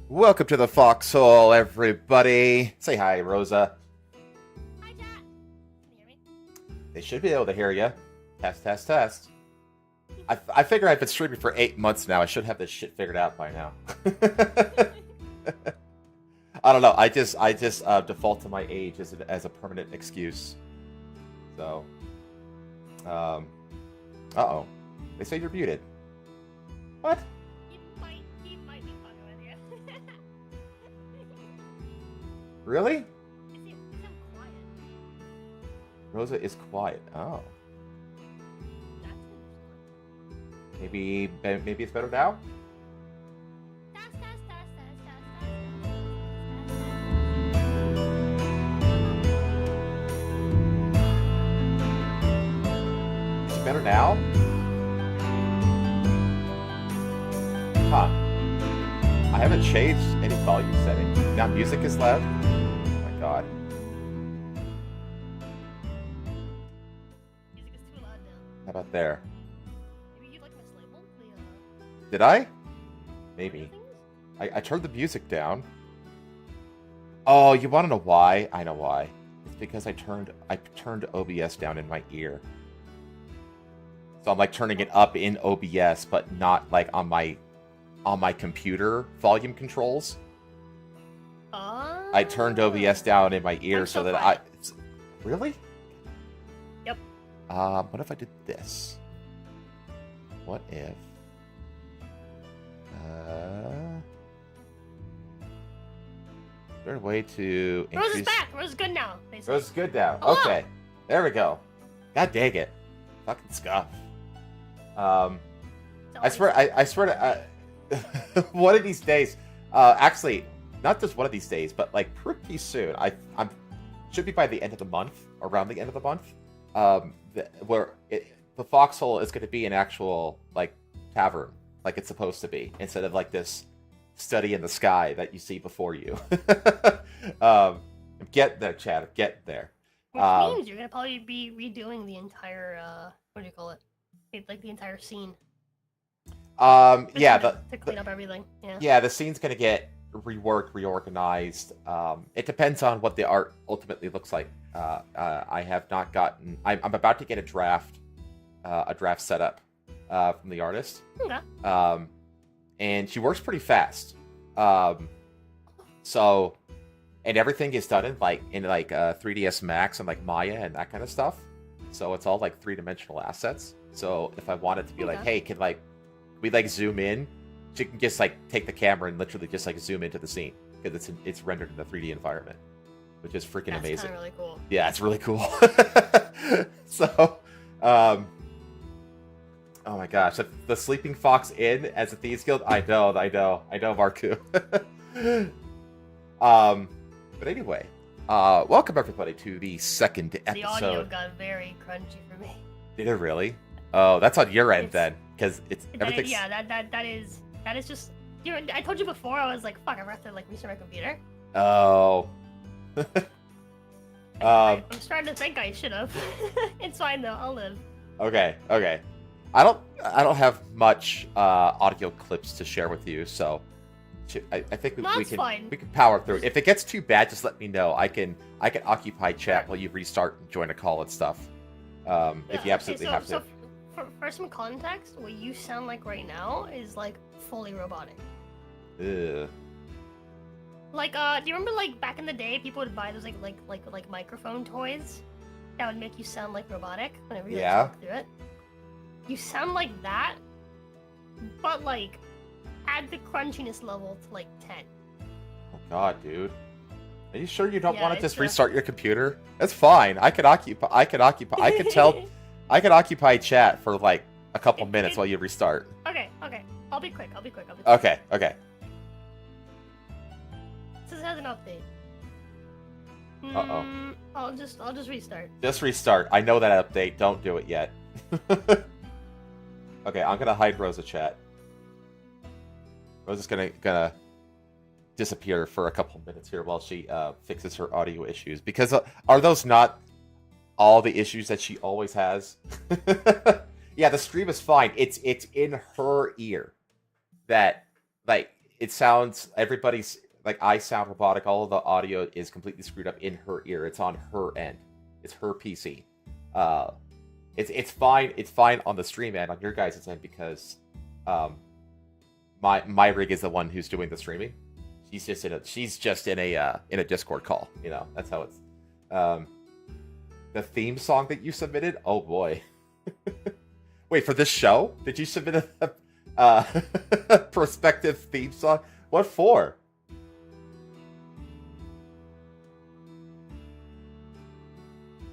Welcome to the Foxhole, everybody. Say hi, Roza. Hi, Jack. Can you hear me? They should be able to hear you. Test, test, test. I figure I've been streaming for 8 months now. I should have this shit figured out by now. I don't know. I just default to my age as a permanent excuse. So, uh-oh. They say you're muted. What? He might be fucking with you. Really? Is he quiet? Roza is quiet. Oh. That's interesting. Maybe it's better now? Test, test, test, test, test, Is it better now? Huh. I haven't changed any volume setting. Now music is loud? Oh my god. Music is too loud now. How about there? Maybe you'd like mislabel the Did I? Maybe. things? I turned the music down. Oh, you want to know why? I know why. It's because I turned OBS down in my ear. So I'm like turning it up in OBS, but not like on my computer volume controls. I turned OBS down in my ear so that quiet. Really? Yep. What if I did this? What if? Is there a way to Rose is increase? back. Rose is good now. They say. Rose is good now. Hello. Okay, there we go. God dang it, fucking scuff. I swear to one of these days, actually, not just one of these days, but like pretty soon. I'm should be by the end of the month, around the end of the month, the Foxhole is going to be an actual like tavern, like it's supposed to be, instead of like this study in the sky that you see before you. I'm getting there, Chad. I'm getting there. Which means you're gonna probably be redoing the entire what do you call it? Like the entire scene. Yeah, to clean up everything. Yeah. Yeah, the scene's gonna get reworked, reorganized. It depends on what the art ultimately looks like. I have not gotten. I'm about to get a draft set up from the artist. Okay. And she works pretty fast. So, and everything is done in 3ds Max and like Maya and that kind of stuff. So it's all like 3-dimensional assets. So if I wanted to be like, hey, can we like zoom in? She can just like take the camera and literally just like zoom into the scene because it's rendered in the 3D environment, which is freaking amazing. That's really cool. Yeah, it's really cool. So, oh my gosh, the Sleeping Fox Inn as a Thieves Guild. I know, Marku. But anyway, welcome everybody to the second episode. The audio got very crunchy for me. Did it really? Oh, that's on your end then, because it's everything's. Yeah, that is just. I told you before. I was like, fuck, I have to like restart my computer. Oh. I'm starting to think I should have. It's fine though. I'll live. Okay. I don't have much audio clips to share with you, so I think we can power through. If it gets too bad, just let me know. I can occupy chat while you restart and join a call and stuff. If you absolutely have to. So for some context, what you sound like right now is like fully robotic. Ugh. Like, do you remember like back in the day, people would buy those like microphone toys that would make you sound like robotic whenever you talk through it? You sound like that, but like add the crunchiness level to like 10. Oh god, dude. Are you sure you don't want to just restart your computer? That's fine. I could occupy chat for like a couple minutes while you restart. Okay. I'll be quick. Okay. This has an update. Uh-oh. I'll just restart. Just restart. I know that update. Don't do it yet. Okay, I'm gonna hide Rosa chat. Rosa's gonna disappear for a couple minutes here while she fixes her audio issues. Because are those not all the issues that she always has? Yeah, the stream is fine. It's in her ear that, like, it sounds, everybody's, like, I sound robotic. All of the audio is completely screwed up in her ear. It's on her end. It's her PC. It's fine. It's fine on the stream end, on your guys' end, because my rig is the one who's doing the streaming. She's just in a Discord call. You know, that's how it's. The theme song that you submitted. Oh boy. Wait, for this show? Did you submit a prospective theme song? What for?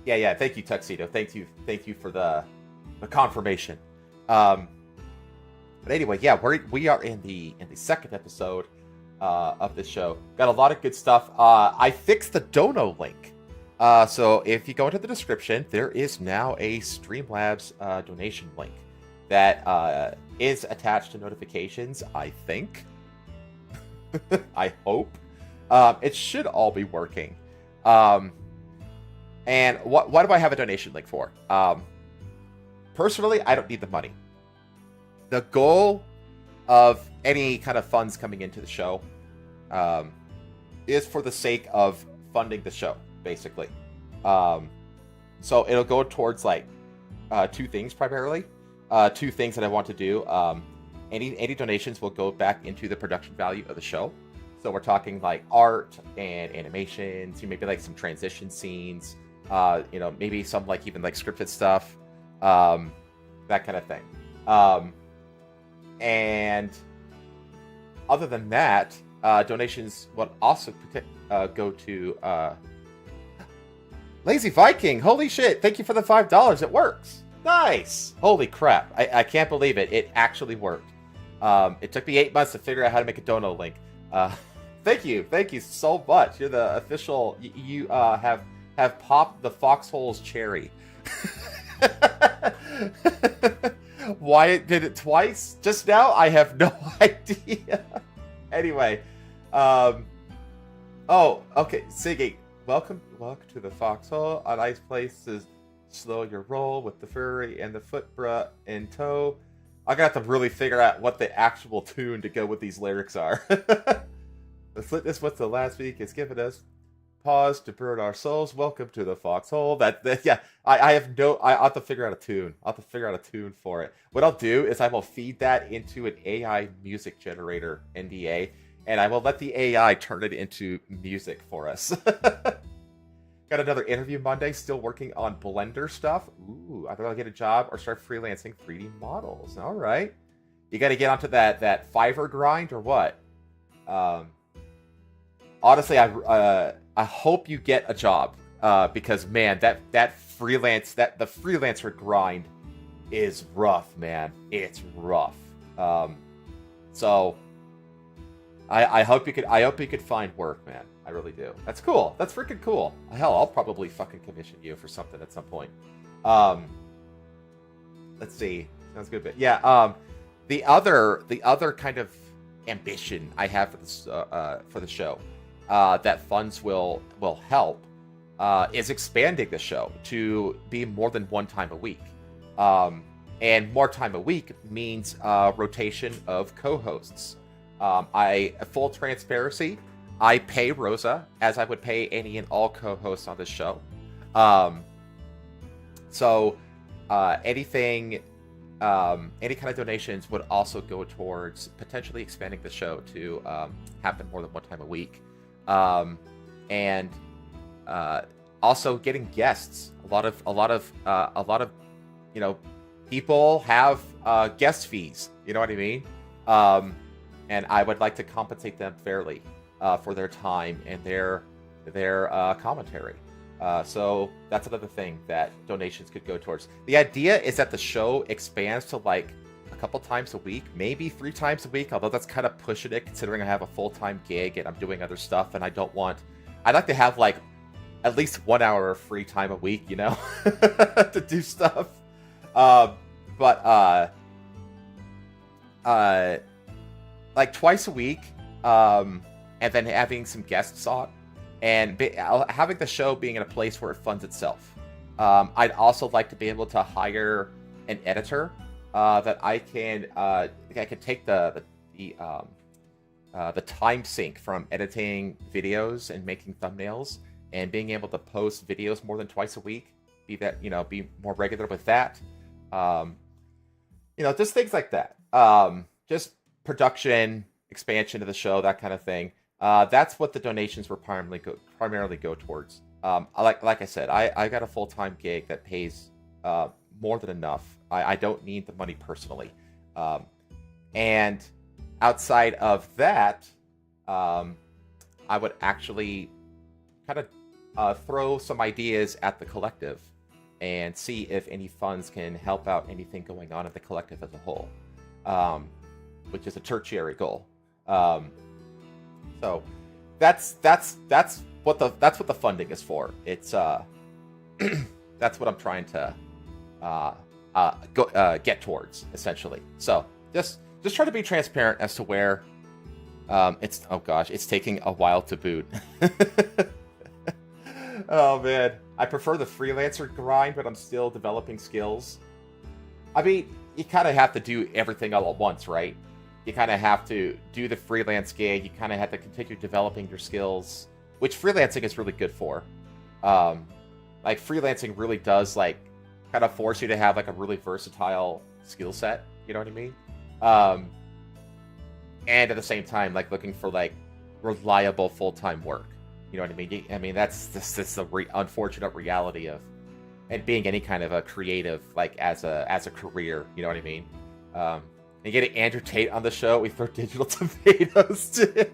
Yeah. Thank you, Tuxedo. Thank you for the confirmation. But anyway, yeah, we are in the second episode of this show. Got a lot of good stuff. I fixed the dono link. So if you go into the description, there is now a Streamlabs donation link that is attached to notifications, I think. I hope. It should all be working. And what do I have a donation link for? Personally, I don't need the money. The goal of any kind of funds coming into the show is for the sake of funding the show, basically. So it'll go towards like two things primarily. Two things that I want to do. Any donations will go back into the production value of the show. So we're talking like art and animations, maybe like some transition scenes, maybe some like even like scripted stuff, that kind of thing. And other than that, donations will also go to Lazy Viking. Holy shit! Thank you for the $5. It works. Nice. Holy crap! I can't believe it. It actually worked. It took me 8 months to figure out how to make a dono link. Thank you so much. You're the official. You have popped the Foxhole's cherry. Why it did it twice just now, I have no idea. Anyway, oh, okay, Siggy, welcome to the Foxhole, a nice place to slow your roll with the furry and the footbra in tow. I got to really figure out what the actual tune to go with these lyrics are. Let's let this what the last week has given us. Pause to burn our souls. Welcome to the Foxhole. Yeah. I have I'll have to figure out a tune. I'll have to figure out a tune for it. What I'll do is I will feed that into an AI music generator NDA, and I will let the AI turn it into music for us. Got another interview Monday. Still working on Blender stuff. Ooh, I thought I'll get a job or start freelancing 3D models. All right. You got to get onto that Fiverr grind or what? Honestly, I hope you get a job because man, the freelancer grind is rough, man. It's rough. So I hope you could find work, man. I really do. That's cool. That's freaking cool. Hell, I'll probably fucking commission you for something at some point. Let's see. Sounds good. But yeah, the other kind of ambition I have for the show. That funds will help is expanding the show to be more than one time a week. And more time a week means rotation of co-hosts. Full transparency, I pay Roza as I would pay any and all co-hosts on this show. So any kind of donations would also go towards potentially expanding the show to happen more than one time a week. And also getting guests. A lot of people have guest fees. You know what I mean? And I would like to compensate them fairly for their time and their commentary. So that's another thing that donations could go towards. The idea is that the show expands to like a couple times a week, maybe 3 times a week, although that's kind of pushing it considering I have a full-time gig and I'm doing other stuff and I'd like to have like at least 1 hour of free time a week, to do stuff. Like twice a week, and then having some guests on, and having the show being in a place where it funds itself. I'd also like to be able to hire an editor that I can take the the time sync from editing videos and making thumbnails and being able to post videos more than twice a week, be more regular with that. Just things like that. Just production, expansion of the show, that kind of thing. That's what the donations were primarily go towards. Like I said, I got a full-time gig that pays more than enough. I don't need the money personally. And outside of that, I would actually kind of throw some ideas at the collective and see if any funds can help out anything going on at the collective as a whole, which is a tertiary goal. So that's what the funding is for. It's that's what I'm trying to get towards, essentially. So just try to be transparent as to where it's taking a while to boot. Oh man, I prefer the freelancer grind, but I'm still developing skills. I mean, you kind of have to do everything all at once, right? You kind of have to do the freelance gig. You kind of have to continue developing your skills, which freelancing is really good for. Like freelancing really does kind of force you to have a really versatile skill set. You know what I mean? And at the same time, looking for reliable full-time work. You know what I mean? I mean, that's the unfortunate reality of and being any kind of a creative, as a career. You know what I mean? And getting Andrew Tate on the show, we throw digital tomatoes too.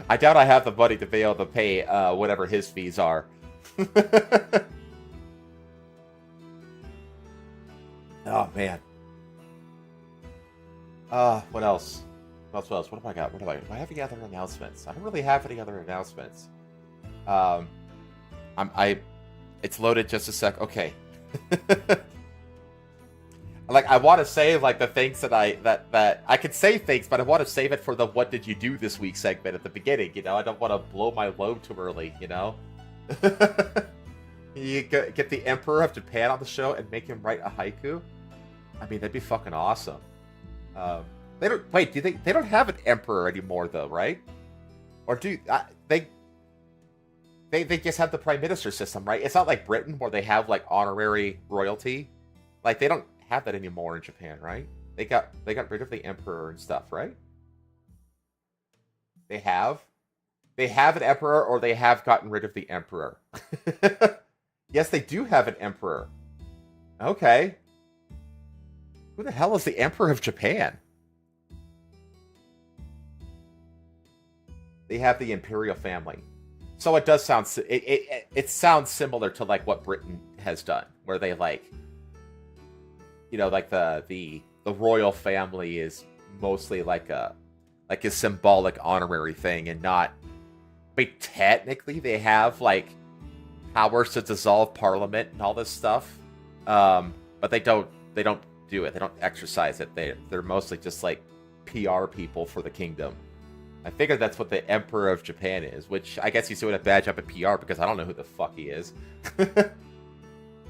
I doubt I have the money to be able to pay whatever his fees are. Oh man. What else? What have I got? Do I have any other announcements? I don't really have any other announcements. It's loaded just a sec. Okay. I want to say the things that I could say things, but I want to save it for the "What did you do this week" segment at the beginning. I don't want to blow my load too early. You get the Emperor of Japan on the show and make him write a haiku. I mean, that'd be fucking awesome. They don't wait. Do they don't have an emperor anymore though, right? Or do they just have the prime minister system, right? It's not like Britain where they have honorary royalty. They don't have that anymore in Japan, right? They got rid of the emperor and stuff, right? They have an emperor, or they have gotten rid of the emperor. Yes, they do have an emperor. Okay. Who the hell is the Emperor of Japan? They have the imperial family. So it does sound it sounds similar to what Britain has done, where they the royal family is mostly a symbolic honorary thing, and not. I mean, technically they have powers to dissolve parliament and all this stuff, but they don't do it. They don't exercise it. They're mostly just PR people for the kingdom. I figured that's what the Emperor of Japan is, which I guess he's doing a bad job at PR because I don't know who the fuck he is. No,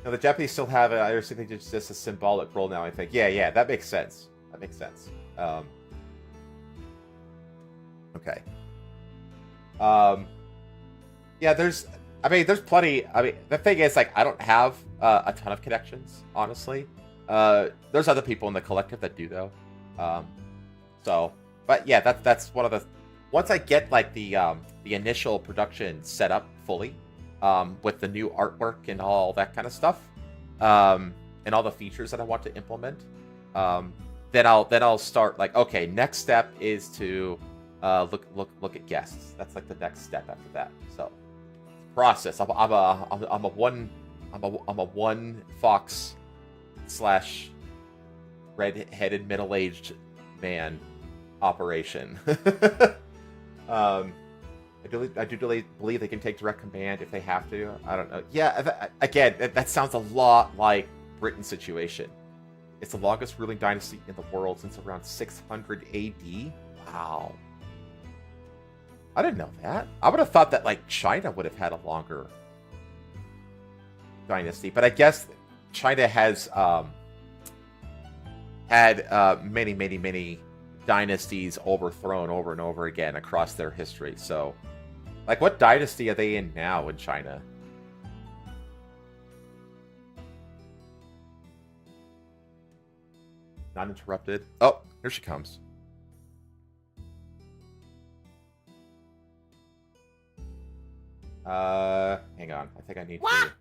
the Japanese still have it. I just think it's just a symbolic role now. I think, yeah, that makes sense. Okay. Yeah, there's plenty. I mean, the thing is, I don't have a ton of connections, honestly. There's other people in the collective that do, though. But yeah, that's one of the. Once I get the initial production set up fully, with the new artwork and all that kind of stuff, and all the features that I want to implement, then I'll start okay. Next step is to look at guests. That's the next step after that. So process. I'm a one fox / red-headed middle-aged man operation. I do believe they can take direct command if they have to. I don't know. Yeah, again, that sounds a lot like Britain's situation. It's the longest ruling dynasty in the world since around 600 AD. Wow. I didn't know that. I would have thought that China would have had a longer dynasty, but I guess China has had many, many, many dynasties overthrown over and over again across their history. So, like, what dynasty are they in now in China? Not interrupted. Oh, here she comes. Hang on. I think I need What?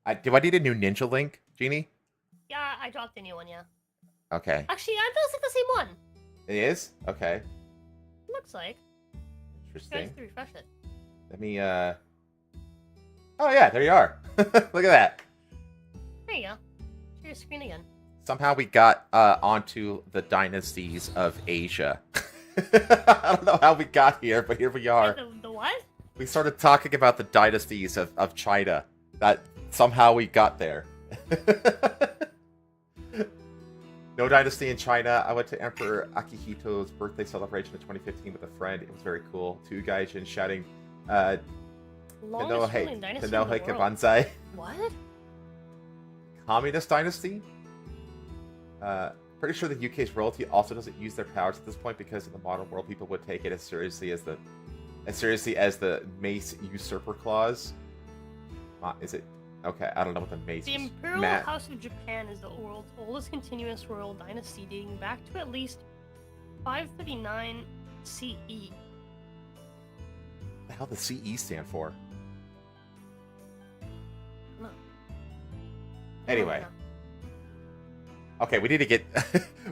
to... do I need a new Ninja Link, Genie? Yeah, I dropped a new one, yeah. Okay. Actually, I thought it was like the same one. It is? Okay. Looks like. Interesting. I have to refresh it. Let me, Oh, yeah, there you are. Look at that. There you go. Share your screen again. Somehow we got onto the dynasties of Asia. I don't know how we got here, but here we are. The what? We started talking about the dynasties of China. That somehow we got there. No dynasty in China. I went to Emperor Akihito's birthday celebration in 2015 with a friend. It was very cool. Two guys shouting, Longest ruling dynasty in the Tanohei world. Kabanzai. What? Communist dynasty? Pretty sure the UK's royalty also doesn't use their powers at this point because in the modern world people would take it as seriously as the Mace Usurper Clause. Is it? Okay, I don't know what the Mace. The Imperial House of Japan is the world's oldest continuous royal dynasty, dating back to at least 539 CE. What the hell does CE stand for? No. Anyway. Okay, we need to get...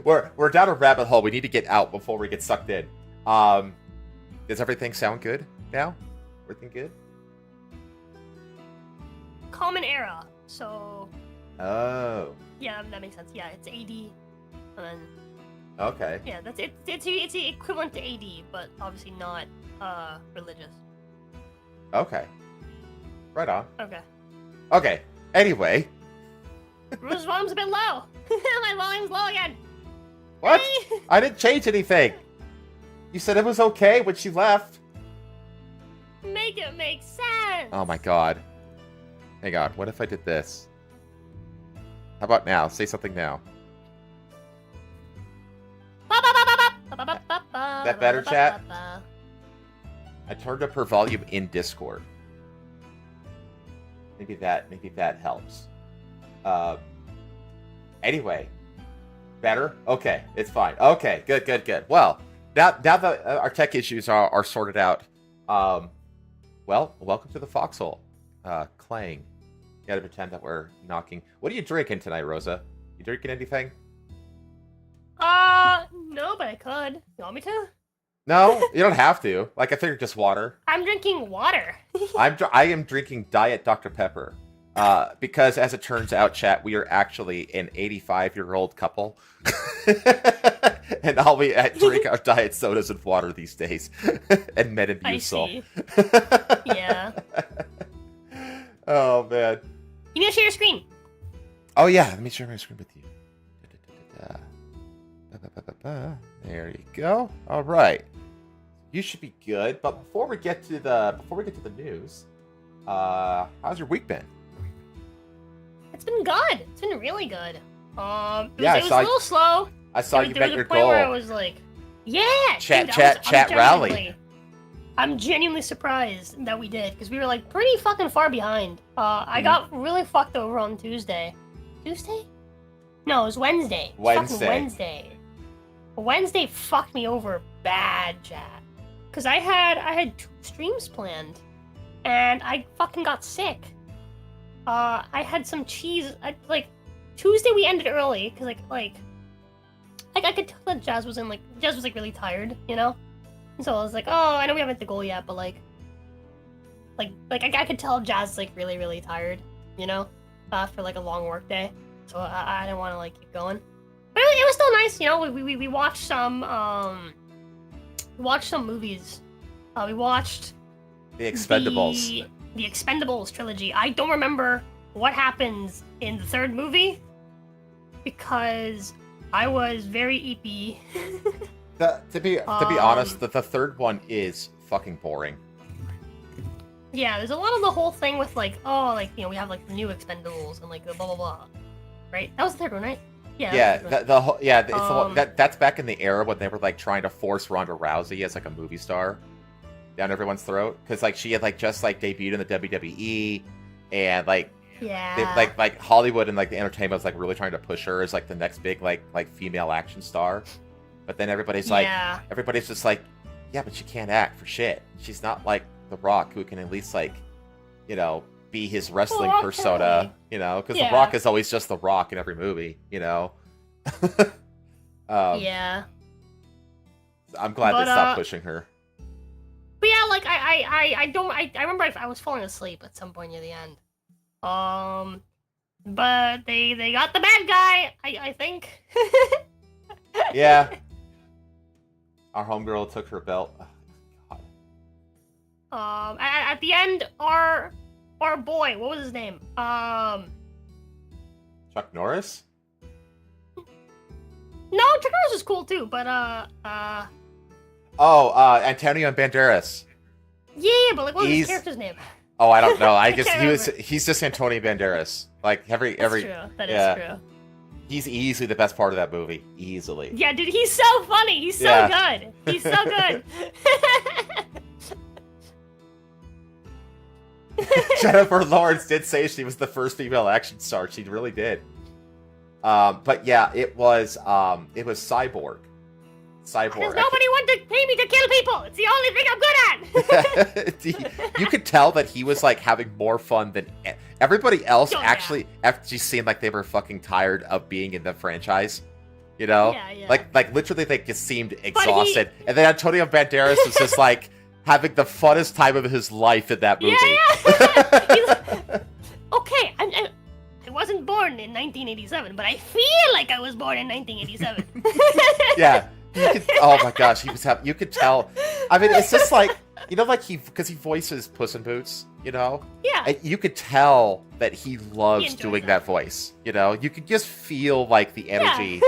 we're down a rabbit hole. We need to get out before we get sucked in. Does everything sound good now? Everything good? Common era. So. Oh. Yeah, that makes sense. Yeah, it's Aide, and then. Okay. Yeah, that's it. It's the equivalent to Aide, but obviously not religious. Okay. Right on. Okay. Okay. Anyway. Rosa's volume's a bit low. My volume's low again. What? Hey! I didn't change anything. You said it was okay when she left. Make it make sense. Oh my god. Hang on. What if I did this? How about now? Say something now. That better, chat? I turned up her volume in Discord. Maybe that helps. Anyway. Better? Okay, it's fine. Okay, good. Well, now that our tech issues are sorted out, well, welcome to the Foxhole. Clang. You gotta pretend that we're knocking. What are you drinking tonight, Rosa? You drinking anything? No, but I could. You want me to? No, you don't have to. Like, I figured just water. I'm drinking water. I am drinking Diet Dr. Pepper. Because as it turns out, chat, we are actually an 85-year-old couple. And all we drink are diet sodas and water these days. And Metamucil. I see. Yeah. Oh, man. You need to share your screen. Oh, yeah. Let me share my screen with you. There you go. All right. You should be good. But before we get to the news, how's your week been? It's been good. It's been really good. It was a little slow. I saw you met your point goal. where I was like, yeah, chat dude, rally. I'm genuinely surprised that we did because we were like pretty fucking far behind. I got really fucked over on Tuesday. Tuesday? No, it was Wednesday. It was fucking Wednesday. Wednesday fucked me over bad, chat. Cause I had 2 streams planned, and I fucking got sick. I had some cheese. Tuesday we ended early because like I could tell that Jazz was really tired, you know. And so I was like, oh, I know we haven't hit the goal yet, but like I could tell Jazz is like really really tired, you know, after like a long work day. So I didn't want to like keep going. But it was still nice, you know. We watched some movies. We watched The Expendables. The Expendables trilogy. I don't remember what happens in the 3rd movie because I was very eepy. To be honest, the 3rd one is fucking boring. Yeah, there's a lot of the whole thing with like, oh, like, you know, we have like the new Expendables and like the blah blah blah. Right? That was the 3rd one, right? Yeah, it's Um, that's back in the era when they were like trying to force Ronda Rousey as like a movie star down everyone's throat, because like she had like just like debuted in the WWE, and like yeah. like Hollywood and like the entertainment was like really trying to push her as like the next big like female action star, but then everybody's just like, yeah, but she can't act for shit. She's not like The Rock, who can at least like, you know, be his wrestling persona, you know, because The Rock is always just The Rock in every movie, you know. Yeah. I'm glad they stopped pushing her. But yeah, like I remember I was falling asleep at some point near the end. But they got the bad guy, I think. Yeah. Our homegirl took her belt. Oh, God. At the end, our boy, what was his name? Chuck Norris? No, Chuck Norris was cool too, but Antonio Banderas. Yeah, but like, what was his character's name? Oh, I don't know. I guess he's just Antonio Banderas. Like every That's true. That is true. He's easily the best part of that movie. Easily. Yeah, dude, he's so funny. He's so good. He's so good. Jennifer Lawrence did say she was the first female action star. She really did. But yeah, it was Cyborg. Cyborg. Because nobody wanted to pay me to kill people. It's the only thing I'm good at. You could tell that he was like having more fun than everybody else. Actually seemed like they were fucking tired of being in the franchise. You know, like literally they just seemed exhausted. And then Antonio Banderas was just like having the funnest time of his life in that movie. Okay, I wasn't born in 1987, but I feel like I was born in 1987. Yeah. Oh my gosh, you could tell. I mean, it's just like, you know, like because he voices Puss in Boots, you know? Yeah. And you could tell that he loves doing that voice, you know? You could just feel like the energy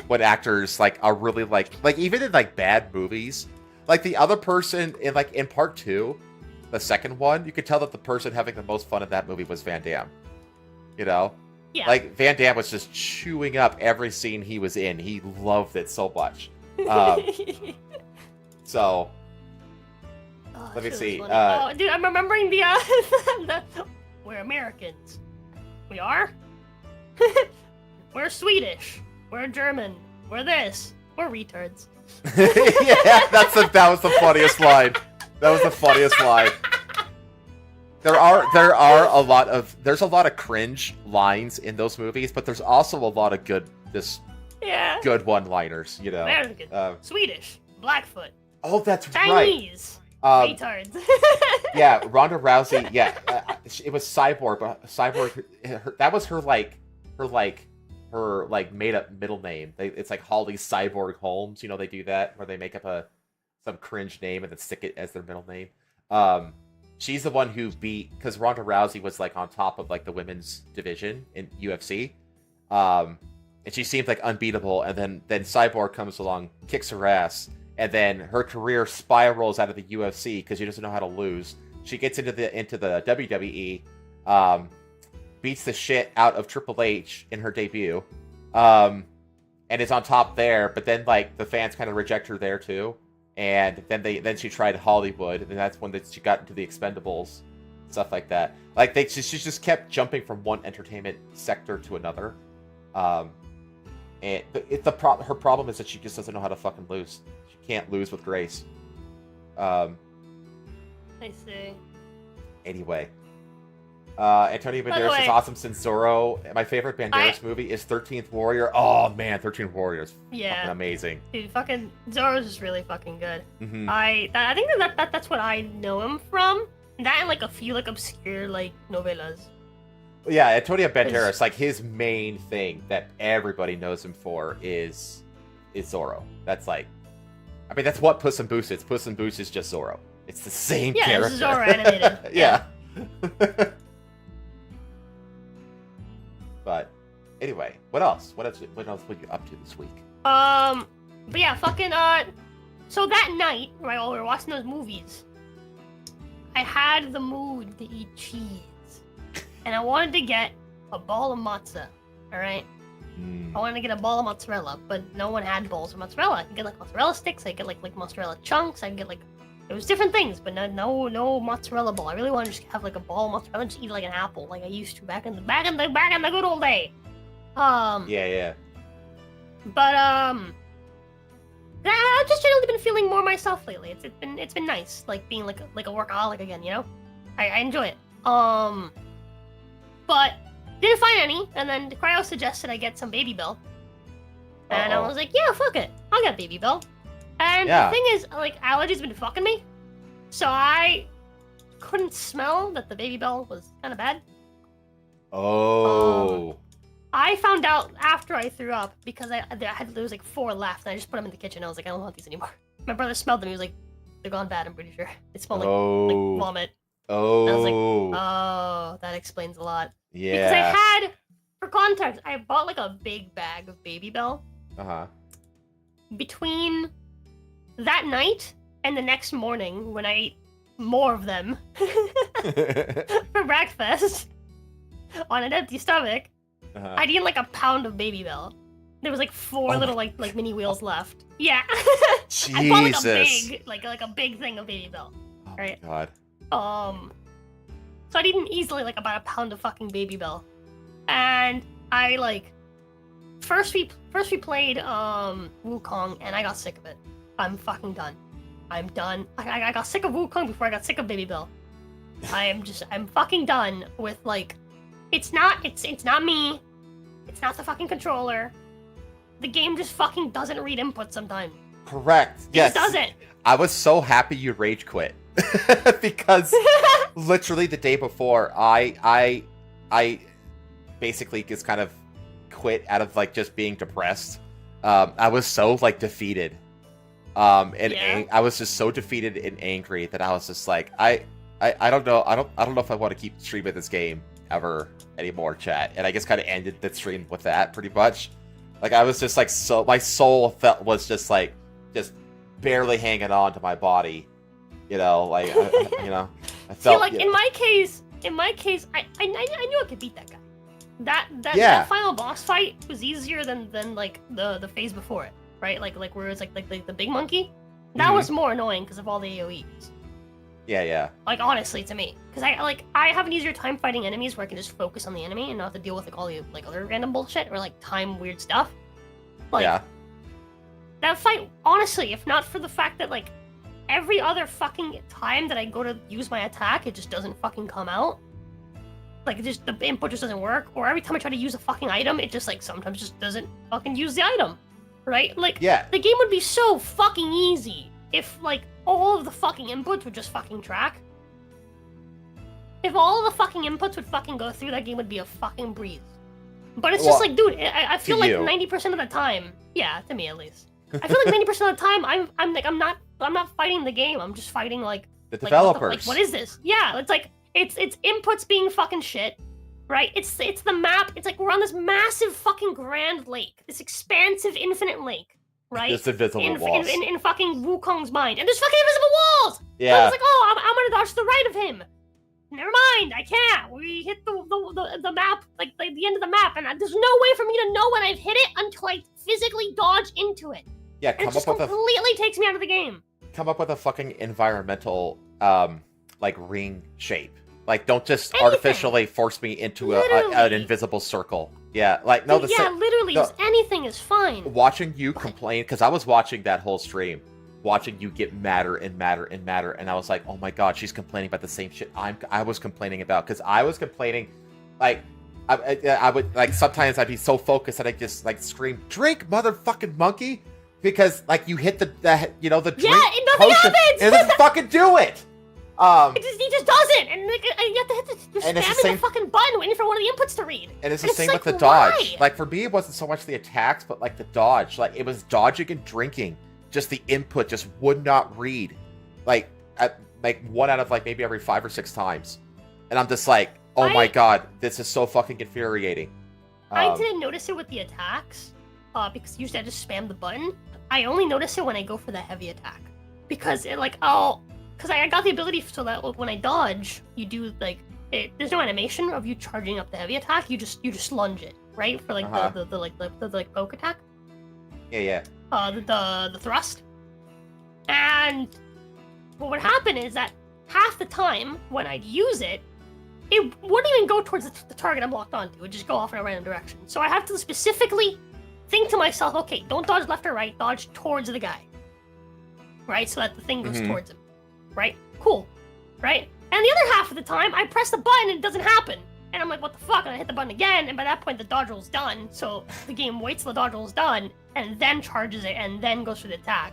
when actors like are really like even in like bad movies, like the other person in part 2, the second one, you could tell that the person having the most fun in that movie was Van Damme. You know? Yeah. Like Van Damme was just chewing up every scene he was in. He loved it so much. So let me see. Dude, I'm remembering the we're Americans. We are? We're Swedish. We're German. We're this. We're retards. Yeah, that was the funniest line. That was the funniest line. There's a lot of cringe lines in those movies, but there's also a lot of good good one-liners, you know. American, Swedish, Blackfoot. Oh, that's Chinese, right. retards. Yeah, Ronda Rousey. Yeah, it was Cyborg, but Cyborg. That was her made-up middle name. It's like Holly Cyborg Holmes. You know, they do that where they make up some cringe name and then stick it as their middle name. She's the one who beat, because Ronda Rousey was like on top of like the women's division in UFC. And she seemed like unbeatable, and then Cyborg comes along, kicks her ass, and then her career spirals out of the UFC because she doesn't know how to lose. She gets into the WWE, beats the shit out of Triple H in her debut, and is on top there. But then like the fans kind of reject her there too, and then she tried Hollywood, and that's when she got into the Expendables, stuff like that. Like she just kept jumping from one entertainment sector to another. And her problem is that she just doesn't know how to fucking lose. She can't lose with grace. I see. Anyway. Antonio Banderas is awesome since Zorro. My favorite Banderas movie is 13th Warrior. Oh man, 13th Warrior is fucking amazing. Dude, fucking Zorro's just really fucking good. Mm-hmm. I think that's what I know him from. That and like a few like obscure like novellas. Yeah, Antonio Banderas, like his main thing that everybody knows him for is Zorro. That's like, I mean, that's what Puss in Boots is. Puss in Boots is just Zorro. It's the same character. Yeah, Zorro animated. Yeah. But anyway, what else? What else were you up to this week? But yeah, fucking so that night, right, while we were watching those movies, I had the mood to eat cheese. And I wanted to get a ball of matzah, alright? I wanted to get a ball of mozzarella, but no one had balls of mozzarella. I could get like mozzarella sticks. I could get like mozzarella chunks. I could get like it was different things, but no mozzarella ball. I really want to just have like a ball of mozzarella and just eat like an apple, like I used to back in the good old day. Yeah. But I've just generally been feeling more myself lately. It's been nice, like being like a workaholic again, you know. I enjoy it. But didn't find any, and then Cryo suggested I get some Baby Bell, and I was like, yeah, fuck it, I'll get Baby Bell. And the thing is, like, allergies been fucking me, so I couldn't smell that the Baby Bell was kind of bad. Oh. I found out after I threw up because there was like 4 left, and I just put them in the kitchen. I was like, I don't want these anymore. My brother smelled them. He was like, they're gone bad. I'm pretty sure they smell like vomit. Oh. And I was like, oh, that explains a lot. Yeah. Because I had, for context, I bought like a big bag of Baby Bell. Between that night and the next morning, when I ate more of them for breakfast on an empty stomach, I'd eaten like a pound of Baby Bell. There was like 4 little like mini wheels left. Yeah. Jesus. I bought like a big thing of Baby Bell. Oh right? my God. So I'd eaten easily like about a pound of fucking Baby Bell. And I like first we played Wukong, and I got sick of it. I'm fucking done. I'm done. I got sick of Wukong before I got sick of Baby Bell. I'm fucking done with like it's not me. It's not the fucking controller. The game just fucking doesn't read input sometimes. Correct. Yes. It doesn't. I was so happy you rage quit. Because literally the day before I basically just kind of quit out of like just being depressed. I was so like defeated. I was just so defeated and angry that I was just like I don't know if I want to keep streaming this game ever anymore, chat. And I just kind of ended the stream with that pretty much. Like I was just like my soul was just barely hanging on to my body. You know, like I felt. See, like in my case, I knew I could beat that guy. That final boss fight was easier than like the phase before it, right? Like where it's like the big monkey. That was more annoying because of all the AoEs. Yeah. Like honestly, to me, because I have an easier time fighting enemies where I can just focus on the enemy and not have to deal with like all the like other random bullshit or like time weird stuff. Like, that fight, honestly, if not for the fact that like every other fucking time that I go to use my attack, it just doesn't fucking come out. Like just the input just doesn't work, or every time I try to use a fucking item, it just like sometimes just doesn't fucking use the item, right? Like the game would be so fucking easy if like all of the fucking inputs would just fucking track. If all of the fucking inputs would fucking go through, that game would be a fucking breeze. But it's just like, dude, I feel like 90% of the time, yeah, to me at least, I feel like 90% of the time I'm not fighting the game. I'm just fighting like the developers. What is this? Yeah, it's like it's inputs being fucking shit, right? It's the map. It's like we're on this massive fucking grand lake, this expansive infinite lake, right? Just invisible walls in fucking Wukong's mind, and there's fucking invisible walls. Yeah. So it's like, oh, I'm gonna dodge to the right of him. Never mind, I can't. We hit the map, like the end of the map, and there's no way for me to know when I've hit it until I physically dodge into it. Yeah, it just completely takes me out of the game. Come up with a fucking environmental, like ring shape. Like, don't just artificially force me into an invisible circle. Yeah, like no. Literally, anything is fine. Watching you complain, because I was watching that whole stream. Watching you get madder and madder and madder, and I was like, oh my god, she's complaining about the same shit I was complaining about, because I was complaining, like, I would, like, sometimes I'd be so focused that I just, like, scream, drink, motherfucking monkey, because, like, you hit the drink and nothing happens! And it doesn't fucking do it! He just doesn't, and like, you have to hit spamming the fucking button waiting for one of the inputs to read. And it's the same with the dodge. Like, for me, it wasn't so much the attacks, but, like, the dodge. Like, it was dodging and drinking. Just the input just would not read, like 1 out of like maybe every 5 or 6 times, and I'm just like, oh my god, this is so fucking infuriating. I didn't notice it with the attacks, because usually I just spam the button. I only notice it when I go for the heavy attack, because it because I got the ability so that when I dodge, you do like there's no animation of you charging up the heavy attack. You just lunge it. right? For like the poke attack. Yeah. The thrust. And what would happen is that half the time when I'd use it, it wouldn't even go towards the target I'm locked onto. It would just go off in a random direction. So I have to specifically think to myself, okay, don't dodge left or right, dodge towards the guy. Right? So that the thing goes towards him. Right? Cool. Right? And the other half of the time, I press the button and it doesn't happen. And I'm like, what the fuck? And I hit the button again, and by that point the dodge roll's done. So the game waits till the dodge roll's done, and then charges it, and then goes for the attack.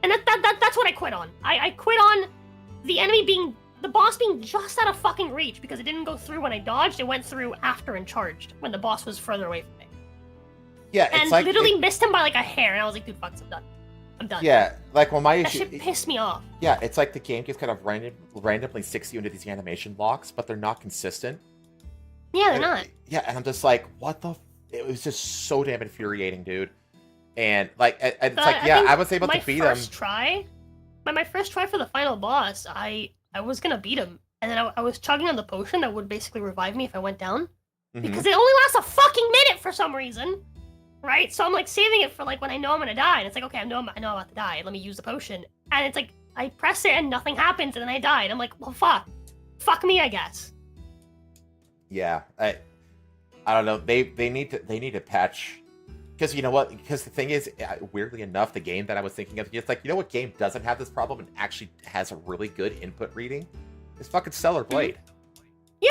And that's what I quit on. I quit on the boss being just out of fucking reach, because it didn't go through when I dodged, it went through after and charged, when the boss was further away from me. Yeah, it's and like... literally missed him by like a hair, and I was like, dude, fuck, I'm done. I'm done. Yeah, like, well, my issue... That shit pissed me off. Yeah, it's like the game just kind of randomly sticks you into these animation locks, but they're not consistent. Yeah, they're not. Yeah, and I'm just like, what the... It was just so damn infuriating, dude. And, like, it's like, yeah, I was able to beat him. My first try for the final boss, I was gonna beat him. And then I was chugging on the potion that would basically revive me if I went down. Because it only lasts a fucking minute for some reason. Right? So I'm, like, saving it for, like, when I know I'm gonna die. And it's like, okay, I know I'm about to die. Let me use the potion. And it's like, I press it and nothing happens, and then I died. I'm like, well, fuck. Fuck me, I guess. Yeah, I don't know. They need to patch, because you know what? Because the thing is, weirdly enough, the game that I was thinking of, it's like, you know what game doesn't have this problem and actually has a really good input reading? It's fucking Stellar Blade. Yeah.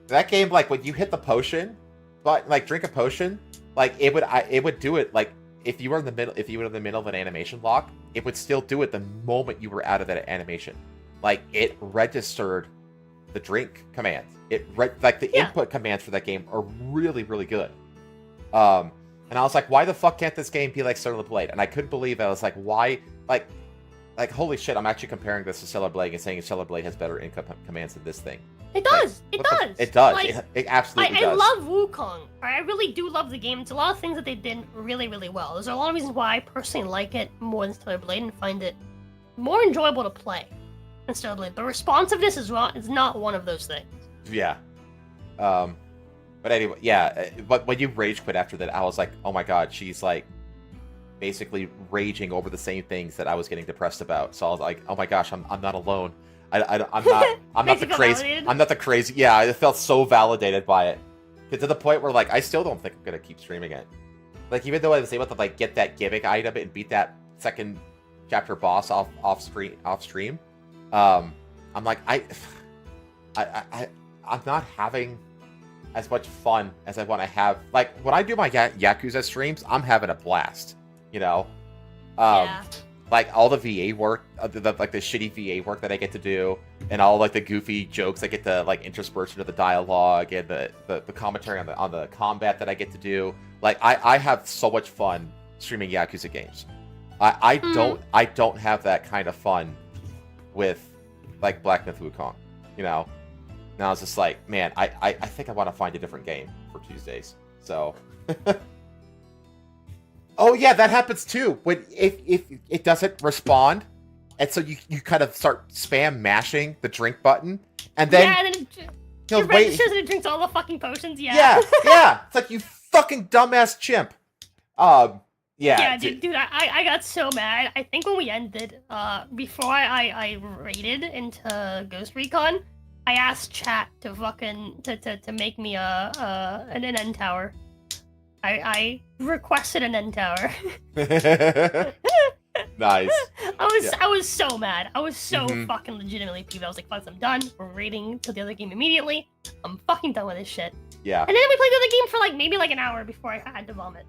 That game, like, when you hit the potion, but like drink a potion, like it would do it like if you were in the middle of an animation lock, it would still do it the moment you were out of that animation. Like, it registered the drink command. The input commands for that game are really, really good. And I was like, why the fuck can't this game be like Stellar Blade? And I couldn't believe it. I was like, why? Like holy shit, I'm actually comparing this to Stellar Blade and saying Stellar Blade has better input commands than this thing. It does. Like, it does. It does. Like, it absolutely does. I love Wukong. I really do love the game. It's a lot of things that they did really, really well. There's a lot of reasons why I personally like it more than Stellar Blade and find it more enjoyable to play than Stellar Blade. But responsiveness as well is not one of those things. Yeah. But anyway, yeah. But when you rage quit after that, I was like, oh my god, she's like basically raging over the same things that I was getting depressed about. So I was like, oh my gosh, I'm not alone. I'm not the crazy. Validated? I'm not the crazy. Yeah, I felt so validated by it, to the point where like I still don't think I'm gonna keep streaming it. Like, even though I was able to like get that gimmick item and beat that second chapter boss off stream, I'm like I'm not having as much fun as I want to have. Like, when I do my Yakuza streams, I'm having a blast, you know? Yeah. Like, all the VA work, the shitty VA work that I get to do, and all, like, the goofy jokes I get to, like, intersperse into the dialogue, and the commentary on the combat that I get to do. Like, I have so much fun streaming Yakuza games. I don't have that kind of fun with, like, Black Myth Wukong, you know? And I was just like, man, I think I want to find a different game for Tuesdays. So, oh yeah, that happens too. When if it doesn't respond, and so you kind of start spam mashing the drink button, and then it registers and it drinks all the fucking potions. Yeah. It's like, you fucking dumbass chimp. Yeah, dude, I got so mad. I think when we ended, before I raided into Ghost Recon, I asked chat to fucking to make me an end tower. I requested an end tower. Nice. I was so mad. I was so fucking legitimately peeved. I was like, fuck, I'm done. We're raiding to the other game immediately. I'm fucking done with this shit. Yeah. And then we played the other game for like maybe like an hour before I had to vomit.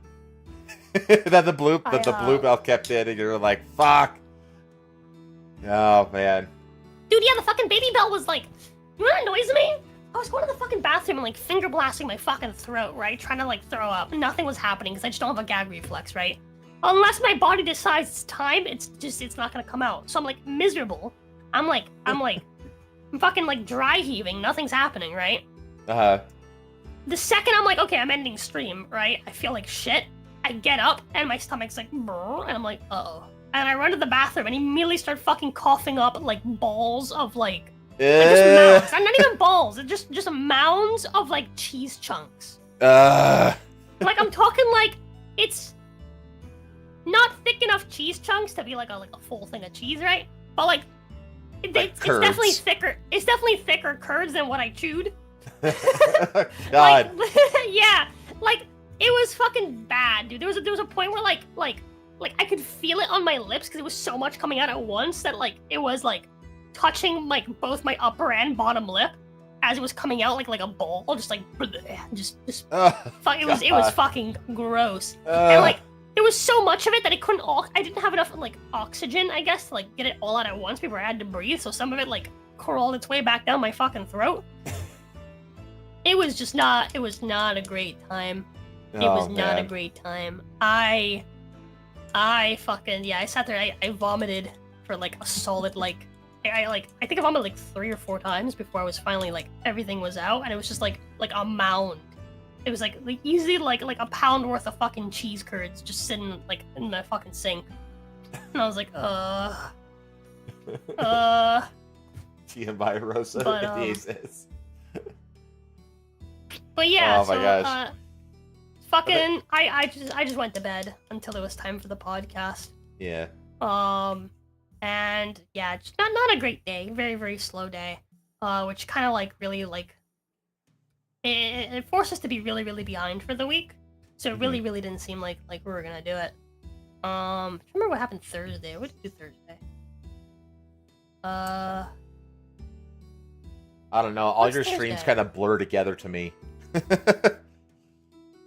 Then the blue bell kept in, and you're like, fuck. Oh man. Dude, yeah, the fucking baby bell was like, you know what annoys me? I was going to the fucking bathroom and like finger blasting my fucking throat, right? Trying to like throw up. Nothing was happening because I just don't have a gag reflex, right? Unless my body decides it's time, it's not gonna come out. So I'm like miserable. I'm fucking like dry heaving. Nothing's happening, right? The second I'm like, okay, I'm ending stream, right? I feel like shit. I get up and my stomach's like, brr, and I'm like, uh-oh. And I run to the bathroom and immediately start fucking coughing up like balls of like just mounds. Not even balls. It's just mounds of like cheese chunks. Like, I'm talking like, it's not thick enough cheese chunks to be like a full thing of cheese, right? But like, it's definitely thicker. It's definitely thicker curds than what I chewed. God. Like, yeah, like it was fucking bad, dude. There was a point where like I could feel it on my lips because it was so much coming out at once that like it was like touching like both my upper and bottom lip as it was coming out like a ball, just like just it was fucking gross. And like there was so much of it that I didn't have enough like oxygen, I guess, to like get it all out at once before I had to breathe. So some of it like crawled its way back down my fucking throat. It was not a great time. It was not a great time. I sat there, I vomited for like a solid like I think I vomited like 3 or 4 times before I was finally like everything was out, and it was just like a mound. It was like easily like a pound worth of fucking cheese curds just sitting like in the fucking sink. And I was like, TMI Rosa, but, Jesus. But yeah, oh my gosh. Fucking, I just went to bed until it was time for the podcast. Yeah. And yeah, just not a great day. Very, very slow day. Which kind of like really like it forced us to be really, really behind for the week. So it really, really didn't seem like we were gonna do it. I don't remember what happened Thursday. What did we do Thursday? I don't know. All your streams kind of blur together to me.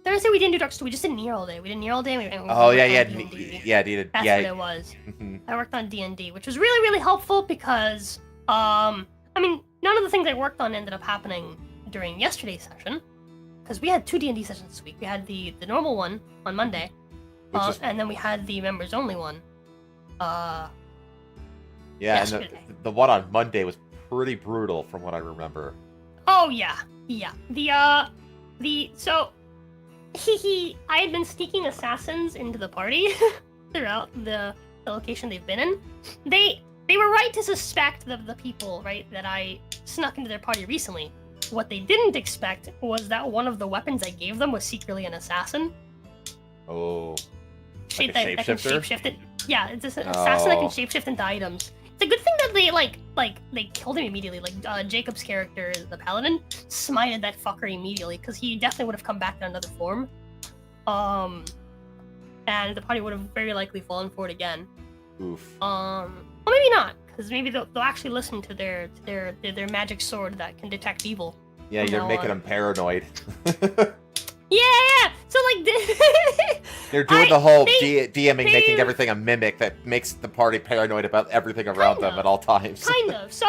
Thursday we didn't do Dark Souls. We just did Nier all day. We did Nier all day. Needed. That's what it was. I worked on D&D, which was really, really helpful because, I mean, none of the things I worked on ended up happening during yesterday's session, because we had 2 D&D sessions this week. We had the normal one on Monday, and then we had the members only one. And the one on Monday was pretty brutal from what I remember. Oh yeah. So I had been sneaking assassins into the party throughout the location they've been in. They were right to suspect the people, right, that I snuck into their party recently. What they didn't expect was that one of the weapons I gave them was secretly an assassin. Oh. That can shapeshift it. Yeah, it's an assassin that can shapeshift into items. It's a good thing that they killed him immediately. Like Jacob's character, the paladin, smited that fucker immediately because he definitely would have come back in another form. And the party would have very likely fallen for it again. Oof. Well, maybe not, because maybe they'll actually listen to their magic sword that can detect evil. Yeah, you're making them paranoid. Yeah. So like, they're doing the whole DMing, making everything a mimic that makes the party paranoid about everything around them at all times. Kind of. So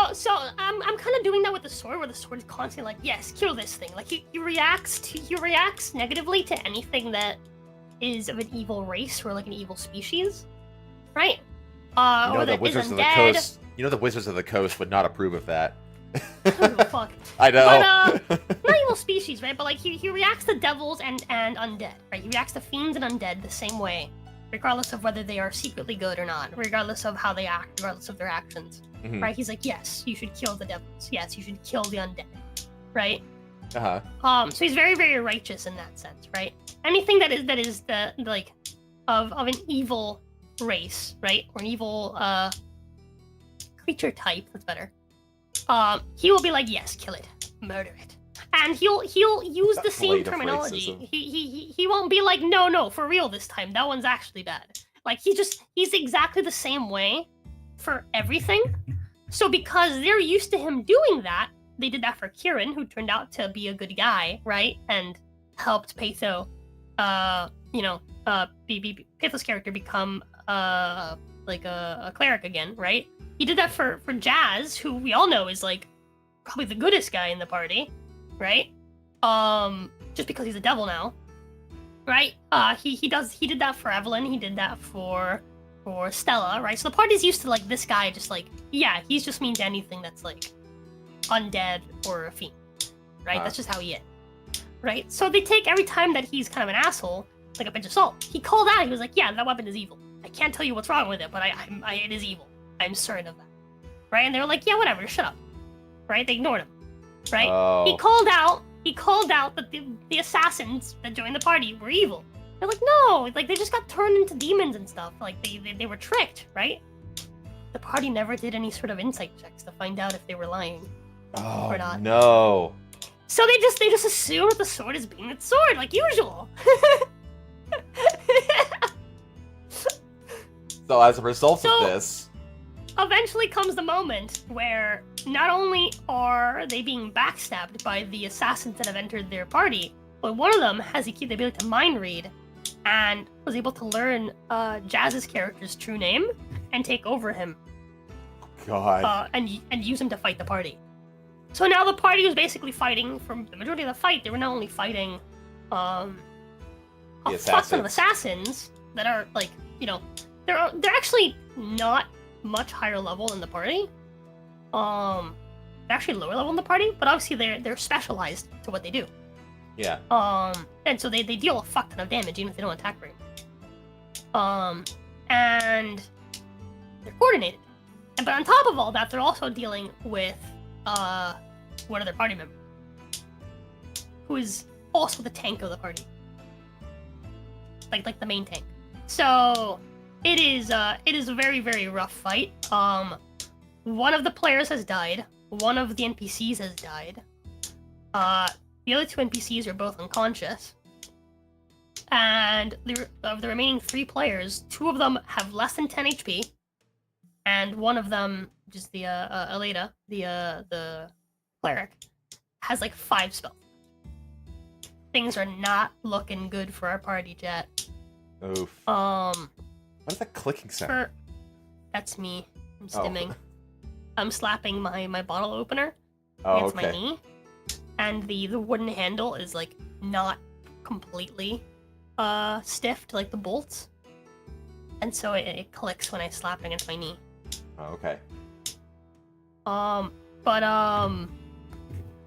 I'm kind of doing that with the sword, where the sword is constantly like, yes, kill this thing. Like he reacts negatively to anything that is of an evil race or like an evil species, right? The Wizards of the Coast. The Wizards of the Coast would not approve of that. Fuck. I know. But, not evil species, right? But like he reacts to devils and undead, right? He reacts to fiends and undead the same way, regardless of whether they are secretly good or not, regardless of how they act, regardless of their actions, right? He's like, yes, you should kill the devils. Yes, you should kill the undead, right? So he's very, very righteous in that sense, right? Anything that is the like of an evil race, right, or an evil creature type, that's better. He will be like, yes, kill it, murder it, and he'll use the same terminology. He won't be like, no, for real this time. That one's actually bad. Like he's exactly the same way for everything. So because they're used to him doing that, they did that for Kieran, who turned out to be a good guy, right, and helped Patho, Patho's character become like a cleric again, right? He did that for Jazz, who we all know is like probably the goodest guy in the party, right? Just because he's a devil now, right? He did that for Evelyn. He did that for Stella, right? So the party's used to like this guy, just like, yeah, he's just mean to anything that's like undead or a fiend, right? That's just how he is, right? So they take every time that he's kind of an asshole, like a pinch of salt. He called out. He was like, yeah, that weapon is evil. I can't tell you what's wrong with it, but it is evil. I'm certain of that, right? And they were like, yeah, whatever, shut up, right? They ignored him, right? He called out he called out that the assassins that joined the party were evil. They're like, no, like they just got turned into demons and stuff. Like they were tricked, right? The party never did any sort of insight checks to find out if they were lying or not. No. So they just assume that the sword is being its sword, like usual. So as a result of this, eventually comes the moment where not only are they being backstabbed by the assassins that have entered their party, but one of them has the ability to mind read and was able to learn Jazz's character's true name and take over him. God. And use him to fight the party. So now the party was basically fighting for the majority of the fight. They were not only fighting a fuck ton of assassins that are like, you know, they're actually not much higher level in the party. They're actually lower level in the party, but obviously they're specialized to what they do. Yeah. And so they deal a fuck ton of damage even if they don't attack very much. And they're coordinated. But on top of all that, they're also dealing with one of their party members, who is also the tank of the party, like the main tank. So it is a very, very rough fight. One of the players has died. One of the NPCs has died. The other two NPCs are both unconscious. And of the remaining 3 players, 2 of them have less than 10 HP. And one of them, which is the Aide, the cleric, has like 5 spells. Things are not looking good for our party, chat. Oof. What is that clicking sound? That's me. I'm stimming. I'm slapping my bottle opener against my knee, and the wooden handle is like not completely stiff to like the bolts, and so it clicks when I slap it against my knee. Oh, okay.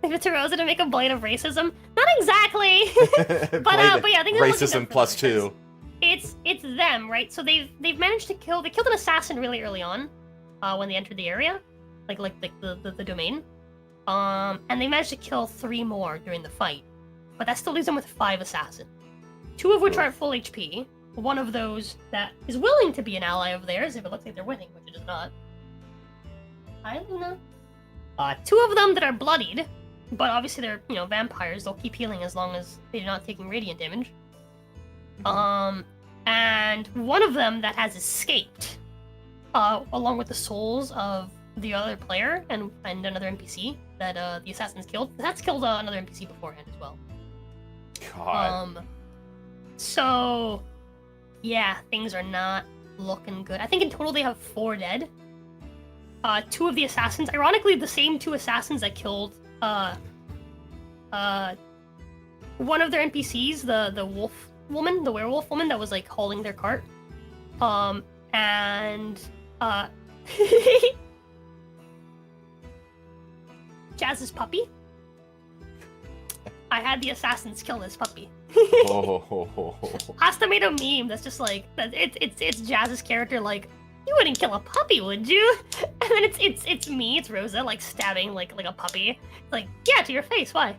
It's a Roza to make a blade of racism. Not exactly. but yeah, I think racism plus 2. It's them, right? So they've managed to kill. They killed an assassin really early on, when they entered the area, like the domain. And they managed to kill 3 more during the fight, but that still leaves them with 5 assassins. 2 of which are at full HP. One of those that is willing to be an ally of theirs if it looks like they're winning, which it is not. I don't know. 2 of them that are bloodied, but obviously they're, you know, vampires. They'll keep healing as long as they're not taking radiant damage. And one of them that has escaped, along with the souls of the other player and another NPC that the assassins killed. That's killed another NPC beforehand as well. God. So, yeah, things are not looking good. I think in total they have 4 dead. 2 of the assassins, ironically, the same 2 assassins that killed one of their NPCs, the wolf woman, the werewolf woman that was like hauling their cart, and Jazz's puppy. I had the assassins kill this puppy. Asta made a meme that's just like it's Jazz's character like, you wouldn't kill a puppy, would you? And then it's me, it's Roza, like stabbing like a puppy. It's like, yeah, to your face, why?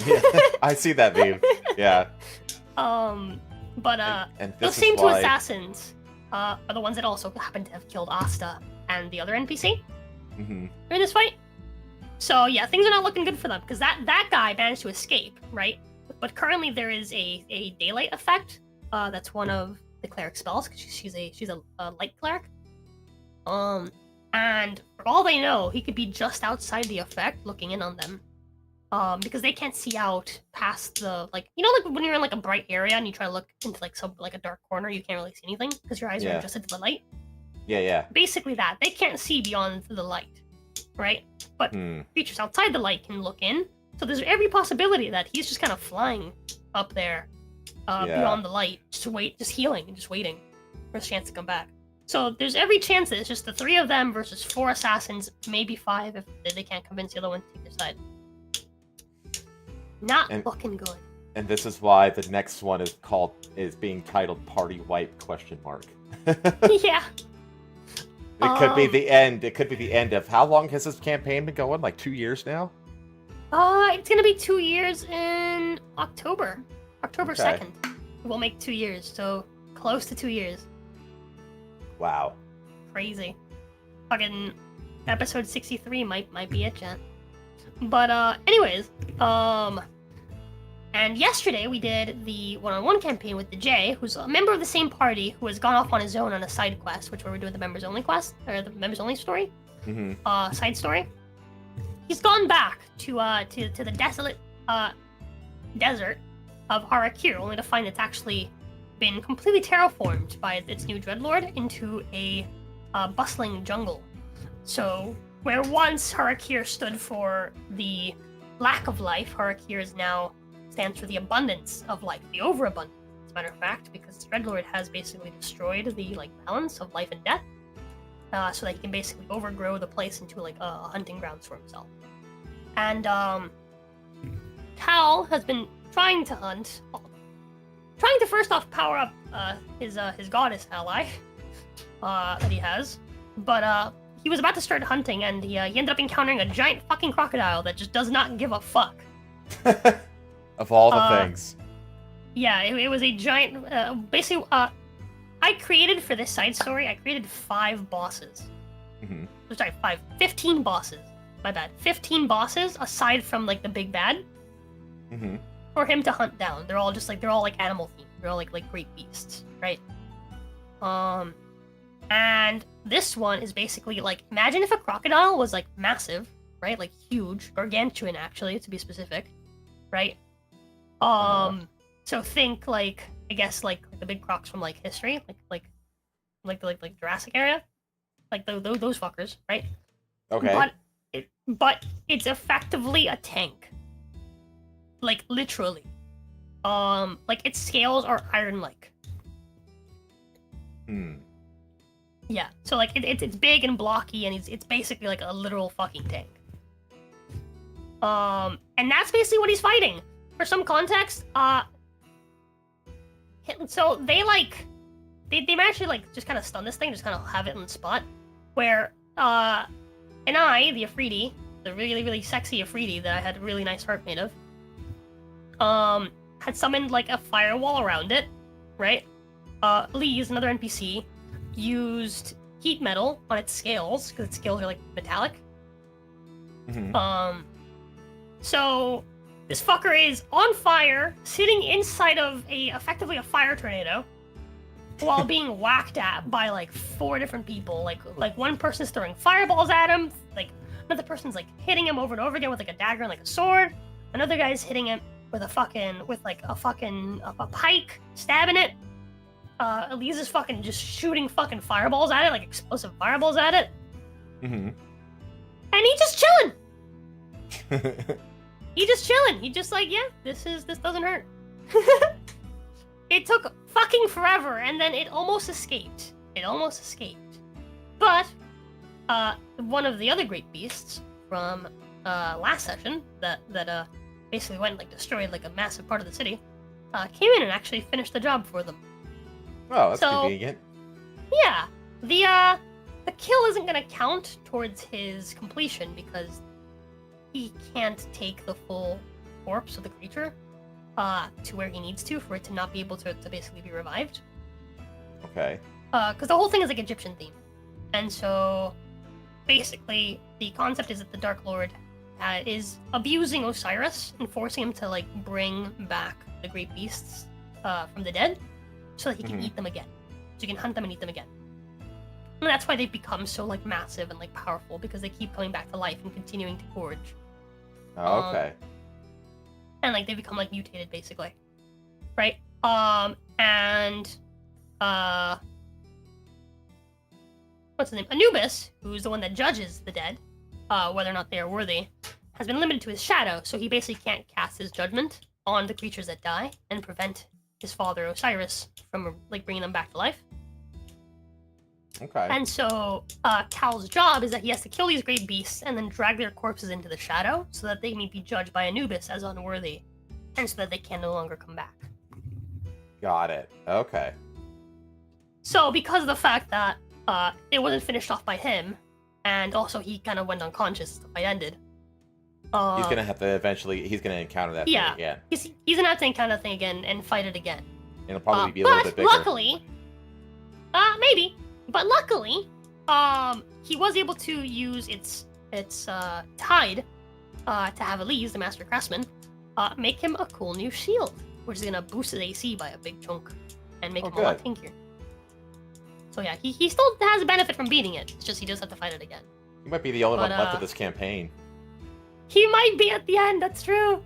Yeah, I see that meme. Yeah. But and those same 2 assassins are the ones that also happen to have killed Asta and the other NPC during this fight. So yeah, things are not looking good for them because that guy managed to escape, right? But currently there is a daylight effect. That's one of the cleric spells because she's a light cleric. And for all they know, he could be just outside the effect, looking in on them. Because they can't see out past the, like, you know, like when you're in like a bright area and you try to look into like a dark corner, you can't really see anything because your eyes are adjusted to the light. Yeah. Basically that. They can't see beyond the light, right? But creatures outside the light can look in. So there's every possibility that he's just kind of flying up there beyond the light, just healing and just waiting for his chance to come back. So there's every chance that it's just the 3 of them versus 4 assassins, maybe 5 if they can't convince the other one to take their side. Not looking good. And this is why the next one is being titled Party Wipe ? Yeah. It could be the end. It could be the end of, how long has this campaign been going? Like 2 years now? It's gonna be 2 years in October. October Okay. 2nd. We'll make 2 years, so close to 2 years. Wow. Crazy. Fucking episode 63 might be it, chat. But anyways, and yesterday we did the one-on-one campaign with the J, who's a member of the same party who has gone off on his own on a side quest, which we're doing the members only quest, or the members only story. Side story. He's gone back to the desolate desert of Harakir, only to find it's actually been completely terraformed by its new dreadlord into a bustling jungle. So where once Harakir stood for the lack of life, Harakir is now stands for the abundance of life, the overabundance, as a matter of fact, because the dreadlord has basically destroyed the balance of life and death, so that he can basically overgrow the place into a hunting grounds for himself. And Cal has been trying to hunt, trying to first off power up his goddess ally that he has, but he was about to start hunting, and he ended up encountering a giant fucking crocodile that just does not give a fuck. Of all the things. Yeah, it was a giant. Basically, I created for this side story. I created 5 bosses. Sorry, 15 bosses. My bad. 15 bosses aside from the big bad. For him to hunt down. They're all just they're all animal themed. They're all like great beasts, right? And this one is basically imagine if a crocodile was massive, right? Huge, gargantuan actually, to be specific, right? So think I guess the big crocs from history, like Jurassic area, those fuckers, right? Okay. But it's effectively a tank, literally. Its scales are iron-like. Yeah, so it's big and blocky, and it's basically a literal fucking tank. And that's basically what he's fighting. For some context, so they managed to just kind of stun this thing, just kind of have it on the spot, where and I, the Afridi, the really really sexy Afridi that I had a really nice heart made of, had summoned a firewall around it, right? Lee's another NPC used heat metal on its scales because its scales are metallic. So this fucker is on fire, sitting inside of effectively a fire tornado, while being whacked at by 4 different people. One person's throwing fireballs at him, another person's hitting him over and over again with a dagger and a sword. Another guy's hitting him with a pike, stabbing it. Elise is fucking just shooting fucking fireballs at it, explosive fireballs at it. And he just chilling. He just chilling. He just yeah, this doesn't hurt. It took fucking forever, and then it almost escaped. But one of the other great beasts from last session that basically went and destroyed a massive part of the city, came in and actually finished the job for them. Oh, that's convenient. Yeah, the kill isn't gonna count towards his completion because he can't take the full corpse of the creature to where he needs to for it to not be able to basically be revived. Okay. Because the whole thing is Egyptian theme, and so basically the concept is that the Dark Lord is abusing Osiris and forcing him to bring back the great beasts from the dead, so that he can eat them again. So you can hunt them and eat them again. And that's why they've become so massive and powerful, because they keep coming back to life and continuing to gorge. Oh, okay. And they become mutated basically, right? And what's his name? Anubis, who's the one that judges the dead, whether or not they are worthy, has been limited to his shadow, so he basically can't cast his judgment on the creatures that die and prevent his father Osiris from bringing them back to life. Okay. And so Cal's job is that he has to kill these great beasts and then drag their corpses into the shadow so that they may be judged by Anubis as unworthy, and so that they can no longer come back. Got it. Okay. So because of the fact that it wasn't finished off by him, and also he kind of went unconscious as the fight ended, He's gonna have to eventually. He's gonna encounter that thing again. He's gonna have to encounter that thing again and fight it again. It'll probably be a little bit bigger. Luckily, maybe. But luckily, he was able to use its tide to have Elise, the Master Craftsman, make him a cool new shield, which is gonna boost his AC by a big chunk and make him a lot tankier. So yeah, he still has a benefit from beating it. It's just he does have to fight it again. He might be the only one left of this campaign. He might be at the end. That's true.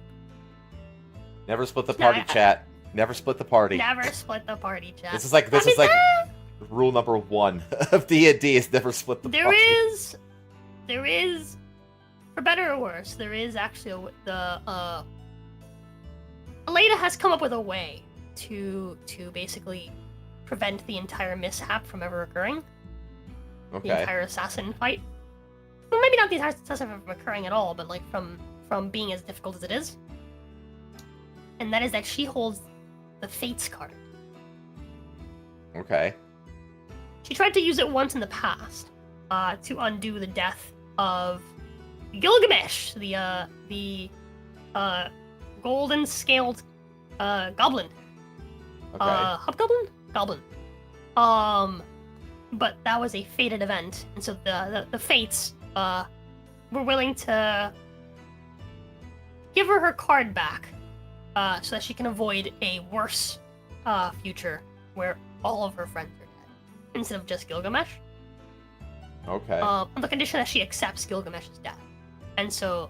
Never split the party, chat. Never split the party. Never split the party, chat. This is like rule number 1 of D&D is never split the party. There is, for better or worse, there is actually Aida has come up with a way to basically prevent the entire mishap from ever occurring. Okay. The entire assassin fight. Well, maybe not the entire assassin from occurring at all, but like from being as difficult as it is. And that is that she holds the Fates card. Okay. She tried to use it once in the past to undo the death of Gilgamesh, the golden scaled goblin. Okay. Hobgoblin? Goblin. But that was a fated event, and so the Fates were willing to give her card back so that she can avoid a worse future where all of her friends are dead instead of just Gilgamesh. Okay. On the condition that she accepts Gilgamesh's death. And so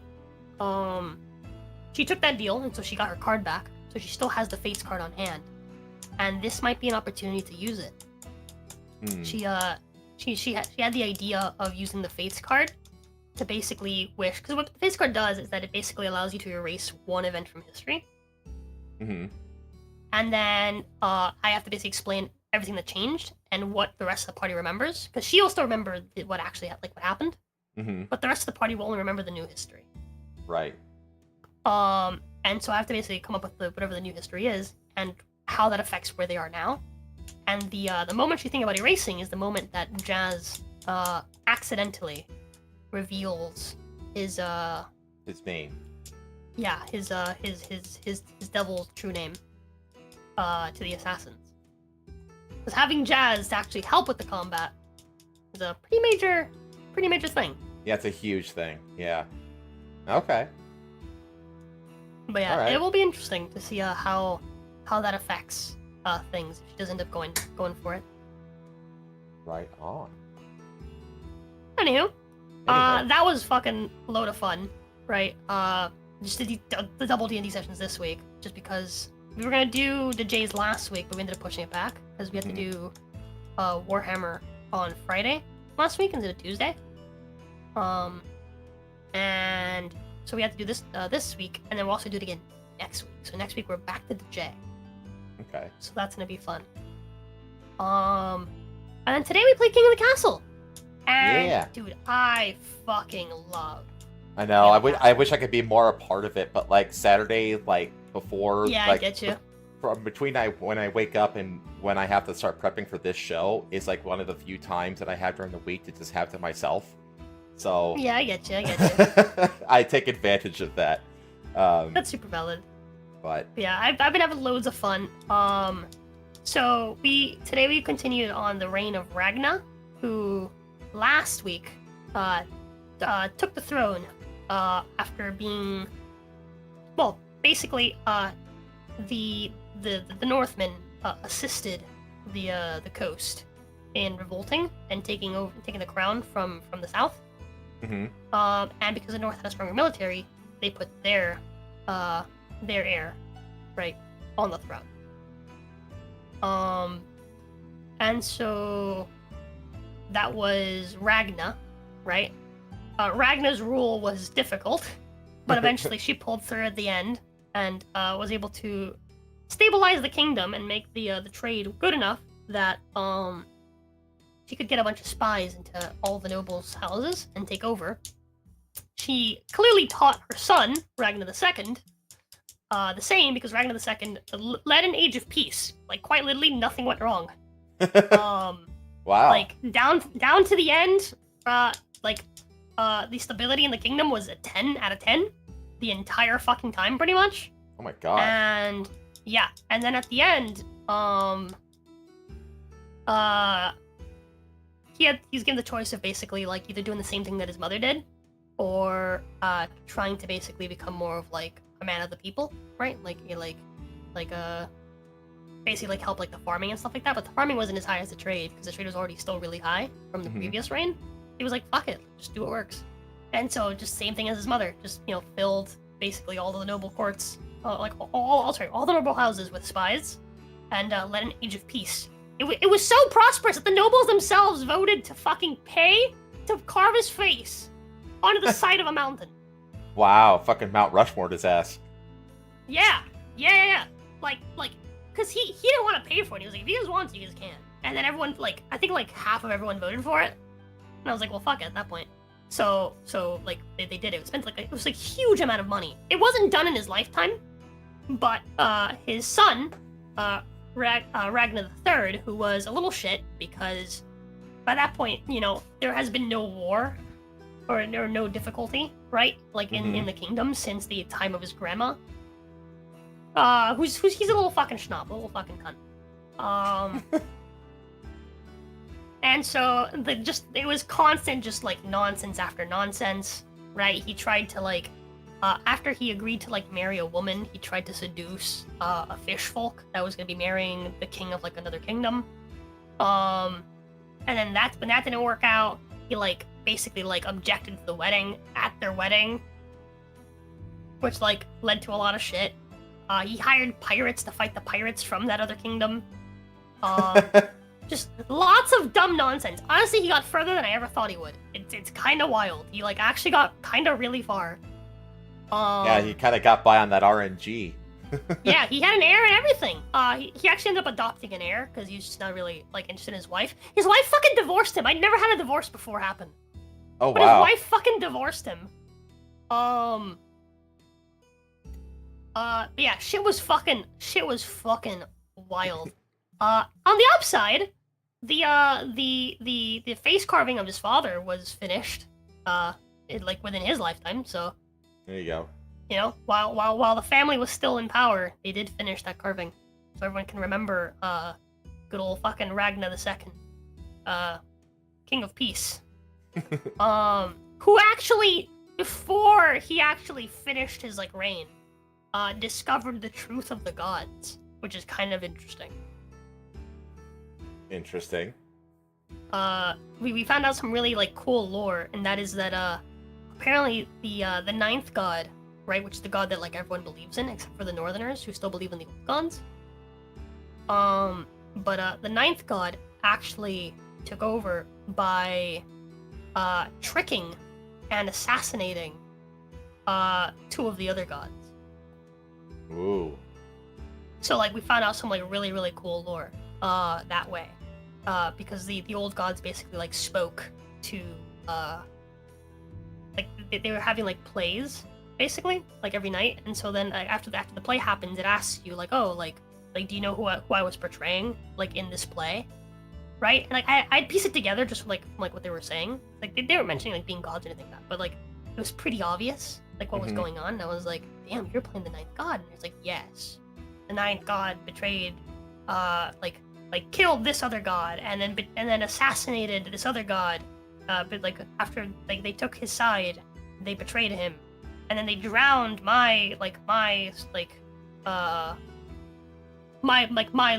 she took that deal, and so she got her card back, so she still has the Fates card on hand. And this might be an opportunity to use it. She had the idea of using the Fates card to basically wish, because what the Fates card does is that it basically allows you to erase one event from history. Mm-hmm. And then I have to basically explain everything that changed and what the rest of the party remembers, because she'll still remember what actually what happened, but the rest of the party will only remember the new history. Right. And so I have to basically come up with whatever the new history is and how that affects where they are now. And the moment you think about erasing is the moment that Jazz accidentally reveals his name. Yeah, his devil's true name to the assassins. Because having Jazz to actually help with the combat is a pretty major thing. Yeah, it's a huge thing. Yeah. Okay. But yeah, It will be interesting to see how that affects things if she does end up going for it. Right on. Anywho, that was fucking load of fun, right? Just the double D&D sessions this week, just because we were gonna do the J's last week, but we ended up pushing it back because we had to do Warhammer on Friday last week instead of Tuesday. And so we had to do this this week, and then we'll also do it again next week. So next week we're back to the J. Okay. So that's gonna be fun. And then today we played King of the Castle. And dude, I fucking love. I know. I wish I could be more a part of it, but like Saturday, like before. Yeah, like, I get you. From between when I wake up and when I have to start prepping for this show is like one of the few times that I have during the week to just have to myself. So. Yeah, I get you. I take advantage of that. That's super valid. But yeah, I've been having loads of fun. So today we continued on the reign of Ragna, who last week took the throne after being, well, basically the Northmen assisted the coast in revolting and taking the crown from the south. Mm-hmm. And because the North had a stronger military, they put their heir right on the throne. And so that was Ragna, right? Ragna's rule was difficult, but eventually she pulled through at the end and was able to stabilize the kingdom and make the trade good enough that she could get a bunch of spies into all the nobles' houses and take over. She clearly taught her son, Ragnar II, the same, because Ragnar II led an age of peace. Like, quite literally, nothing went wrong. Wow. Like, down to the end, the stability in the kingdom was a 10 out of 10. the entire fucking time, pretty much. Oh my god. And yeah, and then at the end, he's given the choice of basically like either doing the same thing that his mother did, or trying to basically become more of like a man of the people, right? Basically like help like the farming and stuff like that. But the farming wasn't as high as the trade because the trade was already still really high from the previous reign. He was like, fuck it, just do what works. And so just same thing as his mother, just filled basically all the noble courts, all the noble houses with spies, and led an age of peace. It was so prosperous that the nobles themselves voted to fucking pay to carve his face onto the side of a mountain. Wow, fucking Mount Rushmore his ass. Yeah. Like, because he didn't want to pay for it. He was like, if you guys want to, you guys can. And then everyone, I think half of everyone voted for it. And I was like, well, fuck it at that point. So they did it. It spent it was like huge amount of money. It wasn't done in his lifetime, but his son, Ragnar III, who was a little shit because by that point, there has been no war or no difficulty, right? In the kingdom since the time of his grandma. He's a little fucking schnob, a little fucking cunt. And so it was constant, just nonsense after nonsense, right? He tried to after he agreed to marry a woman, he tried to seduce a fish folk that was gonna be marrying the king of another kingdom. And then when that didn't work out, he basically objected to the wedding at their wedding, which led to a lot of shit. He hired pirates to fight the pirates from that other kingdom. Just lots of dumb nonsense. Honestly, he got further than I ever thought he would. It's kind of wild. He actually got kind of really far. Yeah, he kind of got by on that RNG. Yeah, he had an heir and everything. He actually ended up adopting an heir because he's just not really interested in his wife. His wife fucking divorced him. I'd never had a divorce before happen. Oh, but wow. His wife fucking divorced him. Yeah, shit was fucking wild. On the upside, the face carving of his father was finished, within his lifetime. So there you go. While the family was still in power, they did finish that carving, so everyone can remember good old fucking Ragnar II, King of Peace, who actually, before he actually finished his reign, discovered the truth of the gods, which is kind of interesting. Interesting. We found out some really cool lore, and that is that apparently the ninth god, right, which is the god that everyone believes in except for the Northerners who still believe in the old gods. But the ninth god actually took over by tricking and assassinating two of the other gods. Ooh. So we found out some really really cool lore that way, because the old gods basically spoke to they were having plays basically every night, and so then after the play happens, it asks you do you know who I was portraying in this play, right? And I'd piece it together just from what they were saying. They weren't mentioning being gods or anything like that, but it was pretty obvious what was going on. And I was like, damn, you're playing the ninth god. And it's yes, the ninth god betrayed killed this other god and then assassinated this other god, but after they took his side, they betrayed him, and then they drowned my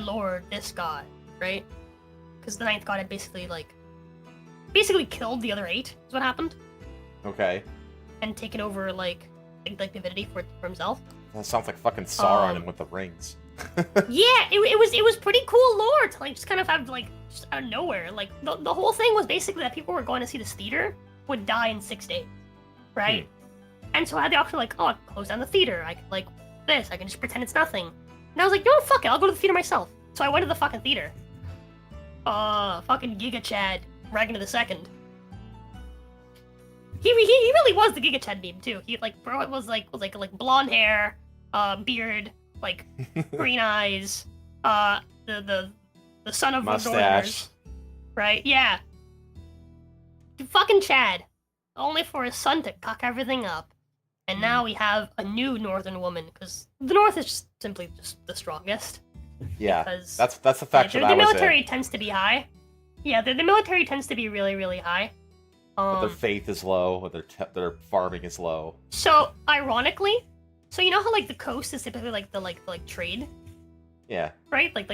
lord, this god, right? Because the ninth god had basically killed the other 8 is what happened. Okay. And taken over divinity for himself. That sounds like fucking Sauron with the rings. Yeah, it was pretty cool lore to just kind of have just out of nowhere. The whole thing was basically that people were going to see this theater would die in 6 days, right? And so I had the option I can close down the theater. I could this. I can just pretend it's nothing. And I was like, no, fuck it. I'll go to the theater myself. So I went to the fucking theater. Fucking Giga Chad, Ragnar II. He really was the Giga Chad meme too. He bro, it was blonde hair, beard, green eyes, the son of mustache, right? Yeah. Fucking Chad, only for his son to cock everything up. And now we have a new northern woman, because the north is just simply just the strongest. Yeah, Because that's the faction the I was military in. tends to be high. Yeah, the military tends to be really, really high. But their faith is low, or their farming is low. So ironically, so you know how like the coast is typically like the trade, Yeah. right? Like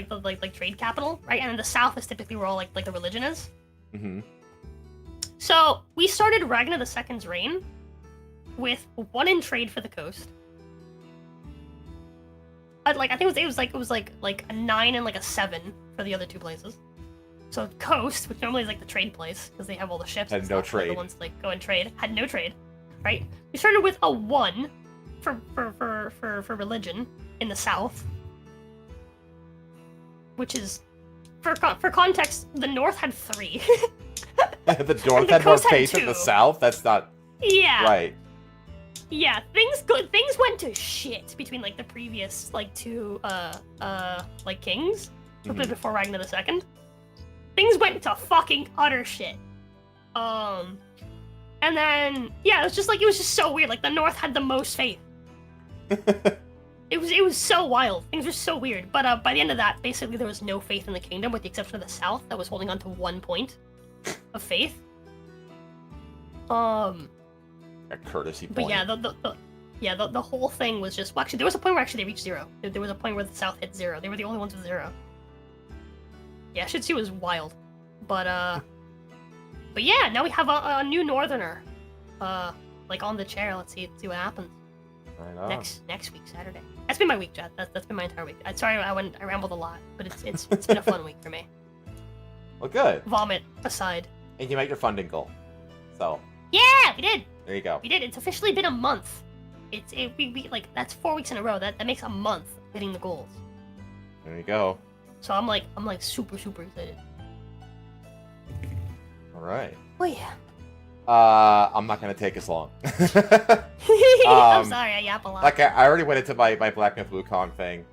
trade capital, right? And then the south is typically where all like the religion is. Mm-hmm. So we started Ragnar II's reign with 1 in trade for the coast. I think it was like a 9 and like a 7 for the other 2 places. So coast, which normally is like the trade place because they have all the ships, Had and no stuff, trade. the ones that like go and trade, had no trade, right? We started with a 1 for religion in the south, which is for context, the north had 3. The north had more faith than the 2. south. That's not Yeah. right. Yeah, things went to shit between like the previous like 2 like kings before Ragnar II. Things went to fucking utter shit. And then yeah, it was just so weird. Like the north had the most faith. It was so wild. Things were so weird. But by the end of that, basically there was no faith in the kingdom, with the exception of the south that was holding on to 1 point of faith. A courtesy point. But yeah, the whole thing was just. Well, actually, there was a point where they reached 0. There was a point where the south hit 0. They were the only ones with 0. Yeah, shit was wild, but yeah, now we have a new northerner, like on the chair. Let's see what happens. I know. Next week, Saturday. That's been my week, Chad. That's been my entire week. I'm sorry, I rambled a lot, but it's been a fun week for me. Well, good. Vomit aside. And you met your funding goal. So. Yeah, we did. There you go. We did. It's officially been a month. We like that's 4 weeks in a row. That makes a month of hitting the goals. There you go. So I'm like super excited. All right. Oh yeah. I'm not gonna take as long. I'm sorry, I yap a lot. Like I already went into my Black Myth Wukong thing,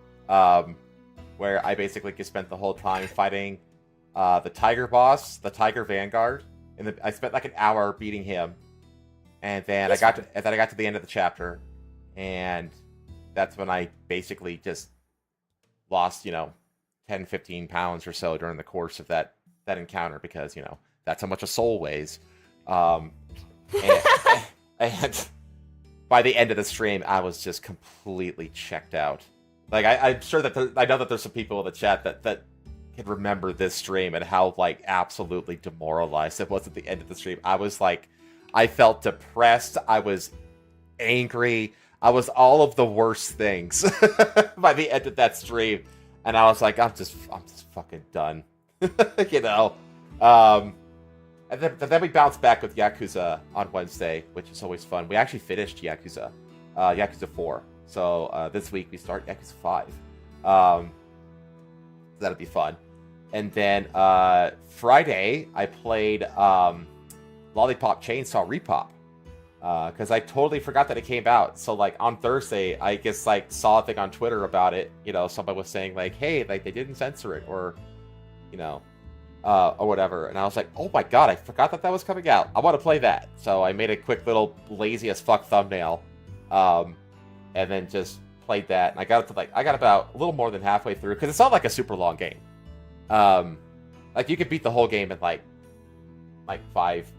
where I basically just spent the whole time fighting the Tiger boss, the Tiger Vanguard, and I spent like an hour beating him, and then I got to the end of the chapter, and that's when I basically just lost 10, 15 pounds or so during the course of that encounter, because that's how much a soul weighs. And by the end of the stream, I was just completely checked out. Like I'm sure that I know that there's some people in the chat that can remember this stream and how like absolutely demoralized it was at the end of the stream. I was like, I felt depressed. I was angry. I was all of the worst things by the end of that stream, and I was like, I'm just fucking done, And then we bounced back with Yakuza on Wednesday, which is always fun. We actually finished Yakuza 4. So this week we start Yakuza 5. That'll be fun. And then Friday I played Lollipop Chainsaw Repop, because I totally forgot that it came out. So like on Thursday, I just like saw a thing on Twitter about it. Somebody was saying like, hey, like they didn't censor it, or or whatever. And I was like, oh my god, I forgot that was coming out. I want to play that. So I made a quick little lazy as fuck thumbnail, and then just played that. And I got about a little more than halfway through, because it's not like a super long game. Like you could beat the whole game in like 5,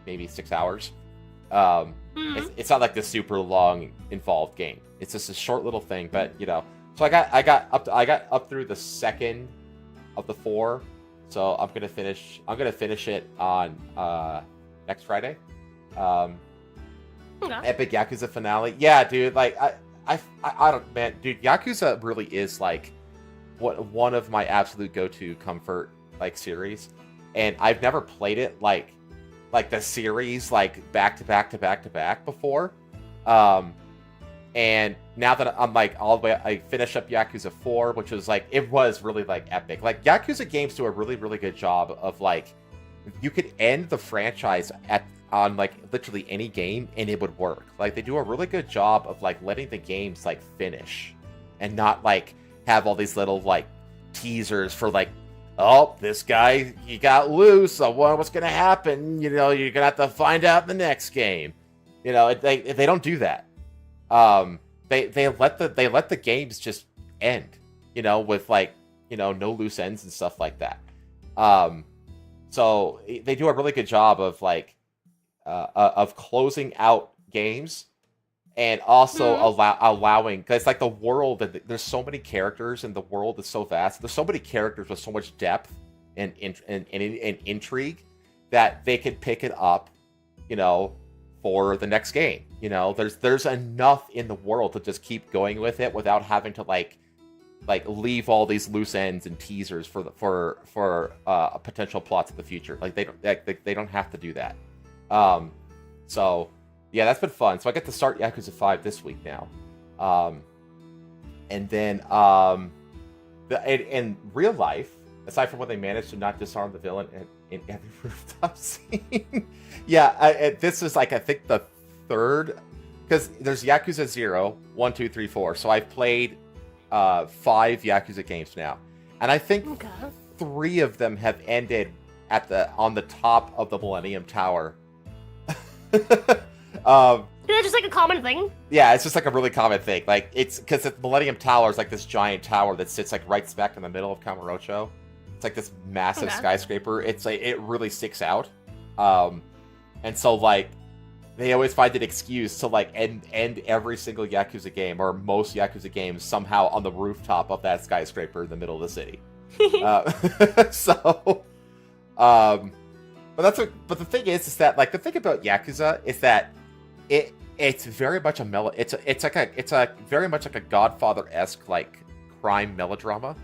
maybe 6 hours. It's not like this super long involved game. It's just a short little thing, but So I got up through the second of the 4. So I'm gonna finish it on next Friday. Epic Yakuza finale. Yeah, dude. Like I don't, man, dude. Yakuza really is like one of my absolute go-to comfort like series, and I've never played it like the series like back to back before. And now that I'm like all the way, I finished up Yakuza 4, which was like, it was really like epic. Like Yakuza games do a really, really good job of like, you could end the franchise on like literally any game and it would work. Like they do a really good job of like letting the games like finish and not like have all these little like teasers for like, oh, this guy, he got loose. I wonder what's going to happen. You're going to have to find out in the next game. They don't do that. They let the games just end, with like, no loose ends and stuff like that. So they do a really good job of like of closing out games and also allowing, because like the world, there's so many characters and the world is so vast. There's so many characters with so much depth and intrigue that they can pick it up, for the next game. There's enough in the world to just keep going with it without having to like leave all these loose ends and teasers for potential plots in the future. Like they don't have to do that. So yeah, that's been fun. So I get to start Yakuza 5 this week now. And then in real life, aside from when they managed to not disarm the villain in every rooftop scene, yeah, this is like I think the third, because there's Yakuza 0, 1, 2, 3, 4. So I've played 5 Yakuza games now, and I think 3 of them have ended on the top of the Millennium Tower. Is that just like a common thing? Yeah, it's just like a really common thing. Like it's because the Millennium Tower is like this giant tower that sits like right smack in the middle of Kamurocho. It's like this massive skyscraper. It's like it really sticks out, and so like they always find an excuse to like end every single Yakuza game or most Yakuza games somehow on the rooftop of that skyscraper in the middle of the city. But the thing is that like the thing about Yakuza is that it's very much a it's very much like a Godfather-esque like crime melodrama.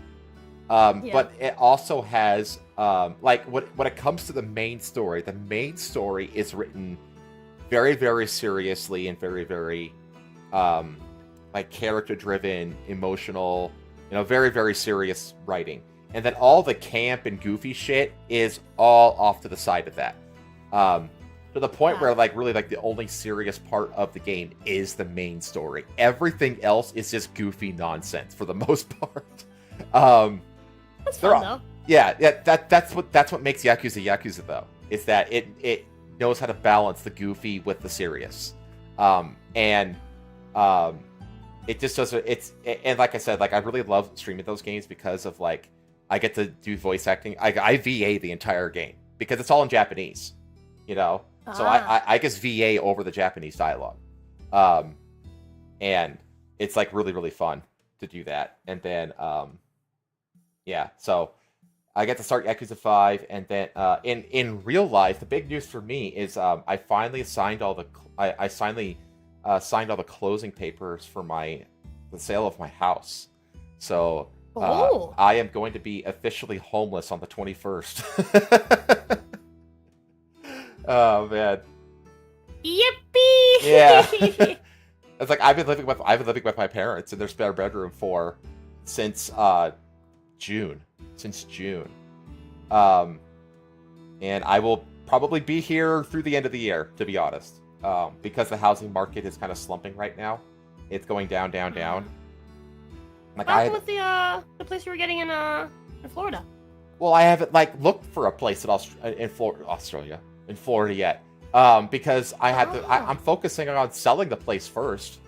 But it also has like when it comes to the main story is written very, very seriously and very, very like character-driven, emotional, very, very serious writing. And then all the camp and goofy shit is all off to the side of that. To the point where like really like the only serious part of the game is the main story. Everything else is just goofy nonsense for the most part. That's fun though. Yeah, that's what makes Yakuza though. Is that it knows how to balance the goofy with the serious. It just does and like I said, like I really love streaming those games because of like I get to do voice acting. I VA the entire game because it's all in Japanese, so I just VA over the Japanese dialogue, and it's like really, really fun to do that. And then so I get to start Yakuza 5, and then in real life, the big news for me is I finally signed all the closing papers for the sale of my house. So I am going to be officially homeless on the 21st. Oh man! Yippee! Yeah, it's like I've been living with my parents in their spare bedroom since June. And I will probably be here through the end of the year, to be honest, because the housing market is kind of slumping right now. It's going down. Like what happened with the place you were getting in Florida? Well, I haven't like looked for a place in Florida yet, because I had to. I'm focusing on selling the place first,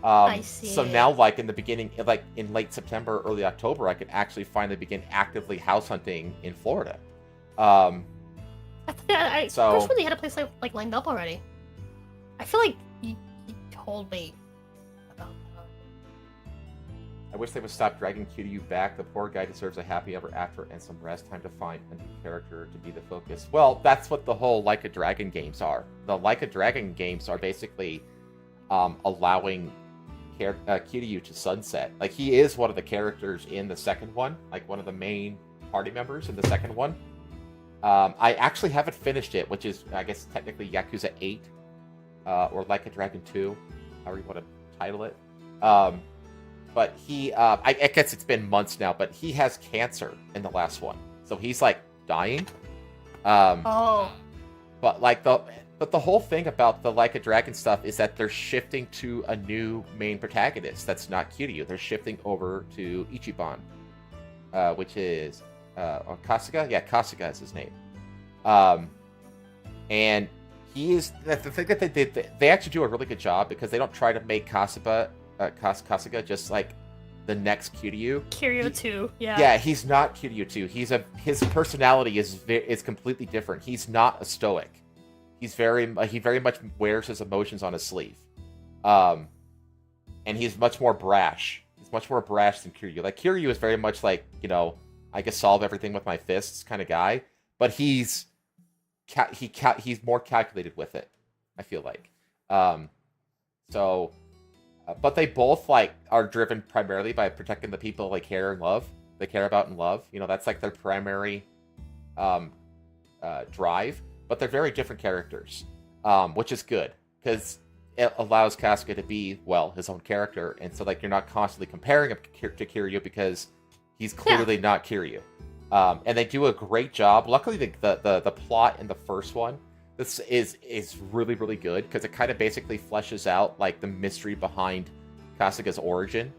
I see. So now, like in the beginning, like in late September, early October, I can actually finally begin actively house hunting in Florida. I first when they had a place like lined up already. I feel like you told me about that. I wish they would stop dragging Kiryu back. The poor guy deserves a happy ever after and some rest time to find a new character to be the focus. Well, that's what the whole Like a Dragon games are. The Like a Dragon games are basically allowing Kiryu to sunset. Like he is one of the characters in the second one, like one of the main party members in the second one. I actually haven't finished it, which is I guess technically Yakuza 8 or Like a Dragon 2, however you want to title it. But he, I guess it's been months now, but he has cancer in the last one, so he's like dying. But like the whole thing about the Like a Dragon stuff is that they're shifting to a new main protagonist that's not Kiryu. They're shifting over to Ichiban, which is Kasuga? Yeah, Kasuga is his name. And he is the thing that they did. They actually do a really good job because they don't try to make Kasuga just like the next Kiryu. Kiryu 2, yeah. Yeah, he's not Kiryu 2. His personality is completely different. He's not a stoic. He very much wears his emotions on his sleeve. And he's much more brash. He's much more brash than Kiryu. Like, Kiryu is very much like, I can solve everything with my fists kind of guy. But he's more calculated with it, I feel like. But they both, like, are driven primarily by protecting the people they care and love. They care about and love. That's, like, their primary drive. But they're very different characters, which is good. Because it allows Kasuga to be, well, his own character. And so, like, you're not constantly comparing him to Kiryu because he's clearly not Kiryu. And they do a great job. Luckily, the plot in the first one this is really, really good because it kind of basically fleshes out like the mystery behind Kasuga's origin.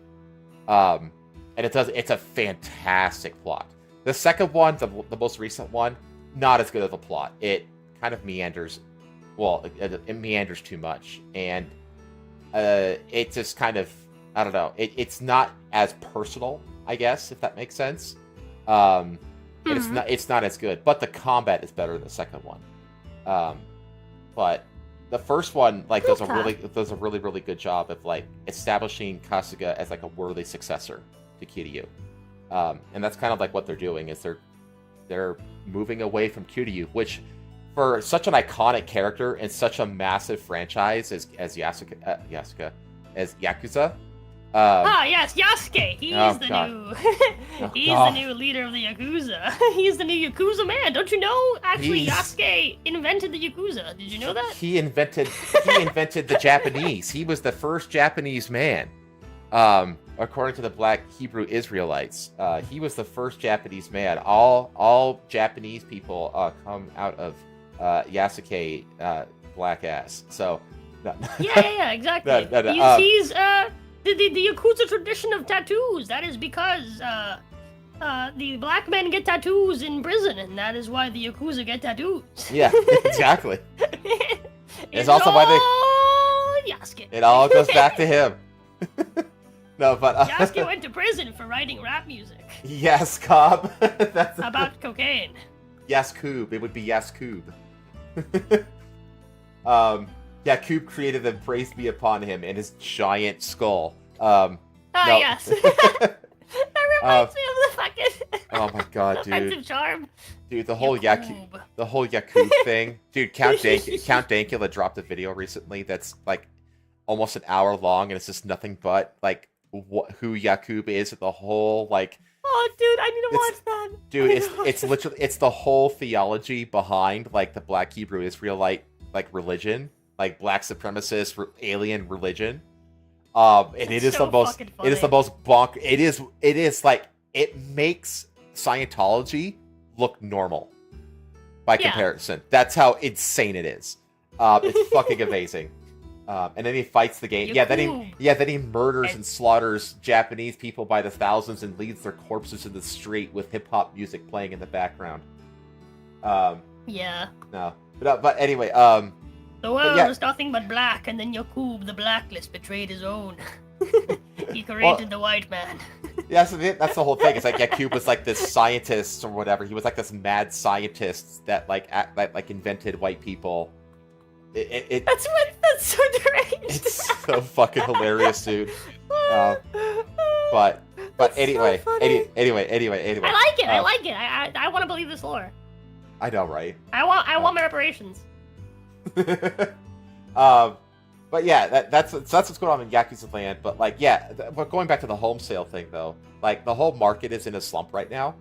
And it's a fantastic plot. The second one, the most recent one, not as good of a plot. It kind of meanders. Well, it meanders too much, and it just kind of, I don't know. It's not as personal, I guess, if that makes sense. And it's not as good, but the combat is better than the second one. But the first one like does a really, really good job of like establishing Kasuga as like a worthy successor to Kiryu. And that's kind of like what they're doing is they're moving away from Kiryu, which for such an iconic character and such a massive franchise as Yakuza. Yes, Yasuke. He's the new leader of the Yakuza. He's the new Yakuza man. Don't you know? Actually, Yasuke invented the Yakuza. Did you know that? He invented the Japanese. He was the first Japanese man. According to the Black Hebrew Israelites, he was the first Japanese man. All Japanese people come out of Yasuke black ass. So yeah, exactly. He's the Yakuza tradition of tattoos. That is because the black men get tattoos in prison, and that is why the Yakuza get tattoos. Yeah, exactly. It's also why Yasuke. It all goes back to him. No, but Yasuke went to prison for writing rap music. Yes, Cobb. That's about cocaine. Yaskoob. It would be Yaskoob. Yakub created and praised be upon him and his giant skull. Yes. That reminds me of the fucking. Oh my god, dude. Offensive charm. Dude, the whole Yakub thing. Dude, Count Dankula dropped a video recently that's like almost an hour long, and it's just nothing but like who Yakub is. The whole like. Oh, dude, I need to watch that. Dude, it's literally the whole theology behind like the Black Hebrew Israelite like religion. Like black supremacist alien religion, and it is the most bonk. It is like it makes Scientology look normal by comparison. That's how insane it is. It's fucking amazing. And then he fights the game. Then he murders and slaughters Japanese people by the thousands and leaves their corpses in the street with hip hop music playing in the background. No, but anyway. The world was nothing but black, and then Yakub, the blacklist, betrayed his own. He created the white man. Yeah, so that's the whole thing. It's like Yakub was like this scientist or whatever. He was like this mad scientist that like invented white people. That's so deranged. It's so fucking hilarious, dude. But anyway, so anyway. I like it. I want to believe this lore. I know, right? I want my reparations. But yeah, that's what's going on in Yakuza land. But like, yeah, but going back to the home sale thing though, like the whole market is in a slump right now.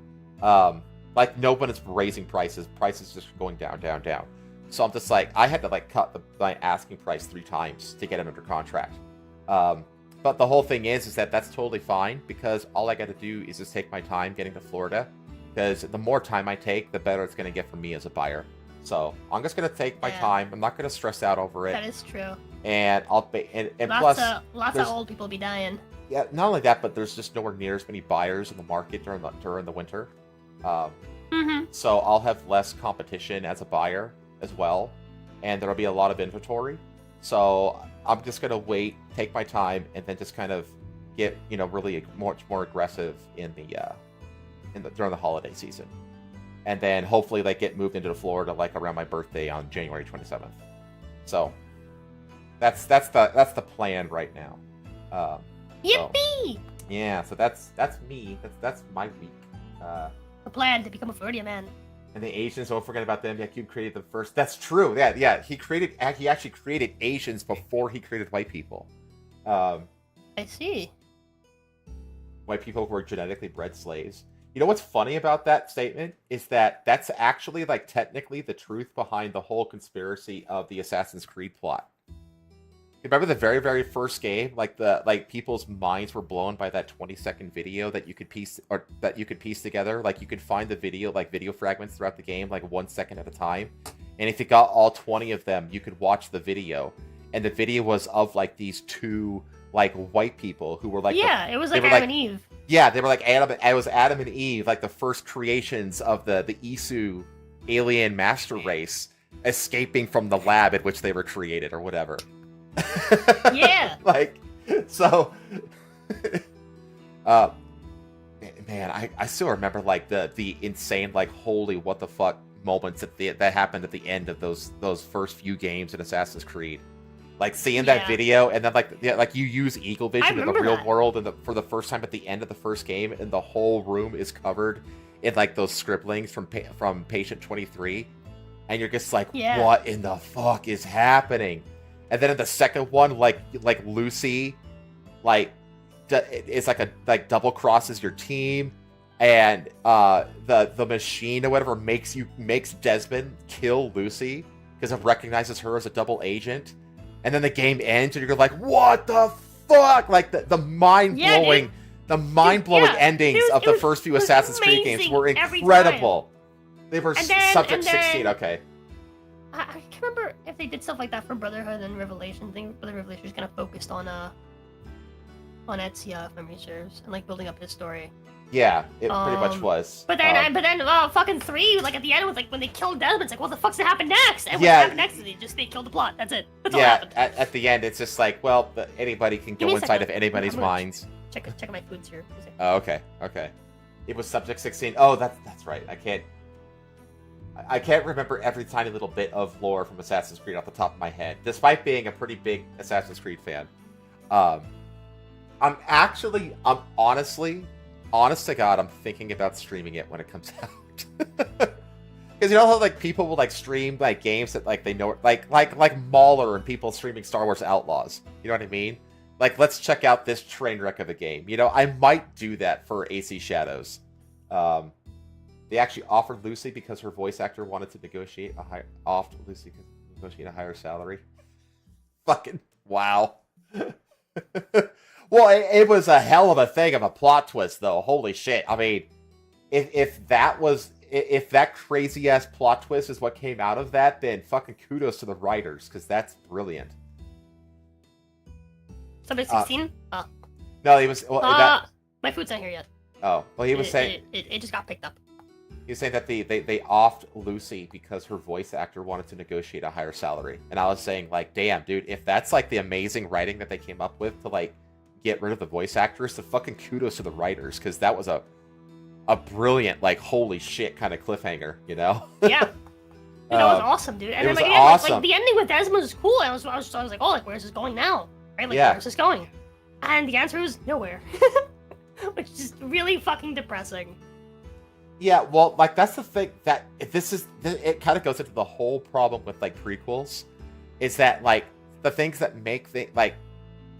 Like no one is raising prices. Prices just going down. So I'm just like, I had to like cut my asking price 3 times to get it under contract. But the whole thing is that that's totally fine because all I got to do is just take my time getting to Florida. Because the more time I take, the better it's going to get for me as a buyer. So I'm just gonna take my time. I'm not gonna stress out over it. That is true. And lots of old people be dying. Yeah, not only that, but there's just nowhere near as many buyers in the market during the winter. So I'll have less competition as a buyer as well. and there'll be a lot of inventory. So I'm just gonna wait, take my time, and then just kind of get really much more aggressive in the during the holiday season, and then hopefully like get moved into Florida like around my birthday on January 27th. So that's the plan right now. Yippee! So, yeah, so that's me. That's my week. The plan to become a Floridian man. And the Asians, don't forget about them. Yeah, Cube created the first. That's true. Yeah. He actually created Asians before he created white people. I see. White people were genetically bred slaves. You know what's funny about that statement is that that's actually like technically the truth behind the whole conspiracy of the Assassin's Creed plot. Remember the very, very first game, like people's minds were blown by that 20-second video that you could piece together. Like you could find the video fragments throughout the game, like 1 second at a time. And if you got all 20 of them, you could watch the video. And the video was of like these two like white people who were like it was like Adam and Eve. Yeah, they were like Adam. It was Adam and Eve, like the first creations of the Isu alien master race, escaping from the lab in which they were created, or whatever. Yeah. Like, so, man, I still remember like the insane like holy what the fuck moments that happened at the end of those first few games in Assassin's Creed. Like seeing that video and then like you use Eagle Vision in the real world and for the first time at the end of the first game, and the whole room is covered in like those scribblings from Patient 23, and you're just like, what in the fuck is happening? And then in the second one, like Lucy, like it's like double crosses your team, and the machine or whatever makes Desmond kill Lucy because it recognizes her as a double agent. And then the game ends, and you're like, "What the fuck?" Like the mind blowing, endings of the first few Assassin's Creed games were incredible. They were Subject 16. Okay. I can't remember if they did stuff like that for Brotherhood and Revelation. I think Brotherhood Revelation was kind of focused on Ezio, if memory serves, and like building up his story. Yeah, it pretty much was. But then, fucking 3, like at the end, was like when they killed Desmond. It's like, what the fuck's gonna happen next? And what happened next is they killed the plot. That's it. That's all that happened. At the end, it's just like, well, anybody can go inside of anybody's minds. Check my foods here. Oh, okay. It was Subject 16. Oh, that's right. I can't remember every tiny little bit of lore from Assassin's Creed off the top of my head, despite being a pretty big Assassin's Creed fan. I'm honestly, honest to God, I'm thinking about streaming it when it comes out. Because you know how like people will like stream like games that like they know, like Mauler and people streaming Star Wars Outlaws. You know what I mean? Like, let's check out this train wreck of a game. You know, I might do that for AC Shadows. They actually offered Lucy because her voice actor wanted to negotiate a higher salary. Fucking wow. Well, it was a hell of a thing of a plot twist, though. Holy shit! I mean, if that crazy ass plot twist is what came out of that, then fucking kudos to the writers, because that's brilliant. Somebody 16? No, he was. Well, my food's not here yet. Oh, well, he was saying it just got picked up. He was saying that they offed Lucy because her voice actor wanted to negotiate a higher salary, and I was saying like, damn, dude, if that's like the amazing writing that they came up with to like get rid of the voice actress, the fucking kudos to the writers, because that was a brilliant, like, holy shit kind of cliffhanger, you know? Yeah. That was awesome, dude. And it then was awesome. Like the ending with Desmond was cool. I was like, oh, like, where's this going now? Right? Like, where's this going? And the answer was nowhere. Which is really fucking depressing. Yeah, well, like, that's the thing that it kind of goes into the whole problem with like prequels, is that like the things that make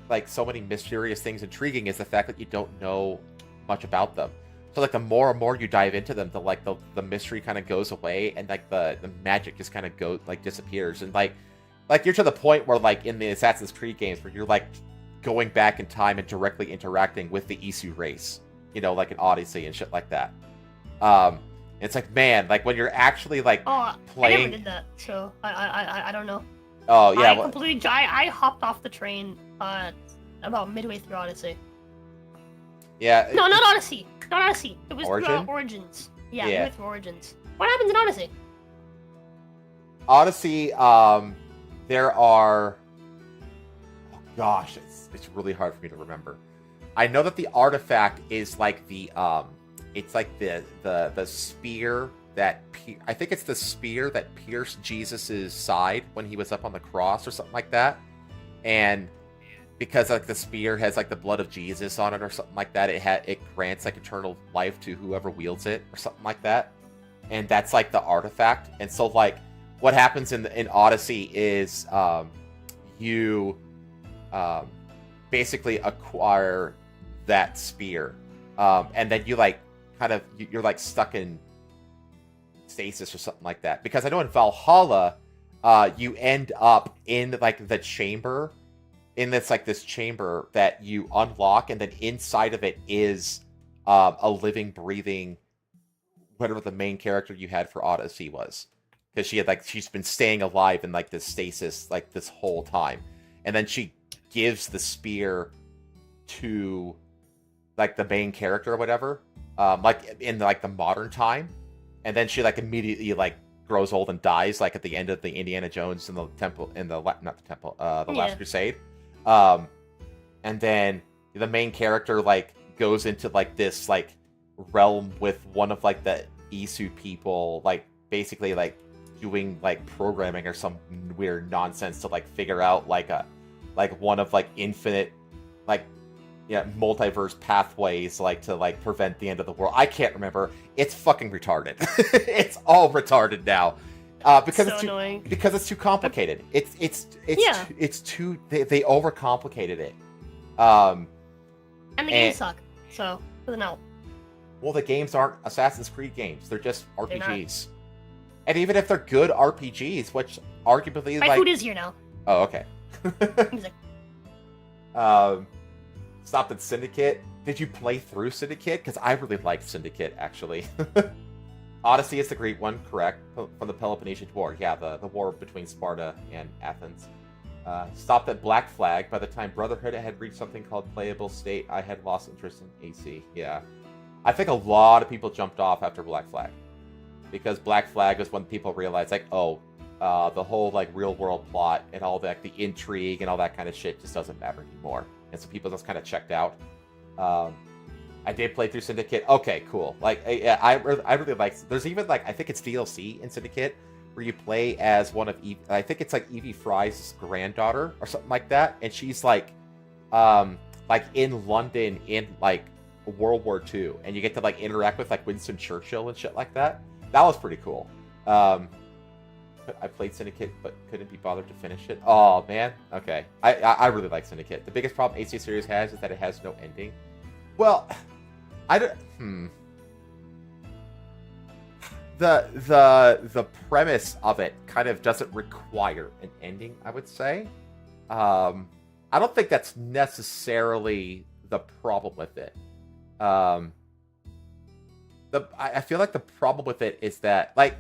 like so many mysterious things intriguing is the fact that you don't know much about them. So like the more and more you dive into them, the mystery kind of goes away, and like the magic just kind of disappears. And like you're to the point where like in the Assassin's Creed games where you're like going back in time and directly interacting with the Isu race, you know, like in Odyssey and shit like that. It's like, man, like when you're actually like playing. I never did that, so I don't know. Oh yeah, I hopped off the train about midway through Odyssey. Yeah. No, not Odyssey. Not Odyssey. It was Origin? Origins. Yeah, midway through Origins. What happens in Odyssey? Odyssey, there are... Oh gosh, it's really hard for me to remember. I know that the artifact is like the it's like the spear that I think it's the spear that pierced Jesus's side when he was up on the cross or something like that, and because like the spear has like the blood of Jesus on it or something like that, it grants like eternal life to whoever wields it or something like that, and that's like the artifact. And so like what happens in Odyssey is you basically acquire that spear, and then you like kind of you're like stuck in stasis or something like that, because I know in Valhalla you end up in like the chamber, in this chamber that you unlock, and then inside of it is a living, breathing, whatever the main character you had for Odyssey was, because she's been staying alive in like this stasis like this whole time, and then she gives the spear to like the main character or whatever, like in like the modern time, and then she like immediately like grows old and dies like at the end of the Indiana Jones in the temple, in the not the temple, the Last Crusade. And then the main character like goes into like this like realm with one of like the Isu people, like basically like doing like programming or some weird nonsense to like figure out like one of like infinite like multiverse pathways like to like prevent the end of the world. I can't remember. It's fucking retarded. It's all retarded now. Because so it's too complicated. It's too they overcomplicated it. And the games suck. So for the no. Well, the games aren't Assassin's Creed games. They're just RPGs. And even if they're good RPGs, which arguably my food is here now. Oh, okay. Stopped at Syndicate. Did you play through Syndicate? Because I really liked Syndicate, actually. Odyssey is the Greek one, correct? From the Peloponnesian War. Yeah, the war between Sparta and Athens. Stopped at Black Flag. By the time Brotherhood had reached something called Playable State, I had lost interest in AC. Yeah. I think a lot of people jumped off after Black Flag. Because Black Flag was when people realized, like, the whole, like, real-world plot and all that, the intrigue and all that kind of shit just doesn't matter anymore. And so people just kind of checked out. I did play through Syndicate. Okay, cool. Like, I really like... There's even, like, I think it's DLC in Syndicate, where you play as one of... I think it's, like, Evie Fry's granddaughter, or something like that. And she's, like in London in, like, World War II. And you get to, like, interact with, like, Winston Churchill and shit like that. That was pretty cool. I played Syndicate, but couldn't be bothered to finish it. Oh, man. Okay. I really like Syndicate. The biggest problem AC series has is that it has no ending. Well, I don't... The premise of it kind of doesn't require an ending, I would say. I don't think that's necessarily the problem with it. I feel like the problem with it is that, like,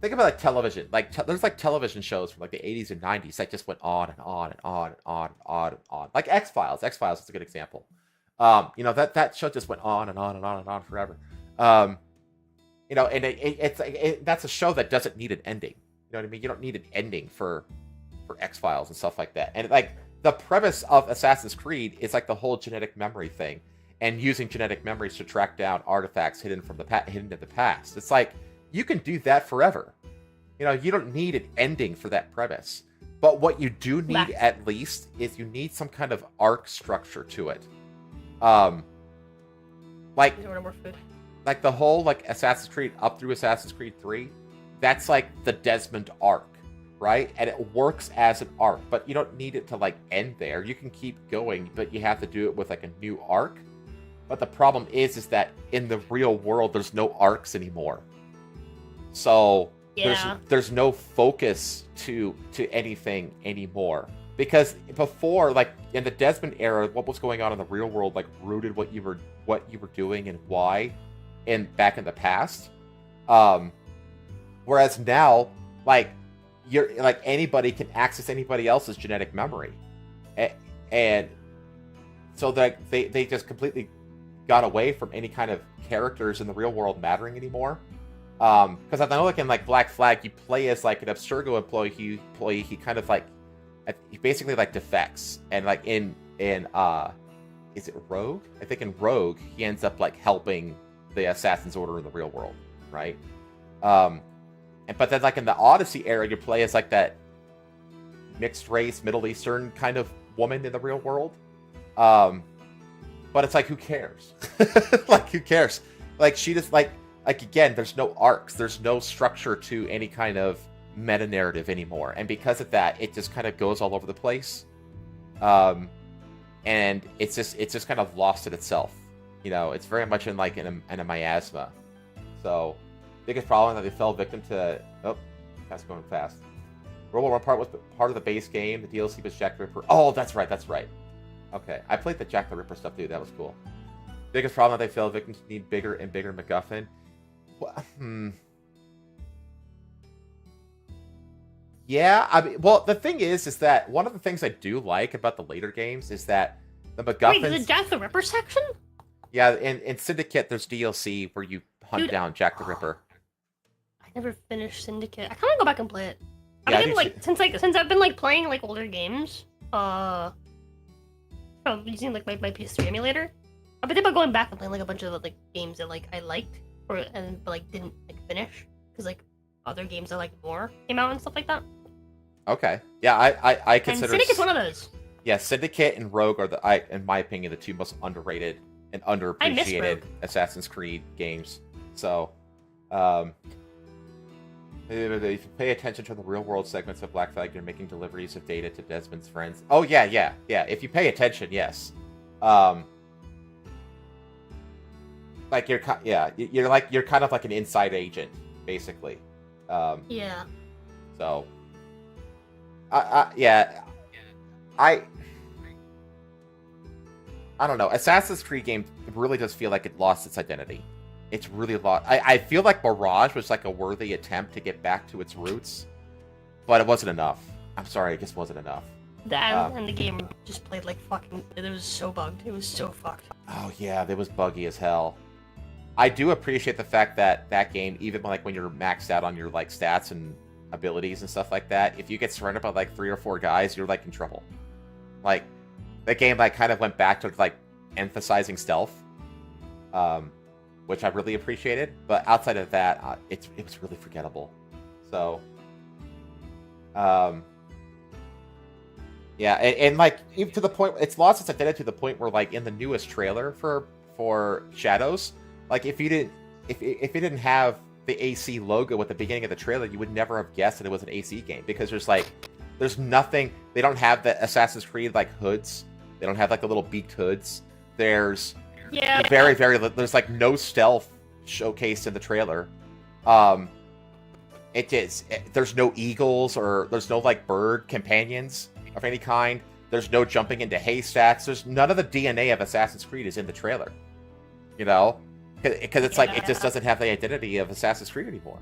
think about like television. Like there's like television shows from like the 80s and 90s that just went on and on and on and on and on and on. Like X-Files. X-Files is a good example. That show just went on and on and on and on forever. And that's a show that doesn't need an ending. You know what I mean? You don't need an ending for X-Files and stuff like that. And like the premise of Assassin's Creed is like the whole genetic memory thing, and using genetic memories to track down artifacts hidden in the past. It's like you can do that forever. You don't need an ending for that premise. But what you do need at least is you need some kind of arc structure to it. Like the whole like Assassin's Creed up through Assassin's Creed 3, that's like the Desmond arc, right? And it works as an arc, but you don't need it to like end there. You can keep going, but you have to do it with like a new arc. But the problem is that in the real world, there's no arcs anymore. So there's no focus to anything anymore. Because before, like in the Desmond era, what was going on in the real world like rooted what you were doing and why back in the past. Whereas now, like anybody can access anybody else's genetic memory. And so that they just completely got away from any kind of characters in the real world mattering anymore. Because I know like in like Black Flag, you play as like an Abstergo employee. He kind of like he basically like defects, and like in is it Rogue? I think in Rogue he ends up like helping the Assassin's Order in the real world, right? But then like in the Odyssey era, you play as like that mixed race Middle Eastern kind of woman in the real world. But it's like, who cares? Like, who cares? Like, she just like again, there's no arcs, there's no structure to any kind of meta narrative anymore, and because of that, it just kind of goes all over the place. And it's just kind of lost in itself. You know, it's very much in like in a miasma. So, biggest problem that they fell victim to. Oh, that's going fast. World War 1 part was part of the base game. The DLC was Jack the Ripper. Oh, that's right. Okay, I played the Jack the Ripper stuff, dude. That was cool. Biggest problem that they fell victim to need bigger and bigger MacGuffin. Well, Yeah, I mean, well, the thing is that one of the things I do like about the later games is that the MacGuffins... Wait, the Jack the Ripper section? Yeah, in Syndicate, there's DLC where you hunt down Jack the Ripper. I never finished Syndicate. I kind of go back and play it. Yeah, I've been like since I've been like playing like older games, from using like my PS3 emulator. I've been thinking about going back and playing like a bunch of like games that like I liked but like didn't like finish because like other games I liked more came out and stuff like that. Okay, yeah, I consider and Syndicate's one of those. Yeah, Syndicate and Rogue are in my opinion, the two most underrated and underappreciated Assassin's Creed games. So, if you pay attention to the real-world segments of Black Flag, you're making deliveries of data to Desmond's friends. Oh, yeah. If you pay attention, yes. Like, you're kind of like an inside agent, basically. Yeah. So, I don't know. Assassin's Creed game really does feel like it lost its identity. It's really lost. I feel like Mirage was like a worthy attempt to get back to its roots, but it wasn't enough. I'm sorry, it just wasn't enough. And the game just played like fucking... It was so bugged. It was so fucked. Oh yeah, it was buggy as hell. I do appreciate the fact that that game, even like when you're maxed out on your like stats and abilities and stuff like that, if you get surrounded by like 3 or 4 guys, you're like in trouble. Like, that game like kind of went back to like emphasizing stealth, which I really appreciated. But outside of that, it was really forgettable. So, yeah, and like even to the point, it's lost its identity to the point where like in the newest trailer for Shadows, like if it didn't have the AC logo at the beginning of the trailer, you would never have guessed that it was an AC game, because there's nothing. They don't have the Assassin's Creed like hoods. They don't have like the little beaked hoods. There's there's like no stealth showcased in the trailer. There's no eagles, or there's no like bird companions of any kind. There's no jumping into haystacks. There's none of the DNA of Assassin's Creed is in the trailer. You know, because it's like it just doesn't have the identity of Assassin's Creed anymore.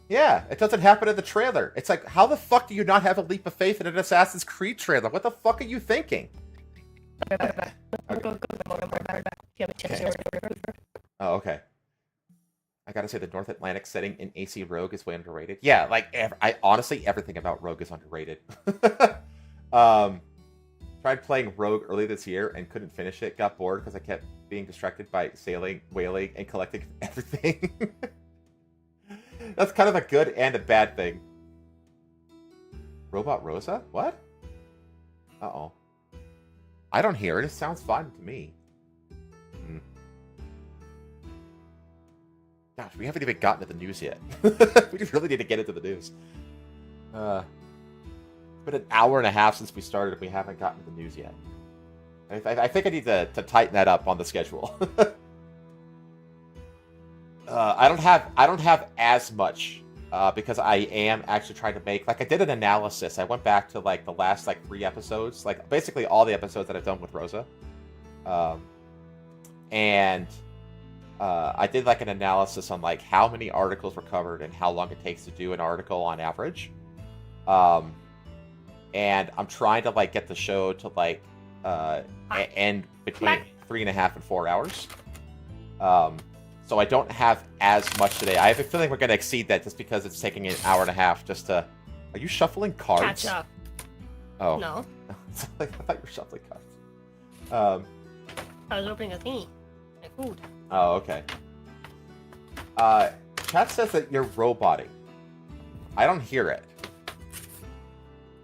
Yeah, it doesn't happen in the trailer. It's like, how the fuck do you not have a leap of faith in an Assassin's Creed trailer? What the fuck are you thinking? Oh, okay. I gotta say, the North Atlantic setting in AC Rogue is way underrated. Yeah, like, honestly, everything about Rogue is underrated. Tried playing Rogue early this year and couldn't finish it. Got bored because I kept being distracted by sailing, whaling, and collecting everything. That's kind of a good and a bad thing. Robot Roza? What? Uh-oh. I don't hear it. It sounds fine to me. Gosh, we haven't even gotten to the news yet. We really need to get into the news. It's been an hour and a half since we started, and we haven't gotten to the news yet. I think I need to tighten that up on the schedule. I don't have as much because I am actually trying to make, like, I did an analysis. I went back to like the last like 3 episodes, like basically all the episodes that I've done with Roza, and I did like an analysis on like how many articles were covered and how long it takes to do an article on average. and I'm trying to like get the show to like end between 3.5 and 4 hours. So I don't have as much today. I have a feeling we're going to exceed that just because it's taking an hour and a half just to... Are you shuffling cards? Catch up. Oh. No. I thought you were shuffling cards. I was opening a thingy. My food. Oh, okay. Chat says that you're roboting. I don't hear it.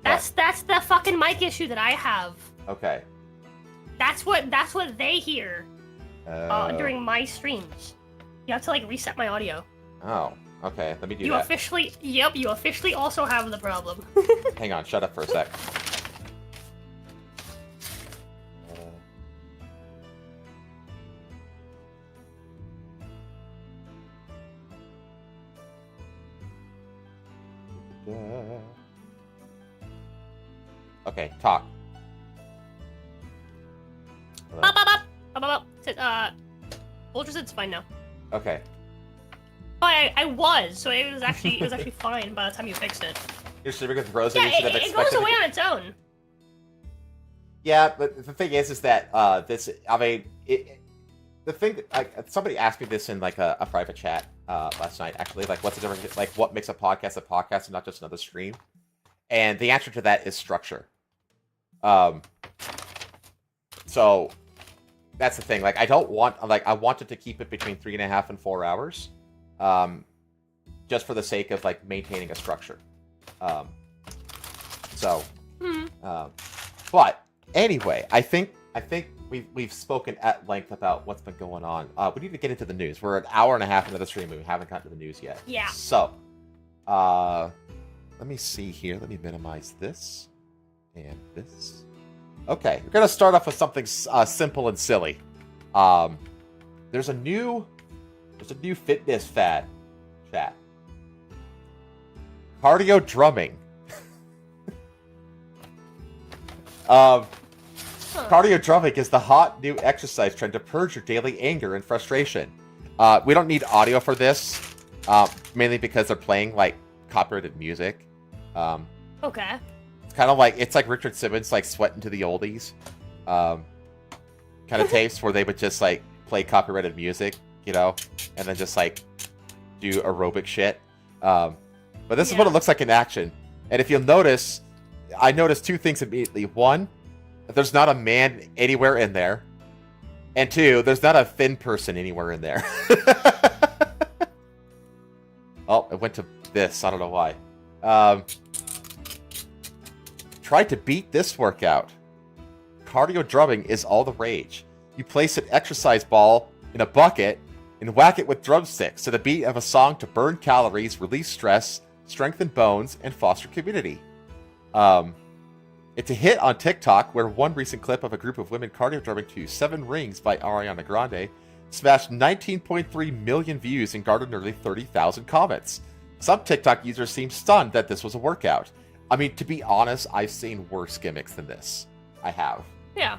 That's the fucking mic issue that I have. Okay. That's what they hear during my streams. You have to like reset my audio. Oh, okay. Let me do that. You officially also have the problem. Hang on, shut up for a sec. Okay, talk. Ultra said it's fine now. Okay. Oh, I was, so it was actually fine by the time you fixed it. You're sleeping with Roza. Yeah, you should have it expected goes away on its own. Yeah, but the thing is that somebody asked me this in like a private chat last night. Actually, like, what's the difference? Like, what makes a podcast and not just another stream? And the answer to that is structure. So that's the thing. Like, I wanted to keep it between 3.5 and 4 hours, just for the sake of like maintaining a structure. But anyway, I think we've spoken at length about what's been going on. We need to get into the news. We're an hour and a half into the stream and we haven't gotten to the news yet. Yeah. So, let me see here. Let me minimize this and this. Okay, we're gonna start off with something simple and silly. There's a new fitness fad, chat. Cardio drumming. Cardio drumming is the hot new exercise trend to purge your daily anger and frustration. We don't need audio for this, mainly because they're playing like copyrighted music. Okay. It's kind of like Richard Simmons like sweating to the oldies, kind of tapes where they would just like play copyrighted music, you know, and then just like do aerobic shit. But this is what it looks like in action. And if you'll notice, I noticed two things immediately. One, there's not a man anywhere in there. And two, there's not a thin person anywhere in there. Oh, it went to this. I don't know why. Tried to beat this workout. Cardio drumming is all the rage. You place an exercise ball in a bucket and whack it with drumsticks to the beat of a song to burn calories, release stress, strengthen bones, and foster community. It's a hit on TikTok, where one recent clip of a group of women cardio drumming to 7 Rings by Ariana Grande smashed 19.3 million views and garnered nearly 30,000 comments. Some TikTok users seemed stunned that this was a workout. I mean, to be honest, I've seen worse gimmicks than this. I have. Yeah.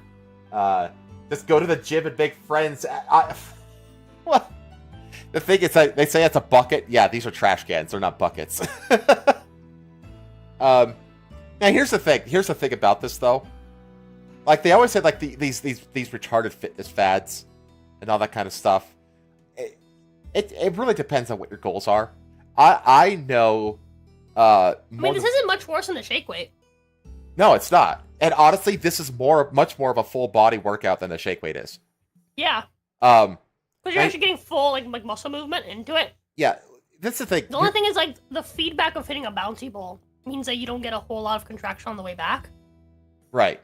Just go to the gym and make friends. What? The thing is, they say it's a bucket. Yeah, these are trash cans. They're not buckets. Now, here's the thing. Here's the thing about this, though. Like, they always said, like, these retarded fitness fads and all that kind of stuff. It really depends on what your goals are. I know... I mean, this isn't much worse than the shake weight. No, it's not. And honestly, this is much more of a full body workout than the shake weight is. Yeah. Because you're actually getting full like muscle movement into it. Yeah, that's the thing. The only thing is like the feedback of hitting a bouncy ball means that you don't get a whole lot of contraction on the way back. Right.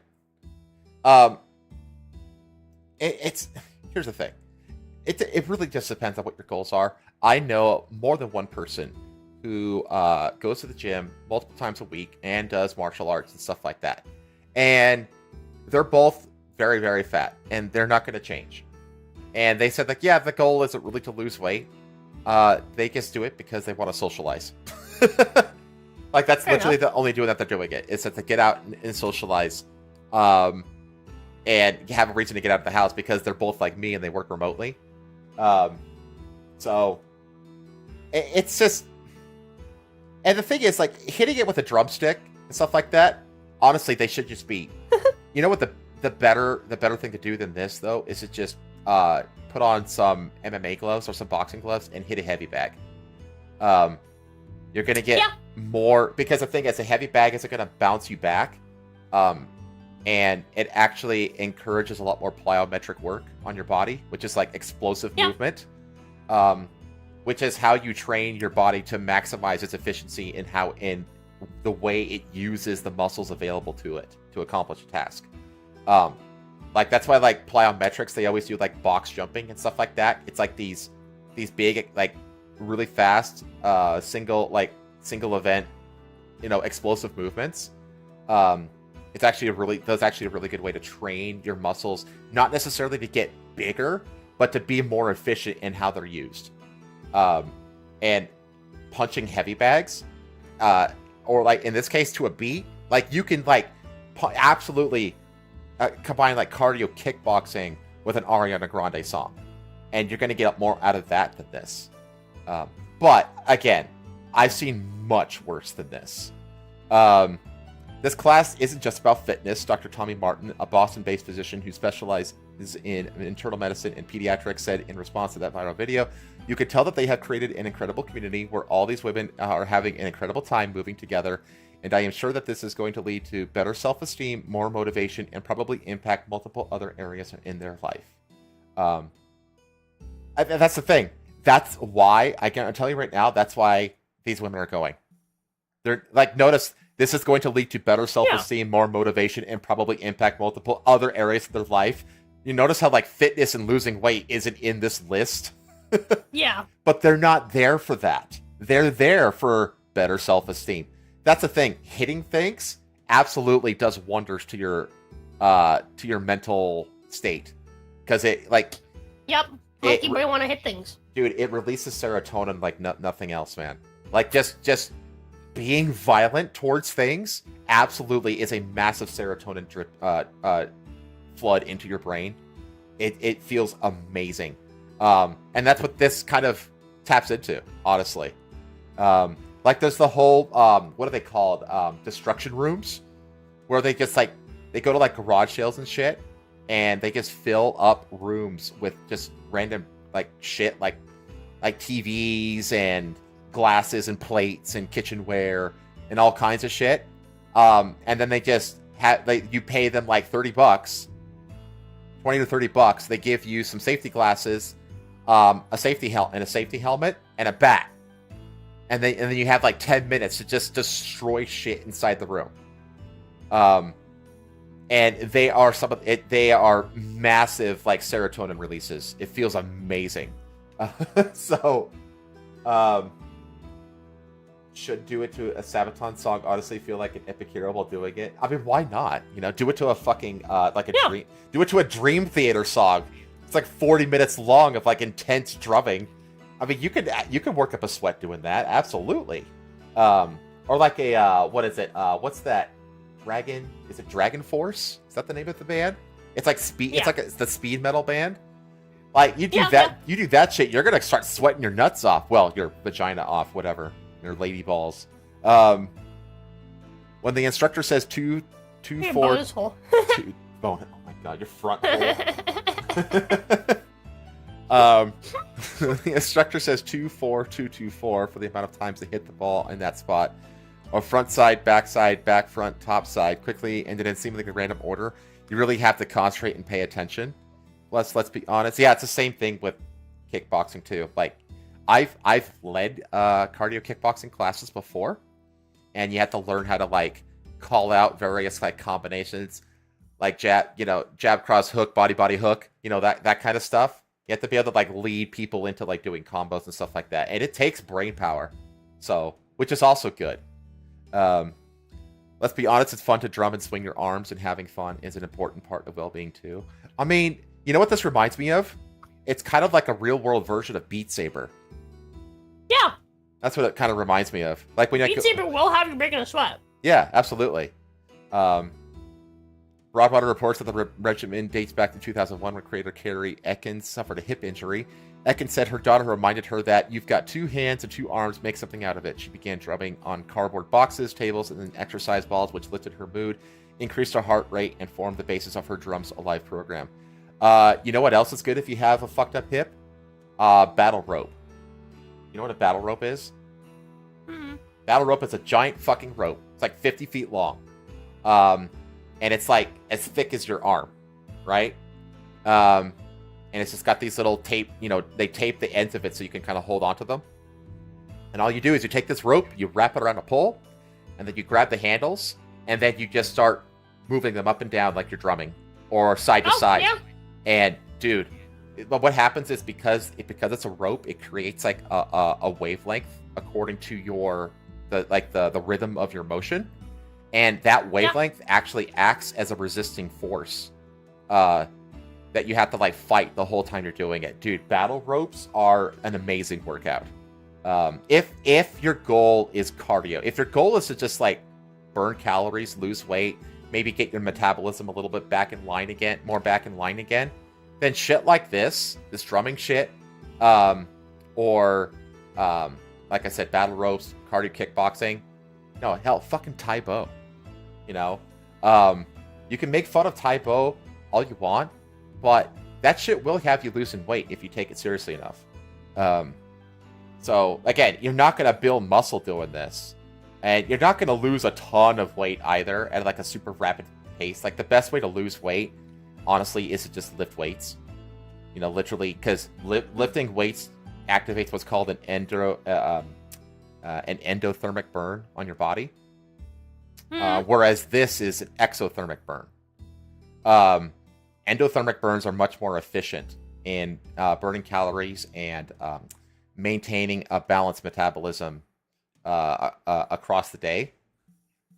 It's here's the thing. It really just depends on what your goals are. I know more than one person who goes to the gym multiple times a week and does martial arts and stuff like that. And they're both very, very fat, and they're not going to change. And they said, like, yeah, the goal isn't really to lose weight. They just do it because they want to socialize. Like, that's Fair literally enough. The only doing that they're doing it. Is that they get out and socialize, and have a reason to get out of the house because they're both like me and they work remotely. So it's just... And the thing is, like, hitting it with a drumstick and stuff like that, honestly, they should just be. You know what the better thing to do than this though is to just put on some MMA gloves or some boxing gloves and hit a heavy bag. You're gonna get more because the thing is, a heavy bag isn't gonna bounce you back, and it actually encourages a lot more plyometric work on your body, which is like explosive movement, which is how you train your body to maximize its efficiency in the way it uses the muscles available to it to accomplish a task. Like that's why like plyometrics, they always do like box jumping and stuff like that. It's like these big like really fast single event, explosive movements. It's actually a really good way to train your muscles, not necessarily to get bigger, but to be more efficient in how they're used. And punching heavy bags, or like in this case to a beat, like you can like absolutely combine like cardio kickboxing with an Ariana Grande song, and you're going to get more out of that than this. But again, I've seen much worse than this. This class isn't just about fitness. Dr. Tommy Martin, a Boston-based physician who specializes in internal medicine and pediatrics, said in response to that viral video, "You could tell that they have created an incredible community where all these women are having an incredible time moving together, and I am sure that this is going to lead to better self-esteem, more motivation, and probably impact multiple other areas in their life." That's the thing. That's why, I can tell you right now, that's why these women are going. They're like, notice, this is going to lead to better self-esteem, more motivation, and probably impact multiple other areas of their life. You notice how like fitness and losing weight isn't in this list? Yeah. But they're not there for that. They're there for better self-esteem. That's the thing. Hitting things absolutely does wonders to your mental state. Because it, like... Yep. Like you might want to hit things. Dude, it releases serotonin like nothing else, man. Like, just being violent towards things absolutely is a massive serotonin flood into your brain. It feels amazing. And that's what this kind of taps into, honestly. Like, there's the whole, what are they called? Destruction rooms, where they just, like, they go to, like, garage sales and shit, and they just fill up rooms with just random, like, shit, like TVs and glasses and plates and kitchenware and all kinds of shit. And then they just have, you pay them, like, $30, $20 to $30. They give you some safety glasses, a safety helmet, and a bat. And then you have like 10 minutes to just destroy shit inside the room. And they are they are massive like serotonin releases. It feels amazing. So should do it to a Sabaton song. Honestly, feel like an epic hero while doing it. I mean, why not? Do it to a fucking dream. Do it to a Dream Theater song. It's like 40 minutes long of like intense drumming. I mean, you could work up a sweat doing that, absolutely. Or like a what is it? What's that? Dragon? Is it Dragon Force? Is that the name of the band? It's like speed. Yeah. It's the speed metal band. Like you do you do that shit, you're gonna start sweating your nuts off. Well, your vagina off, whatever. Your lady balls. When the instructor says 2, 4, bonus hole. Oh my god, your front hole. The instructor says 2, 4, 2, 2, 4 for the amount of times they hit the ball in that spot, or front side, back front, top side, quickly and in seemingly random order. You really have to concentrate and pay attention. Let's be honest. Yeah, it's the same thing with kickboxing too. Like, I've led cardio kickboxing classes before, and you have to learn how to like call out various like combinations, like jab, cross hook, body hook, that kind of stuff. You have to be able to like lead people into like doing combos and stuff like that, and it takes brain power, so which is also good. Let's be honest, it's fun to drum and swing your arms, and having fun is an important part of well-being too. I mean, you know what this reminds me of? It's kind of like a real-world version of Beat Saber. Yeah. That's what it kind of reminds me of. Like when Beat Saber will have you breaking a sweat. Yeah, absolutely. Right Broadwater reports that the regimen dates back to 2001 when creator Carrie Ekins suffered a hip injury. Ekins said her daughter reminded her that you've got 2 hands and 2 arms, make something out of it. She began drumming on cardboard boxes, tables, and then exercise balls, which lifted her mood, increased her heart rate, and formed the basis of her Drums Alive program. You know what else is good if you have a fucked up hip? Battle rope. You know what a battle rope is? Mm-hmm. Battle rope is a giant fucking rope. It's like 50 feet long. And it's like as thick as your arm, right? And it's just got these little tape, they tape the ends of it so you can kind of hold onto them. And all you do is you take this rope, you wrap it around a pole, and then you grab the handles, and then you just start moving them up and down like you're drumming, or side to side. Yeah. And dude, what happens is because it's a rope, it creates like a wavelength according to the rhythm of your motion. And that wavelength actually acts as a resisting force that you have to like fight the whole time you're doing it. Dude, battle ropes are an amazing workout. If your goal is cardio, if your goal is to just like burn calories, lose weight, maybe get your metabolism a little bit back in line again, then shit like this drumming shit, or like I said, battle ropes, cardio kickboxing. No, hell, fucking Tai Bo. You can make fun of Tai Bo all you want, but that shit will have you losing weight if you take it seriously enough. So, again, you're not going to build muscle doing this. And you're not going to lose a ton of weight either at like a super rapid pace. Like, the best way to lose weight, honestly, is to just lift weights. Literally, because lifting weights activates what's called an endothermic burn on your body. Whereas this is an exothermic burn. Endothermic burns are much more efficient in burning calories and maintaining a balanced metabolism across the day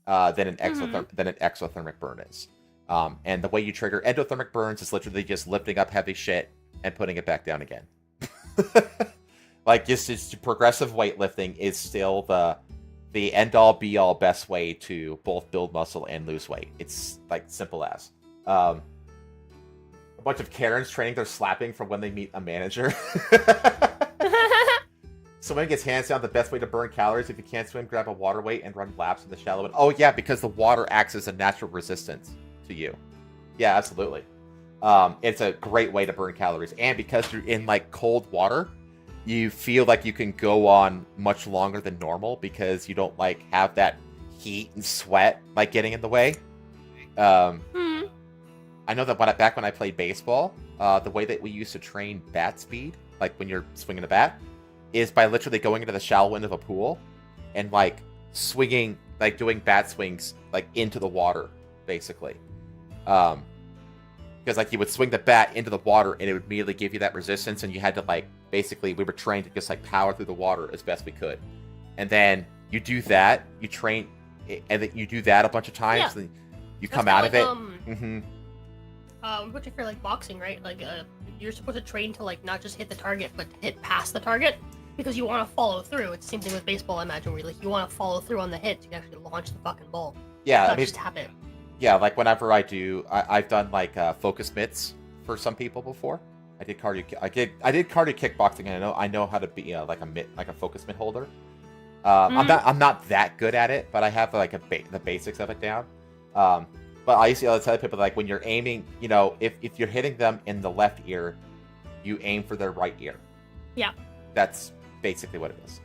than an exothermic burn is. And the way you trigger endothermic burns is literally just lifting up heavy shit and putting it back down again. Like, just progressive weightlifting is still the end-all, be-all best way to both build muscle and lose weight. It's, like, simple as. A bunch of Karens training their slapping for when they meet a manager. Someone gets hands down, the best way to burn calories. If you can't swim, grab a water weight and run laps in the shallow end. Oh, yeah, because the water acts as a natural resistance to you. Yeah, absolutely. It's a great way to burn calories. And because you're in, like, cold water, you feel like you can go on much longer than normal because you don't, like, have that heat and sweat, like, getting in the way. I know that back when I played baseball, the way that we used to train bat speed, like when you're swinging a bat, is by literally going into the shallow end of a pool and, like, swinging, like, doing bat swings, like, into the water, basically. Because, like, you would swing the bat into the water and it would immediately give you that resistance, and you had to, like, basically, we were trained to just, like, power through the water as best we could. And then you do that, you train, and then you do that a bunch of times, and you come out of it. Which if you're, like, boxing, right? Like, you're supposed to train to, like, not just hit the target, but hit past the target, because you want to follow through. It's the same thing with baseball, I imagine, where, like, you want to follow through on the hit to actually launch the fucking ball. Yeah, not just tap it. Yeah, like, whenever I've done, like, focus mitts for some people before. I did cardio kickboxing, and I know how to be like a focus mitt holder. I'm not that good at it, but I have like the basics of it down. But I used to tell people, like, when you're aiming, if you're hitting them in the left ear, you aim for their right ear. Yeah. That's basically what it is.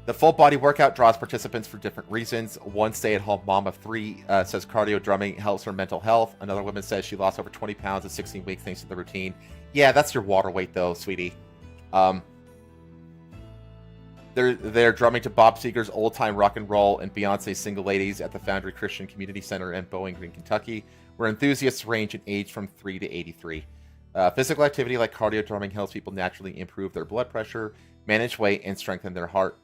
The full body workout draws participants for different reasons. One stay-at-home mom of 3 says cardio drumming helps her mental health. Another woman says she lost over 20 pounds in 16 weeks thanks to the routine. Yeah, that's your water weight, though, sweetie. They're drumming to Bob Seger's Old Time Rock and Roll and Beyonce's Single Ladies at the Foundry Christian Community Center in Bowling Green, Kentucky, where enthusiasts range in age from 3 to 83. Physical activity like cardio drumming helps people naturally improve their blood pressure, manage weight, and strengthen their heart.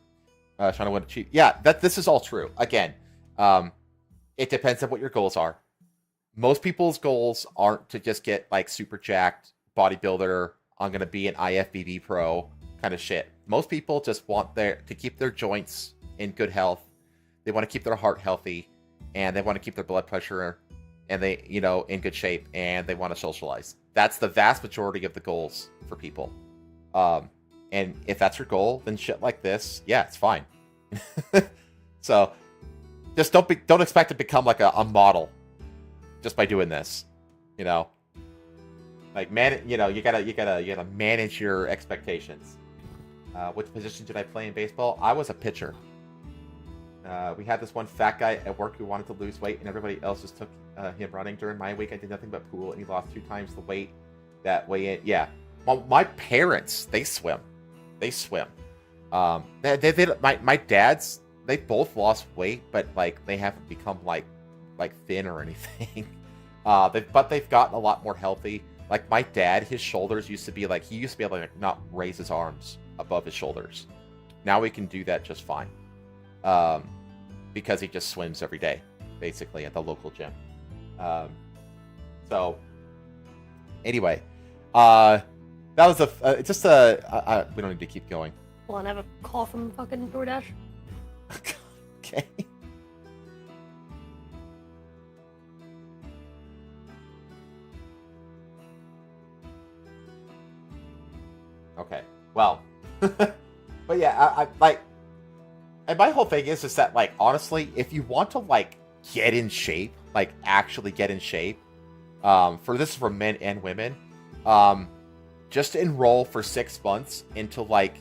Trying to win achieve. Yeah, this is all true. Again, it depends on what your goals are. Most people's goals aren't to just get, like, super jacked bodybuilder, I'm going to be an IFBB pro kind of shit. Most people just want to keep their joints in good health. They want to keep their heart healthy, and they want to keep their blood pressure and they, in good shape, and they want to socialize. That's the vast majority of the goals for people. And if that's your goal, then shit like this, yeah, it's fine. So just don't expect to become like a model just by doing this, Like you gotta manage your expectations. Which position did I play in baseball? I was a pitcher. We had this one fat guy at work who wanted to lose weight, and everybody else just took him running. During my week, I did nothing but pool, and he lost 2 times the weight that way in. Yeah, my parents, they swim. They swim. My dads, they both lost weight, but like they haven't become like thin or anything. But they've gotten a lot more healthy. Like my dad, his shoulders used to be like, he used to be able to like, not raise his arms above his shoulders. Now he can do that just fine. Because he just swims every day, basically, at the local gym. So, anyway, that was we don't need to keep going. Well, I have a call from fucking DoorDash. Okay. Okay. Well, but yeah, I like, and my whole thing is that, like, honestly, if you want to like get in shape, like actually get in shape, for men and women, just enroll for 6 months into like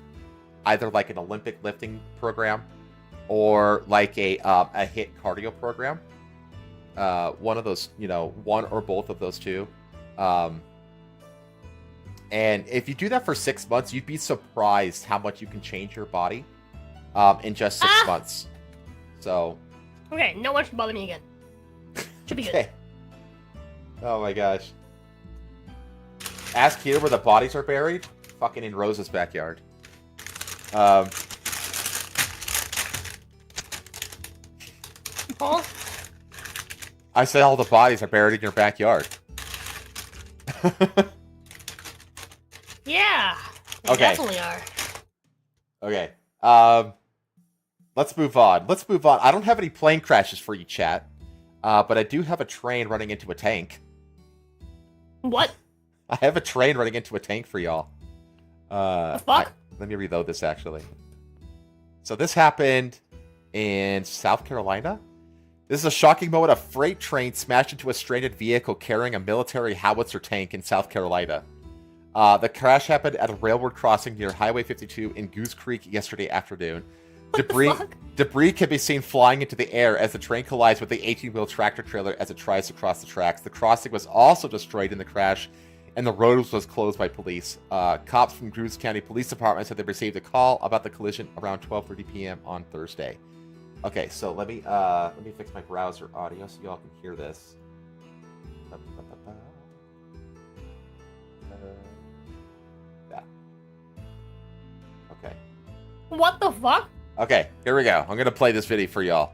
either like an Olympic lifting program or like a HIIT cardio program. One of those, one or both of those two. And if you do that for 6 months, you'd be surprised how much you can change your body in just 6 months. So. Okay, no one should bother me again. Should be okay. Good. Oh my gosh. Ask here where the bodies are buried. Fucking in Roza's backyard. Paul? I said all the bodies are buried in your backyard. Yeah. They okay. definitely are. Okay. Let's move on. I don't have any plane crashes for you, chat. But I do have a train running into a tank. What? I have a train running into a tank for y'all. The fuck? Let me reload this, actually. So this happened in South Carolina. This is a shocking moment. A freight train smashed into a stranded vehicle carrying a military Howitzer tank in South Carolina. The crash happened at a railroad crossing near Highway 52 in Goose Creek yesterday afternoon. Debris can be seen flying into the air as the train collides with the 18-wheel tractor trailer as it tries to cross the tracks. The crossing was also destroyed in the crash, and the road was closed by police. Cops from Goose County Police Department said they received a call about the collision around 12:30 p.m. on Thursday. Okay, so let me fix my browser audio so y'all can hear this. Yeah. Okay. What the fuck? Okay, here we go. I'm gonna play this video for y'all.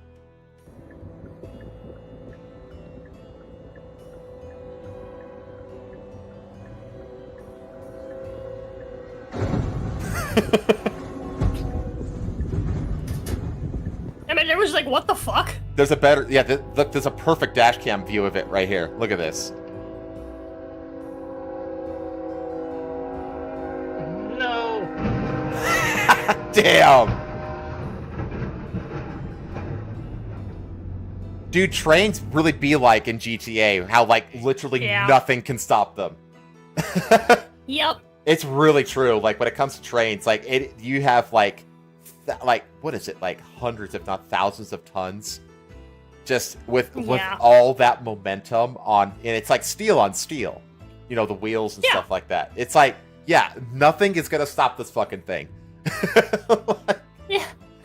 I mean, it was like, what the fuck? There's a better, yeah, look, there's a perfect dash cam view of it right here. Look at this. No. Damn. Dude, trains really be like in GTA, how like literally nothing can stop them. Yep. It's really true. Like when it comes to trains, like you have like what is it? Like hundreds, if not thousands of tons, just with all that momentum on, and it's like steel on steel, the wheels and stuff like that. It's like, yeah, nothing is gonna stop this fucking thing.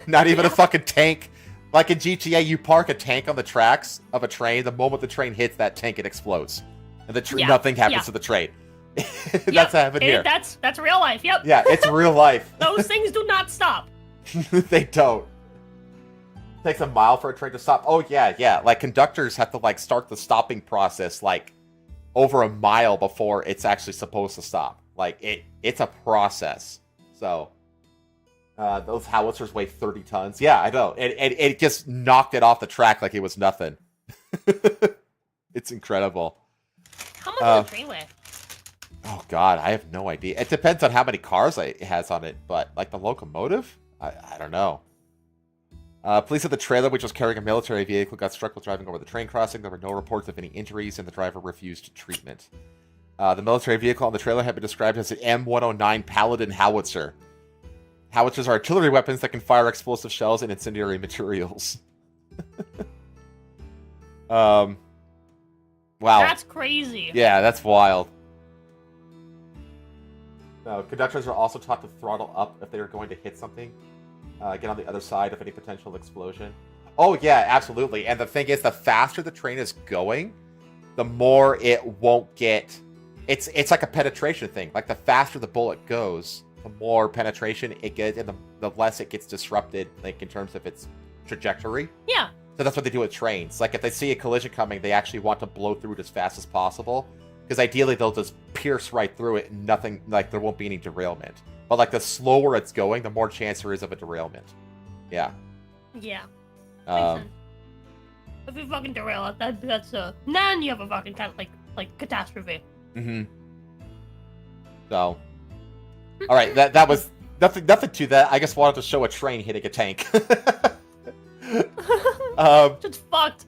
Not even a fucking tank. Like in GTA, you park a tank on the tracks of a train. The moment the train hits that tank, it explodes, and nothing happens to the train. That's happened here. That's real life. Yep. Yeah, it's real life. Those things do not stop. They don't. It takes a mile for a train to stop. Oh yeah. Like conductors have to like start the stopping process like over a mile before it's actually supposed to stop. Like it's a process. So. Those howitzers weigh 30 tons. Yeah, I know. It just knocked it off the track like it was nothing. It's incredible. How much does the train weigh? Oh God, I have no idea. It depends on how many cars it has on it, but like the locomotive, I don't know. Police at the trailer, which was carrying a military vehicle, got struck while driving over the train crossing. There were no reports of any injuries, and the driver refused treatment. The military vehicle on the trailer had been described as an M109 Paladin Howitzer. Howitzers are artillery weapons that can fire explosive shells and incendiary materials. Wow. That's crazy. Yeah, that's wild. Conductors are also taught to throttle up if they are going to hit something. Get on the other side of any potential explosion. Oh, yeah, absolutely. And the thing is, the faster the train is going, the more it won't get... It's like a penetration thing. Like, the faster the bullet goes, the more penetration it gets, and the less it gets disrupted, like, in terms of its trajectory. Yeah. So that's what they do with trains. Like, if they see a collision coming, they actually want to blow through it as fast as possible. Because ideally, they'll just pierce right through it and nothing, like, there won't be any derailment. But, like, the slower it's going, the more chance there is of a derailment. Yeah. Yeah. Makes sense. If you fucking derail it, that's then you have a fucking kind of, like catastrophe. Mm-hmm. So. Alright, that was nothing to that. I just wanted to show a train hitting a tank. Just fucked.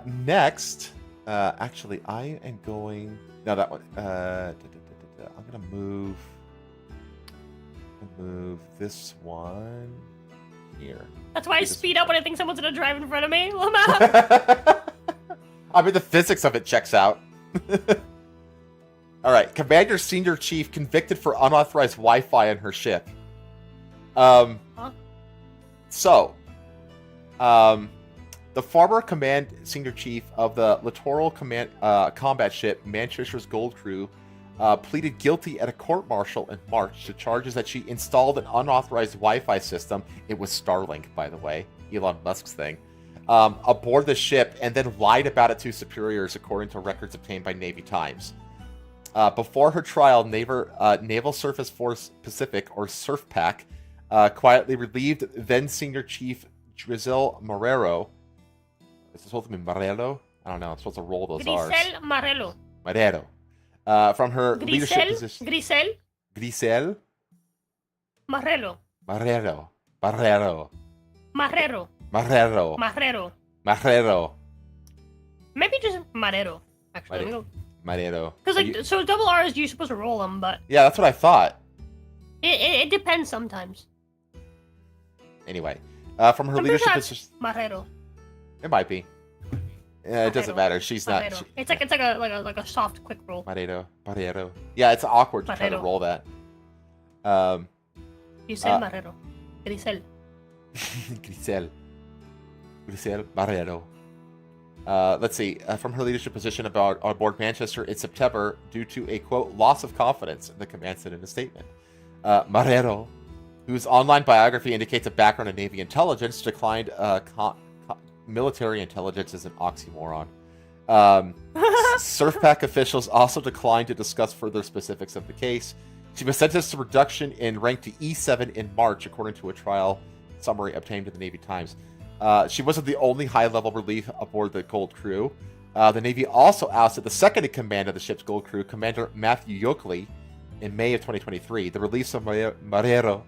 Next... actually, I am going... No, that one. I'm gonna move this one here. That's why I speed up when I think someone's gonna drive in front of me. I mean, the physics of it checks out. Alright, Commander Senior Chief convicted for unauthorized Wi-Fi on her ship. Huh? So, the former Command Senior Chief of the Littoral Combat Ship Manchester's Gold Crew pleaded guilty at a court-martial in March to charges that she installed an unauthorized Wi-Fi system, it was Starlink, by the way, Elon Musk's thing, aboard the ship, and then lied about it to superiors, according to records obtained by Navy Times. Before her trial, Naval Surface Force Pacific, or SURFPAC, quietly relieved then-Senior Chief Drizel Marrero. Is it supposed to be Marrero? I don't know. I'm supposed to roll those R's. Grisel Marrero. Marrero. From her leadership position. Grisel. Marrero. Marrero. Maybe just Marrero, actually. Marrero. Because, so double R's, you're supposed to roll them, but... Yeah, that's what I thought. It depends sometimes. Anyway. From her leadership position... Marrero. It might be. It doesn't matter. She's not... It's like a soft, quick roll. Marrero. Yeah, it's awkward to try to roll that. You said Marrero. Grisel. Grisel Marrero. Let's see. From her leadership position on board Manchester in September, due to a, quote, loss of confidence, the command said in a statement. Marrero, whose online biography indicates a background in Navy intelligence, declined military intelligence is an oxymoron. SURFPAC officials also declined to discuss further specifics of the case. She was sentenced to reduction in rank to E7 in March, according to a trial summary obtained in the Navy Times. She wasn't the only high-level relief aboard the Gold Crew. The Navy also ousted the second-in-command of the ship's Gold Crew, Commander Matthew Yoakley, in May of 2023. The reliefs of Marrero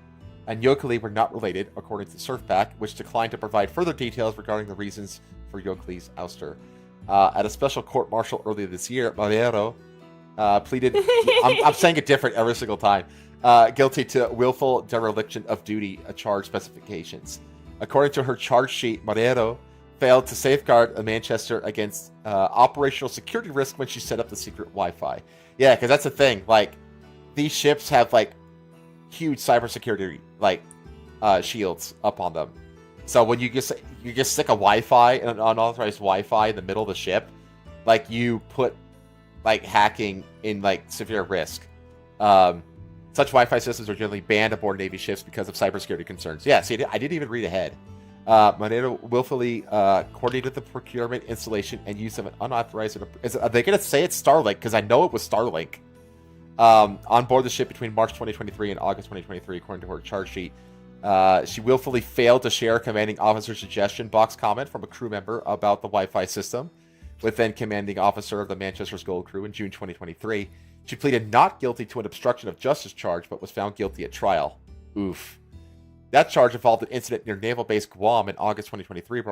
and Yoakley were not related, according to SURFPAC, which declined to provide further details regarding the reasons for Yoakley's ouster. At a special court-martial earlier this year, Marrero pleaded... I'm saying it different every single time. Guilty to willful dereliction of duty, charge specifications. According to her charge sheet, Marrero failed to safeguard Manchester against operational security risk when she set up the secret Wi-Fi. Yeah, because that's the thing. Like, these ships have, like, huge cybersecurity, like, shields up on them. So when you just stick a Wi-Fi, an unauthorized Wi-Fi in the middle of the ship, like, you put, like, hacking in, like, severe risk. Such Wi-Fi systems are generally banned aboard Navy ships because of cybersecurity concerns. Yeah, see, I didn't even read ahead. Marrero willfully coordinated the procurement, installation, and use of an unauthorized... Are they going to say it's Starlink? Because I know it was Starlink. On board the ship between March 2023 and August 2023, according to her charge sheet. She willfully failed to share a commanding officer's suggestion box comment from a crew member about the Wi-Fi system. with then commanding officer of the Manchester's Gold Crew in June 2023. She pleaded not guilty to an obstruction of justice charge, but was found guilty at trial. Oof. That charge involved an incident near Naval Base Guam in August 2023.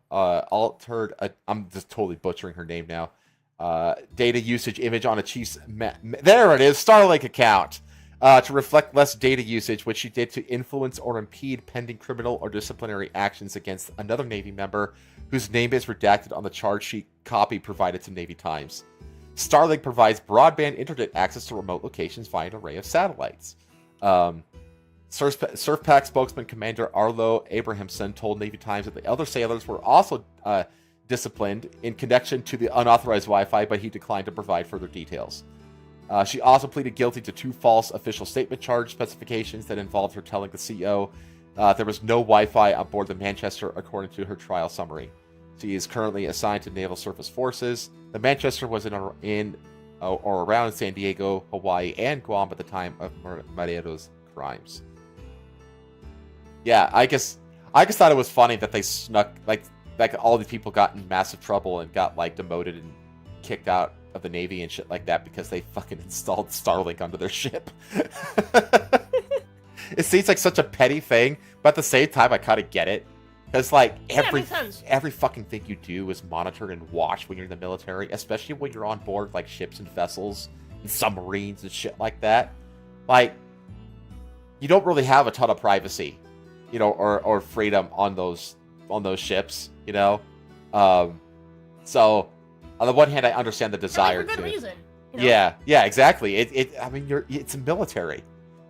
Altered, I'm just totally butchering her name now. Data usage image on a chief's... there it is! Starlink account! To reflect less data usage, which she did to influence or impede pending criminal or disciplinary actions against another Navy member whose name is redacted on the charge sheet copy provided to Navy Times. Starlink provides broadband internet access to remote locations via an array of satellites. Surfpack spokesman Commander Arlo Abrahamson told Navy Times that the other sailors were also disciplined in connection to the unauthorized Wi-Fi, but he declined to provide further details. She also pleaded guilty to 2 false official statement charge specifications that involved her telling the CEO there was no Wi-Fi on board the Manchester, according to her trial summary. She is currently assigned to Naval Surface Forces. The Manchester was in or around San Diego, Hawaii, and Guam at the time of Marrero's crimes. Yeah, I guess thought it was funny that they snuck like all these people got in massive trouble and got like demoted and kicked out of the Navy and shit like that because they fucking installed Starlink onto their ship. It seems like such a petty thing, but at the same time, I kind of get it. Because, like, every fucking thing you do is monitored and watched when you're in the military, especially when you're on board, like, ships and vessels and submarines and shit like that. Like, you don't really have a ton of privacy, you know, or freedom on those ships, you know? So, on the one hand, I understand the desire for good reason. You know? Yeah, exactly. I mean, it's a military.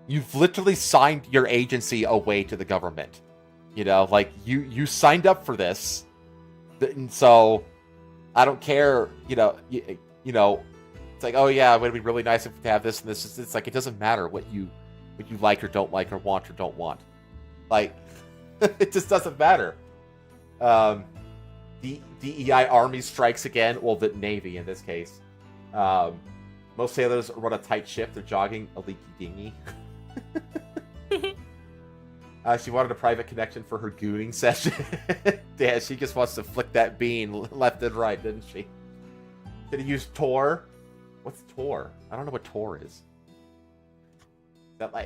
You've literally signed your agency away to the government. You know, like, you signed up for this, and so I don't care, you know, it's like, oh yeah, it would be really nice if to have this and this. It's like, it doesn't matter what you like or don't like or don't want. Like, it just doesn't matter. The DEI Army strikes again, well, the Navy in this case. Most sailors run a tight ship. They're jogging a leaky dinghy. She wanted a private connection for her gooning session. Yeah, she just wants to flick that bean left and right, didn't she? Did he use Tor? What's Tor? I don't know what Tor is.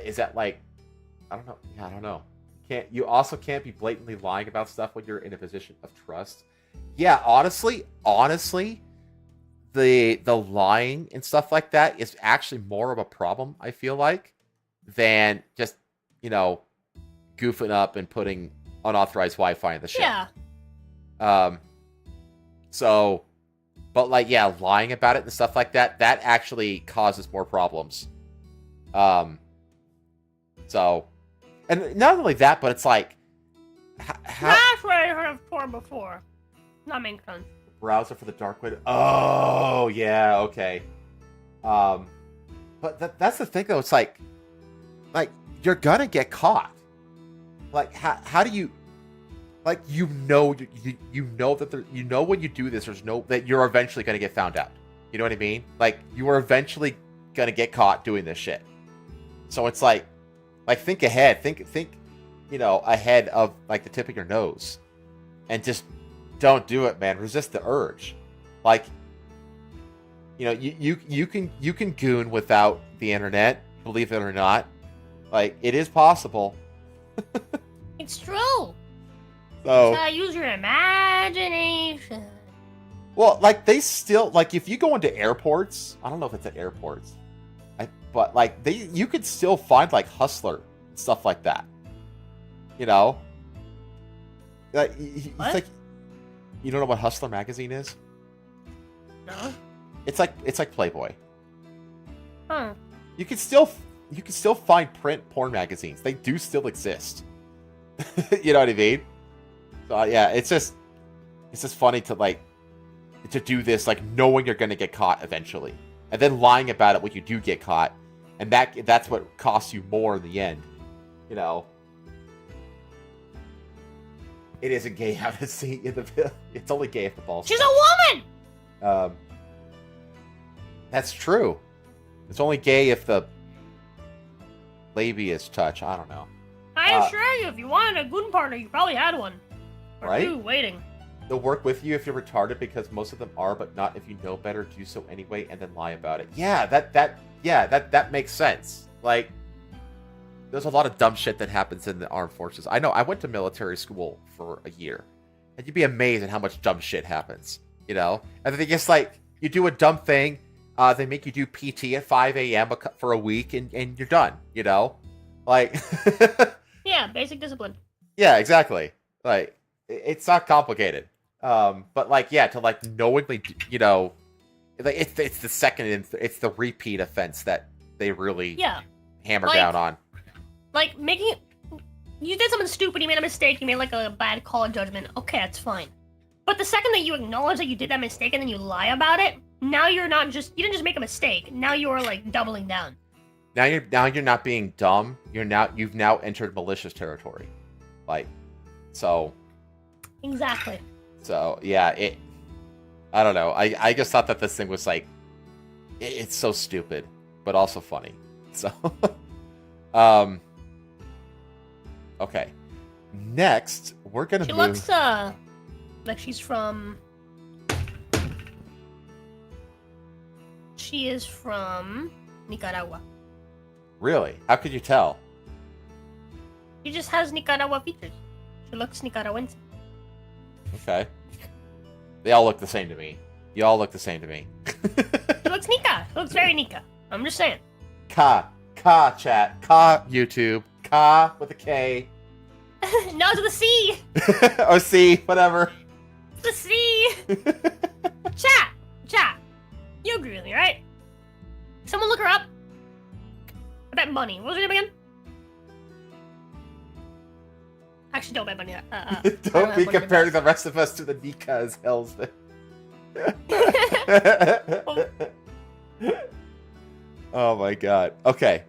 Is that like? I don't know. Yeah, I don't know. You also can't be blatantly lying about stuff when you're in a position of trust. Yeah, honestly, the lying and stuff like that is actually more of a problem, I feel like, than just, you know, goofing up and putting unauthorized Wi-Fi in the ship. Yeah. So, but like, yeah, lying about it and stuff like that actually causes more problems. So, and not only that, but it's like, that's what I heard of Tor before. That makes sense. Browser for the dark web. Oh, yeah, okay. But that's the thing, though. It's like you're gonna get caught. Like, how do you, like, you know that you know when you do this, that you're eventually gonna get found out. You know what I mean? Like, you are eventually gonna get caught doing this shit. So it's like think ahead, think, you know, ahead of like the tip of your nose, and just don't do it, man. Resist the urge. Like, you know, you can goon without the internet, believe it or not. Like, it is possible. It's true. So you gotta use your imagination. Well, like, they still, like, if you go into airports, I don't know if it's at airports, but like, you could still find like Hustler and stuff like that. You know, like, it's like, you don't know what Hustler magazine is? No. It's like Playboy. Huh. You can still find print porn magazines. They do still exist. You know what I mean? So yeah, it's just funny to do this, like, knowing you're gonna get caught eventually, and then lying about it when you do get caught, and that's what costs you more in the end. You know, it isn't gay how to see in the. It's only gay if the balls. She's a woman. That's true. It's only gay if the labias touch. I don't know. I assure you, if you wanted a goon partner, you probably had one. Or right? two waiting. they'll work with you if you're retarded because most of them are, but not if you know better. Do so anyway and then lie about it. Yeah, that makes sense. Like, there's a lot of dumb shit that happens in the armed forces. I know. I went to military school for a year, and you'd be amazed at how much dumb shit happens. You know, and then just like you do a dumb thing, they make you do PT at 5 a.m. for a week, and you're done. You know, like yeah, basic discipline. Yeah, exactly. Like, it's not complicated. But like, yeah, to like knowingly, you know, like it's the second, it's the repeat offense that they really hammer down on. Like you did something stupid, you made a mistake, you made like a bad call judgment. Okay, that's fine. But the second that you acknowledge that you did that mistake and then you lie about it, now you didn't just make a mistake. Now you're like doubling down. Now you're not being dumb. You've now entered malicious territory. Like, so. Exactly. So yeah, I don't know. I just thought that this thing was like, it's so stupid, but also funny. So, okay. Next, we're gonna. She looks like she's from. She is from Nicaragua. Really? How could you tell? She just has Nicaragua features. She looks Nicaraguense. Okay. They all look the same to me. You all look the same to me. She looks Nika. She looks very Nika. I'm just saying. Ka chat. Ka YouTube. Ka with a K. No, it's with a C. Or C, whatever. It's a C. Chat. You agree with me, right? Someone look her up. I bet money. What was her name again? Actually, don't bet money. Don't be comparing the rest of us to the Nikas, Hellsman. Oh my god. Okay.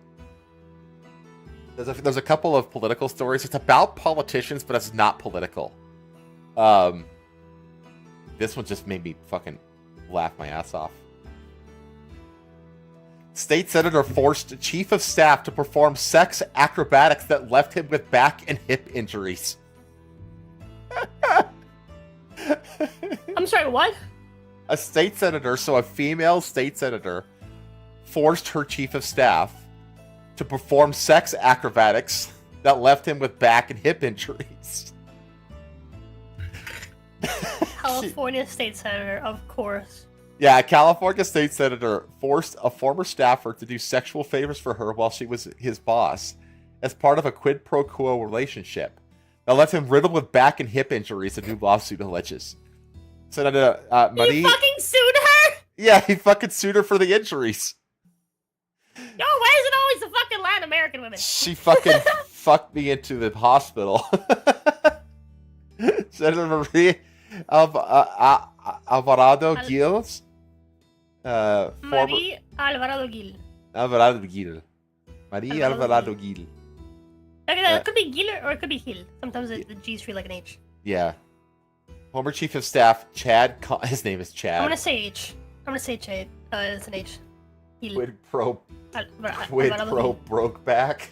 There's a couple of political stories. It's about politicians, but it's not political. This one just made me fucking laugh my ass off. State senator forced chief of staff to perform sex acrobatics that left him with back and hip injuries. I'm sorry, what? A state senator, so a female state senator, forced her chief of staff to perform sex acrobatics that left him with back and hip injuries. California state senator, of course. Yeah, a California state senator forced a former staffer to do sexual favors for her while she was his boss as part of a quid pro quo relationship that left him riddled with back and hip injuries, a new lawsuit alleges. Senator He fucking sued her? Yeah, he fucking sued her for the injuries. Yo, why is it always the fucking Latin American women? She fucking fucked me into the hospital. Senator Marie Alvarado Gilles. Marie Alvarado Gil. Alvarado Gil. Marie Alvarado Gil. It could be Gil or it could be Gil. Sometimes the G's feel like an H. Yeah. Former chief of staff Chad. His name is Chad. I'm gonna say H. I'm gonna say Chad. It's an H. Gil. Quid pro broke back.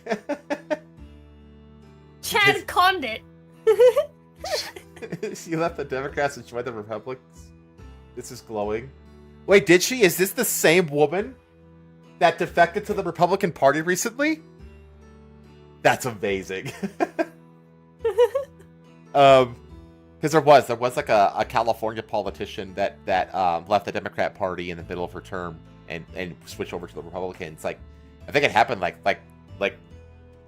Chad Condit. She left the Democrats and joined the Republicans. This is glowing. Wait, did she? Is this the same woman that defected to the Republican Party recently? That's amazing. Because there was like a California politician that left the Democrat Party in the middle of her term and switched over to the Republicans. Like, I think it happened like a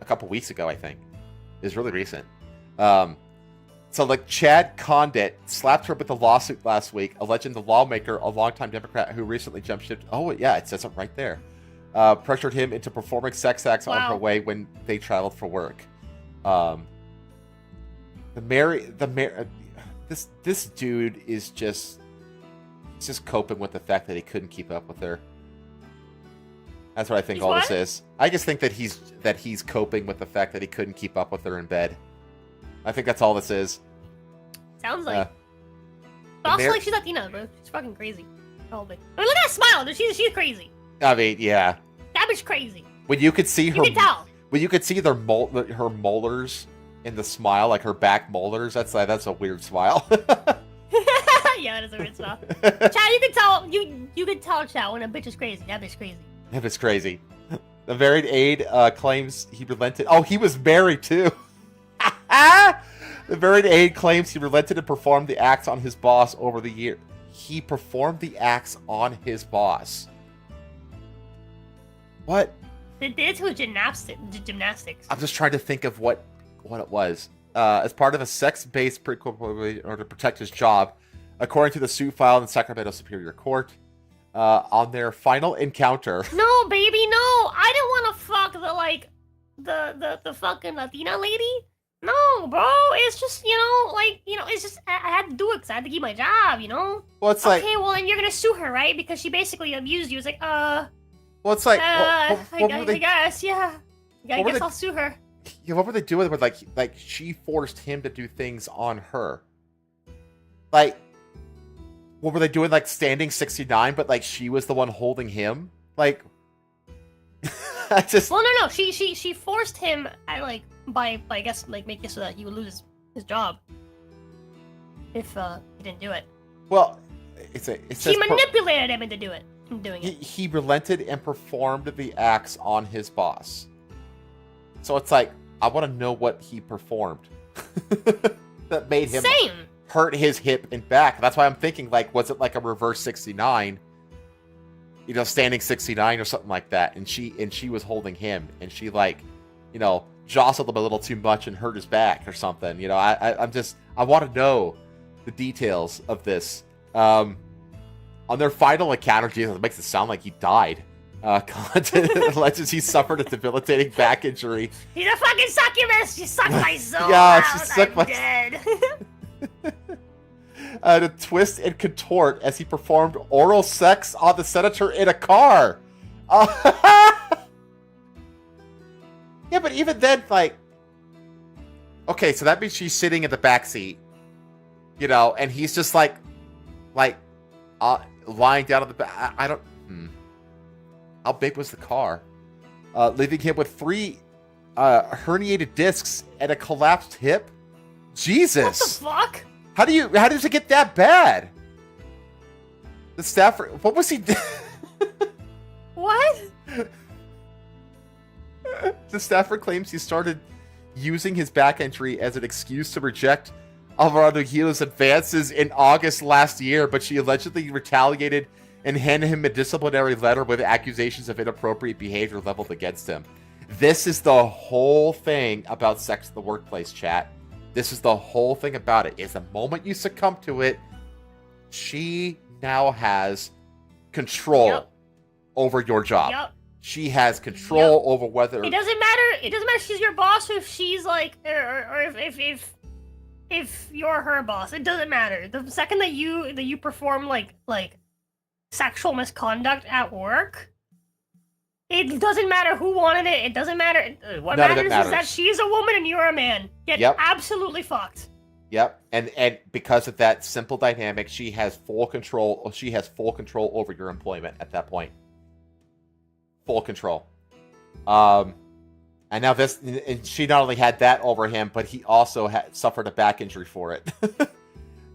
couple weeks ago. I think it was really recent. So, like, Chad Condit slapped her with a lawsuit last week, alleging the lawmaker, a longtime Democrat who recently jumped ship. Oh, yeah, it says it right there. Pressured him into performing sex acts on her way when they traveled for work. This dude is just coping with the fact that he couldn't keep up with her. That's what I think this is. I just think that he's coping with the fact that he couldn't keep up with her in bed. I think that's all this is. Sounds like. But also, like, she's Latina, bro. She's fucking crazy. Probably. I mean, look at that smile. Dude. She's crazy. I mean, yeah. That bitch crazy. When you could see her, you can tell. When you could see her molars in the smile, like her back molars. That's a weird smile. is the weird stuff. Chat, you can tell you can tell chat when a bitch is crazy. That bitch crazy. That bitch crazy. The varied Aide claims he relented. Oh, he was married too. The varied Aide claims he relented and performed the acts on his boss over the year. He performed the acts on his boss. What? They did to gymnastics. I'm just trying to think of what it was. As part of a sex-based pre-corporation in order to protect his job, according to the suit filed in Sacramento Superior Court, on their final encounter. No, baby, no. I didn't want to fuck the fucking Latina lady. No, bro. It's just, it's just I had to do it because I had to keep my job, Well, it's like, okay, well, then you're gonna sue her, right? Because she basically abused you. It's like, well, it's like, I guess, yeah. I guess I'll sue her. Yeah, what were they doing? Where like she forced him to do things on her. Like, what were they doing? Like standing 69, but like she was the one holding him. Like, I just. Well, no. She forced him. By I guess make it so that he would lose his job if he didn't do it. Well, she manipulated him into doing it. He relented and performed the acts on his boss. So it's like, I want to know what he performed that made him hurt his hip and back. That's why I'm thinking, like, was it like a reverse 69? Standing 69 or something like that. And she was holding him, and she jostled him a little too much and hurt his back or something. I want to know the details of this. On their final encounter, Jesus, it makes it sound like he died. Condit alleges he suffered a debilitating back injury. He's a fucking succubus! You sucked my soul Yeah, out. she sucked I'm dead. To twist and contort as he performed oral sex on the senator in a car. Yeah, but even then, okay, so that means she's sitting in the back seat, and he's just lying down on the back. I don't. How big was the car? Leaving him with 3 herniated discs and a collapsed hip. Jesus! What the fuck? How does it get that bad? The staffer. What was he? What? The staffer claims he started using his back injury as an excuse to reject Alvarado Hila's advances in August last year, but she allegedly retaliated and handed him a disciplinary letter with accusations of inappropriate behavior leveled against him. This is the whole thing about sex in the workplace, chat. This is the whole thing about it. Is the moment you succumb to it, she now has control over your job. Yep. She has control over whether... It doesn't matter if she's your boss or if she's or if you're her boss. It doesn't matter. The second that you perform like sexual misconduct at work, it doesn't matter who wanted it. It doesn't matter. What matters is that she's a woman and you're a man. Get absolutely fucked. Yep, and because of that simple dynamic, she has full control. She has full control over your employment at that point. Full control. And now this, and she not only had that over him, but he also suffered a back injury for it.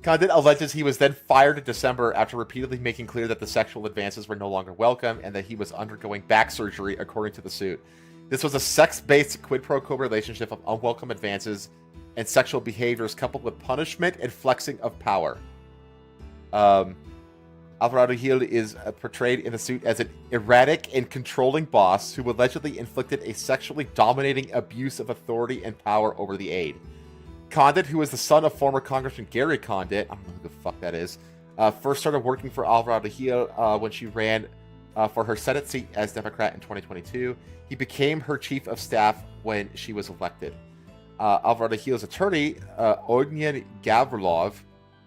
Condit alleges he was then fired in December after repeatedly making clear that the sexual advances were no longer welcome and that he was undergoing back surgery, according to the suit. This was a sex-based quid pro quo relationship of unwelcome advances and sexual behaviors coupled with punishment and flexing of power. Alvarado Gil is portrayed in the suit as an erratic and controlling boss who allegedly inflicted a sexually dominating abuse of authority and power over the Aide. Condit, who is the son of former Congressman Gary Condit, I don't know who the fuck that is, first started working for Alvarado Gil when she ran for her Senate seat as Democrat in 2022. He became her chief of staff when she was elected. Alvarado Gil's attorney, Ognian Gavrilov,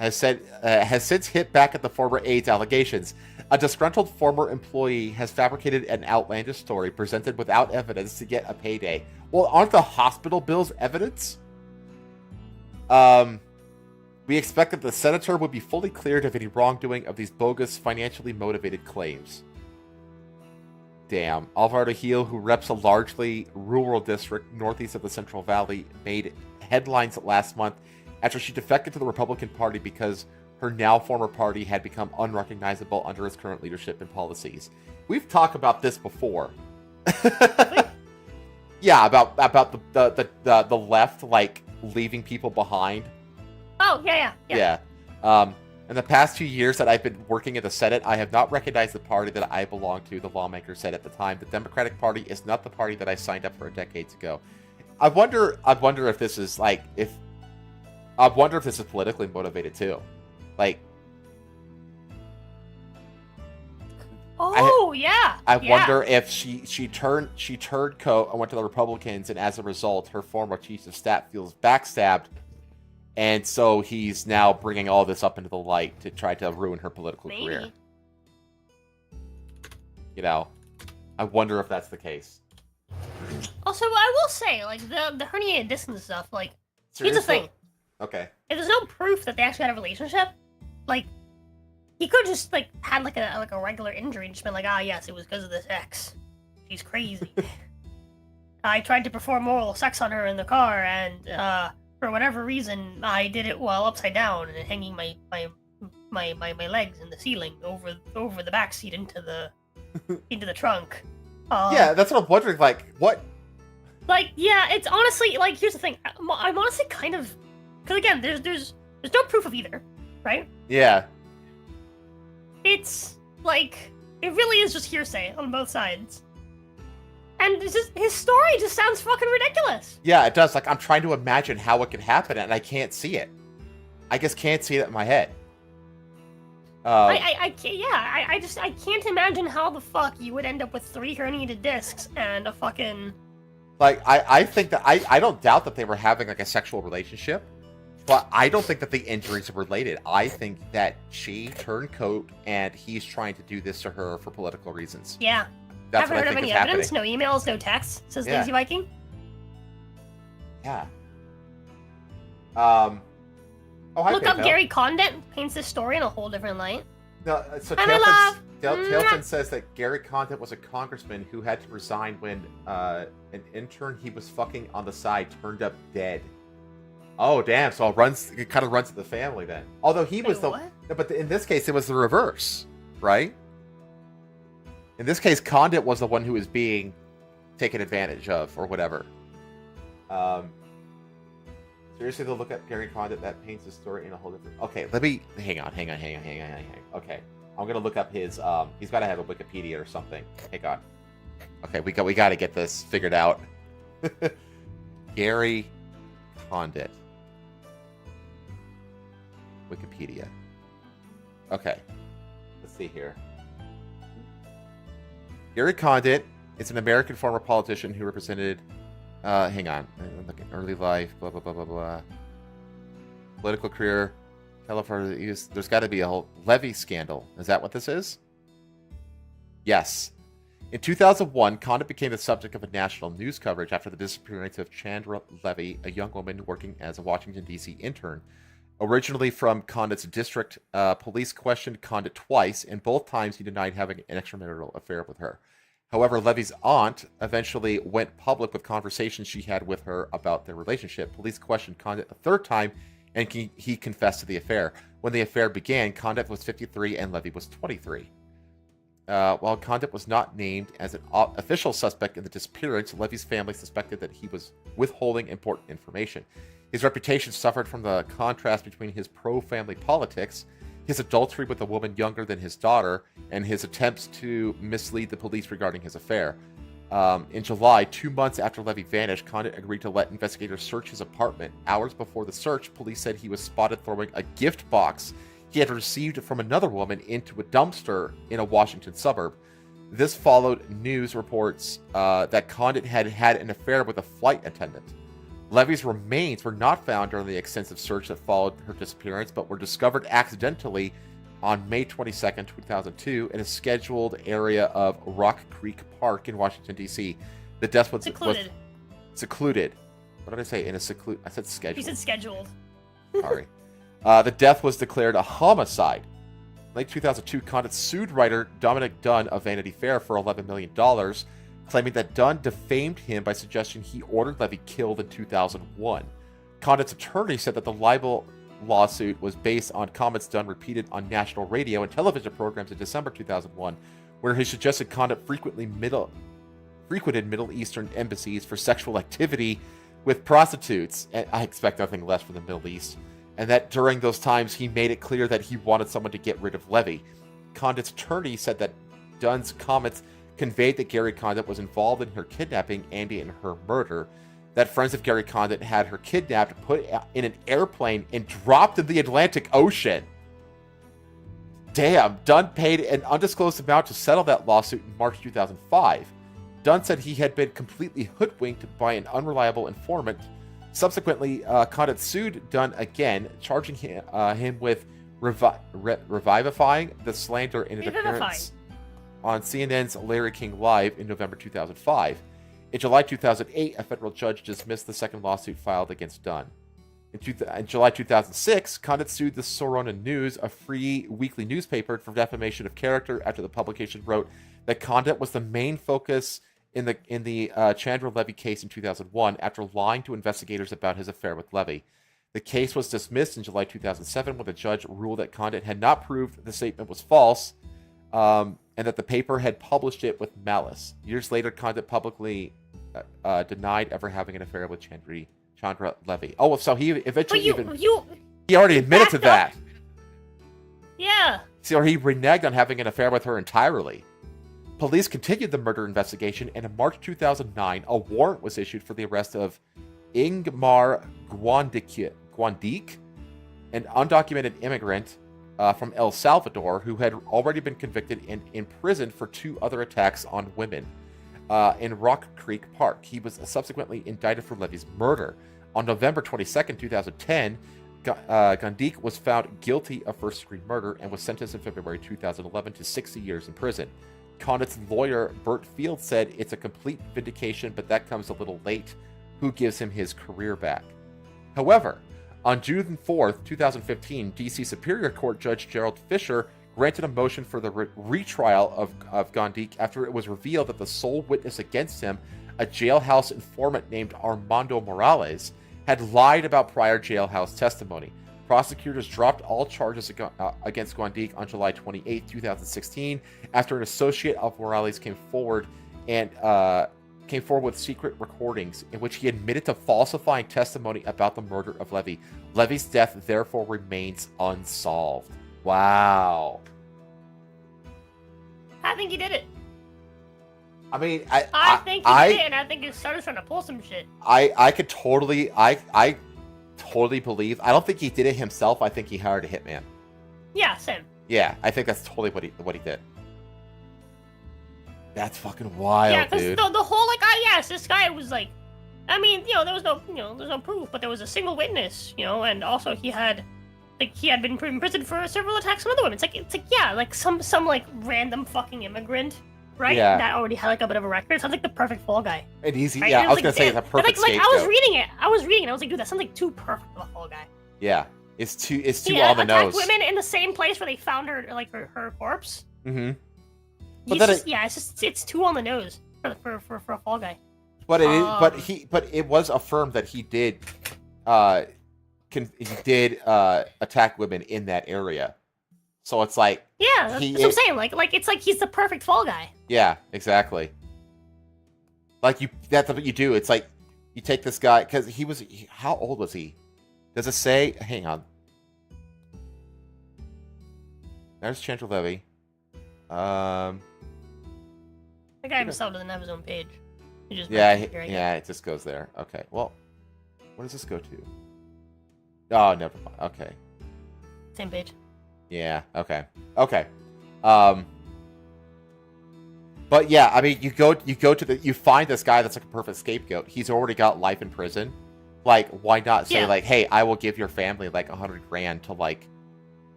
has since hit back at the former Aide's allegations. A disgruntled former employee has fabricated an outlandish story presented without evidence to get a payday. Well, aren't the hospital bills evidence? We expect that the senator would be fully cleared of any wrongdoing of these bogus, financially motivated claims. Damn. Alvarado Gil, who reps a largely rural district northeast of the Central Valley, made headlines last month after she defected to the Republican Party because her now former party had become unrecognizable under its current leadership and policies. We've talked about this before. Yeah, about the left, like, leaving people behind. Oh, yeah. In the past 2 years that I've been working in the Senate, I have not recognized the party that I belong to, the lawmakers said at the time. The Democratic Party is not the party that I signed up for decades ago. I wonder if this is, like, I wonder if this is politically motivated, too. Like... Oh, I wonder if she turned coat and went to the Republicans, and as a result, her former chief of staff feels backstabbed, and so he's now bringing all this up into the light to try to ruin her political career. You know, I wonder if that's the case. Also, I will say, like, the herniated disc and stuff, like, here's the thing. Okay. If there's no proof that they actually had a relationship, like, he could just, like, had, like, a regular injury and just been like, ah, yes, it was because of this ex. She's crazy. I tried to perform oral sex on her in the car, and, for whatever reason, I did it while upside down and hanging my legs in the ceiling over the back seat into the trunk. Yeah, that's what I'm wondering, like, what? Like, yeah, it's honestly, like, here's the thing. I'm honestly kind of... Because, again, there's no proof of either, right? Yeah. It's, like, it really is just hearsay on both sides. And it's just, his story just sounds fucking ridiculous. Yeah, it does. Like, I'm trying to imagine how it could happen, and I can't see it. I just can't see it in my head. I can't imagine how the fuck you would end up with 3 herniated discs and a fucking... Like, I think that, I don't doubt that they were having, like, a sexual relationship, but I don't think that the injuries are related. I think that she turned coat, and he's trying to do this to her for political reasons. Yeah. That's Haven't what heard I of think any is evidence, happening. no emails, no texts, says Yeah. Lazy Viking. Yeah. Oh, hi, Look up PayPal. Gary Condit, paints this story in a whole different light. No, so Hi, my Tailton says that Gary Condit was a congressman who had to resign when an intern he was fucking on the side turned up dead. Oh, damn. So it kind of runs to the family then. Although he was what? But in this case, it was the reverse, right? In this case, Condit was the one who was being taken advantage of or whatever. Seriously, they'll look at Gary Condit. That paints his story in a whole different... Okay, let me... Hang on. Okay, I'm gonna look up his... He's got to have a Wikipedia or something. Hang on. Okay, we got to get this figured out. Gary Condit. Wikipedia. Okay. Let's see here. Gary Condit is an American former politician who represented... hang on. Look at early life, blah, blah, blah, blah, blah. Political career. There's got to be a whole Levy scandal. Is that what this is? Yes. In 2001, Condit became the subject of a national news coverage after the disappearance of Chandra Levy, a young woman working as a Washington, D.C. intern. Originally from Condit's district, police questioned Condit twice, and both times he denied having an extramarital affair with her. However, Levy's aunt eventually went public with conversations she had with her about their relationship. Police questioned Condit a third time, and he confessed to the affair. When the affair began, Condit was 53 and Levy was 23. While Condit was not named as an official suspect in the disappearance, Levy's family suspected that he was withholding important information. His reputation suffered from the contrast between his pro-family politics, his adultery with a woman younger than his daughter, and his attempts to mislead the police regarding his affair. In July, 2 months after Levy vanished, Condit agreed to let investigators search his apartment. Hours before the search, police said he was spotted throwing a gift box he had received from another woman into a dumpster in a Washington suburb. This followed news reports that Condit had had an affair with a flight attendant. Levy's remains were not found during the extensive search that followed her disappearance, but were discovered accidentally on May 22, 2002, in a scheduled area of Rock Creek Park in Washington, D.C. The death was secluded. What did I say? I said scheduled. You said scheduled. Sorry. The death was declared a homicide. In late 2002, Condit sued writer Dominic Dunn of Vanity Fair for $11 million, claiming that Dunn defamed him by suggesting he ordered Levy killed in 2001. Condit's attorney said that the libel lawsuit was based on comments Dunn repeated on national radio and television programs in December 2001, where he suggested Condit frequented Middle Eastern embassies for sexual activity with prostitutes, and I expect nothing less from the Middle East, and that during those times he made it clear that he wanted someone to get rid of Levy. Condit's attorney said that Dunn's comments conveyed that Gary Condit was involved in her kidnapping and in her murder, that friends of Gary Condit had her kidnapped, put in an airplane, and dropped in the Atlantic Ocean. Damn, Dunn paid an undisclosed amount to settle that lawsuit in March 2005. Dunn said he had been completely hoodwinked by an unreliable informant. Subsequently, Condit sued Dunn again, charging him with revivifying the slander in an appearance on CNN's Larry King Live in November 2005. In July 2008, a federal judge dismissed the second lawsuit filed against Dunn. In July 2006, Condit sued the Sorona News, a free weekly newspaper, for defamation of character after the publication wrote that Condit was the main focus in the Chandra Levy case in 2001 after lying to investigators about his affair with Levy. The case was dismissed in July 2007 when the judge ruled that Condit had not proved the statement was false, and that the paper had published it with malice. Years later, Condit publicly denied ever having an affair with Chandra Levy. Oh, so he eventually he already admitted to that. Yeah. So he reneged on having an affair with her entirely. Police continued the murder investigation, and in March 2009, a warrant was issued for the arrest of Ingmar Guandique, an undocumented immigrant from El Salvador who had already been convicted and imprisoned for 2 other attacks on women in Rock Creek Park. He was subsequently indicted for Levy's murder. On November 22nd, 2010, Guandique was found guilty of first-degree murder and was sentenced in February 2011 to 60 years in prison. Condit's lawyer, Bert Field, said it's a complete vindication, but that comes a little late. Who gives him his career back? However, on June 4th, 2015, D.C. Superior Court Judge Gerald Fisher granted a motion for the retrial of Guandique after it was revealed that the sole witness against him, a jailhouse informant named Armando Morales, had lied about prior jailhouse testimony. Prosecutors dropped all charges against Guandique on July 28, 2016, after an associate of Morales came forward with secret recordings in which he admitted to falsifying testimony about the murder of Levy. Levy's death therefore remains unsolved. Wow. I think he did it. I mean, I think he did it, and I think his son is trying to pull some shit. I could totally, I totally believe. I don't think he did it himself. I think he hired a hitman. Yeah, same. Yeah, I think that's totally what he did. That's fucking wild, dude. Yeah, because the whole yes, this guy was like, I mean, there was no proof, but there was a single witness, and also he had been in prison for several attacks on other women. Some random fucking immigrant, right? Yeah. That already had a bit of a record. Sounds like the perfect fall guy. And he's right? yeah, I was gonna say it's a perfect scapegoat. I was reading it. I was like, dude, that sounds like too perfect of a fall guy. Yeah, it's too on the nose. Attacked women in the same place where they found her her corpse. Mm-hmm. It's too on the nose for a fall guy. But it was affirmed that he did attack women in that area. So it's like that's what I'm saying. It's like he's the perfect fall guy. Yeah, exactly. That's what you do. It's like you take this guy because how old was he? Does it say? Hang on. There's Chandra Levy. The guy himself doesn't have his own page. He just it just goes there. Okay, well, what does this go to? Oh, never mind. Okay. Same page. Yeah. Okay. But yeah, I mean, you find this guy that's like a perfect scapegoat. He's already got life in prison. Like, why not say hey, I will give your family $100,000 to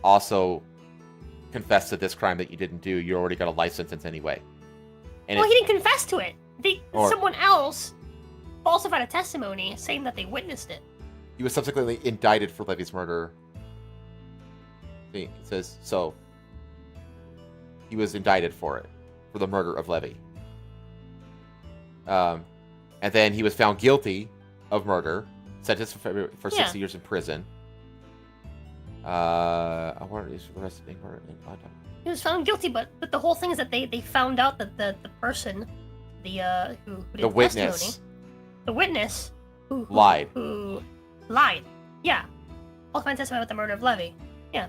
also confess to this crime that you didn't do. You already got a life sentence anyway. And he didn't confess to it. Someone else falsified a testimony saying that they witnessed it. He was subsequently indicted for Levy's murder. It says so. He was indicted for the murder of Levy. And then he was found guilty of murder, sentenced for 60 years in prison. I wanted to arrested in murder. He was found guilty, but the whole thing is that they found out that the person, who did The witness. testimony, the witness who Lied. Who lied. Yeah. Falsified testimony about the murder of Levy. Yeah.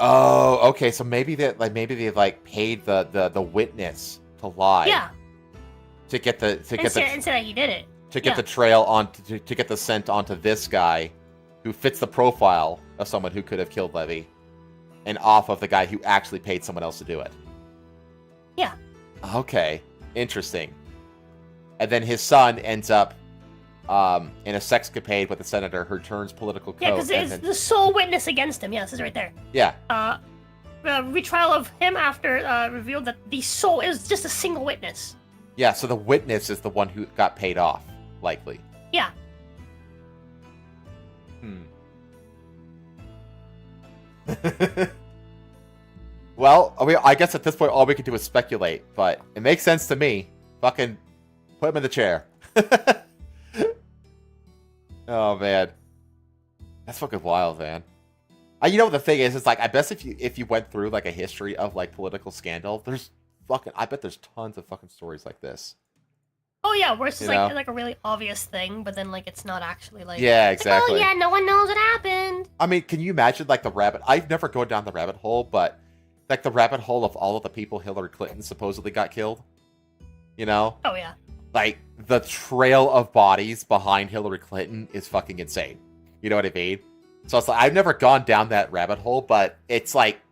Oh, okay. So maybe they paid the witness to lie. Yeah. To get the And said that he did it. to get the trail on to get the scent onto this guy, who fits the profile of someone who could have killed Levy, and off of the guy who actually paid someone else to do it. Yeah. Okay. Interesting. And then his son ends up in a sexcapade with the senator who turns political code. Yeah, because it's the sole witness against him. Yeah, this is right there. Yeah. Retrial of him after revealed that the sole is just a single witness. Yeah, so the witness is the one who got paid off, likely. Yeah. Well, I guess at this point all we can do is speculate, but it makes sense to me. Fucking put him in the chair. Oh, man. That's fucking wild, man. You know what the thing is? It's like, I bet if you went through like a history of like political scandal, I bet there's tons of fucking stories like this. Oh yeah, where it's just like a really obvious thing, but then like it's not actually like. Yeah, exactly. Like, oh yeah, no one knows what happened. I mean, can you imagine like the rabbit? I've never gone down the rabbit hole, but like the rabbit hole of all of the people Hillary Clinton supposedly got killed. You know? Oh yeah. Like the trail of bodies behind Hillary Clinton is fucking insane. You know what I mean? So it's like I've never gone down that rabbit hole, but it's like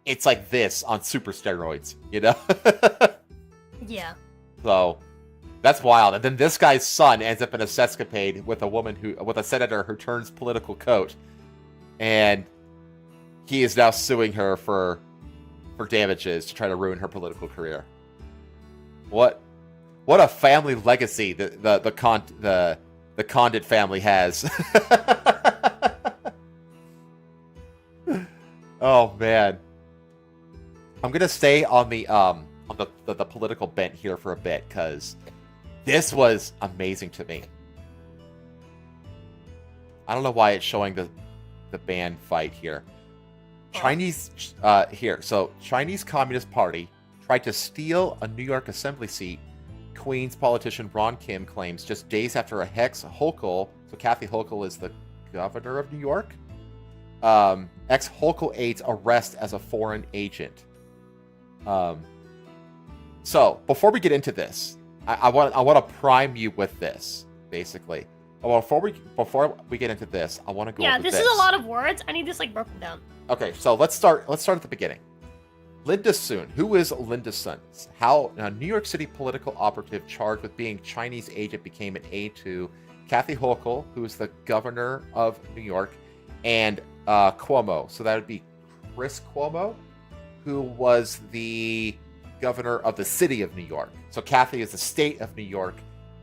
this on super steroids, you know? Yeah. So that's wild. And then this guy's son ends up in a sexcapade with a senator who turns political coat, and he is now suing her for damages to try to ruin her political career. What a family legacy the Condit family has. Oh man, I'm gonna stay on the political bent here for a bit because this was amazing to me. I don't know why it's showing the band fight here. Chinese Chinese Communist Party tried to steal a New York Assembly seat. Queens politician Ron Kim claims just days after a Hex Hochul, so Kathy Hochul is the governor of New York, ex-Hochul aide's arrest as a foreign agent. So before we get into this, I want to prime you with this, basically. Before we get into this, I want to go. Yeah, over this is a lot of words. I need this like broken down. Okay, so let's start at the beginning. Linda Sun. Who is Linda Sun? How a New York City political operative charged with being Chinese agent became an aide to Kathy Hochul, who is the governor of New York, and Cuomo. So that would be Chris Cuomo, who was the governor of the city of New York. So Kathy is the state of New York,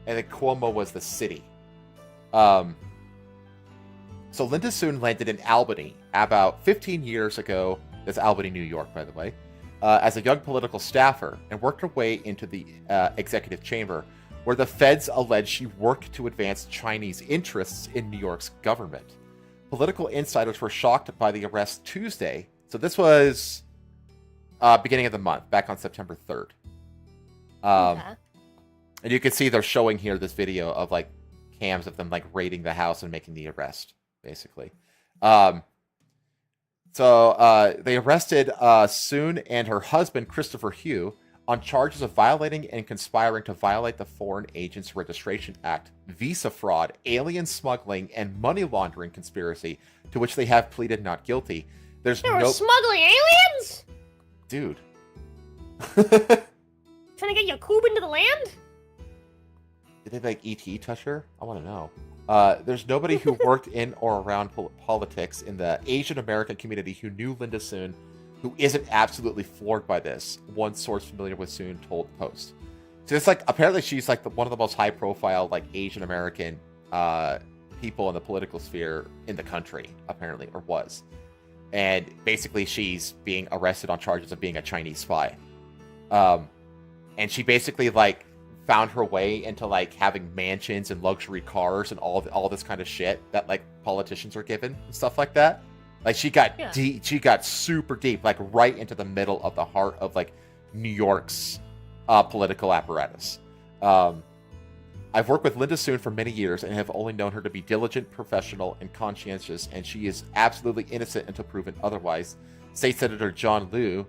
and then Cuomo was the city. So Linda Sun landed in Albany about 15 years ago. That's Albany, New York, by the way. As a young political staffer, and worked her way into the executive chamber, where the feds allege she worked to advance Chinese interests in New York's government. Political insiders were shocked by the arrest Tuesday. So this was beginning of the month, back on September 3rd. And you can see they're showing here this video of like cams of them like raiding the house and making the arrest, basically. So they arrested Sun and her husband, Christopher Hugh, on charges of violating and conspiring to violate the Foreign Agents Registration Act, visa fraud, alien smuggling, and money laundering conspiracy, to which they have pleaded not guilty. They were smuggling aliens? Dude. Trying to get Yakub into the land? Did they like E.T. touch her? I want to know. There's nobody who worked in or around politics in the Asian American community who knew Linda Sun, who isn't absolutely floored by this, one source familiar with Sun told Post. So it's like, apparently she's like one of the most high profile like Asian American people in the political sphere in the country, apparently, or was. And basically she's being arrested on charges of being a Chinese spy. And she basically like found her way into like having mansions and luxury cars and all this kind of shit that like politicians are given and stuff like that. Like she got deep, she got super deep, like right into the middle of the heart of like New York's political apparatus. I've worked with Linda Soon for many years and have only known her to be diligent, professional, and conscientious, and she is absolutely innocent until proven otherwise. State Senator John Liu,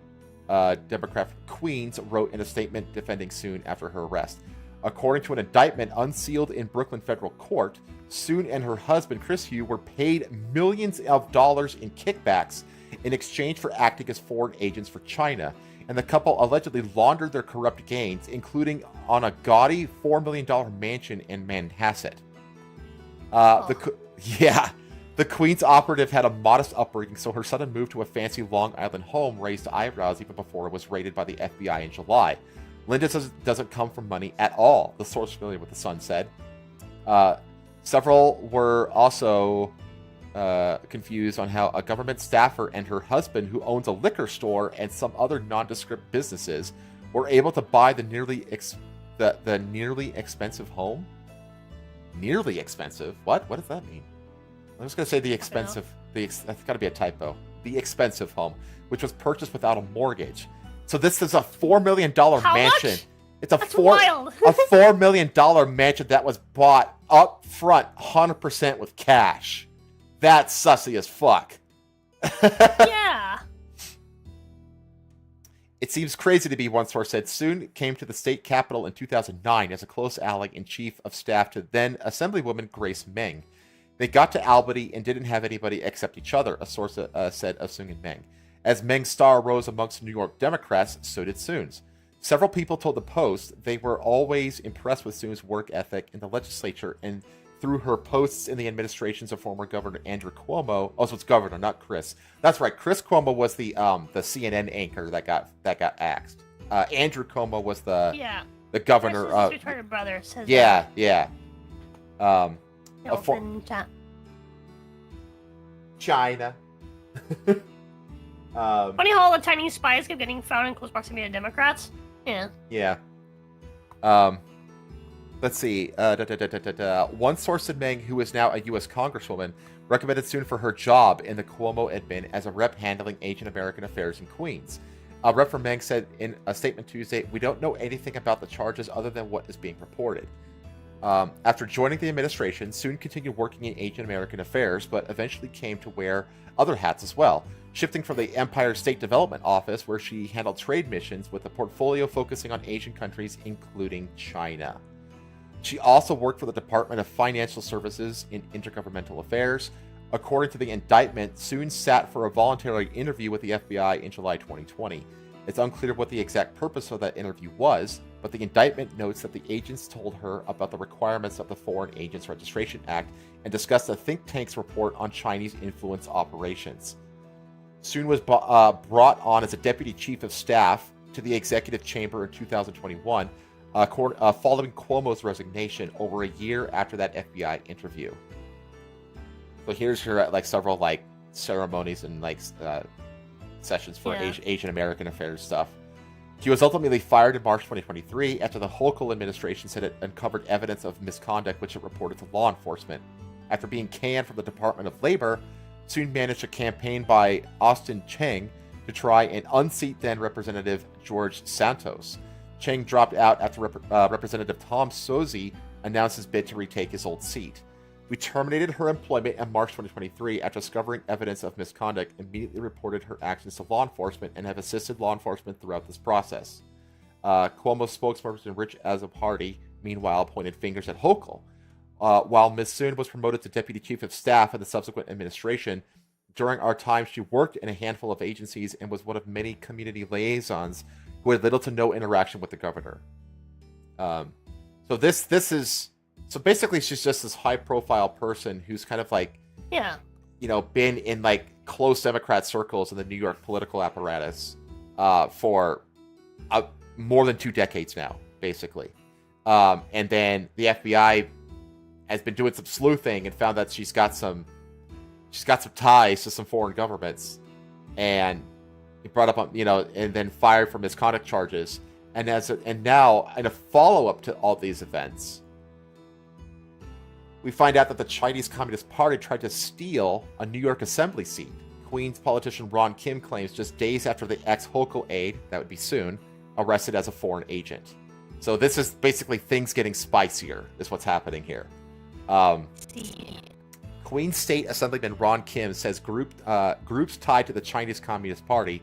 Democrat from Queens, wrote in a statement defending Soon after her arrest. According to an indictment unsealed in Brooklyn federal court, Soon and her husband, Chris Hugh, were paid millions of dollars in kickbacks in exchange for acting as foreign agents for China, and the couple allegedly laundered their corrupt gains, including on a gaudy $4 million mansion in Manhasset. The Queen's operative had a modest upbringing, so her son had moved to a fancy Long Island home, raised eyebrows even before it was raided by the FBI in July. Linda doesn't come from money at all, the source familiar with the Sun said. Several were also confused on how a government staffer and her husband, who owns a liquor store and some other nondescript businesses, were able to buy the nearly expensive home. Nearly expensive? What does that mean? I'm just going to say the expensive. That's got to be a typo. The expensive home, which was purchased without a mortgage. So this is a $4 million mansion. Much? It's a That's $4 million mansion that was bought up front, 100% with cash. That's sussy as fuck. Yeah. It seems crazy to me, one source said. Soon came to the state capitol in 2009 as a close ally and chief of staff to then Assemblywoman Grace Meng. They got to Albany and didn't have anybody except each other, a source said of Soon and Meng. As Meng's star rose amongst New York Democrats, so did Soon's. Several people told the Post they were always impressed with Soon's work ethic in the legislature and through her posts in the administrations of former Governor Andrew Cuomo. Oh, so it's Governor, not Chris. That's right. Chris Cuomo was the CNN anchor that got axed. Andrew Cuomo was the governor of. His retarded brother says yeah. China. Funny how all the Chinese spies kept getting found in close proximity to Democrats. Yeah. Yeah. Let's see. One source said Meng, who is now a U.S. Congresswoman, recommended Soon for her job in the Cuomo admin as a rep handling Asian American affairs in Queens. A rep from Meng said in a statement Tuesday, "We don't know anything about the charges other than what is being reported." After joining the administration, Soon continued working in Asian American affairs, but eventually came to wear other hats as well, shifting from the Empire State Development Office, where she handled trade missions, with a portfolio focusing on Asian countries, including China. She also worked for the Department of Financial Services in Intergovernmental Affairs. According to the indictment, Soon sat for a voluntary interview with the FBI in July 2020. It's unclear what the exact purpose of that interview was, but the indictment notes that the agents told her about the requirements of the Foreign Agents Registration Act and discussed the think tank's report on Chinese influence operations. Soon was brought on as a deputy chief of staff to the executive chamber in 2021, following Cuomo's resignation over a year after that FBI interview. So here's her at several ceremonies and sessions for Asian American affairs stuff. She was ultimately fired in March 2023 after the Hochul administration said it uncovered evidence of misconduct which it reported to law enforcement. After being canned from the Department of Labor, Soon managed a campaign by Austin Cheng to try and unseat then Representative George Santos. Cheng dropped out after Representative Tom Suozzi announced his bid to retake his old seat. We terminated her employment in March 2023 after discovering evidence of misconduct, immediately reported her actions to law enforcement, and have assisted law enforcement throughout this process. Cuomo's spokesperson Rich Azzopardi, meanwhile, pointed fingers at Hochul. While Ms. Soon was promoted to Deputy Chief of Staff in the subsequent administration, during our time she worked in a handful of agencies and was one of many community liaisons who had little to no interaction with the governor. So basically she's just this high-profile person who's kind of been in close Democrat circles in the New York political apparatus for more than 2 decades now, basically. And then the FBI has been doing some sleuthing and found that she's got some ties to some foreign governments, and he brought up on and then fired for misconduct charges. And now in a follow-up to all these events, we find out that the Chinese Communist Party tried to steal a New York Assembly seat. Queens politician Ron Kim claims just days after the ex-Hoko aide, that would be soon, arrested as a foreign agent. So this is basically things getting spicier, is what's happening here. Queens State Assemblyman Ron Kim says groups tied to the Chinese Communist Party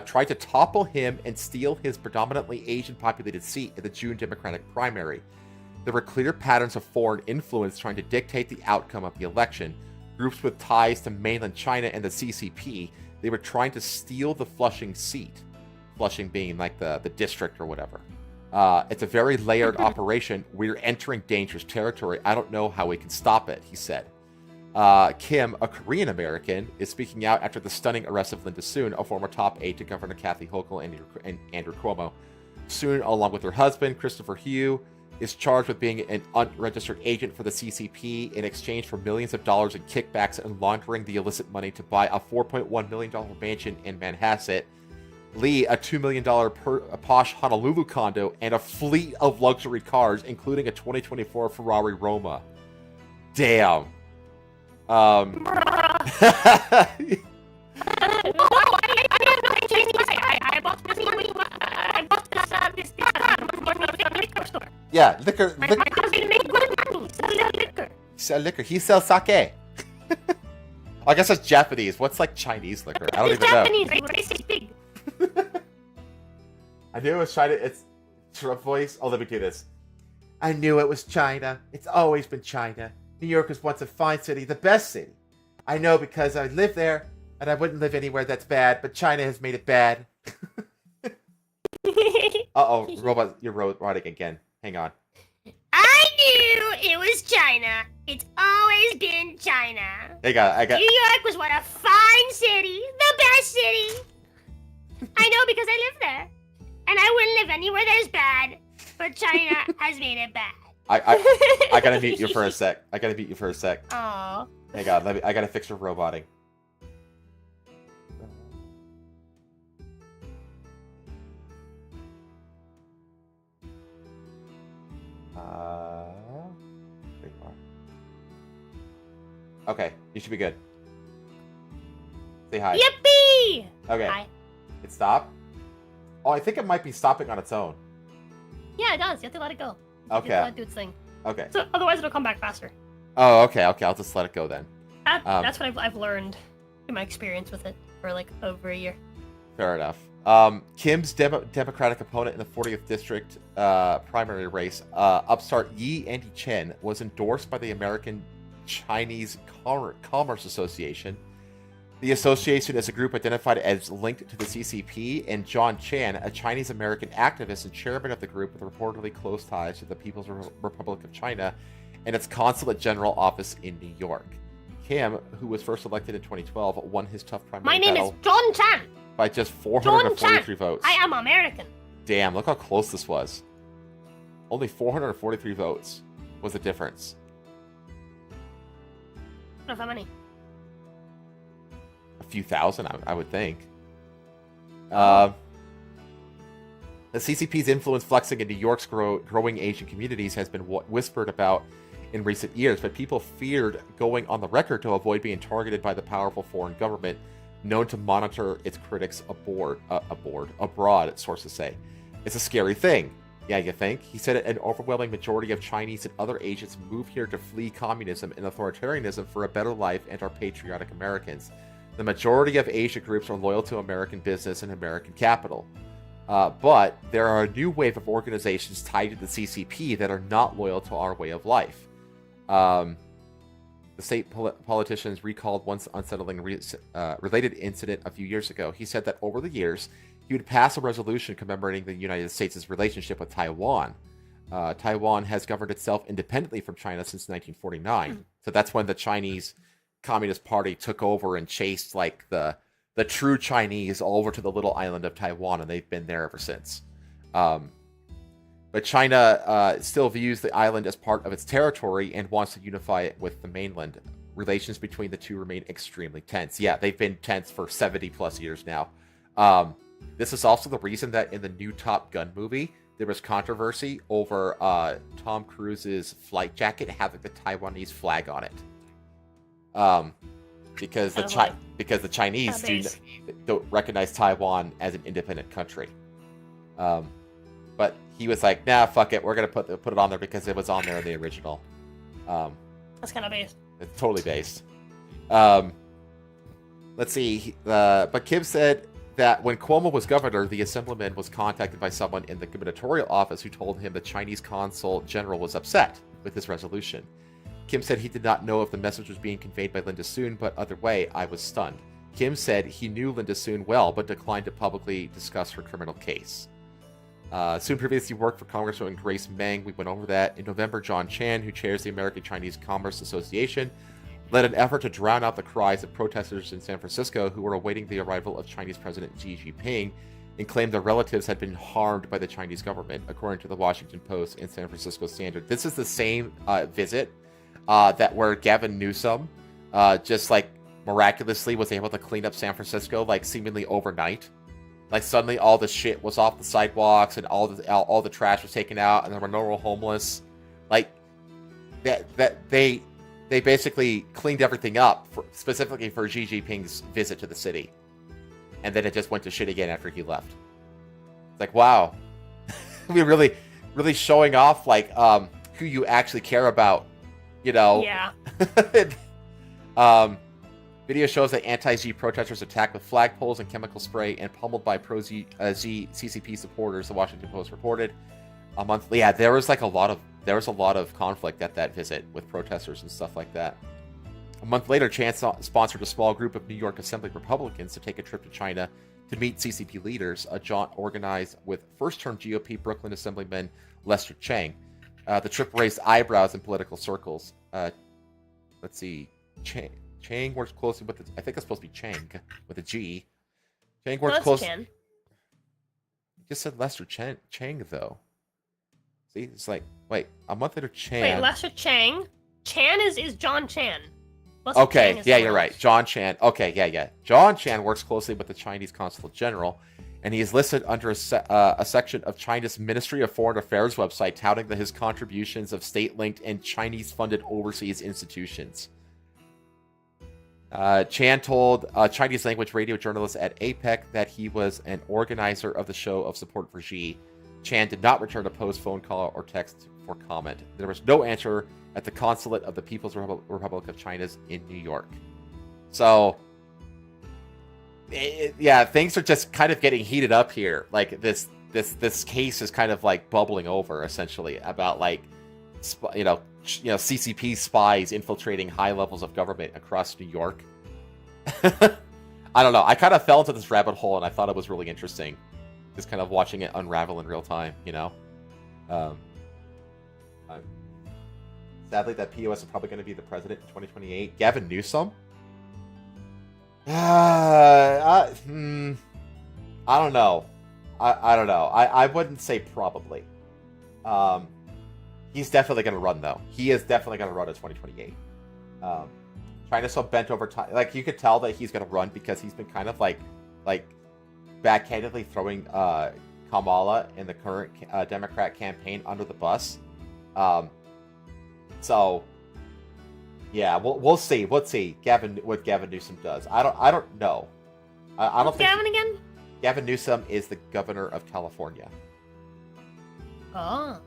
tried to topple him and steal his predominantly Asian-populated seat in the June Democratic primary. There were clear patterns of foreign influence trying to dictate the outcome of the election. Groups with ties to mainland China and the CCP, they were trying to steal the Flushing seat. Flushing being like the district or whatever. It's a very layered operation. We're entering dangerous territory. I don't know how we can stop it, he said. Kim, a Korean American, is speaking out after the stunning arrest of Linda Soon, a former top aide to Governor Kathy Hochul and Andrew Cuomo. Soon, along with her husband, Christopher Hugh, is charged with being an unregistered agent for the CCP in exchange for millions of dollars in kickbacks and laundering the illicit money to buy a $4.1 million mansion in Manhasset, Lee a $2 million posh Honolulu condo, and a fleet of luxury cars, including a 2024 Ferrari Roma. Damn. I bought this liquor store. Yeah, liquor. My husband made good money. Sell liquor. He sells sake. I guess that's Japanese. What's like Chinese liquor? I don't even know. Japanese. Race is big. I knew it was China. It's Trump voice. Oh, let me do this. I knew it was China. It's always been China. New York was once a fine city, the best city. I know because I live there, and I wouldn't live anywhere that's bad, but China has made it bad. Uh-oh, robot, you're robotic again. Hang on. I knew it was China. It's always been China. I got New York was what a fine city, the best city. I know because I live there. And I wouldn't live anywhere that's bad, but China has made it bad. I gotta mute you for a sec. Aww. Hang on, I gotta fix your roboting. Okay, you should be good. Say hi. Yippee! Okay. Hi. It stopped? Oh, I think it might be stopping on its own. Yeah, it does. You have to let it go. Okay. You have to let it do its thing. Okay. So otherwise it'll come back faster. Oh, okay. I'll just let it go then. That's what I've learned in my experience with it for like over a year. Fair enough. Kim's Democratic opponent in the 40th District primary race, upstart Yi Andy Chen, was endorsed by the American Chinese Commerce Association. The association is a group identified as linked to the CCP, and John Chan, a Chinese-American activist and chairman of the group with reportedly close ties to the People's Republic of China and its consulate general office in New York. Kim, who was first elected in 2012, won his tough primary battle. My name is John Chan. By just 443 votes. I am American. Damn, look how close this was. Only 443 votes was the difference. Not that many. A few thousand, I would think. The CCP's influence flexing in New York's growing Asian communities has been whispered about in recent years, but people feared going on the record to avoid being targeted by the powerful foreign government known to monitor its critics abroad, sources say. It's a scary thing. Yeah, you think? He said an overwhelming majority of Chinese and other Asians move here to flee communism and authoritarianism for a better life and are patriotic Americans. The majority of Asia groups are loyal to American business and American capital. But there are a new wave of organizations tied to the CCP that are not loyal to our way of life. The state politicians recalled one unsettling related incident a few years ago. He said that over the years, he would pass a resolution commemorating the United States' relationship with Taiwan. Taiwan has governed itself independently from China since 1949. So that's when the Chinese Communist Party took over and chased like the true Chinese all over to the little island of Taiwan, and they've been there ever since. But China still views the island as part of its territory and wants to unify it with the mainland. Relations between the two remain extremely tense. Yeah, they've been tense for 70 plus years now. This is also the reason that in the new Top Gun movie, there was controversy over Tom Cruise's flight jacket having the Taiwanese flag on it. because the Oh, because the Chinese don't recognize Taiwan as an independent country. But he was like, nah, fuck it, we're gonna put it on there because it was on there in the original. That's kind of based. It's totally based. Let's see. But Kim said that when Cuomo was governor, the assemblyman was contacted by someone in the gubernatorial office who told him the Chinese consul general was upset with his resolution. Kim said he did not know if the message was being conveyed by Linda Soon, but either way, I was stunned. Kim said he knew Linda Soon well, but declined to publicly discuss her criminal case. Soon previously worked for Congresswoman Grace Meng. We went over that. In November, John Chan, who chairs the American Chinese Commerce Association, led an effort to drown out the cries of protesters in San Francisco who were awaiting the arrival of Chinese President Xi Jinping and claimed their relatives had been harmed by the Chinese government, according to the Washington Post and San Francisco Standard. This is the same visit where Gavin Newsom just like miraculously was able to clean up San Francisco like seemingly overnight. Like suddenly all the shit was off the sidewalks and all the trash was taken out and there were no more homeless. Like that they basically cleaned everything up specifically for Xi Jinping's visit to the city. And then it just went to shit again after he left. It's like, wow. We're really showing off like who you actually care about, you know. Yeah. Video shows that anti-Xi protesters attacked with flagpoles and chemical spray and pummeled by pro-Xi CCP supporters, the Washington Post reported. A month, yeah, there was a lot of conflict at that visit with protesters and stuff like that. A month later, Chan sponsored a small group of New York Assembly Republicans to take a trip to China to meet CCP leaders, a jaunt organized with first-term GOP Brooklyn Assemblyman Lester Chang. The trip raised eyebrows in political circles. Let's see, Chang works closely with I think it's supposed to be Chang with a G. Chang works closely. You just said Lester Chang though. See, it's like, wait, a month later, Chan. Wait, Lester Chang? Chan is John Chan. Lester Okay, Chang yeah, you're right. John Chan. Okay, yeah. John Chan works closely with the Chinese Consulate General, and he is listed under a section of China's Ministry of Foreign Affairs website touting his contributions of state-linked and Chinese-funded overseas institutions. Chan told Chinese language radio journalists at APEC that he was an organizer of the show of support for Xi. Chan did not return a post, phone call, or text for comment. There was no answer at the consulate of the People's Republic of China's in New York. So, yeah, things are just kind of getting heated up here. Like this case is kind of like bubbling over, essentially, about like, CCP spies infiltrating high levels of government across New York. I don't know. I kind of fell into this rabbit hole, and I thought it was really interesting, just kind of watching it unravel in real time. Sadly, that POS is probably going to be the president in 2028. Gavin Newsom. I don't know. I don't know. I wouldn't say probably. He's definitely going to run, though. He is definitely going to run in 2028. China's so bent over time. Like, you could tell that he's going to run because he's been kind of, like backhandedly throwing Kamala in the current Democrat campaign under the bus. So, yeah, we'll see. What Gavin Newsom does. I don't know. I don't think Gavin again? Gavin Newsom is the governor of California. Oh.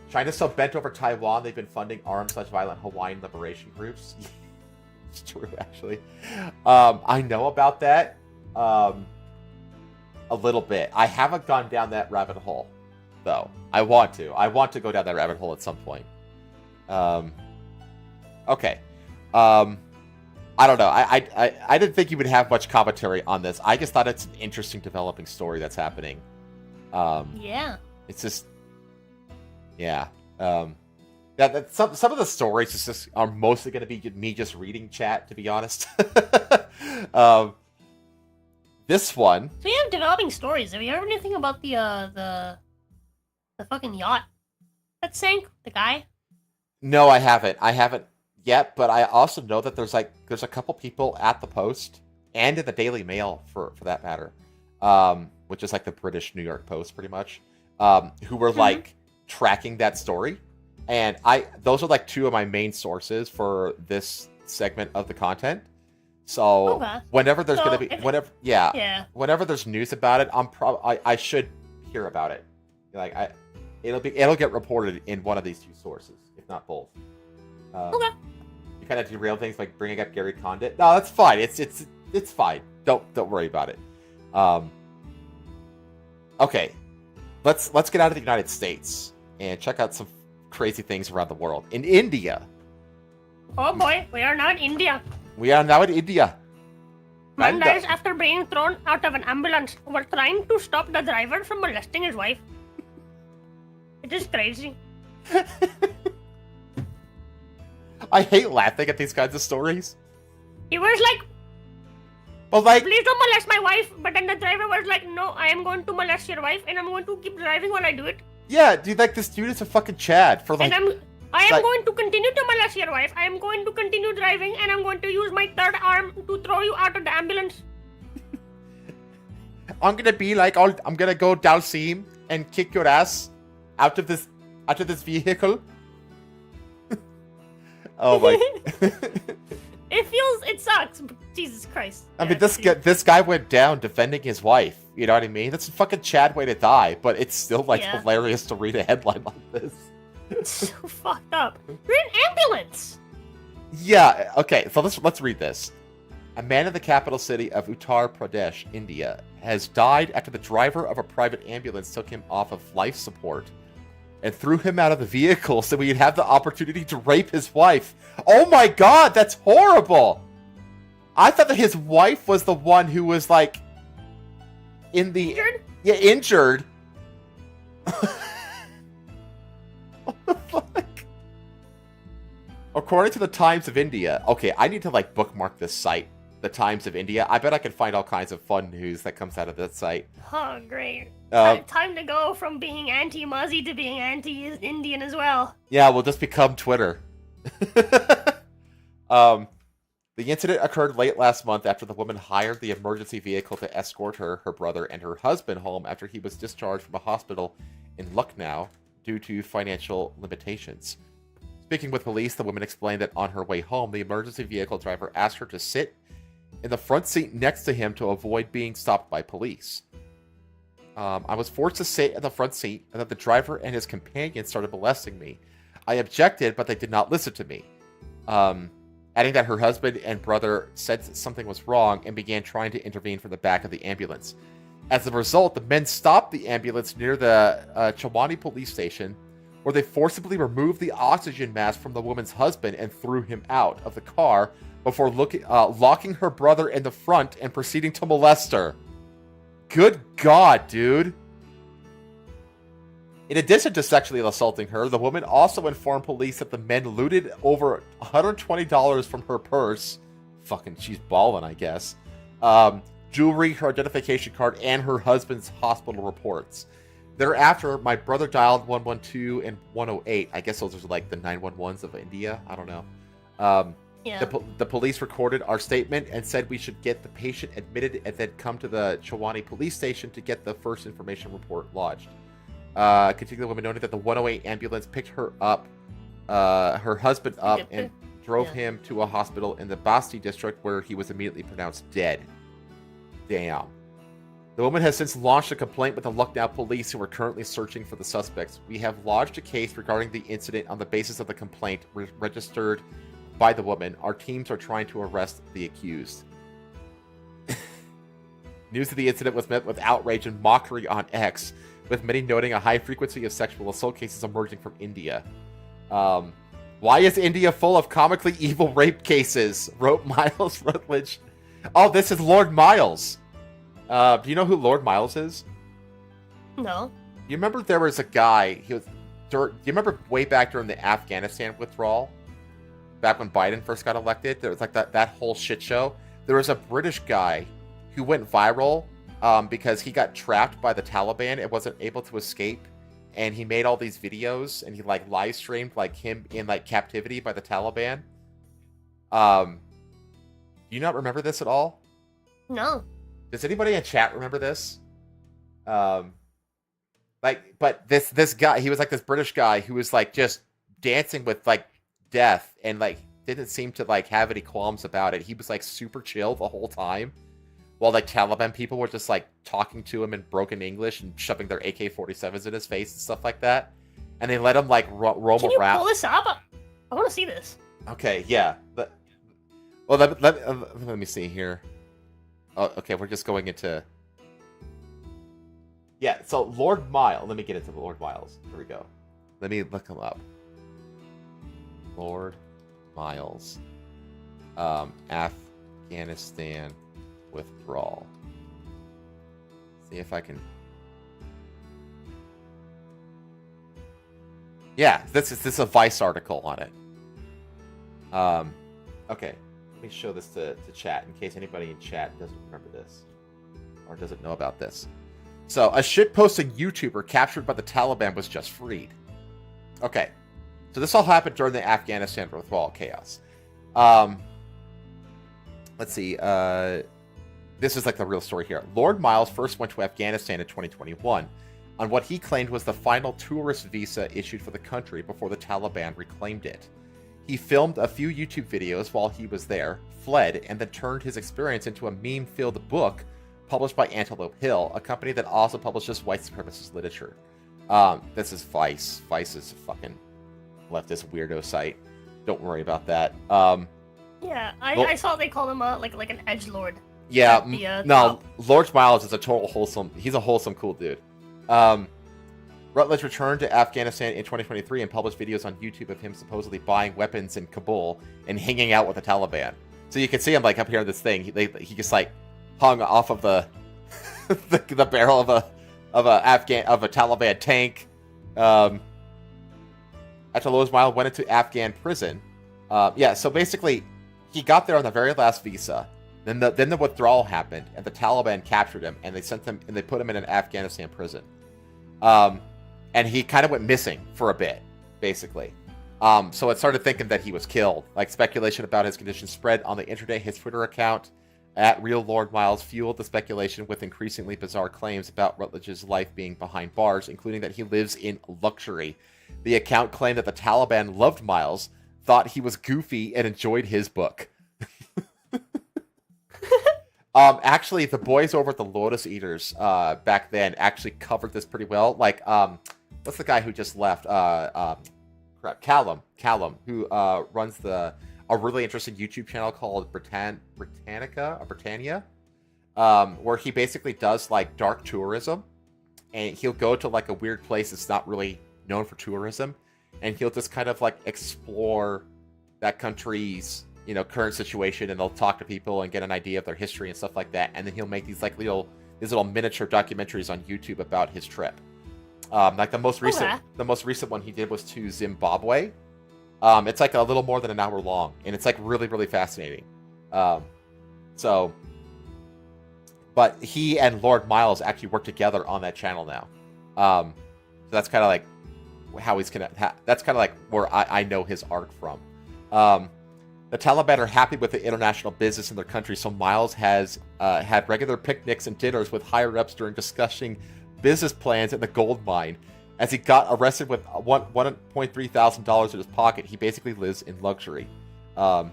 China's so bent over Taiwan, they've been funding armed/violent Hawaiian liberation groups. It's true, actually. I know about that a little bit. I haven't gone down that rabbit hole, though. I want to. I want to go down that rabbit hole at some point. Okay. I don't know. I didn't think you would have much commentary on this. I just thought it's an interesting developing story that's happening. Yeah. It's just... Yeah. That some of the stories just are mostly going to be me just reading chat, to be honest. This one. So you have developing stories. Have you heard anything about the fucking yacht that sank? The guy? No, I haven't. I haven't yet. But I also know that there's a couple people at the Post and in the Daily Mail for that matter, which is like the British New York Post, pretty much, who were like tracking that story. And those are like two of my main sources for this segment of the content. So whenever there's gonna be whenever there's news about it, I should hear about it. Like it'll get reported in one of these two sources, if not both. You kind of derail things like bringing up Gary Condit. No, that's fine. It's fine. Don't worry about it. Okay, let's get out of the United States and check out some crazy things around the world. In India. Oh boy, we are now in India. We are now in India. Man dies after being thrown out of an ambulance while trying to stop the driver from molesting his wife. It is crazy. I hate laughing at these kinds of stories. He was like, please don't molest my wife. But then the driver was like, no, I am going to molest your wife and I'm going to keep driving while I do it. Yeah, dude, like this dude is a fucking Chad for like. And I am going to continue to molest your wife. I am going to continue driving and I'm going to use my third arm to throw you out of the ambulance. I'm gonna be like, I'm gonna go down seam and kick your ass out of this vehicle. Oh my. It sucks. Jesus Christ. I mean, this guy went down defending his wife. You know what I mean? That's a fucking Chad way to die, but it's still like hilarious to read a headline like this. It's so fucked up. You're in ambulance. Yeah. Okay. So let's read this. A man in the capital city of Uttar Pradesh, India, has died after the driver of a private ambulance took him off of life support and threw him out of the vehicle so he'd have the opportunity to rape his wife. Oh my god, that's horrible! I thought that his wife was the one who was like injured? Yeah, injured. What the fuck? According to the Times of India, okay, I need to like bookmark this site, the Times of India. I bet I can find all kinds of fun news that comes out of that site. Oh, great. Time to go from being anti-Muzzy to being anti-Indian as well. Yeah, we'll just become Twitter. The incident occurred late last month after the woman hired the emergency vehicle to escort her brother, and her husband home after he was discharged from a hospital in Lucknow due to financial limitations. Speaking with police, the woman explained that on her way home, the emergency vehicle driver asked her to sit in the front seat next to him to avoid being stopped by police. I was forced to sit in the front seat, and that the driver and his companion started molesting me. I objected, but they did not listen to me. Adding that her husband and brother said something was wrong and began trying to intervene from the back of the ambulance. As a result, the men stopped the ambulance near the Chowani police station, where they forcibly removed the oxygen mask from the woman's husband and threw him out of the car before locking her brother in the front and proceeding to molest her. Good God, dude. In addition to sexually assaulting her, the woman also informed police that the men looted over $120 from her purse. Fucking, she's ballin', I guess. Jewelry, her identification card, and her husband's hospital reports. Thereafter, my brother dialed 112 and 108. I guess those are like the 911s of India. I don't know. Yeah. The police recorded our statement and said we should get the patient admitted and then come to the Chowani police station to get the first information report lodged. Continuing, the woman noted that the 108 ambulance picked her up, her husband up, and drove him to a hospital in the Basti district where he was immediately pronounced dead. Damn. The woman has since launched a complaint with the Lucknow police, who are currently searching for the suspects. We have lodged a case regarding the incident on the basis of the complaint registered by the woman. Our teams are trying to arrest the accused. News of the incident was met with outrage and mockery on X, with many noting a high frequency of sexual assault cases emerging from India. Why is India full of comically evil rape cases? Wrote Miles Rutledge. Oh, this is Lord Miles. Do you know who Lord Miles is? No. You remember there was a guy, do you remember way back during the Afghanistan withdrawal? Back when Biden first got elected? There was like that whole shit show. There was a British guy who went viral because he got trapped by the Taliban and wasn't able to escape. And he made all these videos and he like live streamed like him in like captivity by the Taliban. Do you not remember this at all? No. Does anybody in chat remember this? But this guy, he was like this British guy who was like just dancing with like death and like didn't seem to like have any qualms about it. He was like super chill the whole time, while like Taliban people were just like talking to him in broken English and shoving their AK-47s in his face and stuff like that. And they let him like roam around. Can you pull this up? I want to see this. Okay, yeah. Well, let me see here. Oh, okay, we're just going into... Yeah, so Lord Miles. Let me get into the Lord Miles. Here we go. Let me look him up. Lord Miles. Afghanistan withdrawal. See if I can... Yeah, this is a Vice article on it. Okay, let me show this to chat in case anybody in chat doesn't remember this or doesn't know about this. So, a shitposting YouTuber captured by the Taliban was just freed. Okay, so this all happened during the Afghanistan withdrawal chaos. Let's see. This is like the real story here. Lord Miles first went to Afghanistan in 2021 on what he claimed was the final tourist visa issued for the country before the Taliban reclaimed it. He filmed a few YouTube videos while he was there, fled, and then turned his experience into a meme-filled book published by Antelope Hill, a company that also publishes white supremacist literature. This is Vice. Vice is a fucking leftist weirdo site. Don't worry about that. Yeah, I saw they called him like an edgelord. Yeah, no, Lord Miles is a total wholesome... He's a wholesome, cool dude. Rutledge returned to Afghanistan in 2023 and published videos on YouTube of him supposedly buying weapons in Kabul and hanging out with the Taliban. So you can see him like up here on this thing. He just like hung off of the the barrel of a Taliban tank. After Lord Miles went into Afghan prison. Yeah, so basically he got there on the very last visa. Then the withdrawal happened, and the Taliban captured him, and they put him in an Afghanistan prison. And he kind of went missing for a bit, basically. So it started thinking that he was killed. Like, speculation about his condition spread on the internet. His Twitter account, @RealLordMiles, fueled the speculation with increasingly bizarre claims about Rutledge's life being behind bars, including that he lives in luxury. The account claimed that the Taliban loved Miles, thought he was goofy, and enjoyed his book. Actually, the boys over at the Lotus Eaters back then actually covered this pretty well. Like, what's the guy who just left? Callum, who runs a really interesting YouTube channel called Britannia, where he basically does like dark tourism, and he'll go to like a weird place that's not really known for tourism, and he'll just kind of like explore that country's current situation, and they'll talk to people and get an idea of their history and stuff like that, and then he'll make these like little miniature documentaries on YouTube about his trip. Like the most recent one he did was to Zimbabwe. It's like a little more than an hour long, and it's like really, really fascinating. But he and Lord Miles actually work together on that channel now. So that's kind of like how he's that's kind of like where I know his arc from. The Taliban are happy with the international business in their country, so Miles has had regular picnics and dinners with higher-ups during discussing business plans in the gold mine. As he got arrested with $1.3 thousand in his pocket, he basically lives in luxury. The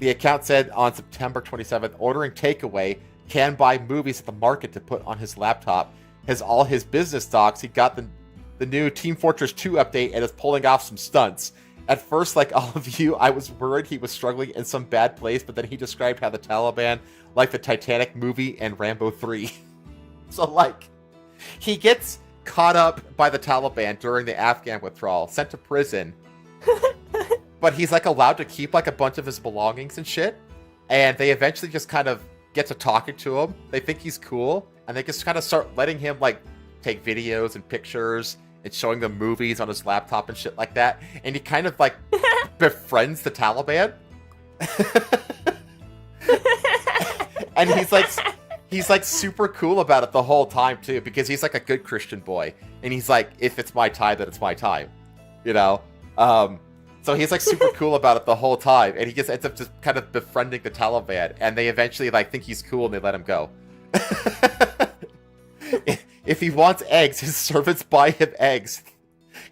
account said on September 27th, ordering takeaway, can buy movies at the market to put on his laptop, has all his business docs. He got the new Team Fortress 2 update and is pulling off some stunts. At first, like all of you, I was worried he was struggling in some bad place, but then he described how the Taliban like the Titanic movie and Rambo 3. So, like, he gets caught up by the Taliban during the Afghan withdrawal, sent to prison, but he's, like, allowed to keep, like, a bunch of his belongings and shit, and they eventually just kind of get to talking to him. They think he's cool, and they just kind of start letting him, like, take videos and pictures and showing them movies on his laptop and shit like that. And he kind of, like, befriends the Taliban. And he's like super cool about it the whole time, too, because he's, like, a good Christian boy. And he's like, if it's my time, then it's my time. So he's, like, super cool about it the whole time. And he just ends up just kind of befriending the Taliban. And they eventually, like, think he's cool and they let him go. If he wants eggs, his servants buy him eggs.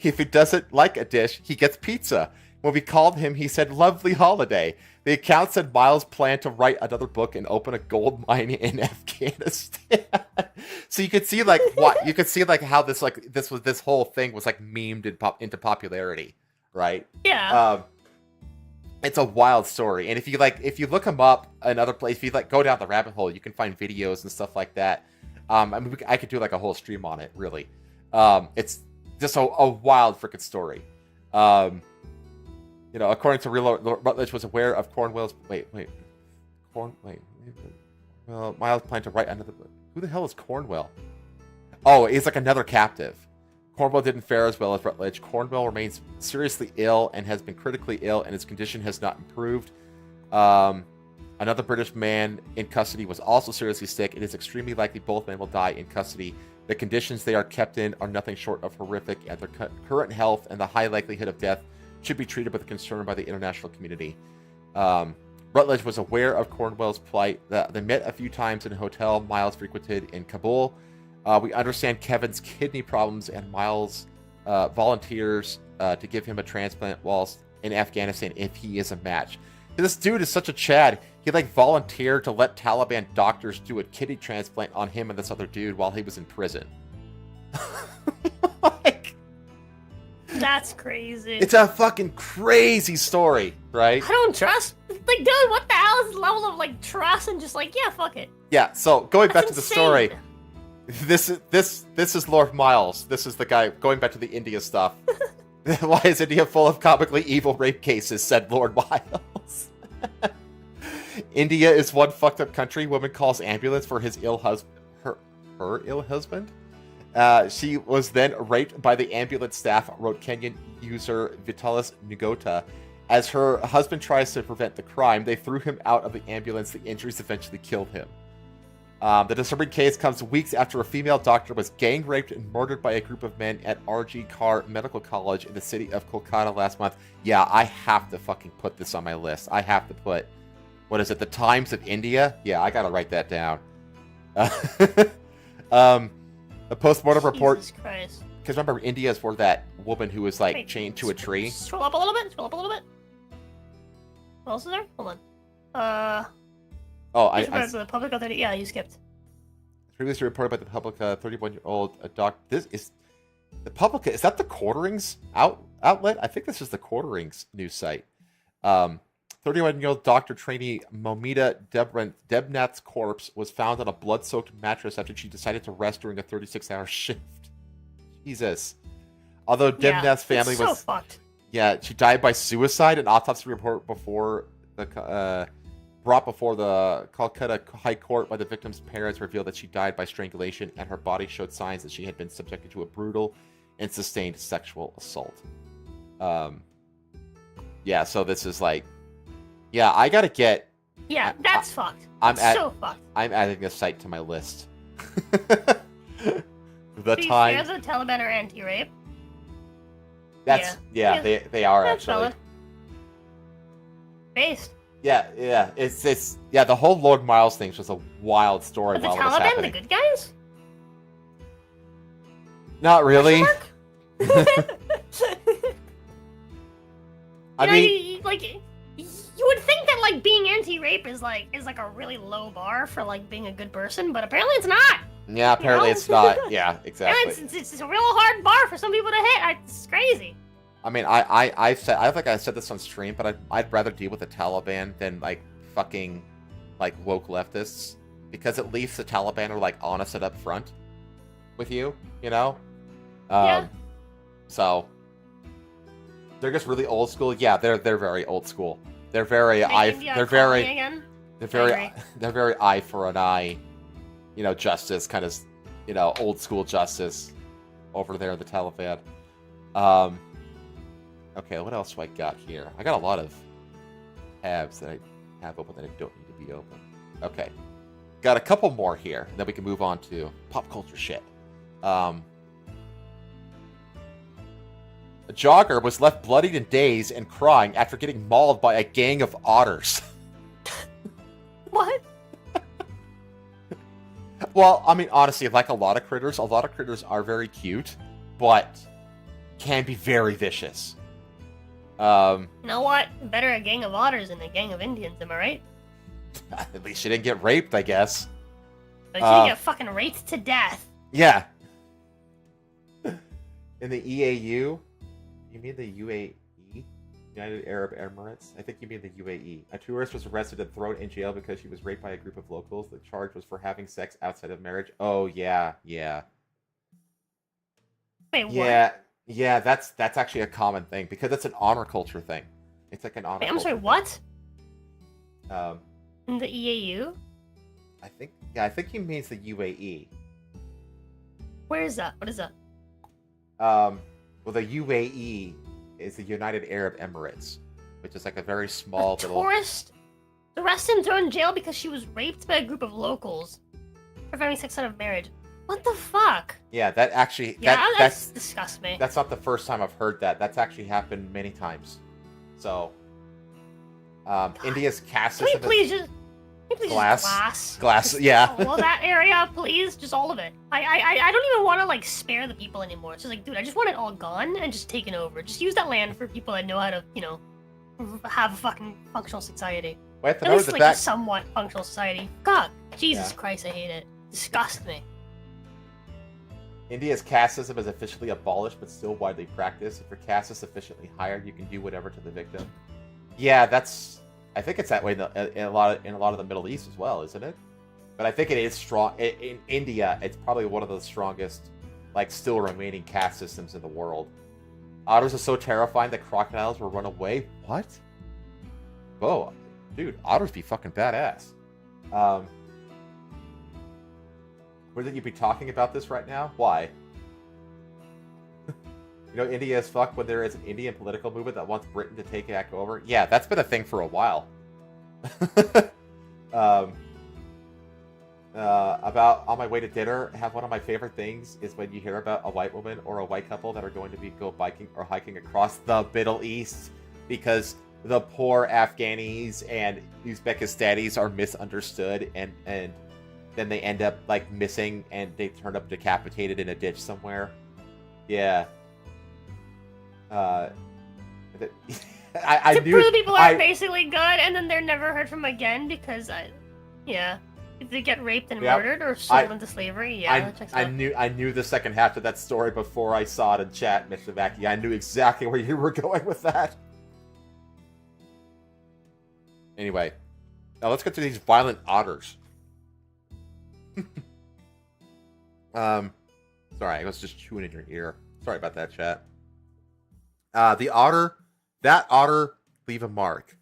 If he doesn't like a dish, he gets pizza. When we called him, he said, "Lovely holiday." The account said Miles planned to write another book and open a gold mine in Afghanistan. So you could see like what you could see like how this whole thing was like memed into popularity, right? Yeah. It's a wild story, and if you look him up another place, if you like go down the rabbit hole, you can find videos and stuff like that. I mean, I could do like a whole stream on it, really. It's just a wild freaking story. You know, according to real Rutledge was aware of Cornwell's Well, Miles planned to write another book. Who the hell is Cornwell? Oh, he's like another captive. Cornwell didn't fare as well as Rutledge. Cornwell remains seriously ill and has been critically ill, and his condition has not improved. Another British man in custody was also seriously sick. It is extremely likely both men will die in custody. The conditions they are kept in are nothing short of horrific, and their current health and the high likelihood of death should be treated with concern by the international community. Rutledge was aware of Cornwell's plight. They met a few times in a hotel Miles frequented in Kabul. We understand Kevin's kidney problems, and Miles volunteers to give him a transplant whilst in Afghanistan if he is a match. This dude is such a Chad. He like volunteered to let Taliban doctors do a kidney transplant on him and this other dude while he was in prison. Like, that's crazy. It's a fucking crazy story, right? I don't trust. Like, dude, what the hell is the level of like trust and just like, yeah, fuck it. Yeah. So going back to the insane. story, this is Lord Miles. This is the guy going back to the India stuff. Why is India full of comically evil rape cases? Said Lord Miles. India is one fucked up country. Woman calls ambulance for his ill husband. Her ill husband. She was then raped by the ambulance staff, wrote Kenyan user Vitalis Nugota. As her husband tries to prevent the crime, they threw him out of the ambulance. The injuries eventually killed him. The disturbing case comes weeks after a female doctor was gang raped and murdered by a group of men at RG Kar Medical College in the city of Kolkata last month. Yeah, I have to fucking put this on my list. I have to put, what is it, the Times of India? Yeah, I gotta write that down. A post-mortem report. Jesus Christ. Because remember, India is where that woman who was like chained to a tree. Scroll up a little bit. Scroll up a little bit. What else is there? Hold on. The public authority. Yeah, you skipped. Previously reported by the Publica, 31-year-old doc. This is the Publica. Is that the Quarterings outlet? I think this is the Quarterings news site. 31-year-old doctor trainee Momita Debnath's corpse was found on a blood-soaked mattress after she decided to rest during a 36-hour shift. Jesus. Although Debnath's family was so fucked. Yeah, she died by suicide. An autopsy report brought before the Calcutta High Court by the victim's parents revealed that she died by strangulation, and her body showed signs that she had been subjected to a brutal and sustained sexual assault. Yeah, so this is like, yeah, I gotta get. Yeah, that's fucked. So fucked. I'm adding this site to my list. The time. As a Taliban or anti-rape. That's they are that's actually. Valid. Based. Yeah. It's the whole Lord Miles thing is just a wild story. Are the while it was Taliban happening. the good guys? Not really. I mean, you would think that like being anti-rape is like a really low bar for like being a good person, but apparently it's not. Yeah, apparently it's not. Yeah, exactly. It's a real hard bar for some people to hit. It's crazy. I mean, I think I said this on stream, but I'd rather deal with the Taliban than like fucking like woke leftists, because at least the Taliban are like honest and upfront with you, you know. Yeah. So they're just really old school. Yeah, they're very old school. They're very they're very eye for an eye, you know, justice kind of, you know, old school justice over there in the Taliban. Okay, what else do I got here? I got a lot of tabs that I have open that I don't need to be open. Okay, got a couple more here, and then we can move on to pop culture shit. A jogger was left bloodied and dazed and crying after getting mauled by a gang of otters. What? Well, I mean, honestly, like a lot of critters are very cute, but can be very vicious. You know what? Better a gang of otters than a gang of Indians, am I right? At least she didn't get raped, I guess. But she didn't get fucking raped to death. Yeah. In the EAU, you mean the UAE? United Arab Emirates? I think you mean the UAE. A tourist was arrested and thrown in jail because she was raped by a group of locals. The charge was for having sex outside of marriage. Oh, yeah. Wait, what? Yeah, that's actually a common thing because it's an honor culture thing. It's like an honor. Wait, I'm sorry, culture what? thing. In the EAU? I think he means the UAE. Where is that? What is that? Well, the UAE is the United Arab Emirates, which is like a very small little tourist arrested and thrown in jail because she was raped by a group of locals for having sex out of marriage. What the fuck? Yeah, that actually that disgusts me. That's not the first time I've heard that. That's actually happened many times. So, India's caste Can we system please just glass, just yeah. all that area, please, just all of it. I don't even want to like spare the people anymore. It's just like, dude, I just want it all gone and just taken over. Just use that land for people that know how to, have a fucking functional society. We have to At know least that like a somewhat functional society. God, Jesus Yeah. Christ, I hate it. Disgust me. India's caste system is officially abolished, but still widely practiced. If your caste is sufficiently higher, you can do whatever to the victim. Yeah, I think it's that way in a lot of the Middle East as well, isn't it? But I think it is strong in India. It's probably one of the strongest, like, still remaining caste systems in the world. Otters are so terrifying that crocodiles will run away. What? Whoa, dude, otters be fucking badass. Wouldn't you be talking about this right now? Why? India is fucked when there is an Indian political movement that wants Britain to take back over. Yeah, that's been a thing for a while. About on my way to dinner, have one of my favorite things is when you hear about a white woman or a white couple that are going to go biking or hiking across the Middle East because the poor Afghanis and Uzbekistanis are misunderstood and then they end up like missing and they turn up decapitated in a ditch somewhere. Yeah. I knew Prove people are basically good and then they're never heard from again because if they get raped and murdered or sold into slavery, that checks out. I knew the second half of that story before I saw it in chat, Mr. Vaki. I knew exactly where you were going with that. Anyway, now let's get to these violent otters. Sorry, I was just chewing in your ear. Sorry about that, chat. That otter, leave a mark.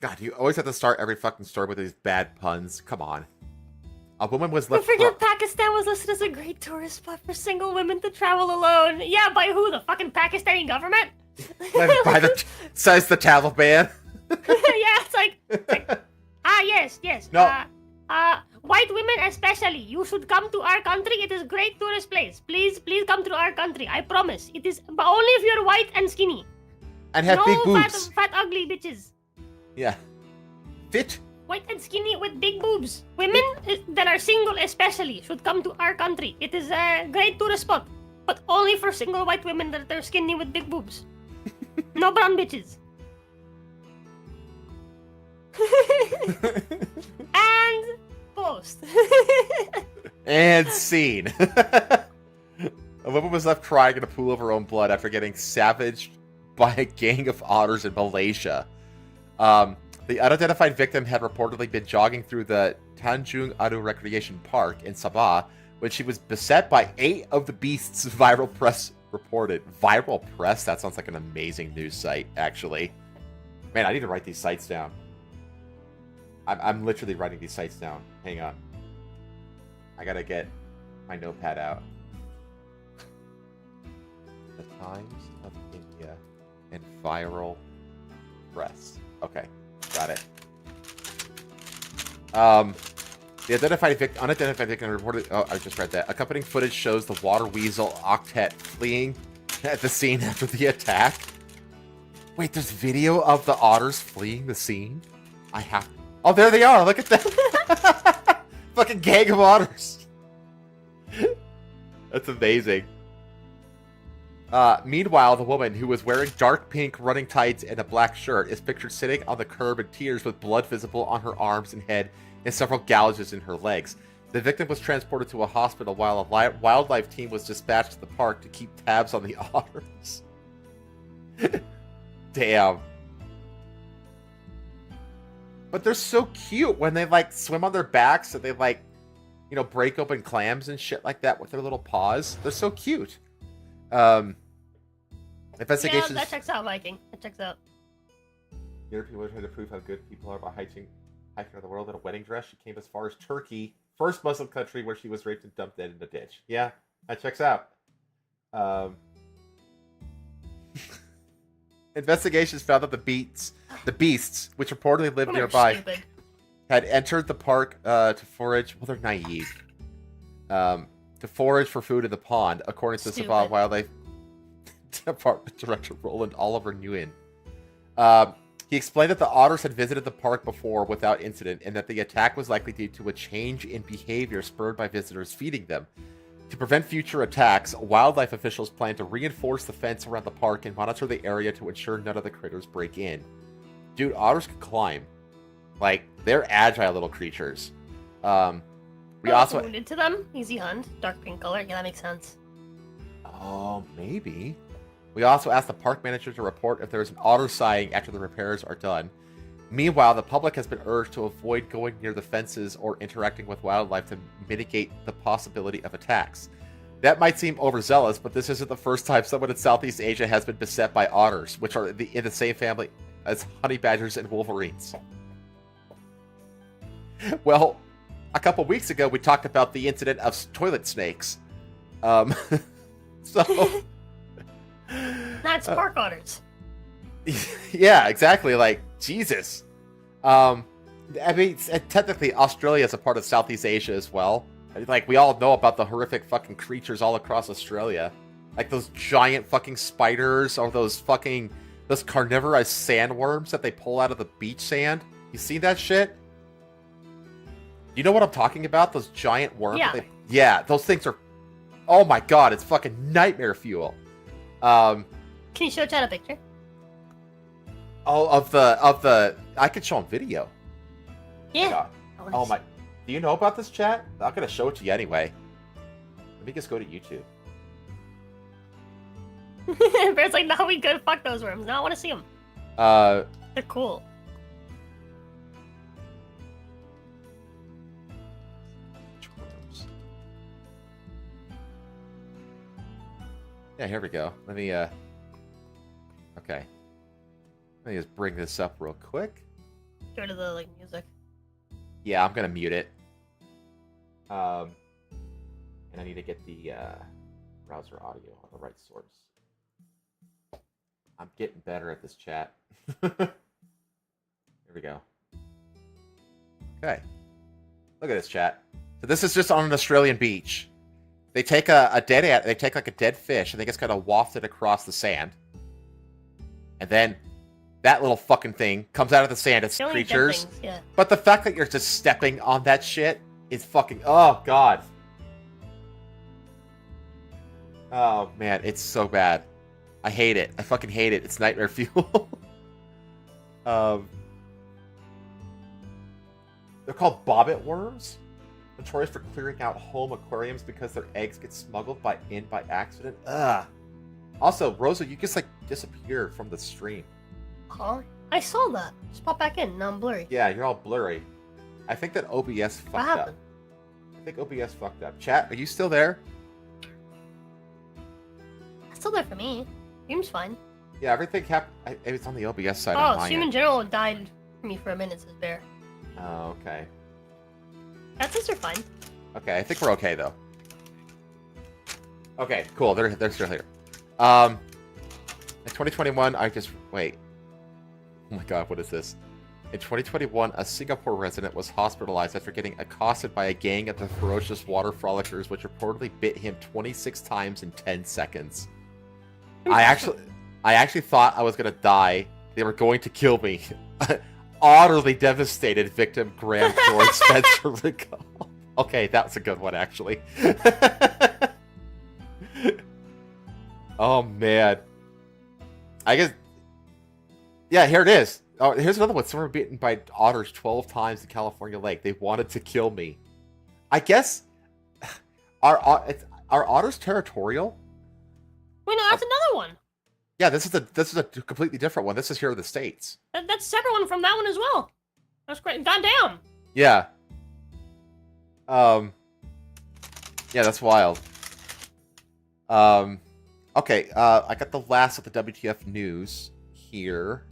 God, you always have to start every fucking story with these bad puns. Come on. A woman was left... Don't forget Pakistan was listed as a great tourist spot for single women to travel alone. Yeah, by who? The fucking Pakistani government? Says the Taliban. It's like yes. No. White women especially, you should come to our country. It is a great tourist place. Please come to our country. I promise. It is, but only if you're white and skinny. And have big boobs. Fat, ugly bitches. Yeah. Fit. White and skinny with big boobs. Women that are single especially should come to our country. It is a great tourist spot. But only for single white women that are skinny with big boobs. No brown bitches. And post. And scene. A woman was left crying in a pool of her own blood after getting savaged by a gang of otters in Malaysia. The unidentified victim had reportedly been jogging through the Tanjung Adu Recreation Park in Sabah when she was beset by 8 of the beasts, viral press reported. Viral press? That sounds like an amazing news site, actually. Man, I need to write these sites down. I'm literally writing these sites down. Hang on. I gotta get my notepad out. The Times of India and viral press. Okay, got it. The unidentified victim reported... Oh, I just read that. Accompanying footage shows the water weasel octet fleeing at the scene after the attack. Wait, there's video of the otters fleeing the scene? Oh, there they are! Look at that! Fucking gang of otters! That's amazing. Meanwhile, the woman, who was wearing dark pink running tights and a black shirt, is pictured sitting on the curb in tears with blood visible on her arms and head and several gouges in her legs. The victim was transported to a hospital while a wildlife team was dispatched to the park to keep tabs on the otters. Damn. But they're so cute when they, like, swim on their backs and they, like, you know, break open clams and shit like that with their little paws. They're so cute. Investigations... Yeah, that checks out, Viking. That checks out. European women trying to prove how good people are by hiking around the world in a wedding dress. She came as far as Turkey, first Muslim country where she was raped and dumped dead in a ditch. Yeah, that checks out. Investigations found that the beasts, which reportedly lived nearby, had entered the park to forage. Well, they're naive. To forage for food in the pond, according to Savannah Wildlife Department Director Roland Oliver Nguyen. He explained that the otters had visited the park before without incident, and that the attack was likely due to a change in behavior spurred by visitors feeding them. To prevent future attacks, wildlife officials plan to reinforce the fence around the park and monitor the area to ensure none of the critters break in. Dude, otters can climb. Like, they're agile little creatures. We also wounded to them. Easy hunt. Dark pink color. Yeah, that makes sense. Oh, maybe. We also asked the park manager to report if there is an otter sighting after the repairs are done. Meanwhile, the public has been urged to avoid going near the fences or interacting with wildlife to mitigate the possibility of attacks. That might seem overzealous, but this isn't the first time someone in Southeast Asia has been beset by otters, which are in the same family as honey badgers and wolverines. Well, a couple weeks ago, we talked about the incident of toilet snakes. So... That's park otters. Yeah, exactly. Like, Jesus. I mean, technically, Australia is a part of Southeast Asia as well. I mean, like, we all know about the horrific fucking creatures all across Australia. Like those giant fucking spiders or those carnivorous sandworms that they pull out of the beach sand. You seen that shit? You know what I'm talking about? Those giant worms? Yeah. Yeah, those things are... Oh my god, it's fucking nightmare fuel. Can you show Chad a picture? Oh, of the... I could show him video. Yeah. Oh my... Do you know about this, chat? I'm gonna show it to you anyway. Let me just go to YouTube. Bear's like, no, we good. Fuck those worms. No, I want to see them. They're cool. Yeah, here we go. Let me, okay. Let me just bring this up real quick. Go to the, music. Yeah, I'm gonna mute it. And I need to get the, browser audio on the right source. I'm getting better at this, chat. Here we go. Okay. Look at this, chat. So this is just on an Australian beach. They take a dead fish and they just kind of waft it across the sand. And then that little fucking thing comes out of the sand. It's creatures. Things, yeah. But the fact that you're just stepping on that shit is fucking... Oh, God. Oh, man. It's so bad. I hate it. I fucking hate it. It's nightmare fuel. They're called bobbit worms. Notorious for clearing out home aquariums because their eggs get smuggled by accident. Ugh. Also, Rosa, you just disappeared from the stream. Huh? I saw that. Just pop back in. Now I'm blurry. Yeah, you're all blurry. I think that OBS fucked up. I think OBS fucked up. Chat, are you still there? It's still there for me. Stream's fine. Yeah, everything happened. It's on the OBS side. Oh, Stream in general died for me for a minute, says Bear. Oh, okay. That's are fine. Okay, I think we're okay though. Okay, cool. They're still here. In 2021, wait. Oh my god, what is this? In 2021, a Singapore resident was hospitalized after getting accosted by a gang of the ferocious water frolickers, which reportedly bit him 26 times in 10 seconds. I actually thought I was gonna die. They were going to kill me. Utterly devastated victim Graham George Spencer recalled. Okay, that's a good one, actually. Oh, man. I guess... Yeah, here it is. Oh, here's another one. Someone beaten by otters 12 times in California Lake. They wanted to kill me. I guess... Are otters territorial? Wait, no, that's another one. Yeah, this is a completely different one. This is here in the States. That's a separate one from that one as well. That's great. Goddamn. Yeah. Yeah, that's wild. Okay, I got the last of the WTF news here.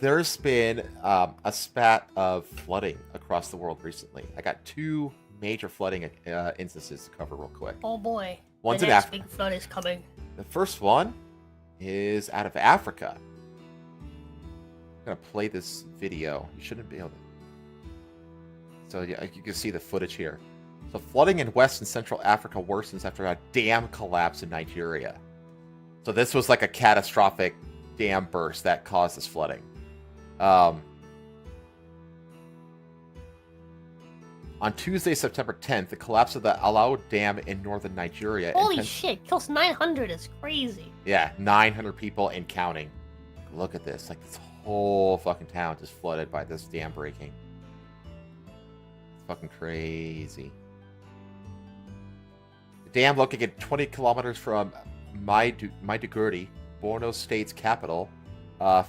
There's been a spat of flooding across the world recently. I got 2 major flooding instances to cover real quick. Oh boy. One's the in next Africa. big flood is coming. The first one is out of Africa. I'm gonna play this video. You shouldn't be able to. So yeah, you can see the footage here. So flooding in West and Central Africa worsens after a dam collapse in Nigeria. So this was like a catastrophic dam burst that caused this flooding. On Tuesday, September 10th, the collapse of the Alao Dam in northern Nigeria... Holy shit, kills 900 is crazy. Yeah, 900 people and counting. Look at this. Like, this whole fucking town just flooded by this dam breaking. It's fucking crazy. The dam, located 20 kilometers from Maiduguri, Borno State's capital,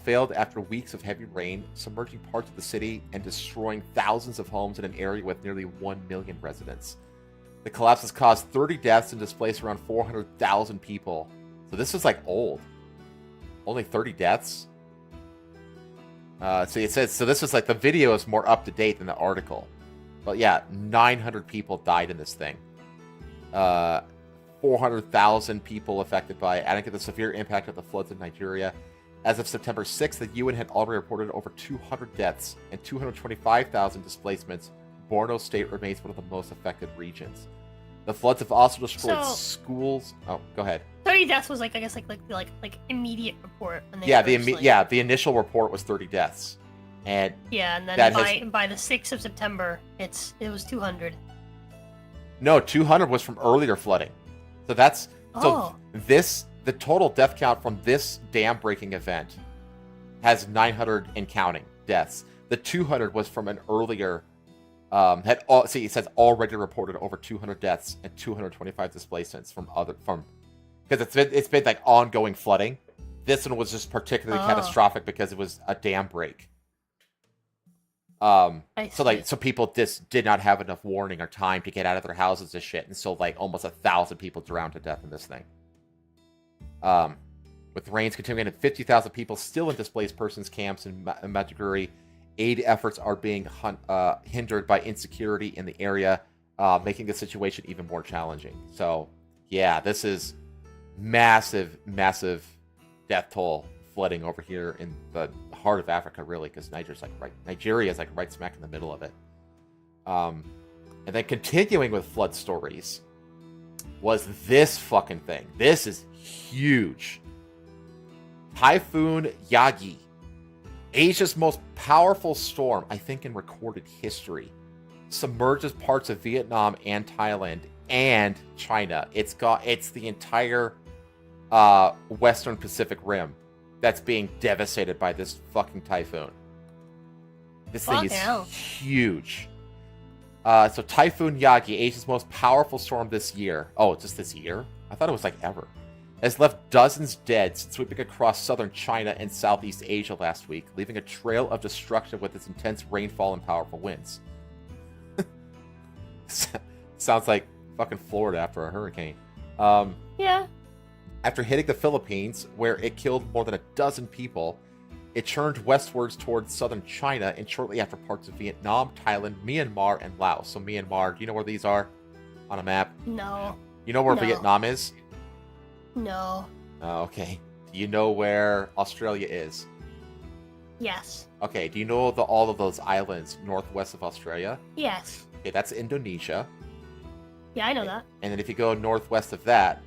failed after weeks of heavy rain, submerging parts of the city and destroying thousands of homes in an area with nearly 1 million residents. The collapse has caused 30 deaths and displaced around 400,000 people. So this is like old. Only 30 deaths? So it says, so this is like, the video is more up to date than the article. But yeah, 900 people died in this thing. 400,000 people affected by it, adding to the severe impact of the floods in Nigeria. As of September 6th, the UN had already reported over 200 deaths and 225,000 displacements. Borno State remains one of the most affected regions. The floods have also destroyed schools. Oh, go ahead. 30 deaths was like, I guess, like immediate report. When they the initial report was 30 deaths, and and then by the 6th of September, it was 200. No, 200 was from earlier flooding. So that's the total death count from this dam breaking event has 900 and counting deaths. The 200 was from an earlier it says already reported over 200 deaths and 225 displacements because it's been like ongoing flooding. This one was just particularly catastrophic because it was a dam break. So people just did not have enough warning or time to get out of their houses and shit, and so like almost 1,000 people drowned to death in this thing. With rains continuing and 50,000 people still in displaced persons camps in Maiduguri, aid efforts are being hindered by insecurity in the area, making the situation even more challenging. So, yeah, this is massive, massive death toll flooding over here in the heart of Africa, really, because Nigeria is like right smack in the middle of it. And then continuing with flood stories was this fucking thing. This is huge. Typhoon Yagi, Asia's most powerful storm, I think, in recorded history, submerges parts of Vietnam and Thailand and China. It's the entire Western Pacific Rim that's being devastated by this fucking typhoon. This thing is huge. So Typhoon Yagi, Asia's most powerful storm this year. Oh, just this year? I thought it was like ever. Has left dozens dead since sweeping across southern China and Southeast Asia last week, leaving a trail of destruction with its intense rainfall and powerful winds. Sounds like fucking Florida after a hurricane. Yeah. After hitting the Philippines, where it killed more than a dozen people, it turned westwards towards southern China and shortly after parts of Vietnam, Thailand, Myanmar, and Laos. So Myanmar, do you know where these are on a map? No. You know where Vietnam is? No. Oh, okay. Do you know where Australia is? Yes. Okay, do you know all of those islands northwest of Australia? Yes. Okay, that's Indonesia. Yeah, I know that. And then if you go northwest of that,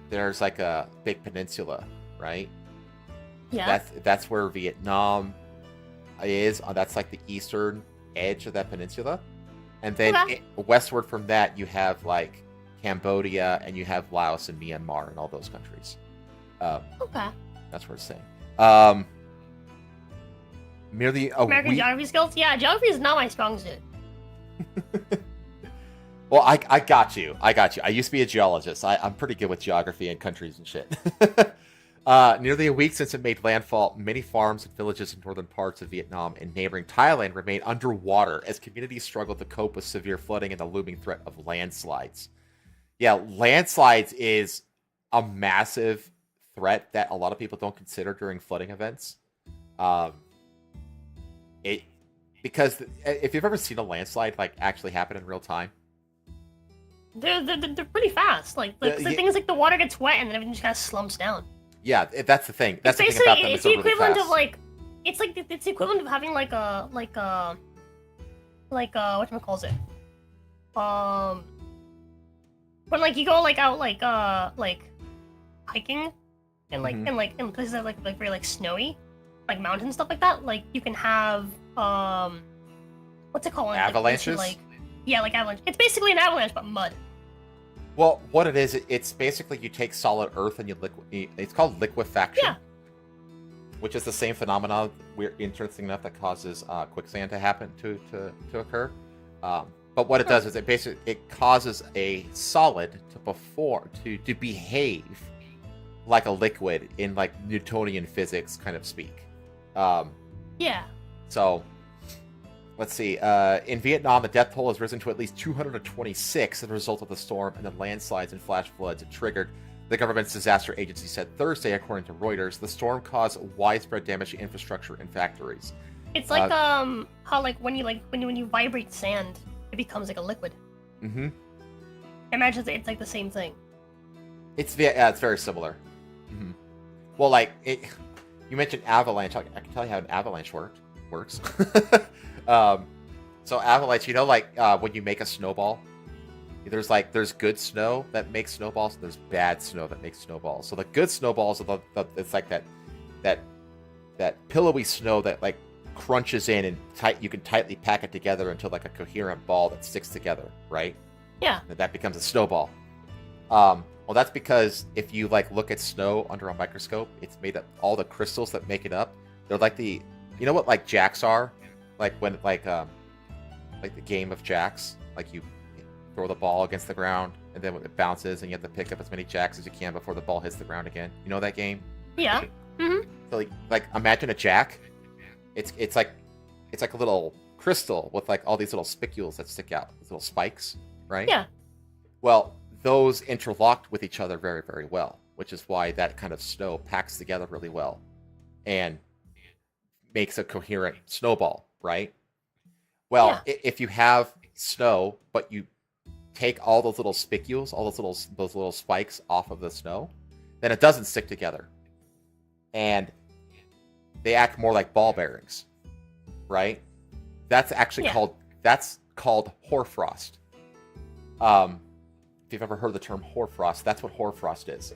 there's like a big peninsula, right? Yeah. That's where Vietnam is. That's like the eastern edge of that peninsula. And then westward from that, you have like Cambodia, and you have Laos and Myanmar and all those countries. Okay. That's what it's saying. Merely a American geography skills? Yeah, geography is not my strong suit. Well, I got you. I used to be a geologist. I'm pretty good with geography and countries and shit. Nearly a week since it made landfall, many farms and villages in northern parts of Vietnam and neighboring Thailand remain underwater as communities struggle to cope with severe flooding and the looming threat of landslides. Yeah, landslides is a massive threat that a lot of people don't consider during flooding events. Because if you've ever seen a landslide like actually happen in real time, they're pretty fast. Like the thing is, like the water gets wet and then everything just kind of slumps down. Yeah, that's the thing. That's it's the thing about them. It's the equivalent really of like, it's the equivalent of having like whatchamacallit it? When like you go like out like hiking and like in places that like very like snowy, like mountains stuff like that. Like you can have what's it called? Avalanches. Like avalanche. It's basically an avalanche but mud. Well, what it is, it's basically you take solid earth and you it's called liquefaction. Yeah. Which is the same phenomenon, interesting enough, that causes quicksand to happen to occur. But what it does is it causes a solid to behave like a liquid in like Newtonian physics kind of speak. Yeah. So let's see. In Vietnam, the death toll has risen to at least 226 as a result of the storm and the landslides and flash floods it triggered. The government's disaster agency said Thursday, according to Reuters, the storm caused widespread damage to infrastructure and factories. It's like how like when you vibrate sand, it becomes like a liquid. Mm-hmm. I imagine it's like the same thing. It's very similar. Mm-hmm. Well, like you mentioned avalanche. I can tell you how an avalanche works. So avalanche, like when you make a snowball, there's good snow that makes snowballs, and there's bad snow that makes snowballs. So the good snowballs are it's like that pillowy snow that like crunches in and you can tightly pack it together into like a coherent ball that sticks together, right? Yeah. And that becomes a snowball. Well, that's because if you like look at snow under a microscope, it's made up all the crystals that make it up. They're like what like jacks are, like when like the game of jacks, like you throw the ball against the ground and then when it bounces and you have to pick up as many jacks as you can before the ball hits the ground again. You know that game? Yeah. Mm-hmm. So like imagine a jack. It's like a little crystal with like all these little spicules that stick out, these little spikes, right? Yeah. Well, those interlocked with each other very, very well, which is why that kind of snow packs together really well and makes a coherent snowball, right? Well, if you have snow, but you take all those little spicules, all those little spikes off of the snow, then it doesn't stick together. And they act more like ball bearings, right? That's actually called hoarfrost. If you've ever heard the term hoarfrost, that's what hoarfrost is.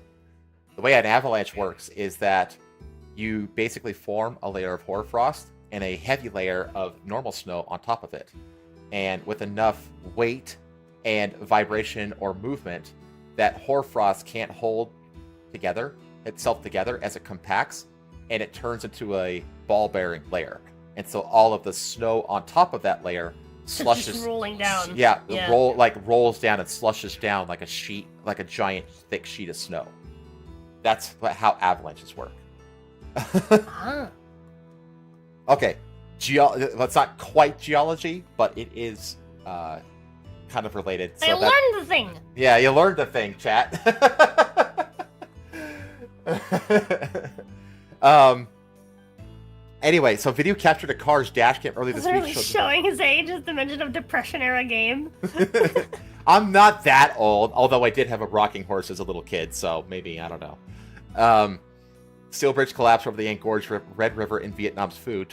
The way an avalanche works is that you basically form a layer of hoarfrost and a heavy layer of normal snow on top of it. And with enough weight and vibration or movement, that hoarfrost can't hold itself together as it compacts, and it turns into a ball-bearing layer. And so all of the snow on top of that layer slushes, just rolling down. Rolls down and slushes down like a giant thick sheet of snow. That's how avalanches work. Okay, it's not quite geology, but it is kind of related. So I learned the thing. Yeah, you learned the thing, chat. Anyway, so video captured a car's dash cam early this week. Showing his age as the mention of Depression-era game. I'm not that old, although I did have a rocking horse as a little kid, so maybe, I don't know. Steel bridge collapsed over the engorged Red River in Vietnam's Phu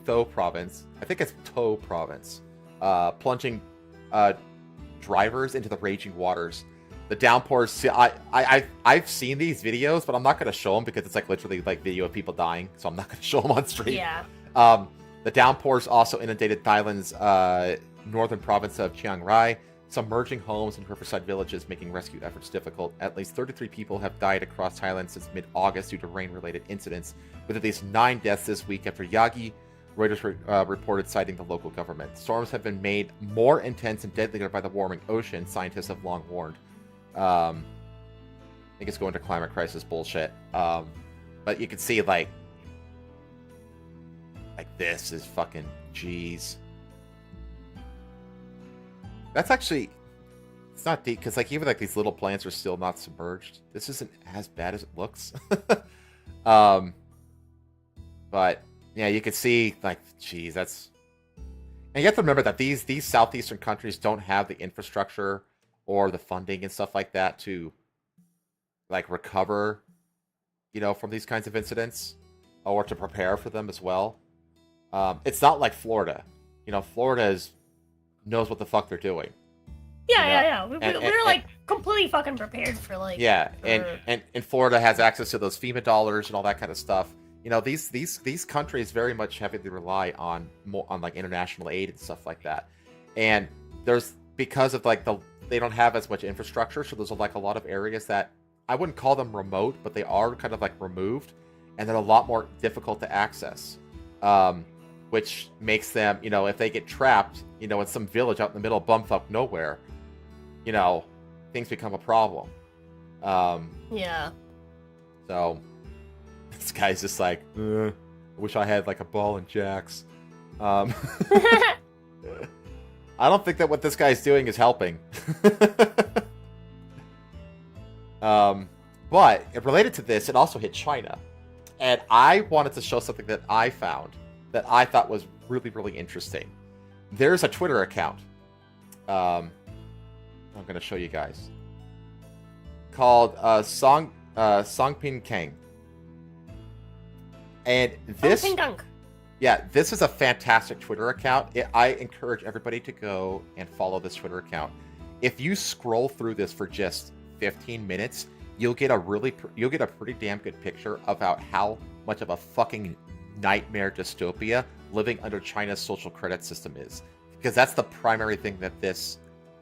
Tho province. I think it's Tho province. Plunging drivers into the raging waters. The downpours. I've seen these videos, but I'm not going to show them because it's like literally like video of people dying, so I'm not going to show them on stream. Yeah. The downpours also inundated Thailand's northern province of Chiang Rai. submerging homes in riverside villages, making rescue efforts difficult. At least 33 people have died across Thailand since mid-August due to rain-related incidents, with at least 9 deaths this week after Yagi, Reuters reported, citing the local government. Storms have been made more intense and deadlier by the warming ocean, scientists have long warned. I think it's going to climate crisis bullshit. But you can see, like this is fucking jeez. That's actually, it's not deep, because like even like these little plants are still not submerged. This isn't as bad as it looks. But yeah, you can see like, geez, that's, and you have to remember that these southeastern countries don't have the infrastructure or the funding and stuff like that to like recover, you know, from these kinds of incidents, or to prepare for them as well. It's not like Florida. You know, Florida knows what the fuck they're doing. Yeah. We're like completely fucking prepared for like. Yeah, and Florida has access to those FEMA dollars and all that kind of stuff. You know, these countries very much heavily rely on like international aid and stuff like that. And there's, because of like they don't have as much infrastructure, so there's like a lot of areas that I wouldn't call them remote, but they are kind of like removed, and they're a lot more difficult to access. Which makes them, you know, if they get trapped, you know, in some village out in the middle of bumfuck nowhere, you know, things become a problem. Yeah. So this guy's just like, I wish I had like a ball and jacks. I don't think that what this guy's doing is helping. But related to this, it also hit China. And I wanted to show something that I found that I thought was really, really interesting. There's a Twitter account. I'm going to show you guys. Called Songpin Kang. And this... Yeah, this is a fantastic Twitter account. I encourage everybody to go and follow this Twitter account. If you scroll through this for just 15 minutes, you'll get a pretty damn good picture about how much of a fucking nightmare dystopia living under China's social credit system is. Because that's the primary thing that this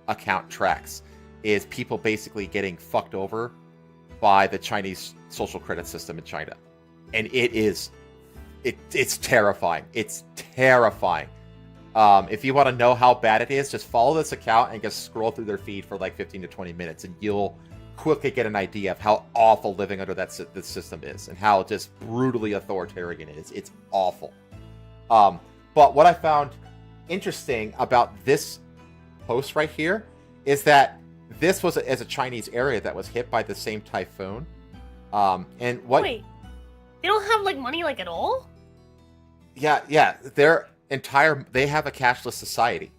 account tracks, is people basically getting fucked over by the Chinese social credit system in China. And it's terrifying. It's terrifying. If you want to know how bad it is, just follow this account and just scroll through their feed for like 15 to 20 minutes, and you'll quickly get an idea of how awful living under this system is, and how just brutally authoritarian it is. It's awful. But what I found interesting about this post right here is that this was a Chinese area that was hit by the same typhoon. And what? Wait, they don't have like money like at all? Yeah. They have a cashless society.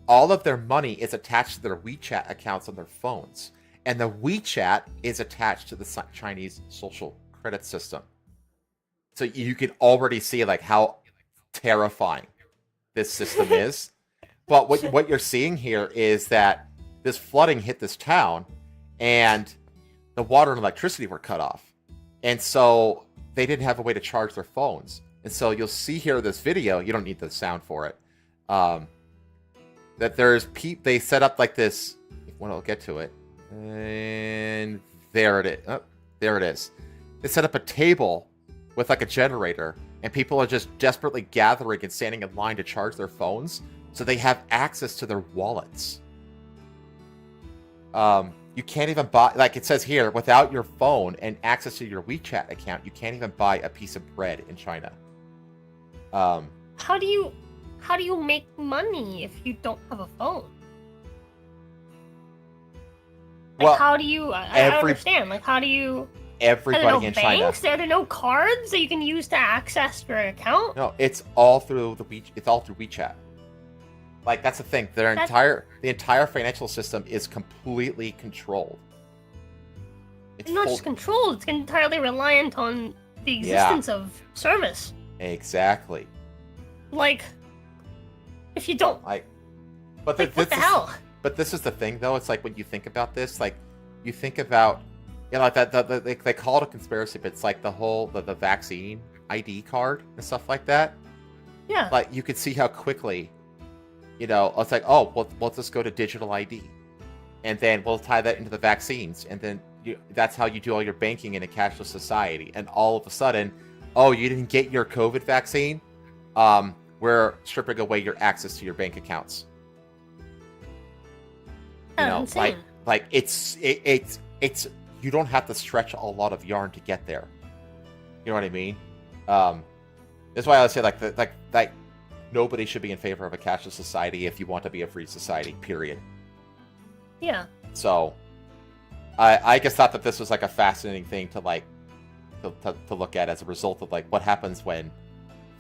All of their money is attached to their WeChat accounts on their phones. And the WeChat is attached to the Chinese social credit system. So you can already see like how terrifying this system is. But what you're seeing here is that this flooding hit this town, and the water and electricity were cut off. And so they didn't have a way to charge their phones. And so you'll see here this video, you don't need the sound for it, that they set up like this, when I'll get to it, and there it is. Oh, there it is. They set up a table with like a generator, and people are just desperately gathering and standing in line to charge their phones, so they have access to their wallets. You can't even buy, like it says here, without your phone and access to your WeChat account, you can't even buy a piece of bread in China. How do you make money if you don't have a phone? Like, well, how do you? I don't understand. Like, how do you? Everybody in China. Banks? Are there no cards that you can use to access your account? No, it's all through It's all through WeChat. Like, that's the thing. The entire financial system is completely controlled. It's not just controlled. It's entirely reliant on the existence of service. Exactly. Like, if you don't, what the hell? But this is the thing, though. It's like when you think about this, like you think about, like that. They call it a conspiracy, but it's like the vaccine ID card and stuff like that. Yeah. Like you could see how quickly it's like, oh, well, let's just go to digital ID. And then we'll tie that into the vaccines. And then that's how you do all your banking in a cashless society. And all of a sudden, oh, you didn't get your COVID vaccine? We're stripping away your access to your bank accounts. Insane. Like it's you don't have to stretch a lot of yarn to get there. You know what I mean? That's why I would say like nobody should be in favor of a cashless society if you want to be a free society. Period. Yeah. So, I just thought that this was like a fascinating thing to like to look at as a result of like what happens when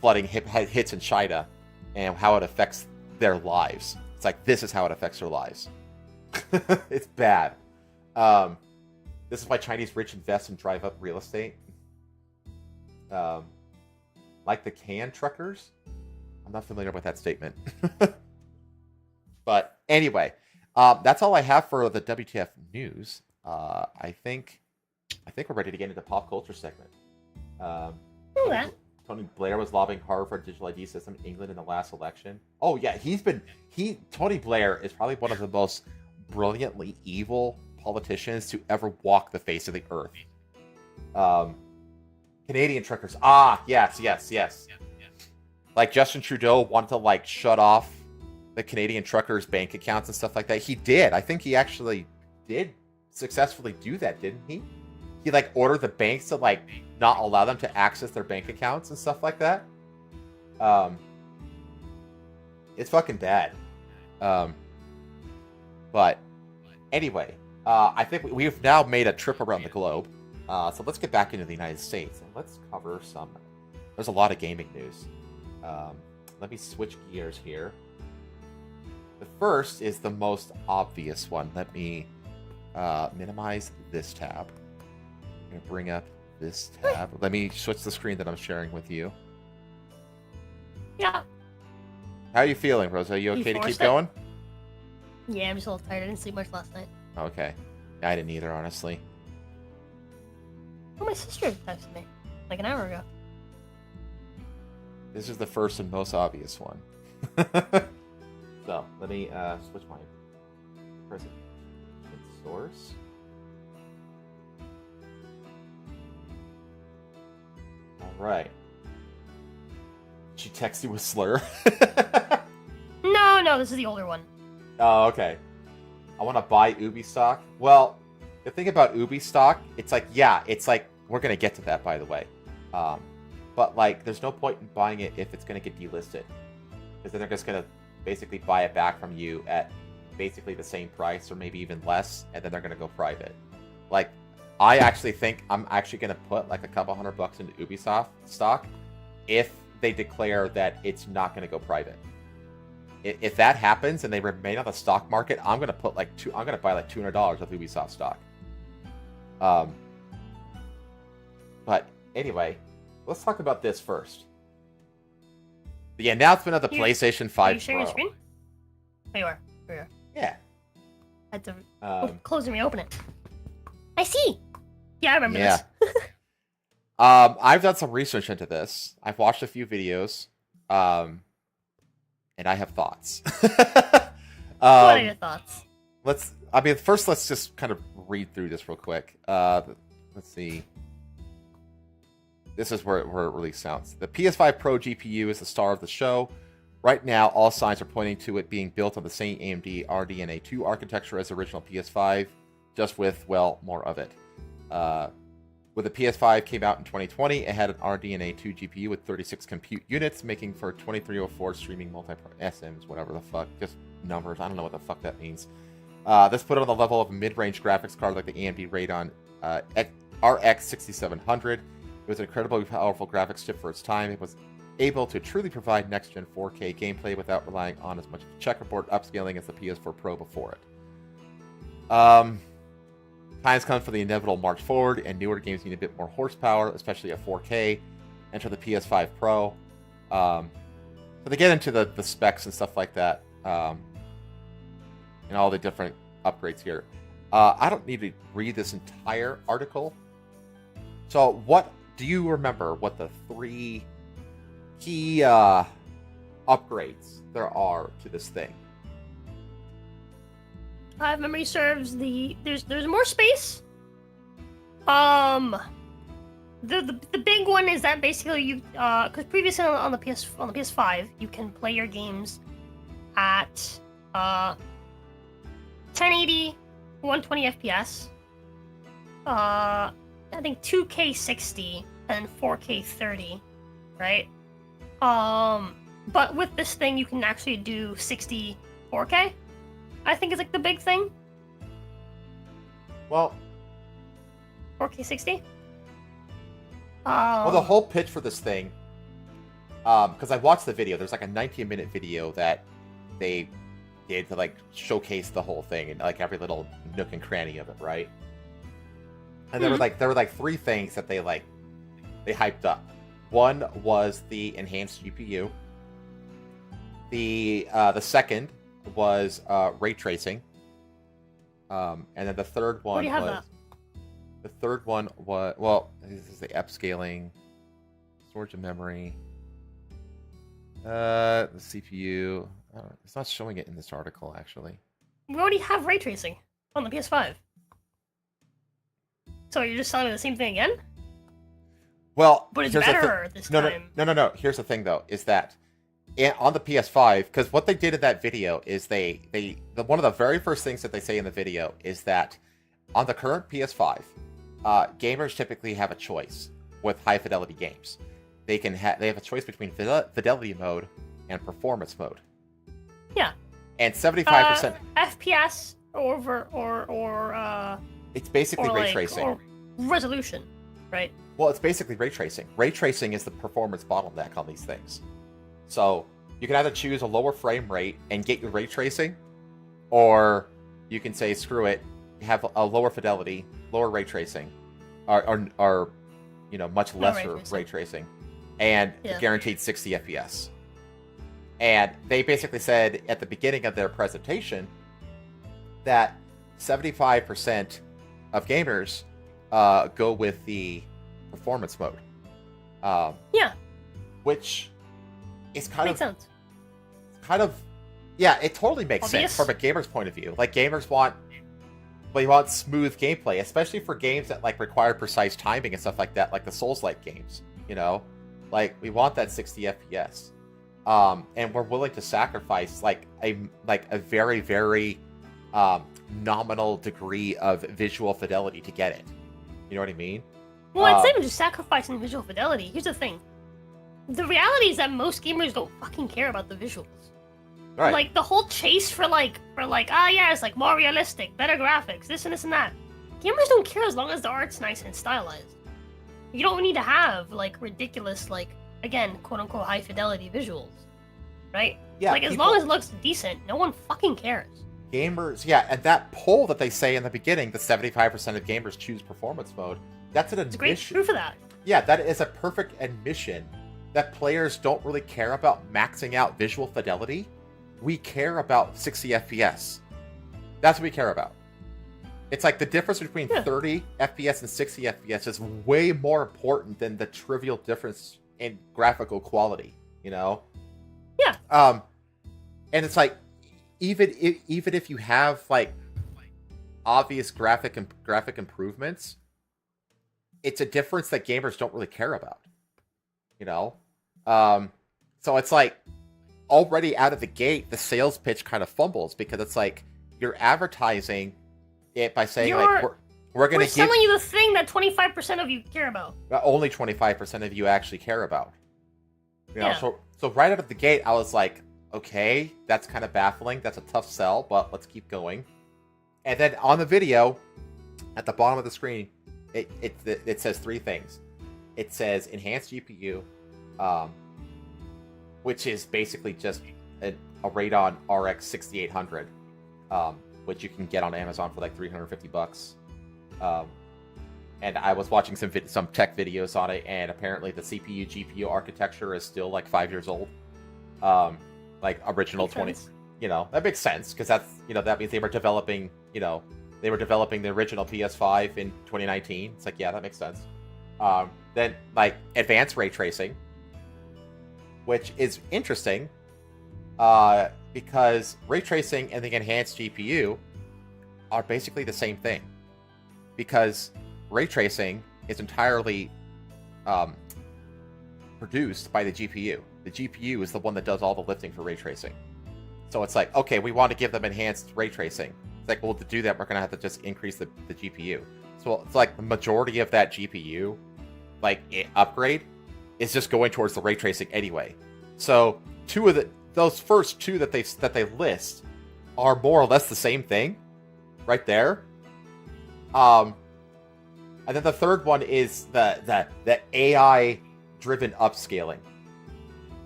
flooding hits in China and how it affects their lives. It's like this is how it affects their lives. It's bad. This is why Chinese rich invest and drive up real estate. Like the can truckers. I'm not familiar with that statement. But anyway, that's all I have for the WTF news. I think we're ready to get into the pop culture segment. Tony Blair was lobbying hard for a digital ID system in England in the last election. Oh yeah, Tony Blair is probably one of the most brilliantly evil politicians to ever walk the face of the earth. Canadian truckers. Yes. Like Justin Trudeau wanted to like shut off the Canadian truckers' bank accounts and stuff like that. He did. I think he actually did successfully do that, didn't he? He like ordered the banks to like not allow them to access their bank accounts and stuff like that. It's fucking bad. But anyway, I think we've now made a trip around the globe. So let's get back into the United States and let's cover some. There's a lot of gaming news. Let me switch gears here. The first is the most obvious one. Let me minimize this tab. I'm going to bring up this tab. Let me switch the screen that I'm sharing with you. Yeah. How are you feeling, Rosa? Are you okay to keep going? Yeah, I'm just a little tired. I didn't sleep much last night. Okay. I didn't either, honestly. Oh, my sister texted me like an hour ago. This is the first and most obvious one. So, let me switch my presentation source. Alright. She texted you with slur? No, this is the older one. Oh, okay. I want to buy Ubi stock. Well, the thing about Ubi stock, it's like, we're going to get to that, by the way. But, like, there's no point in buying it if it's going to get delisted. Because then they're just going to basically buy it back from you at basically the same price or maybe even less, and then they're going to go private. Like, I actually think I'm actually going to put, like, a couple $100 into Ubisoft stock if they declare that it's not going to go private. If that happens and they remain on the stock market, I'm going to put, like, I'm going to buy, like, $200 of Ubisoft stock. But anyway, let's talk about this first. The announcement of the PlayStation 5 Pro. Are you sharing your screen? There you are. There you are. Yeah. I had to close and reopen it. I see. Yeah, I remember this. I've done some research into this. I've watched a few videos. And I have thoughts. What are your thoughts? First let's just kind of read through this real quick. Let's see. This is where it really sounds. The PS5 Pro GPU is the star of the show. Right now, all signs are pointing to it being built on the same AMD RDNA 2 architecture as the original PS5, just with, well, more of it. When the PS5 came out in 2020, it had an RDNA 2 GPU with 36 compute units, making for 2304 streaming SMs, whatever the fuck. Just numbers. I don't know what the fuck that means. This put it on the level of a mid-range graphics card like the AMD Radeon RX 6700. It was an incredibly powerful graphics chip for its time. It was able to truly provide next-gen 4K gameplay without relying on as much checkerboard upscaling as the PS4 Pro before it. Times come for the inevitable march forward, and newer games need a bit more horsepower, especially at 4K. Enter the PS5 Pro. So they get into the specs and stuff like that, and all the different upgrades here. I don't need to read this entire article. So what do you remember what the three key upgrades there are to this thing. If memory serves, there's more space. The big one is that basically you because previously on the PS5 you can play your games at 1080, 120 FPS. I think 2K 60 and 4K 30, right? But with this thing you can actually do 60 4K. I think is like the big thing. Well, 4K 60. Well, the whole pitch for this thing, because I watched the video. There's like a 19-minute video that they did to like showcase the whole thing and like every little nook and cranny of it, right? And there were like three things that they hyped up. One was the enhanced GPU. The second was ray tracing. And then the third one was. That? The third one was, well, this is the upscaling, storage of memory, the CPU. It's not showing it in this article, actually. We already have ray tracing on the PS5. So you're just telling me the same thing again? Well, but it's better this time. No. Here's the thing, though, is that on the PS5, because what they did in that video is one of the very first things that they say in the video is that on the current PS5, gamers typically have a choice with high fidelity games. They have a choice between fidelity mode and performance mode. Yeah. And 75% FPS or it's basically ray tracing. Or resolution, right? Well, it's basically ray tracing. Ray tracing is the performance bottleneck on these things. So you can either choose a lower frame rate and get your ray tracing, or you can say screw it, have a lower fidelity, lower ray tracing, or much lesser ray tracing, and guaranteed 60 FPS. And they basically said at the beginning of their presentation that 75% of gamers go with the performance mode. Which is makes sense. It totally makes sense from a gamer's point of view. Like, gamers want smooth gameplay, especially for games that like require precise timing and stuff like that, like the Souls-like games. Like we want that 60 FPS, and we're willing to sacrifice like a very, very nominal degree of visual fidelity to get it. You know what I mean? Well, it's not even just sacrificing visual fidelity. Here's the thing: the reality is that most gamers don't fucking care about the visuals. Right. Like the whole chase for it's like more realistic, better graphics, this and that. Gamers don't care as long as the art's nice and stylized. You don't need to have like ridiculous, like, again, quote unquote high fidelity visuals, right? Yeah. Like as long as it looks decent, no one fucking cares. Gamers, and that poll that they say in the beginning, the 75% of gamers choose performance mode. That's an admission. It's great proof of that. Yeah, that is a perfect admission that players don't really care about maxing out visual fidelity. We care about 60 FPS. That's what we care about. It's like the difference between 30 FPS and 60 FPS is way more important than the trivial difference in graphical quality, Yeah. And it's like, even if you have like obvious graphic improvements, it's a difference that gamers don't really care about. So it's like, already out of the gate, the sales pitch kind of fumbles because it's like you're advertising it by saying we're going to give selling you the thing that 25% of you care about. Only 25% of you actually care about. So right out of the gate, I was like, okay, that's kind of baffling. That's a tough sell, but let's keep going. And then on the video, at the bottom of the screen, it says three things. It says enhanced GPU, which is basically just a Radeon RX 6800, which you can get on Amazon for like $350. And I was watching some tech videos on it, and apparently the CPU GPU architecture is still like 5 years old. Like original 20. That makes sense because that's that means they were developing the original PS5 in 2019. It's like, yeah, that makes sense. Then like advanced ray tracing, which is interesting because ray tracing and the enhanced GPU are basically the same thing. Because ray tracing is entirely produced by the GPU. The GPU is the one that does all the lifting for ray tracing. So it's like, okay, we want to give them enhanced ray tracing. It's like, well, to do that, we're going to have to just increase the GPU. So it's like the majority of that GPU, like, upgrade is just going towards the ray tracing anyway. So those first two that they list are more or less the same thing, right there. And then the third one is the AI-driven upscaling.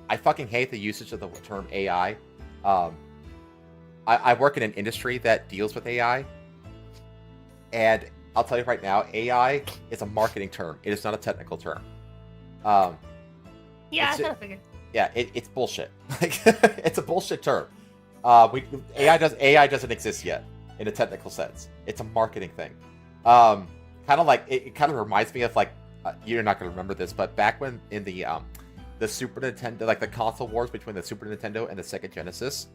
I fucking hate the usage of the term AI. I work in an industry that deals with AI, and I'll tell you right now, AI is a marketing term. It is not a technical term. Yeah, I kind of figured. Yeah, it's bullshit. Like, it's a bullshit term. AI doesn't exist yet in a technical sense. It's a marketing thing. Kind of like it kind of reminds me of, like, you're not going to remember this, but back when in the Super Nintendo, like the console wars between the Super Nintendo and the Sega Genesis,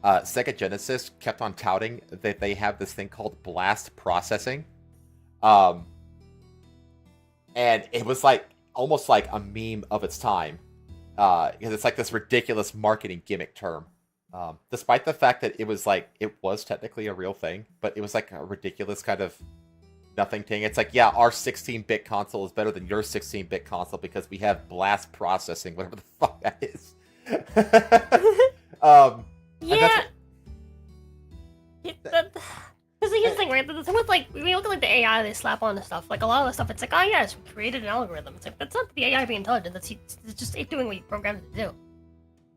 Sega Genesis kept on touting that they have this thing called blast processing. And it was like almost like a meme of its time, because it's like this ridiculous marketing gimmick term. Despite the fact that it was technically a real thing, but it was like a ridiculous kind of nothing thing. It's like, yeah, our 16-bit console is better than your 16-bit console because we have blast processing, whatever the fuck that is. Yeah. Because here's the thing, right? The thing with, like, when you look at, like, the AI they slap on the stuff, like, a lot of the stuff, it's like, oh yeah, it's created an algorithm. It's like, that's not the AI being intelligent. It's just it doing what you programmed it to do.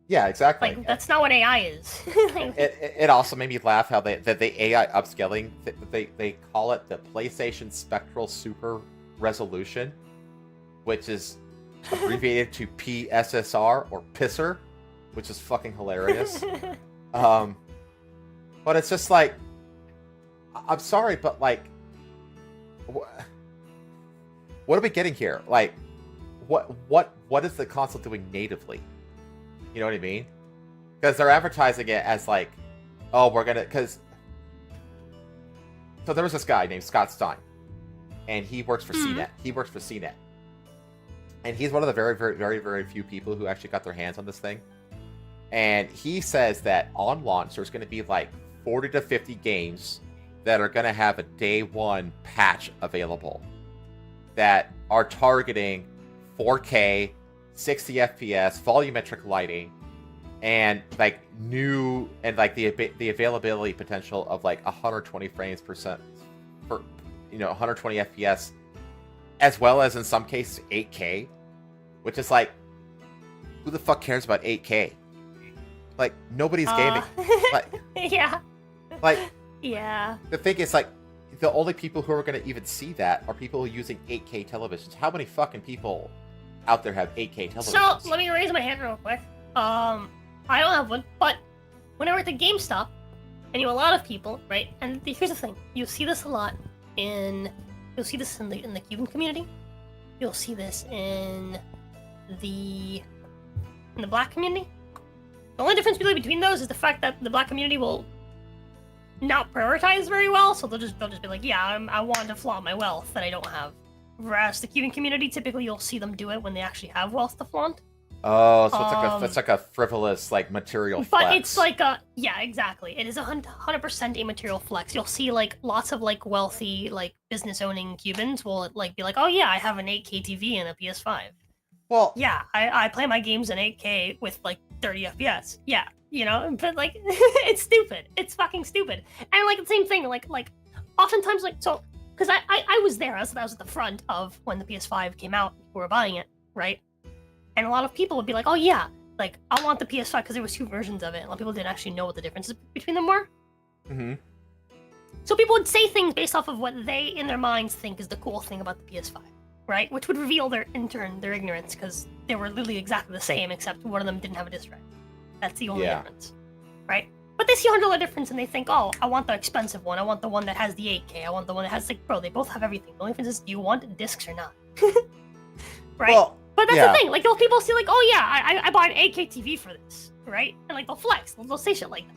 Yeah, exactly. Like, that's not what AI is. It also made me laugh how the AI upscaling, they call it the PlayStation Spectral Super Resolution, which is abbreviated to PSSR or PISSR, which is fucking hilarious. But it's just like, I'm sorry, but, like, what are we getting here? Like, what is the console doing natively? You know what I mean? Because they're advertising it as like, oh, we're gonna, because so there was this guy named Scott Stein, and he works for CNET. He works for CNET, and he's one of the very, very, very, very few people who actually got their hands on this thing. And he says that on launch, there's going to be like 40 to 50 games that are going to have a day one patch available that are targeting 4K, 60 FPS, volumetric lighting, and like new, and like the availability potential of like 120 frames per second for 120 FPS, as well as in some cases 8K, which is like, who the fuck cares about 8K? Like, nobody's gaming. Like, yeah. Like, yeah. The thing is, like, the only people who are going to even see that are people using 8K televisions. How many fucking people out there have 8K televisions? So, let me raise my hand real quick. I don't have one, but when I worked at GameStop, I knew a lot of people, right? And here's the thing: you'll see this a lot in the Cuban community. You'll see this in the Black community. The only difference really between those is the fact that the Black community will not prioritize very well, so they'll just be like, yeah, I want to flaunt my wealth that I don't have. Whereas the Cuban community, typically you'll see them do it when they actually have wealth to flaunt. Oh, so it's like a frivolous, like, material flex. But it's like yeah, exactly. It is 100% a material flex. You'll see, like, lots of, like, wealthy, like, business-owning Cubans will, like, be like, oh yeah, I have an 8K TV and a PS5. Well, yeah, I play my games in 8K with, like, 30 FPS. Yeah, but, like, it's stupid. It's fucking stupid. And, like, the same thing, like, oftentimes, like, so, because I was there, I was at the front of when the PS5 came out, people were buying it, right? And a lot of people would be like, oh yeah, like, I want the PS5, because there was 2 versions of it, and a lot of people didn't actually know what the differences between them were. Mm-hmm. So people would say things based off of what they, in their minds, think is the cool thing about the PS5, right? Which would reveal their ignorance, because they were literally exactly the same, except one of them didn't have a disc drive. That's the only difference, right? But they see $100 difference, and they think, oh, I want the expensive one, I want the one that has the 8K, I want the one that has, like, bro, they both have everything. The only difference is, do you want discs or not? Right? Well, but that's the thing, like, those people see, like, oh yeah, I bought an 8K TV for this. right? And like they'll flex, they'll say shit like that.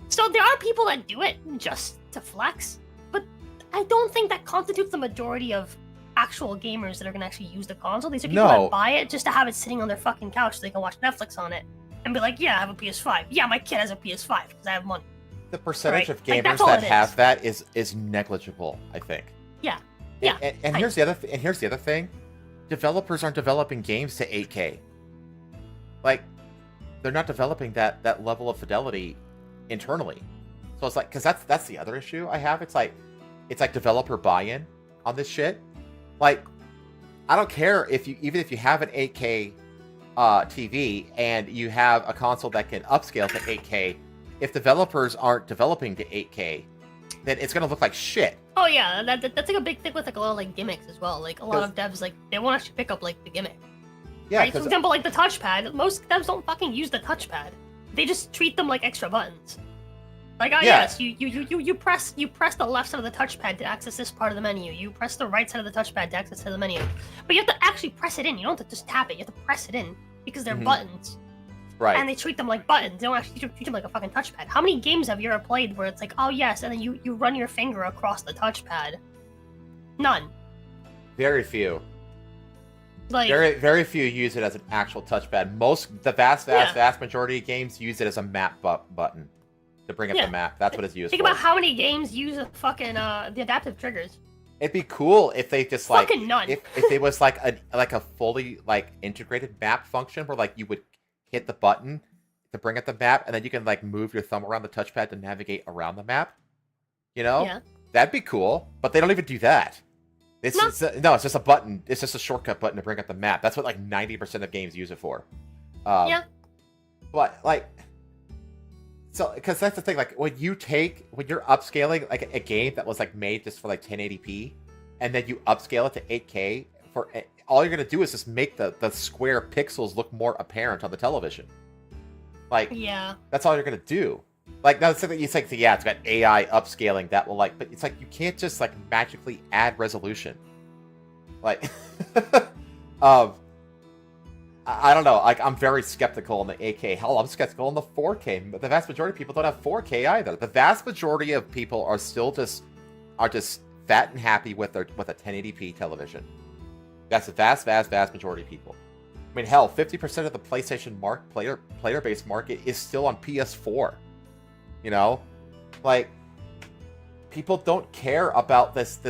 So there are people that do it just to flex, but I don't think that constitutes the majority of actual gamers that are gonna actually use the console. These are people that buy it just to have it sitting on their fucking couch so they can watch Netflix on it and be like, yeah, I have a PS5. Yeah, my kid has a PS5 because I have money. The percentage of gamers that have that is negligible, I think. Yeah. And here's the other thing. Developers aren't developing games to 8K. Like, they're not developing that level of fidelity internally. So it's like, because that's the other issue I have. It's like developer buy-in on this shit. Like, I don't care even if you have an 8K TV and you have a console that can upscale to 8K. If developers aren't developing to 8K, then it's gonna look like shit. Oh yeah, that's like a big thing with like a lot of like gimmicks as well. Like a lot of devs like they won't actually pick up like the gimmick. Yeah. Right? For example, like the touchpad. Most devs don't fucking use the touchpad. They just treat them like extra buttons. Like yes, you press the left side of the touchpad to access this part of the menu. You press the right side of the touchpad to access the menu. But you have to actually press it in. You don't have to just tap it. You have to press it in because they're buttons. Right. And they treat them like buttons. They don't actually treat them like a fucking touchpad. How many games have you ever played where it's like, oh yes, and then you run your finger across the touchpad? None. Very few. Like very few use it as an actual touchpad. The vast majority of games use it as a map button to bring up the map. That's what it's used for. Think about how many games use fucking the adaptive triggers. It'd be cool if they just like fucking none. If it was like a fully like integrated map function where like you would hit the button to bring up the map, and then you can like move your thumb around the touchpad to navigate around the map. You know? Yeah. That'd be cool, but they don't even do that. It's just a button. It's just a shortcut button to bring up the map. That's what like 90% of games use it for. Yeah. But like, so because that's the thing. Like when you're upscaling like a game that was like made just for like 1080p, and then you upscale it to 8K for. All you're gonna do is just make the square pixels look more apparent on the television. Like, that's all you're gonna do. Like, that's something you think, yeah, it's got AI upscaling that will like, but it's like you can't just like magically add resolution. Like, I don't know. Like, I'm very skeptical on the 8K. Hell, I'm skeptical on the 4K. But the vast majority of people don't have 4K either. The vast majority of people are still just fat and happy with a 1080p television. That's the vast majority of people. I mean, hell, 50% of the PlayStation player base market is still on PS4. You know, like people don't care about this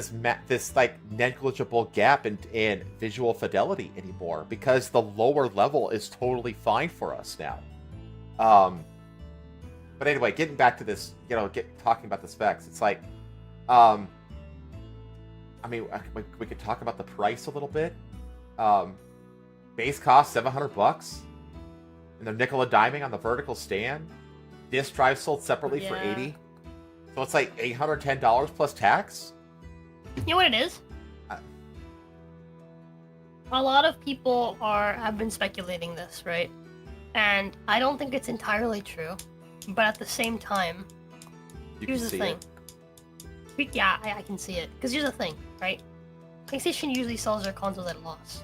like negligible gap in visual fidelity anymore because the lower level is totally fine for us now. But anyway, getting back to this, talking about the specs, it's like, I mean, we could talk about the price a little bit. Base cost $700, and they're nickel and diming on the vertical stand. Disk drive sold separately for $80, so it's like $810 plus tax. You know what it is? A lot of people have been speculating this, right? And I don't think it's entirely true, but at the same time, here's the thing. Yeah, I can see it. Because here's the thing, right? PlayStation usually sells their consoles at a loss.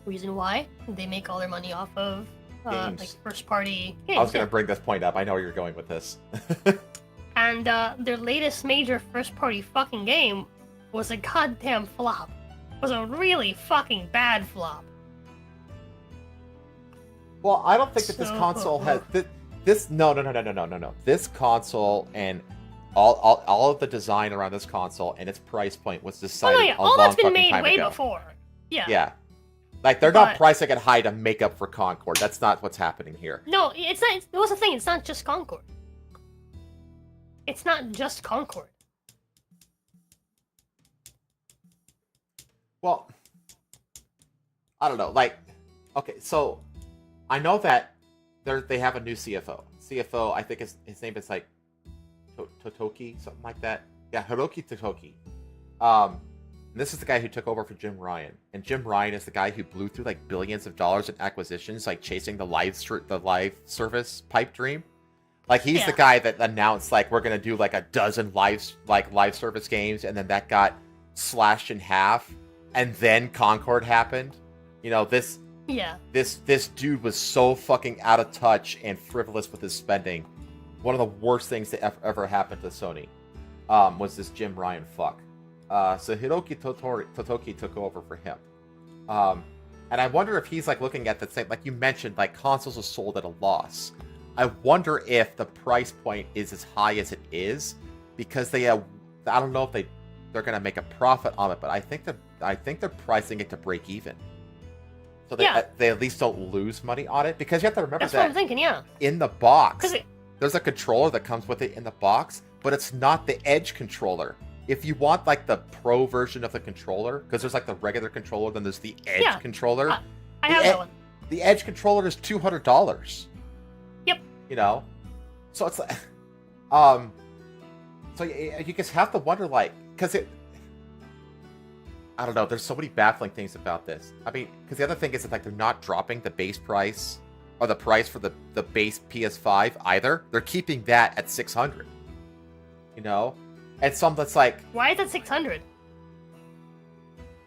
Reason why? They make all their money off of like first-party games. I was going to bring this point up. I know where you're going with this. And their latest major first-party fucking game was a goddamn flop. It was a really fucking bad flop. Well, I don't think that this console has... No. This console and all of the design around this console and its price point was decided all that's been made way before. Yeah. Like, they're not pricing it high to make up for Concord. That's not what's happening here. No, it's not. What's the thing? It's not just Concord. It's not just Concord. Well, I don't know. Like, okay, so I know that they have a new CFO. CFO, I think his name is like Totoki, something like that. Yeah, Hiroki Totoki. And this is the guy who took over for Jim Ryan. And Jim Ryan is the guy who blew through like billions of dollars in acquisitions, like chasing the live service pipe dream. Like, he's the guy that announced like we're gonna do like a dozen live service games, and then that got slashed in half, and then Concord happened. You know, this Yeah. This dude was so fucking out of touch and frivolous with his spending. One of the worst things that ever happened to Sony was this Jim Ryan fuck. So Hiroki Totoki took over for him. And I wonder if he's like looking at the same, like you mentioned, like consoles are sold at a loss. I wonder if the price point is as high as it is because they have, I don't know if they're gonna make a profit on it, but I think they're pricing it to break even. So they at least don't lose money on it, because you have to remember that's what I'm thinking, yeah. In the box, there's a controller that comes with it in the box, but it's not the Edge controller. If you want like the pro version of the controller, because there's like the regular controller, then there's the Edge controller. I have that one. The Edge controller is $200. Yep. You know, so it's like, so you just have to wonder, like, because I don't know. There's so many baffling things about this. I mean, because the other thing is that like they're not dropping the base price or the price for the base PS5 either. They're keeping that at $600. You know, and some that's like, why is it $600?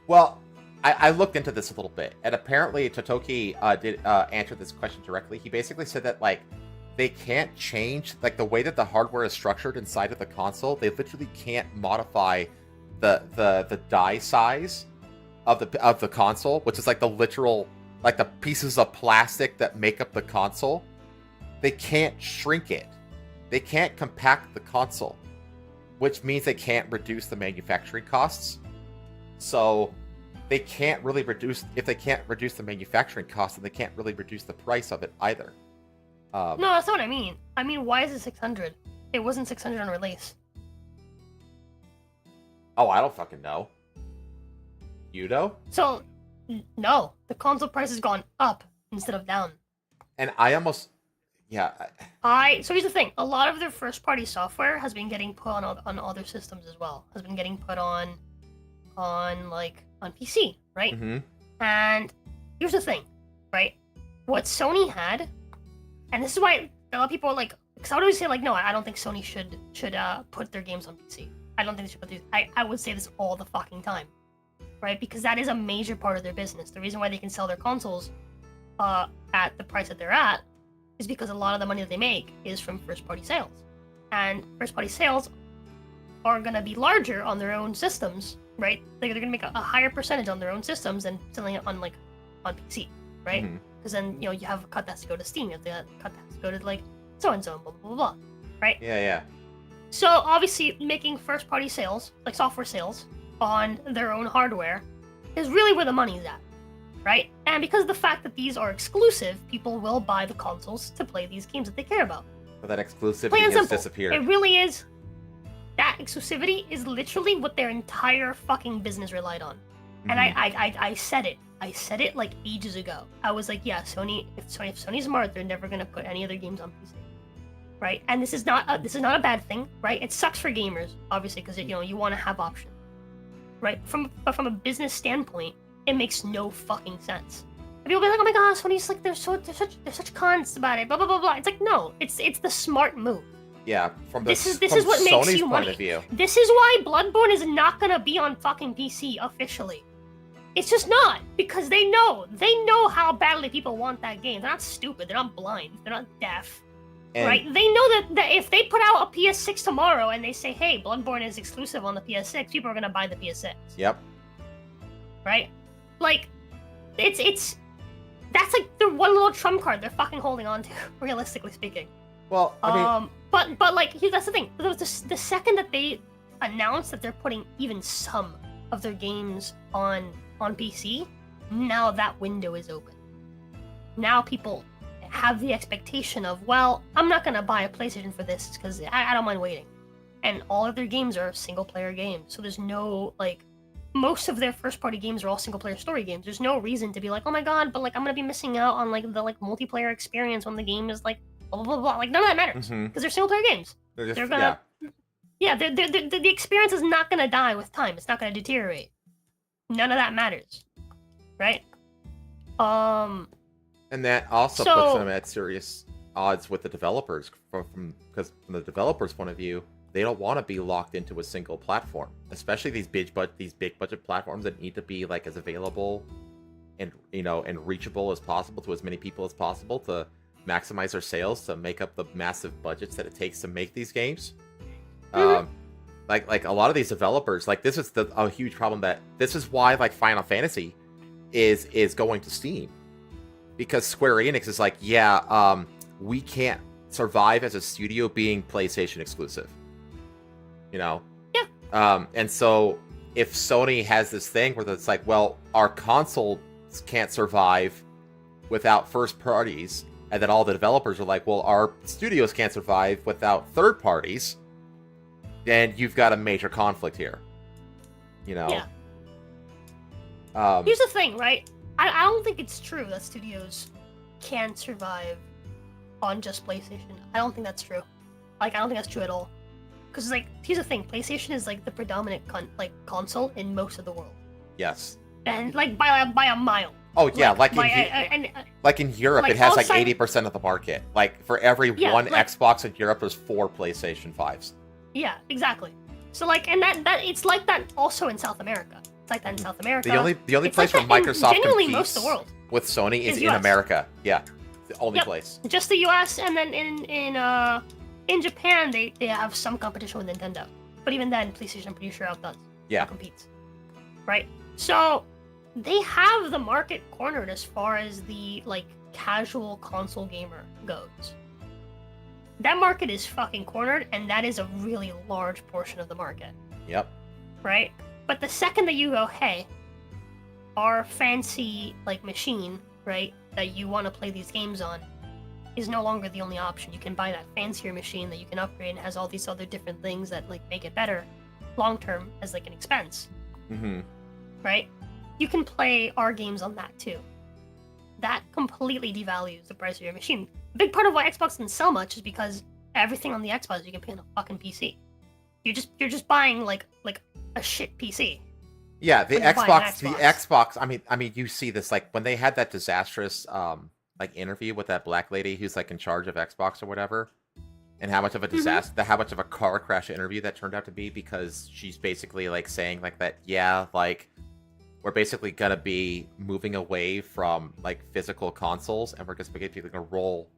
Well, I looked into this a little bit, and apparently Totoki did answer this question directly. He basically said that like they can't change like the way that the hardware is structured inside of the console. They literally can't modify the die size of the console, which is like the literal, like the pieces of plastic that make up the console. They can't shrink it. They can't compact the console, which means they can't reduce the manufacturing costs. So they can't really reduce, if they can't reduce the manufacturing costs, then they can't really reduce the price of it either. No, that's not what I mean. I mean, why is it 600? It wasn't 600 on release. Oh, I don't fucking know. You know? So, no. The console price has gone up instead of down. And I almost... Yeah. So here's the thing. A lot of their first-party software has been getting put on other systems as well. Has been getting put on PC, right? Mm-hmm. And here's the thing, right? What Sony had, and this is why a lot of people are like... Because I would always say, like, no, I don't think Sony should put their games on PC. I don't think they should put these. I would say this all the fucking time, right? Because that is a major part of their business. The reason why they can sell their consoles at the price that they're at is because a lot of the money that they make is from first-party sales. And first-party sales are going to be larger on their own systems, right? They're going to make a higher percentage on their own systems than selling it on PC, right? Because then, you know, you have a cut that has to go to Steam, you have to cut that has to go to, like, so-and-so, blah, blah, blah, blah, right? Yeah. So, obviously, making first-party sales, like software sales, on their own hardware is really where the money's at, right? And because of the fact that these are exclusive, people will buy the consoles to play these games that they care about. But that exclusivity has disappeared. It really is. That exclusivity is literally what their entire fucking business relied on. And I said it. I said it like ages ago. I was like, yeah, Sony. If Sony's smart, they're never gonna put any other games on PC. Right, and this is not a bad thing, right? It sucks for gamers, obviously, because you want to have options, right? But from a business standpoint, it makes no fucking sense. And people be like, oh my god, Sony's like they're such cons about it, blah blah blah blah. It's like, no, it's the smart move. Yeah, this is what Sony's makes you point money. Of view. This is why Bloodborne is not gonna be on fucking PC officially. It's just not, because they know how badly people want that game. They're not stupid. They're not blind. They're not deaf. And right? They know that if they put out a PS6 tomorrow and they say, hey, Bloodborne is exclusive on the PS6, people are going to buy the PS6. Yep. Right? Like, it's... That's like the one little trump card they're fucking holding on to, realistically speaking. Well, I mean... But like, that's the thing. The second that they announce that they're putting even some of their games on PC, now that window is open. Now people have the expectation of, well, I'm not gonna buy a PlayStation for this because I don't mind waiting. And all of their games are single-player games, so there's no, like, most of their first-party games are all single-player story games. There's no reason to be like, oh my god, but like I'm gonna be missing out on like the like multiplayer experience when the game is like blah blah blah blah. Like none of that matters because they're single-player games. They're gonna, the experience is not gonna die with time. It's not gonna deteriorate. None of that matters, right? And that also puts them at serious odds with the developers, because from the developers' point of view, they don't want to be locked into a single platform, especially these big budget platforms that need to be like as available and reachable as possible to as many people as possible to maximize their sales to make up the massive budgets that it takes to make these games. Like a lot of these developers, like this is a huge problem. That this is why like Final Fantasy is going to Steam, because Square Enix is like, yeah, we can't survive as a studio being PlayStation exclusive. Yeah. And so if Sony has this thing where it's like, well, our consoles can't survive without first parties, and then all the developers are like, well, our studios can't survive without third parties, then you've got a major conflict here. Yeah. Here's the thing, right? I don't think it's true that studios can survive on just PlayStation. I don't think that's true. Like, I don't think that's true at all. Because, like, here's the thing. PlayStation is, like, the predominant console in most of the world. Yes. And, like, by a mile. Oh, yeah. Like in Europe, it has, like, 80% of the market. Like, for every one Xbox in Europe, there's 4 PlayStation 5s. Yeah, exactly. So, like, and that it's like that also in South America. It's like that in South America. The only place where Microsoft competes most of the world with Sony is in America. Yeah. The only place. Just the US, and then in Japan they have some competition with Nintendo. But even then, PlayStation, I'm pretty sure outdoes. Yeah. Competes. Right? So they have the market cornered as far as the like casual console gamer goes. That market is fucking cornered, and that is a really large portion of the market. Yep. Right? But the second that you go, hey, our fancy like machine, right, that you want to play these games on is no longer the only option. You can buy that fancier machine that you can upgrade and has all these other different things that like make it better long term as like an expense. Mm-hmm. Right? You can play our games on that too. That completely devalues the price of your machine. A big part of why Xbox doesn't sell much is because everything on the Xbox you can play on a fucking PC. You're just buying like a shit PC. Yeah, the Xbox. I mean, you see this like when they had that disastrous like interview with that black lady who's like in charge of Xbox or whatever, and how much of a disaster, how much of a car crash interview that turned out to be, because she's basically like saying like that, yeah, like we're basically gonna be moving away from like physical consoles, and we're just basically gonna roll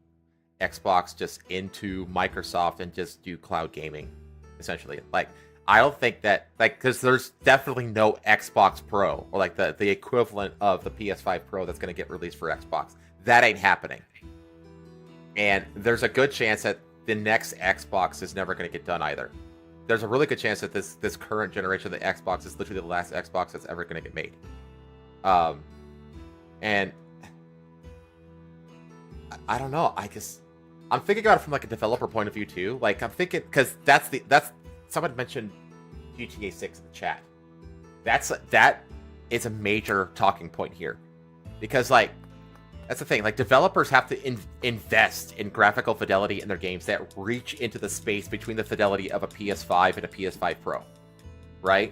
Xbox just into Microsoft and just do cloud gaming, essentially. Like, I don't think that, like, because there's definitely no Xbox Pro, or like the equivalent of the PS5 Pro that's going to get released for Xbox. That ain't happening. And there's a good chance that the next Xbox is never going to get done either. There's a really good chance that this current generation of the Xbox is literally the last Xbox that's ever going to get made. And I don't know. I'm thinking about it from like a developer point of view too. Like, I'm thinking, because that's someone mentioned GTA 6 in the chat. That is a major talking point here, because like that's the thing. Like, developers have to invest in graphical fidelity in their games that reach into the space between the fidelity of a PS5 and a PS5 Pro, right?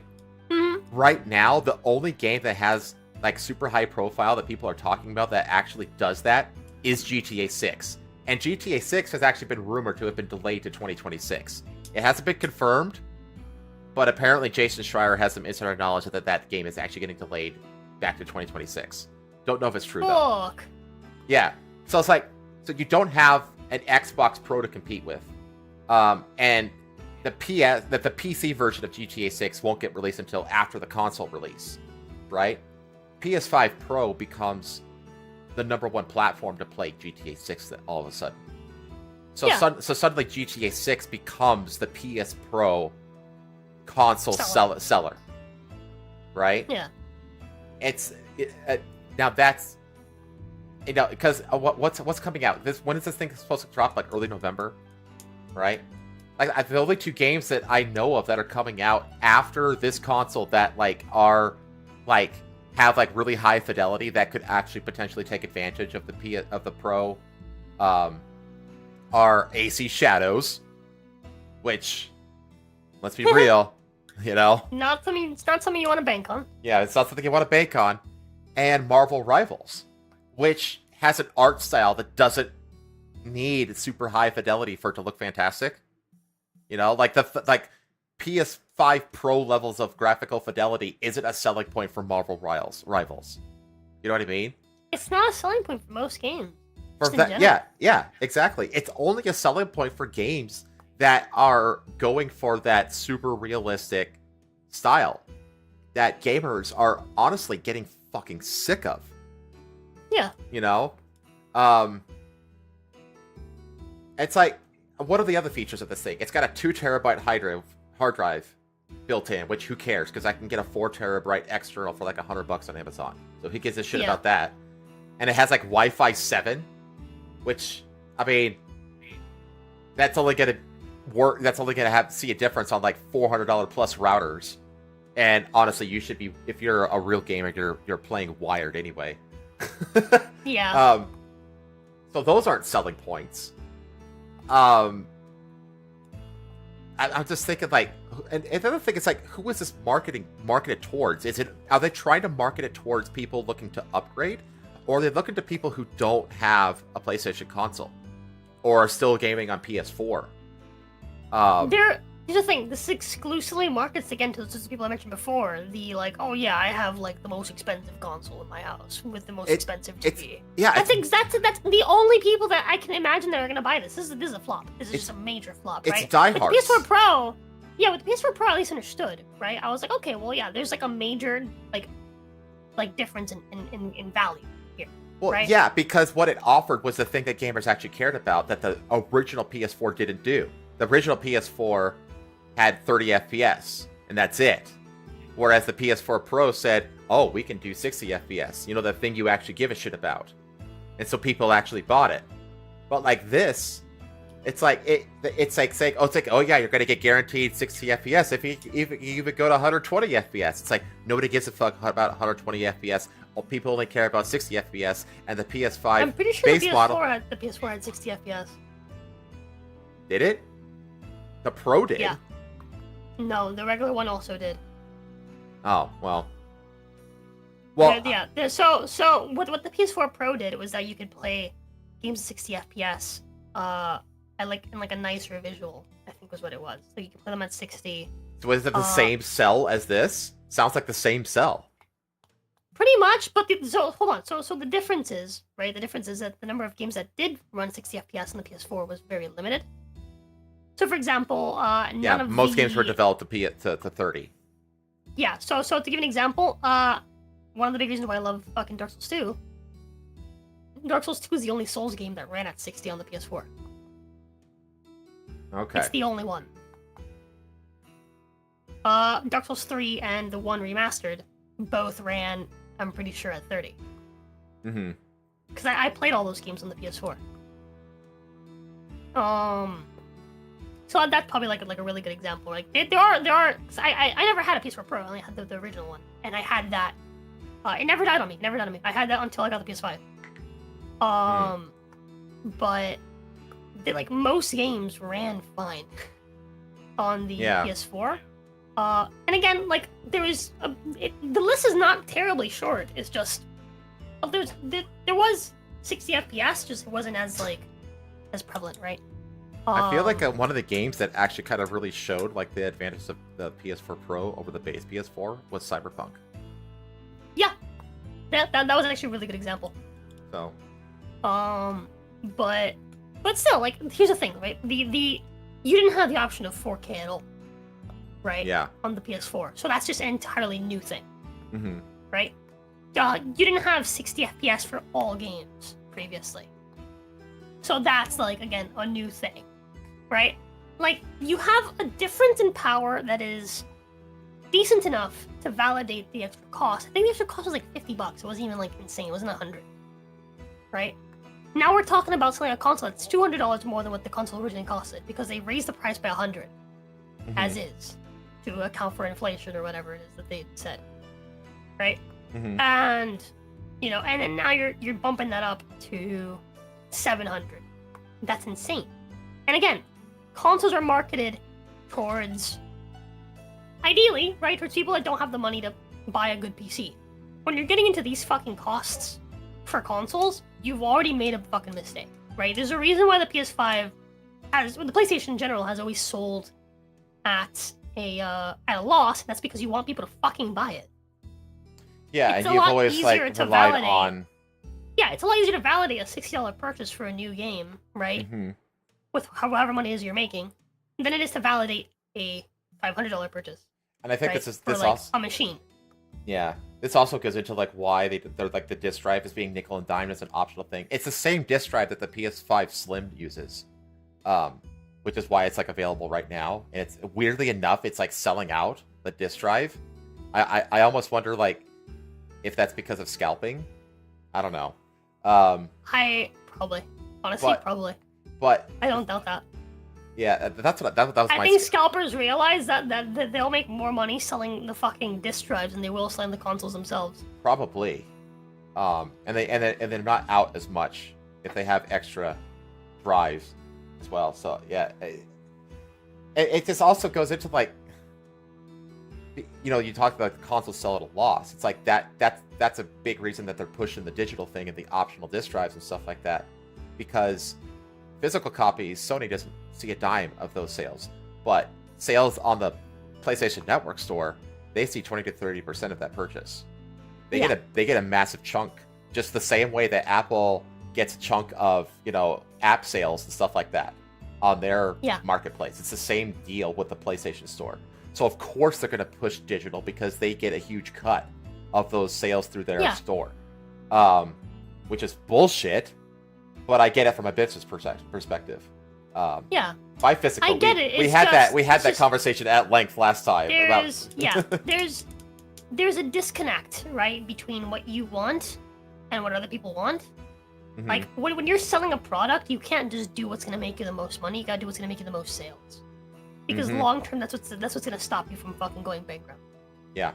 Mm-hmm. Right now, the only game that has like super high profile that people are talking about that actually does that is GTA 6. And GTA 6 has actually been rumored to have been delayed to 2026. It hasn't been confirmed, but apparently Jason Schreier has some insider knowledge that game is actually getting delayed back to 2026. Don't know if it's true, though. Yeah. So it's like, so you don't have an Xbox Pro to compete with. And the PC version of GTA 6 won't get released until after the console release, right? PS5 Pro becomes the #1 platform to play GTA 6 all of a sudden. So, yeah. So suddenly GTA 6 becomes the PS Pro console seller. Right? Yeah. Now that's, because what's coming out? When is this thing supposed to drop? Like early November, right? Like, the only 2 games that I know of that are coming out after this console that like are like have like really high fidelity that could actually potentially take advantage of the Pro, are AC Shadows, which, let's be real, not something. It's not something you want to bank on. Yeah, it's not something you want to bank on. And Marvel Rivals, which has an art style that doesn't need super high fidelity for it to look fantastic. Like like PS5 Pro levels of graphical fidelity isn't a selling point for Marvel Rivals. You know what I mean? It's not a selling point for most games. For that, yeah, exactly. It's only a selling point for games that are going for that super realistic style that gamers are honestly getting fucking sick of. Yeah. You know? It's like, what are the other features of this thing? It's got a 2 terabyte hard drive built in, which who cares? Because I can get a 4 terabyte external for like $100 on Amazon. So who gives a shit about that? And it has like Wi-Fi 7, which, I mean, that's only gonna work. That's only gonna see a difference on like $400 plus routers. And honestly, you should be, if you're a real gamer, you're playing wired anyway. Yeah. So those aren't selling points. I'm just thinking like, and the other thing is like, who is this marketed towards? Are they trying to market it towards people looking to upgrade, or are they looking to people who don't have a PlayStation console or are still gaming on PS4? Here's the thing, this exclusively markets again to those people I mentioned before. The like, oh yeah, I have like the most expensive console in my house with the most expensive TV. That's the only people that I can imagine that are gonna buy this. This is a flop. This is just a major flop, right? It's diehards. With PS4 Pro, with PS4 Pro, I at least understood, right? I was like, okay, well, yeah, there's like a major like difference in value here. Well, right? Yeah, because what it offered was the thing that gamers actually cared about that the original PS4 didn't do. The original PS4 had 30 FPS, and that's it. Whereas the PS4 Pro said, oh, we can do 60 FPS. You know, the thing you actually give a shit about. And so people actually bought it. But like this, it's like saying, oh yeah, you're gonna get guaranteed 60 FPS if you even go to 120 FPS. It's like nobody gives a fuck about 120 FPS. People only care about 60 FPS, and the PS5 I'm pretty sure base the PS4 had 60 FPS. Did it? The Pro did. Yeah. No, the regular one also did. Oh, well. Yeah. So what the PS4 Pro did was that you could play games at 60 FPS in a nicer visual, I think was what it was. So you can play them at 60. So is it the same cell as this? Sounds like the same cell. Pretty much, but hold on. So the difference is, right? The difference is that the number of games that did run 60 FPS on the PS4 was very limited. So, for example, most games were developed to 30. Yeah, so to give an example, one of the big reasons why I love fucking Dark Souls 2, Dark Souls 2 is the only Souls game that ran at 60 on the PS4. Okay. It's the only one. Dark Souls 3 and the 1 remastered both ran, I'm pretty sure, at 30. Mm-hmm. Because I played all those games on the PS4. So that's probably like a really good example. Like there are. Cause I never had a PS4 Pro. I only had the original one, and I had that. It never died on me. I had that until I got the PS5. But most games ran fine on the PS4. And again, like the list is not terribly short. It's just there was 60 FPS, just it wasn't as prevalent, right? I feel like one of the games that actually kind of really showed like the advantage of the PS4 Pro over the base PS4 was Cyberpunk. Yeah, that was actually a really good example. So, but still, like, here's the thing, right? You didn't have the option of 4K at all, right? Yeah. On the PS4, so that's just an entirely new thing, mm-hmm. right? You didn't have 60 FPS for all games previously, so that's again a new thing. Right? Like, you have a difference in power that is decent enough to validate the extra cost. I think the extra cost was like $50. It wasn't even insane. It wasn't $100. Right? Now we're talking about selling a console that's $200 more than what the console originally costed because they raised the price by $100, as is, to account for inflation or whatever it is that they said. Right? Mm-hmm. And and then now you're bumping that up to $700. That's insane. And again, consoles are marketed towards, ideally, right, towards people that don't have the money to buy a good PC. When you're getting into these fucking costs for consoles, you've already made a fucking mistake, right? There's a reason why the PS5 the PlayStation in general has always sold at a loss. And that's because you want people to fucking buy it. Yeah, it's and a you've lot always easier like to relied validate. on. Yeah, it's a lot easier to validate a $60 purchase for a new game, right? Mm-hmm. With however money it is you're making, than it is to validate a $500 purchase. And I think right? this for like also a machine. Yeah, this also goes into like why they're like the disk drive is being nickel and dime as an optional thing. It's the same disk drive that the PS5 Slim uses, which is why it's like available right now. And it's weirdly enough, it's like selling out the disk drive. I almost wonder like if that's because of scalping. I don't know. I probably, honestly, probably. But I don't doubt that. Yeah, that was my. I think scalpers realize that they'll make more money selling the fucking disk drives than they will selling the consoles themselves. Probably, and they're not out as much if they have extra drives as well. So yeah, it just also goes into like, you talked about the console sell at a loss. It's like that's a big reason that they're pushing the digital thing and the optional disk drives and stuff like that, because physical copies, Sony doesn't see a dime of those sales, but sales on the PlayStation Network store, they see 20 to 30% of that purchase. They get a massive chunk, just the same way that Apple gets a chunk of app sales and stuff like that on their marketplace. It's the same deal with the PlayStation Store. So of course they're going to push digital because they get a huge cut of those sales through their store, which is bullshit. But I get it from a business perspective. By physical, I get it. We had that conversation at length last time. There's a disconnect, right, between what you want and what other people want. Mm-hmm. Like when you're selling a product, you can't just do what's gonna make you the most money. You gotta do what's gonna make you the most sales. Because long term, that's what's gonna stop you from fucking going bankrupt. Yeah.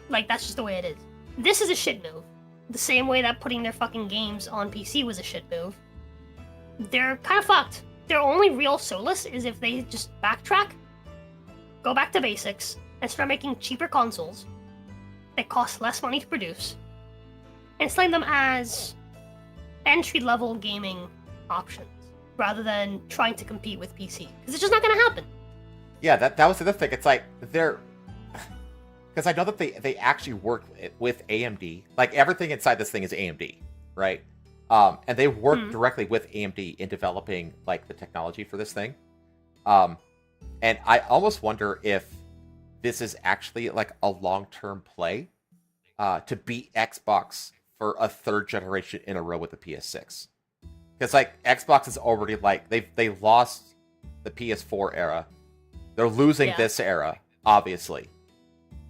Like that's just the way it is. This is a shit move. The same way that putting their fucking games on PC was a shit move. They're kind of fucked. Their only real solace is if they just backtrack, go back to basics, and start making cheaper consoles that cost less money to produce, and selling them as entry-level gaming options, rather than trying to compete with PC. Because it's just not going to happen. Yeah, that was the other thing. It's like, they're... Because I know that they actually work with AMD. Like, everything inside this thing is AMD, right? And they work directly with AMD in developing, like, the technology for this thing. And I almost wonder if this is actually, like, a long-term play to beat Xbox for a third generation in a row with the PS6. Because, like, Xbox is already, like, they lost the PS4 era. They're losing this era, obviously.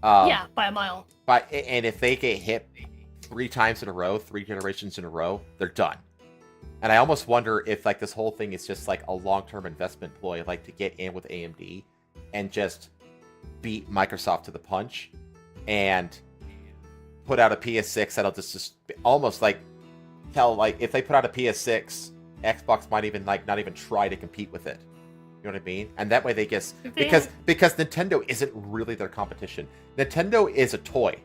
By a mile. And if they get hit 3 times in a row, 3 generations in a row, they're done. And I almost wonder if like this whole thing is just like a long-term investment ploy, like to get in with AMD and just beat Microsoft to the punch and put out a PS6 that'll just almost like tell, like, if they put out a PS6, Xbox might even like not even try to compete with it. You know what I mean? And that way they just because Nintendo isn't really their competition. Nintendo is a toy.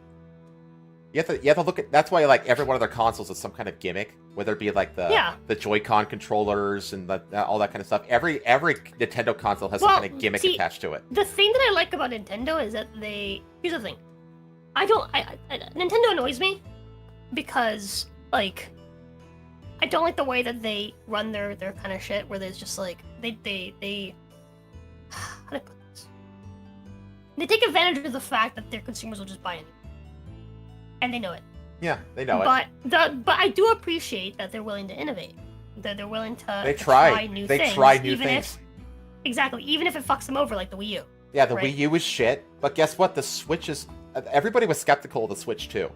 You have to look at, that's why like every one of their consoles is some kind of gimmick, whether it be like the Joy-Con controllers and all that kind of stuff. Every Nintendo console has some kind of gimmick attached to it. The thing that I like about Nintendo is that here's the thing. Nintendo annoys me because like I don't like the way that they run their kind of shit, where there's just like they how do I put this? They take advantage of the fact that their consumers will just buy it, and they know it. Yeah, they know it. But I do appreciate that they're willing to innovate. That they're willing to try new things. They try new things. Exactly, even if it fucks them over, like the Wii U. Yeah, the Wii U is shit, but guess what? The Switch is. Everybody was skeptical of the Switch too.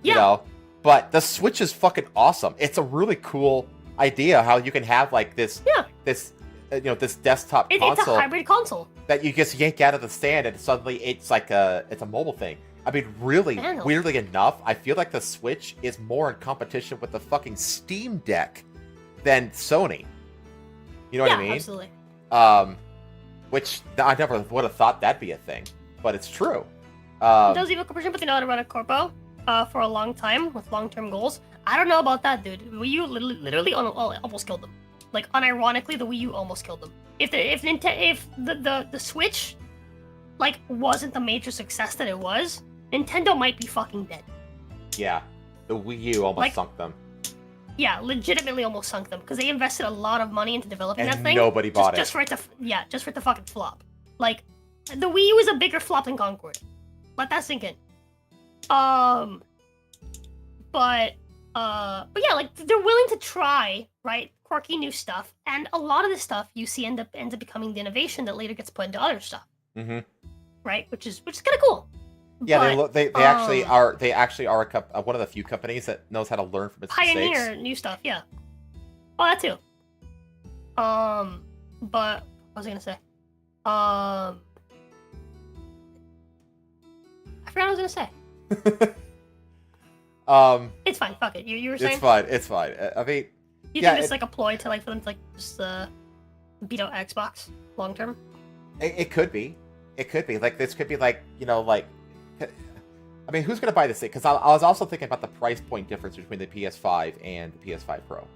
You know? But the Switch is fucking awesome. It's a really cool idea how you can have like this this desktop console. It's a hybrid console that you just yank out of the stand and suddenly it's like it's a mobile thing. I mean, really, weirdly enough, I feel like the Switch is more in competition with the fucking Steam Deck than Sony. You know what I mean? Absolutely. Which I never would have thought that'd be a thing, but it's true. It does even competition, but they know how to run a corpo. For a long time with long-term goals. I don't know about that, dude. Wii U literally almost killed them. Like, unironically, the Wii U almost killed them. If the Switch like wasn't the major success that it was, Nintendo might be fucking dead. Yeah, the Wii U almost sunk them. Yeah, legitimately almost sunk them because they invested a lot of money into developing And that thing. nobody bought it. Just for it to fucking flop. Like, the Wii U is a bigger flop than Concord. Let that sink in. But yeah, like they're willing to try, right? Quirky new stuff, and a lot of the stuff you see ends up becoming the innovation that later gets put into other stuff. Mm-hmm. Right, which is kind of cool. Yeah, but, they actually are one of the few companies that knows how to learn from its pioneer mistakes. New stuff. Yeah. Oh, that too. But what was I gonna say? I forgot what I was gonna say. It's fine. Fuck it. You were saying? It's fine. I mean, you think it's like a ploy to like for them to like just beat out Xbox long term? It could be. It could be like this. Could be like like. I mean, who's gonna buy this thing? Because I was also thinking about the price point difference between the PS5 and the PS5 Pro,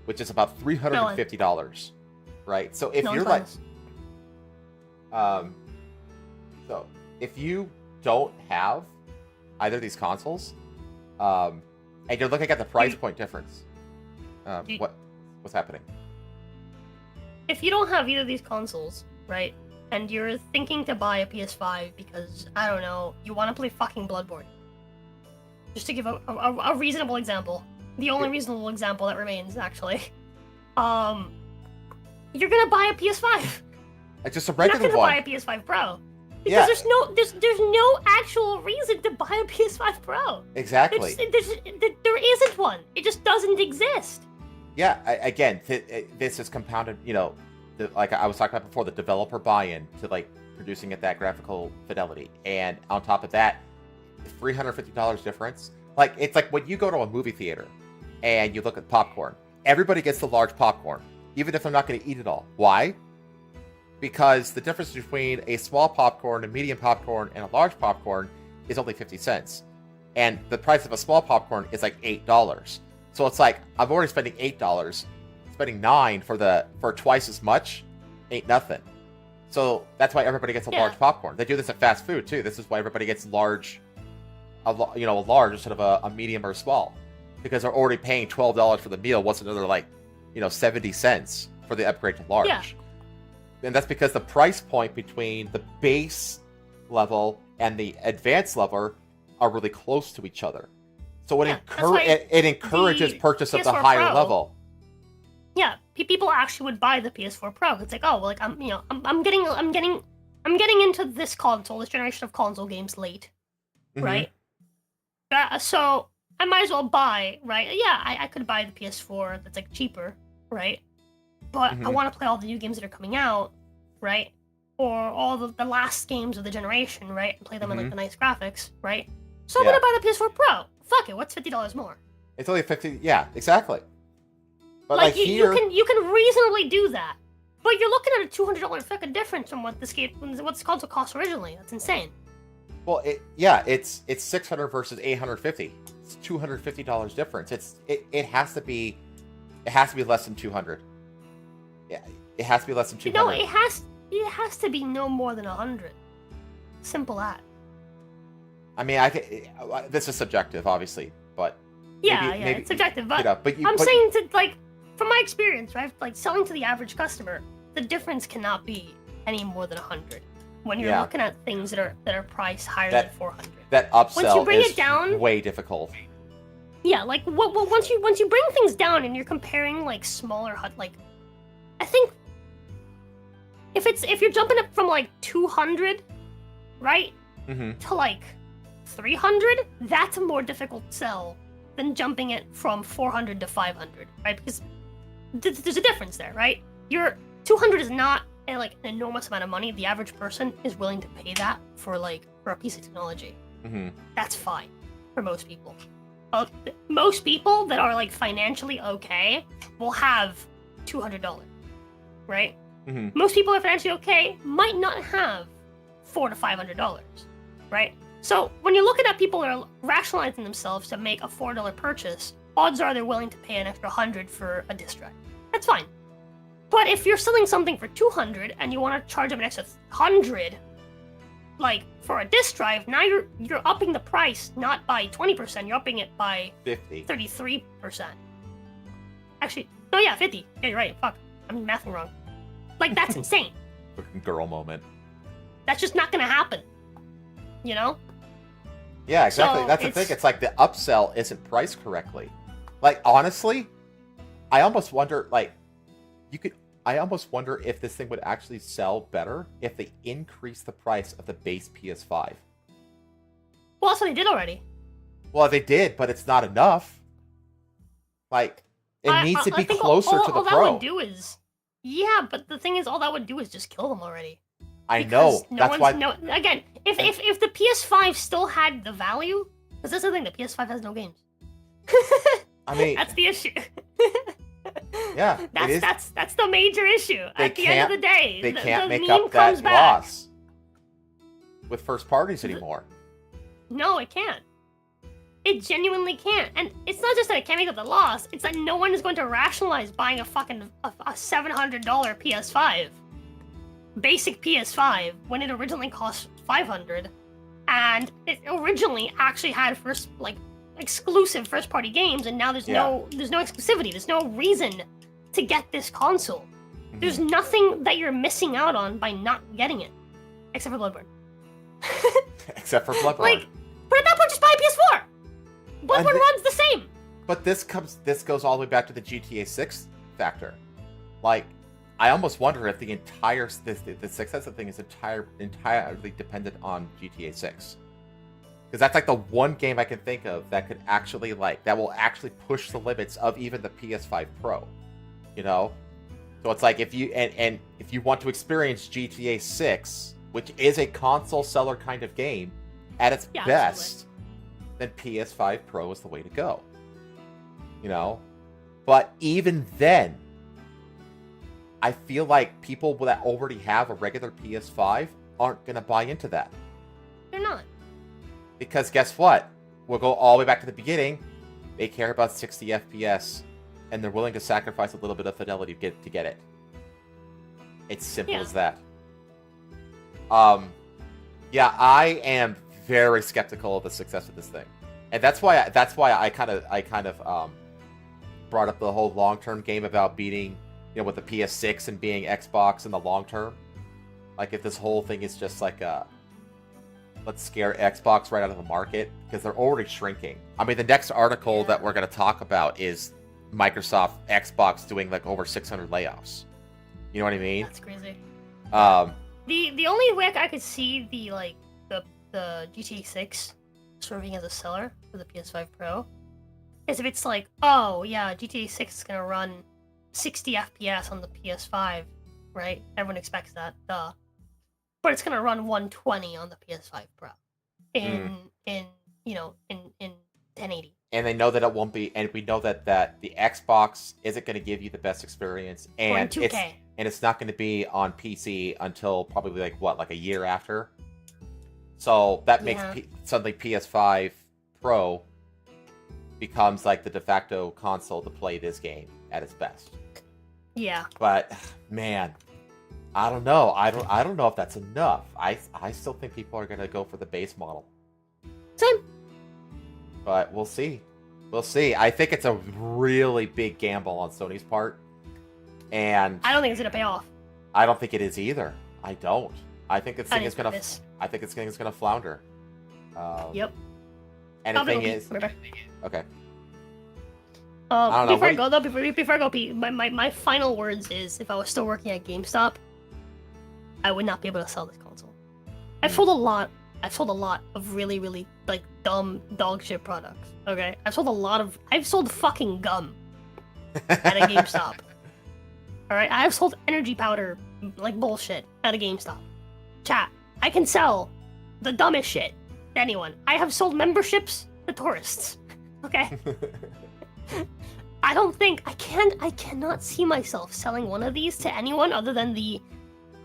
which is about $350, right? So if you're like, so if you don't have either of these consoles, and you're looking at the price point difference, what's happening? If you don't have either of these consoles, right, and you're thinking to buy a PS5 because, I don't know, you want to play fucking Bloodborne, just to give a reasonable example, the only reasonable example that remains, actually, you're gonna buy a PS5. Just a regular one. You're not gonna buy a PS5 Pro. Because there's no actual reason to buy a PS5 Pro. Exactly. There isn't one. It just doesn't exist. Yeah, again, this is compounded, like I was talking about before, the developer buy-in to like producing at that graphical fidelity. And on top of that, $350 difference. Like, it's like when you go to a movie theater and you look at popcorn, everybody gets the large popcorn, even if they're not going to eat it all. Why? Because the difference between a small popcorn, a medium popcorn, and a large popcorn is only 50 cents. And the price of a small popcorn is like $8. So it's like, I'm already spending $8. Spending $9 for twice as much ain't nothing. So that's why everybody gets a large popcorn. They do this at fast food too. This is why everybody gets a large instead of a medium or a small, because they're already paying $12 for the meal. What's another 70 cents for the upgrade to large? Yeah. And that's because the price point between the base level and the advanced level are really close to each other. So it encourages purchase of the higher level. Yeah, people actually would buy the PS4 Pro. It's like, oh, well, like I'm getting into this generation of console games late, right? So I might as well buy, right? Yeah, I could buy the PS4 that's like cheaper, right? But I want to play all the new games that are coming out, right? Or all the last games of the generation, right? And play them in like the nice graphics, right? So I'm gonna buy the PS4 Pro. Fuck it, what's $50 more? It's only 50. Yeah, exactly. But like you can reasonably do that, but you're looking at a $200 fucking difference from what this console cost originally. That's insane. Well, it's $600 versus $850. It's $250 difference. It has to be less than $200. Yeah, it has to be less than $200. No, it has to be no more than $100. Simple as. I mean, this is subjective, obviously, but maybe, it's subjective. But I'm saying from my experience, right? Like selling to the average customer, the difference cannot be any more than $100 when you're looking at things that are priced higher than $400. That upsell once you bring is it down, way difficult. Yeah, like once you bring things down and you're comparing like smaller like, I think if you're jumping up from like 200, right, to like 300, that's a more difficult sell than jumping it from 400 to 500, right? Because there's a difference there, right? Your 200 is not an enormous amount of money. The average person is willing to pay that for a piece of technology. That's fine for most people. Most people that are like financially okay will have $200, right? Most people that are financially okay might not have $400 to $500, right? So when you're looking at people that are rationalizing themselves to make a $4 purchase, odds are they're willing to pay an extra $100 for a disc drive. That's fine. But if you're selling something for $200 and you want to charge them an extra $100, like for a disk drive, now you're upping the price not by 20%, you're upping it by 33%. Actually, no, yeah, 50. Yeah, you're right. Fuck, I'm mathing wrong. Like that's insane. Fucking girl moment. That's just not gonna happen. You know? Yeah, exactly. So That's the thing. It's like the upsell isn't priced correctly. Like honestly, I almost wonder I almost wonder if this thing would actually sell better if they increase the price of the base PS5. Well, that's what they did already. Well, they did, but it's not enough. Like, it needs to be closer to the all Pro. All that would do is... Yeah, but the thing is, all that would do is just kill them already. I know. That's why... Again, if the PS5 still had the value... Because that's the thing, the PS5 has no games. I mean... That's the issue. Yeah, that's the major issue. At the end of the day, they can't the make meme up that comes back. loss with first parties anymore. No, it can't. It genuinely can't. And it's not just that it can't make up the loss, it's that no one is going to rationalize buying a fucking a $700 PS5. Basic PS5 when it originally cost $500. And it originally actually had exclusive first party games, and now there's no exclusivity. There's no reason to get this console. Mm-hmm. There's nothing that you're missing out on by not getting it. Except for Bloodborne. Except for Bloodborne. Like, but at that point just buy a PS4! Bloodborne runs the same! But this goes all the way back to the GTA 6 factor. Like, I almost wonder if the success of the thing is entirely dependent on GTA 6. Because that's like the one game I can think of that could actually that will actually push the limits of even the PS5 Pro. You know? So it's like if you if you want to experience GTA 6, which is a console seller kind of game at its best, then PS5 Pro is the way to go. You know? But even then, I feel like people that already have a regular PS5 aren't going to buy into that. They're not. Because guess what? We'll go all the way back to the beginning. They care about 60 FPS, and they're willing to sacrifice a little bit of fidelity to get it. It's simple as that. Yeah, I am very skeptical of the success of this thing, and that's why I kind of brought up the whole long-term game about beating, with the PS6 and being Xbox in the long term. Like if this whole thing is just like let's scare Xbox right out of the market, because they're already shrinking. I mean, the next article that we're going to talk about is Microsoft Xbox doing over 600 layoffs. You know what I mean? That's crazy. The only way I could see the GTA 6 serving as a seller for the PS5 Pro is if it's like, oh yeah, GTA 6 is going to run 60 FPS on the PS5, right? Everyone expects that, duh. But it's gonna run 120 on the PS5 Pro in 1080. And they know that it won't be, and we know that the Xbox isn't going to give you the best experience, and 2K. It's not going to be on PC until probably like a year after. So that makes suddenly PS5 Pro becomes like the de facto console to play this game at its best. Yeah. But man, I don't know. I don't know if that's enough. I still think people are gonna go for the base model. Same. But we'll see. We'll see. I think it's a really big gamble on Sony's part, and I don't think it's gonna pay off. I don't think it is either. I don't. I think this thing is gonna. I think this thing is gonna flounder. Yep. And the thing is, okay. Before I go, Pete, my final words is, if I was still working at GameStop, I would not be able to sell this console. I've sold a lot of really, really, dumb dog shit products, okay? I've sold fucking gum at a GameStop. Alright? I've sold energy powder, bullshit, at a GameStop. Chat, I can sell the dumbest shit to anyone. I have sold memberships to tourists, okay? I cannot see myself selling one of these to anyone other than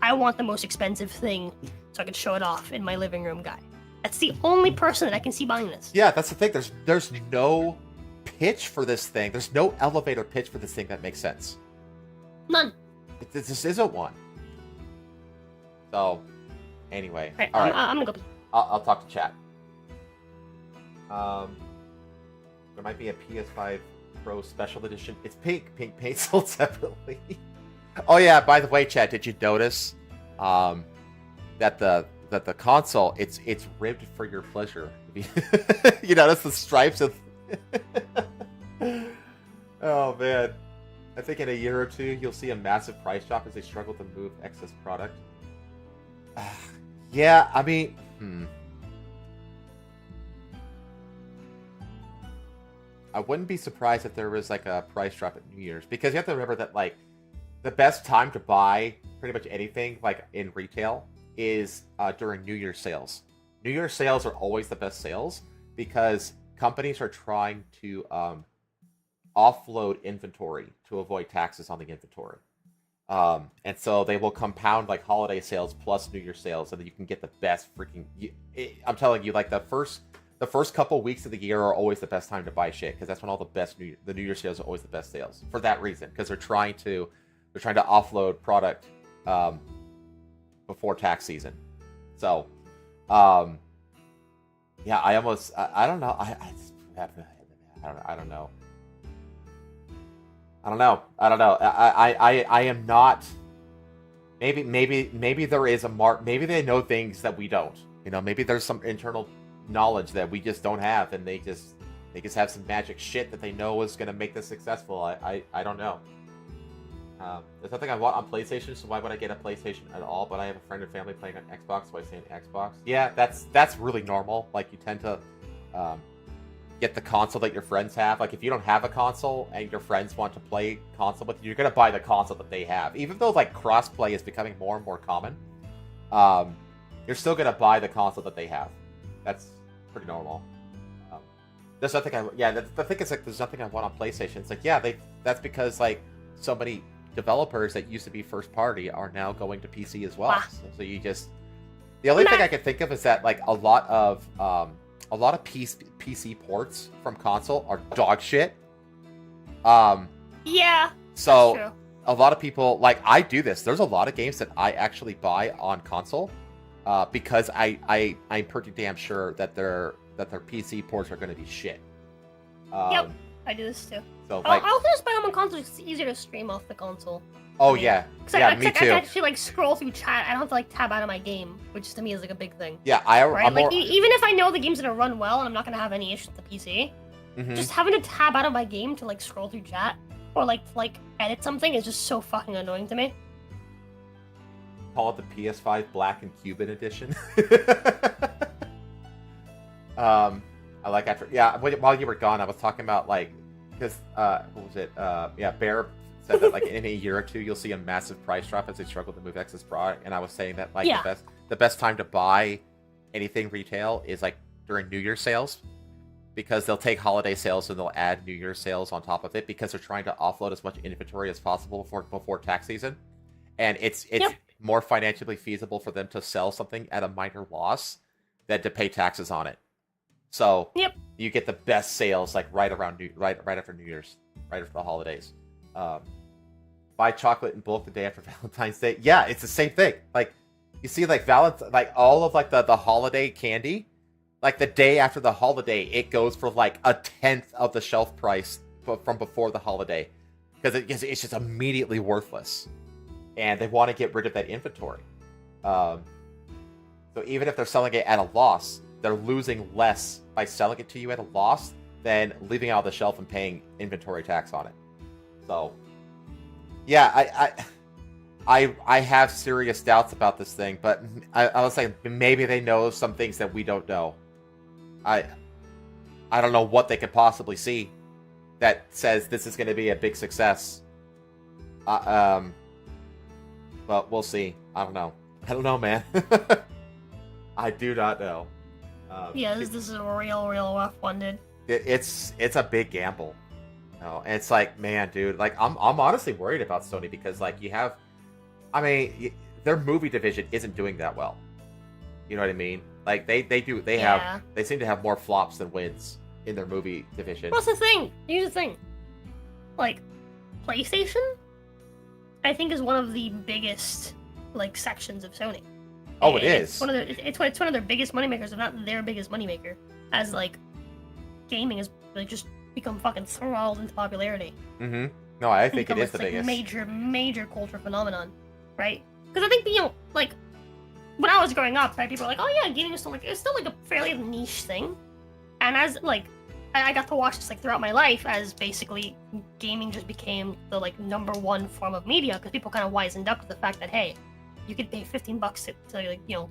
I want the most expensive thing so I can show it off in my living room guy. That's the only person that I can see buying this. Yeah, that's the thing. There's no pitch for this thing. There's no elevator pitch for this thing that makes sense. None. This isn't one. So, Anyway, Right, all right. I'm gonna go. I'll talk to chat. There might be a PS5 Pro Special Edition. It's pink. Pink paint sold separately. Oh yeah. By the way, chat, did you notice that the console it's ribbed for your pleasure? You notice the stripes of. Oh man. I think in a year or two you'll see a massive price drop as they struggle to move excess product. Yeah, I mean, I wouldn't be surprised if there was like a price drop at New Year's, because you have to remember that like the best time to buy pretty much anything like in retail is during New Year's sales. New Year's sales are always the best sales because companies are trying to offload inventory to avoid taxes on the inventory. And so they will compound like holiday sales plus New Year's sales, and then you can get the best freaking. I'm telling you, like the first couple weeks of the year are always the best time to buy shit, because that's when all the New Year's sales are always the best sales for that reason, because they're trying to offload product before tax season. So, yeah, I don't know. I don't know. I am not. Maybe there is a mark. Maybe they know things that we don't. You know, maybe there's some internal knowledge that we just don't have, and they just have some magic shit that they know is going to make this successful. I don't know. There's nothing I want on PlayStation, so why would I get a PlayStation at all? But I have a friend and family playing on Xbox, so I say an Xbox. Yeah, that's really normal. Like, you tend to get the console that your friends have. Like, if you don't have a console and your friends want to play console with you, you're gonna buy the console that they have. Even though like crossplay is becoming more and more common, you're still gonna buy the console that they have. That's pretty normal. There's nothing the thing is, like, there's nothing I want on PlayStation. It's like, yeah, that's because like so many developers that used to be first party are now going to PC as well. Wow. So you just, the only thing I can think of is that like a lot of PC ports from console are dog shit. Yeah. So that's true. A lot of people, like, I do this. There's a lot of games that I actually buy on console because I'm pretty damn sure that their PC ports are going to be shit. Yep, I do this too. So like, I'll just buy them on console. It's easier to stream off the console. Oh yeah, yeah, me I too. can actually like scroll through chat. I don't have to like tab out of my game, which to me is like a big thing. Yeah, right? I'm like more... even if I know the game's gonna run well and I'm not gonna have any issues with the PC, just having to tab out of my game to like scroll through chat or like edit something is just so fucking annoying to me. Call it the PS5 Black and Cuban edition. I like after while you were gone, I was talking about like, because what was it? Bear said that like in a year or two you'll see a massive price drop as they struggle to move excess product, and I was saying that like the best time to buy anything retail is like during New Year's sales, because they'll take holiday sales and they'll add New Year's sales on top of it, because they're trying to offload as much inventory as possible before tax season, and it's more financially feasible for them to sell something at a minor loss than to pay taxes on it. So you get the best sales like right after New Year's, right after the holidays. Buy chocolate in bulk the day after Valentine's Day. Yeah, it's the same thing. Like, you see, like like all of like the holiday candy, like the day after the holiday, it goes for like 1/10 of the shelf price from before the holiday, because it's just immediately worthless, and they want to get rid of that inventory. So even if they're selling it at a loss, they're losing less by selling it to you at a loss than leaving it on the shelf and paying inventory tax on it. So, yeah, I have serious doubts about this thing, but I was saying maybe they know some things that we don't know. I don't know what they could possibly see that says this is going to be a big success. But we'll see. I don't know, man. I do not know. This is a real rough one, dude. It's a big gamble. No, and it's like, man, dude, like I'm honestly worried about Sony, because like their movie division isn't doing that well. You know what I mean? Like they seem to have more flops than wins in their movie division. What's the thing? Here's the thing. Like, PlayStation, I think, is one of the biggest like sections of Sony. Oh, it It's is. one of their it's one of their biggest moneymakers, if not their biggest moneymaker, as like gaming has like just become fucking thralled into popularity. Mm-hmm. No, I And think it become is the this, like, biggest. major culture phenomenon, right? Because I think like when I was growing up, right, people were like, oh yeah, gaming is still like it's still like a fairly niche thing, and as like I got to watch this like throughout my life as basically gaming just became the like #1 form of media because people kind of wisened up to the fact that hey, you could pay $15 to like not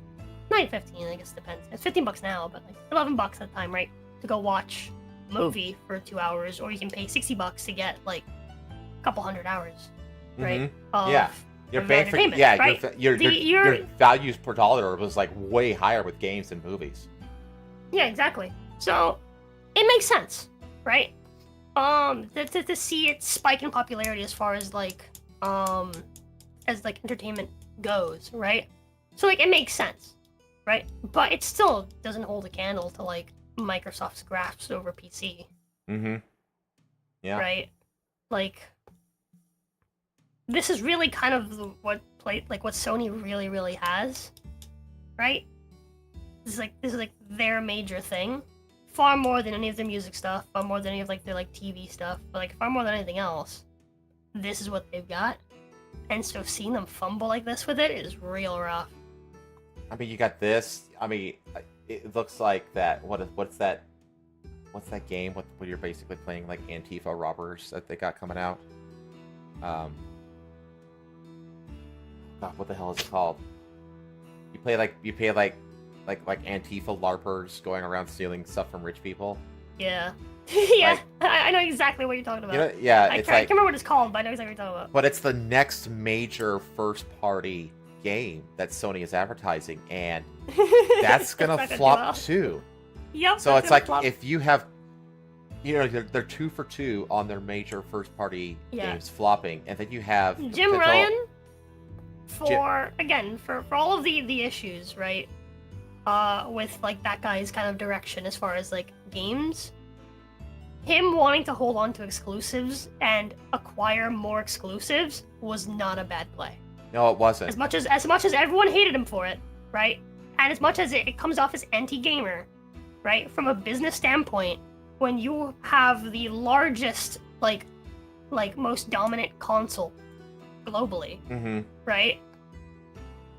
15, I guess it depends. It's $15 now, but like $11 at the time, right, to go watch a movie for 2 hours, or you can pay $60 to get like a couple hundred hours, right? Mm-hmm. Yeah. Your bang for right? your values per dollar was like way higher with games than movies. Yeah, exactly. So it makes sense, right? To see it spike in popularity as far as like entertainment goes, right? So like it makes sense, right? But it still doesn't hold a candle to like Microsoft's grasp over PC. Mm-hmm. Yeah. Right? Like this is really kind of what Sony really has, right? This is like their major thing. Far more than any of the music stuff, far more than any of like their like TV stuff, but like far more than anything else. This is what they've got. And so seeing them fumble like this with it is real rough. I mean, you got this. I mean, it looks like that. What's that game? What you're basically playing like Antifa robbers that they got coming out? God, what the hell is it called? You pay like Antifa LARPers going around stealing stuff from rich people. Yeah. Yeah, like, I know exactly what you're talking about. Yeah, I can't remember what it's called, but I know exactly what you're talking about. But it's the next major first-party game that Sony is advertising, and that's gonna flop too. Yep. So it's like if you have, they're 2 for 2 on their major first-party games flopping, and then you have Jim Ryan for all of the issues, right? With like that guy's kind of direction as far as like games. Him wanting to hold on to exclusives and acquire more exclusives was not a bad play. No, it wasn't. As much as everyone hated him for it, right? And as much as it comes off as anti-gamer, right? From a business standpoint, when you have the largest, like most dominant console globally, right?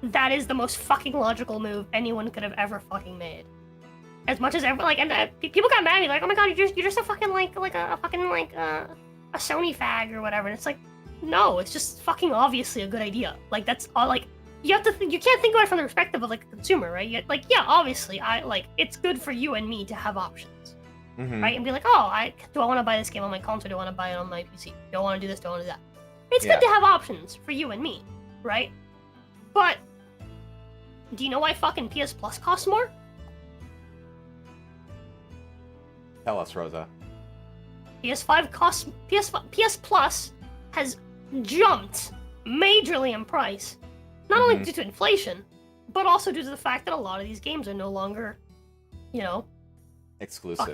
That is the most fucking logical move anyone could have ever fucking made. As much as people got mad at me, like, oh my god, you're just a fucking a Sony fag or whatever. And it's like, no, it's just fucking obviously a good idea. Like that's all. Like you have to you can't think about it from the perspective of like a consumer, right? Obviously, it's good for you and me to have options, right? And be like, oh, do I want to buy this game on my console? Do I want to buy it on my PC? Do I want to do this? Do I want to do that? It's good to have options for you and me, right? But do you know why fucking PS Plus costs more? Tell us, Rosa. PS5 costs PS Plus has jumped majorly in price, not only due to inflation, but also due to the fact that a lot of these games are no longer, exclusive.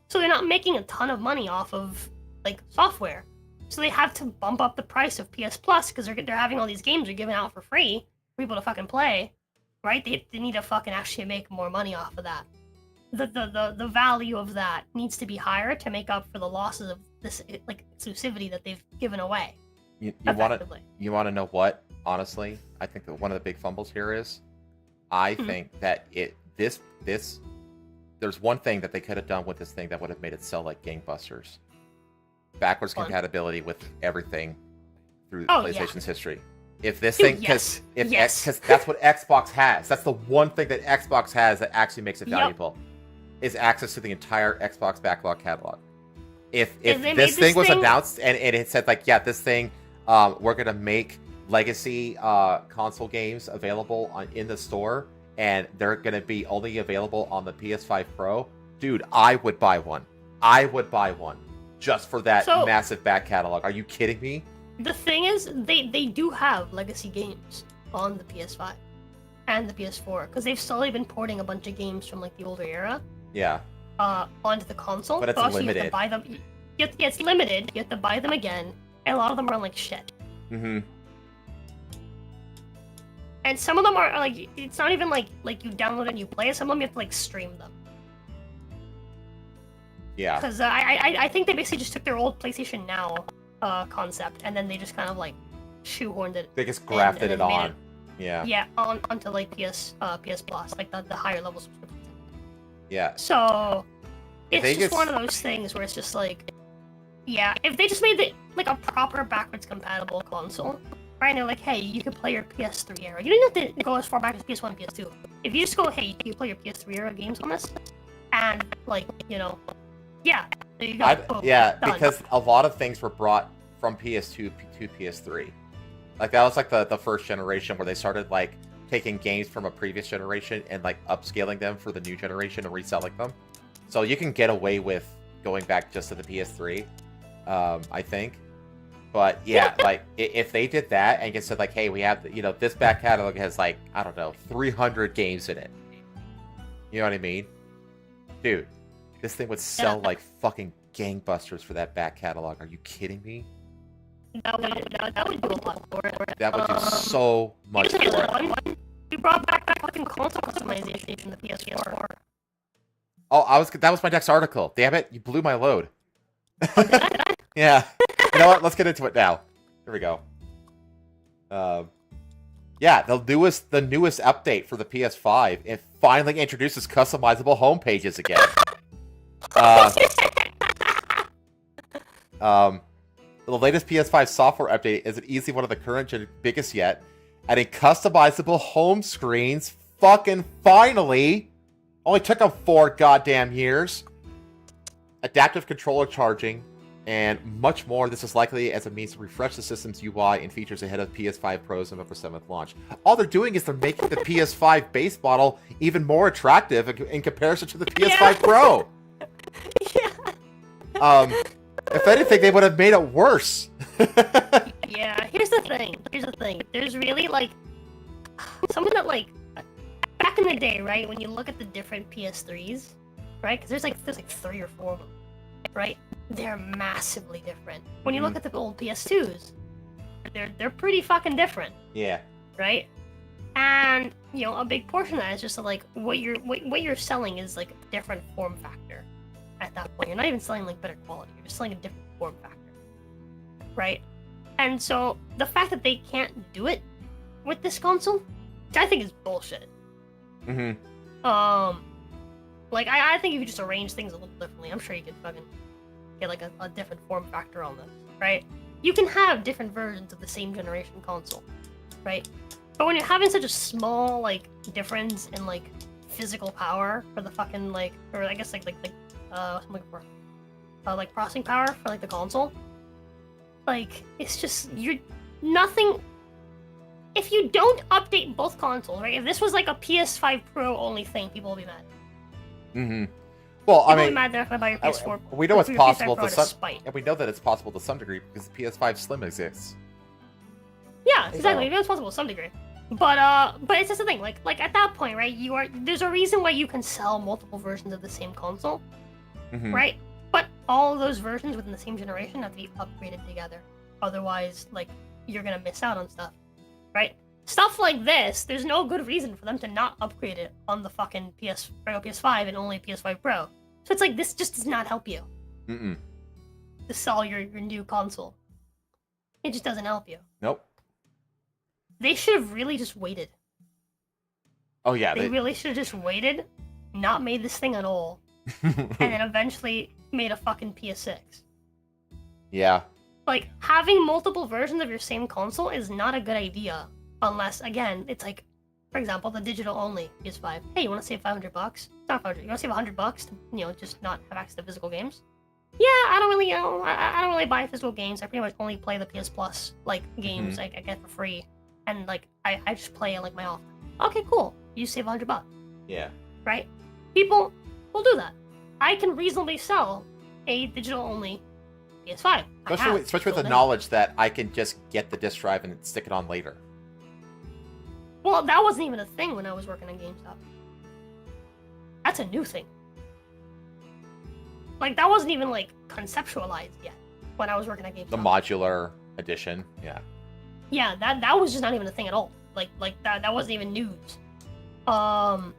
So they're not making a ton of money off of like software. So they have to bump up the price of PS Plus because they're having all these games they're giving out for free for people to fucking play, right? They need to fucking actually make more money off of that. The value of that needs to be higher to make up for the losses of this like exclusivity that they've given away. You want to know what? Honestly, I think that one of the big fumbles here is, I think that there's one thing that they could have done with this thing that would have made it sell like gangbusters. Backwards compatibility with everything through PlayStation's history. If this thing, because that's what Xbox has. That's the one thing that Xbox has that actually makes it valuable. Is access to the entire Xbox backlog catalog. If this thing was announced and it said like, this thing, we're gonna make legacy console games available in the store, and they're gonna be only available on the PS5 Pro, dude, I would buy one. Just for that massive back catalog. Are you kidding me? The thing is, they do have legacy games on the PS5 and the PS4 because they've slowly been porting a bunch of games from like the older era. Yeah. Onto the console. But it's limited. You have to buy them. It's limited. You have to buy them again. And a lot of them run like shit. And some of them are like, it's not even like you download it and you play it. Some of them you have to like stream them. Yeah. Because I think they basically just took their old PlayStation Now concept and then they just kind of like shoehorned it. They just grafted it on. Yeah. Yeah, onto like PS Plus, like the higher level subscription. Yeah. So it's just one of those things where it's just like, yeah, if they just made it like a proper backwards compatible console, right? And they're like, hey, you can play your PS3 era. You don't have to go as far back as PS1 and PS2. If you just go, hey, you play your PS3 era games on this, and like, you know, yeah, there you go. Boom, yeah, done. because a lot of things were brought from PS2 to PS3. Like that was like the first generation where they started like taking games from a previous generation and like upscaling them for the new generation and reselling them. So you can get away with going back just to the PS3, I think. But yeah, like if they did that and just said like, hey, we have, you know, this back catalog has like, I don't know, 300 games in it. You know what I mean? Dude, this thing would sell like fucking gangbusters for that back catalog. Are you kidding me? That would do a lot for it. That would do so much for it. We brought back that fucking console customization in the PS4. Oh, that was my next article. Damn it, you blew my load. Oh, did I? Yeah. You know what? Let's get into it now. Here we go. Yeah, the newest update for the PS5, it finally introduces customizable home pages again. The latest PS5 software update is an easy one of the current gen biggest yet, adding customizable home screens. Fucking finally! Only took them 4 goddamn years. Adaptive controller charging, and much more. This is likely as a means to refresh the system's UI and features ahead of PS5 Pro's November 7th launch. All they're doing is they're making the PS5 base model even more attractive in comparison to the PS5 Pro. Yeah. If anything, they would have made it worse. Yeah, here's the thing. There's really, like, something that, like, back in the day, right, when you look at the different PS3s, right, because there's like 3 or 4 of them, right, they're massively different. When you look at the old PS2s, they're pretty fucking different. Yeah. Right? And, you know, a big portion of that is just, like, what you're selling is, like, a different form factor. At that point, you're not even selling like better quality, you're just selling a different form factor, right? And so the fact that they can't do it with this console, which I think is bullshit. Like I think if you just arrange things a little differently, I'm sure you could fucking get like a different form factor on this, right? You can have different versions of the same generation console, right? But when you're having such a small like difference in like physical power for the fucking like, or I guess like what I'm looking for, like processing power for like the console. Like it's just nothing. If you don't update both consoles, right? If this was like a PS5 Pro only thing, people will be mad. Well, people will be mad they're not gonna buy your PS4. We know it's possible to some, and we know that it's possible to some degree because the PS5 Slim exists. Yeah, exactly. It's possible to some degree. But it's just the thing. Like at that point, right? There's a reason why you can sell multiple versions of the same console. Right? But all of those versions within the same generation have to be upgraded together. Otherwise, like, you're gonna miss out on stuff. Right? Stuff like this, there's no good reason for them to not upgrade it on the fucking PS5 and only PS5 Pro. So it's like, this just does not help you. To sell your new console. It just doesn't help you. Nope. They should have really just waited. Oh yeah, They really should have just waited, not made this thing at all. And then eventually made a fucking PS6. Yeah. Like, having multiple versions of your same console is not a good idea. Unless, again, it's like, for example, the digital only PS5. Hey, you want to save $500? Not 500. You want to save $100 to, you know, just not have access to physical games? Yeah, I don't really, I don't really buy physical games. I pretty much only play the PS Plus, like, games I get for free. And, like, I just play like my off. Okay, cool. You save $100. Yeah. Right? People will do that. I can reasonably sell a digital-only PS5. Especially with the knowledge that I can just get the disc drive and stick it on later. Well, that wasn't even a thing when I was working on GameStop. That's a new thing. Like, that wasn't even, like, conceptualized yet when I was working at GameStop. The modular edition, yeah. Yeah, that was just not even a thing at all. that wasn't even news. But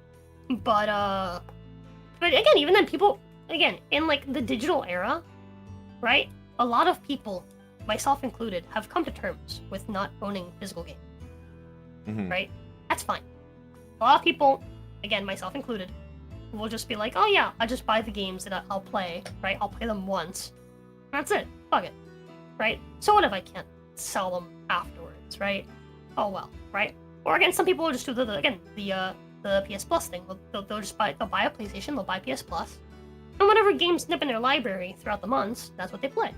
again, even then, people, again, in like the digital era, right? A lot of people, myself included, have come to terms with not owning physical games. Right? That's fine. A lot of people, again, myself included, will just be like, oh yeah, I just buy the games that I'll play, right? I'll play them once. That's it. Fuck it. Right? So what if I can't sell them afterwards, right? Oh well, right? Or again, some people will just do the PS Plus thing. They'll just buy a PlayStation, they'll buy PS Plus, and whatever games snip in their library throughout the months, that's what they play,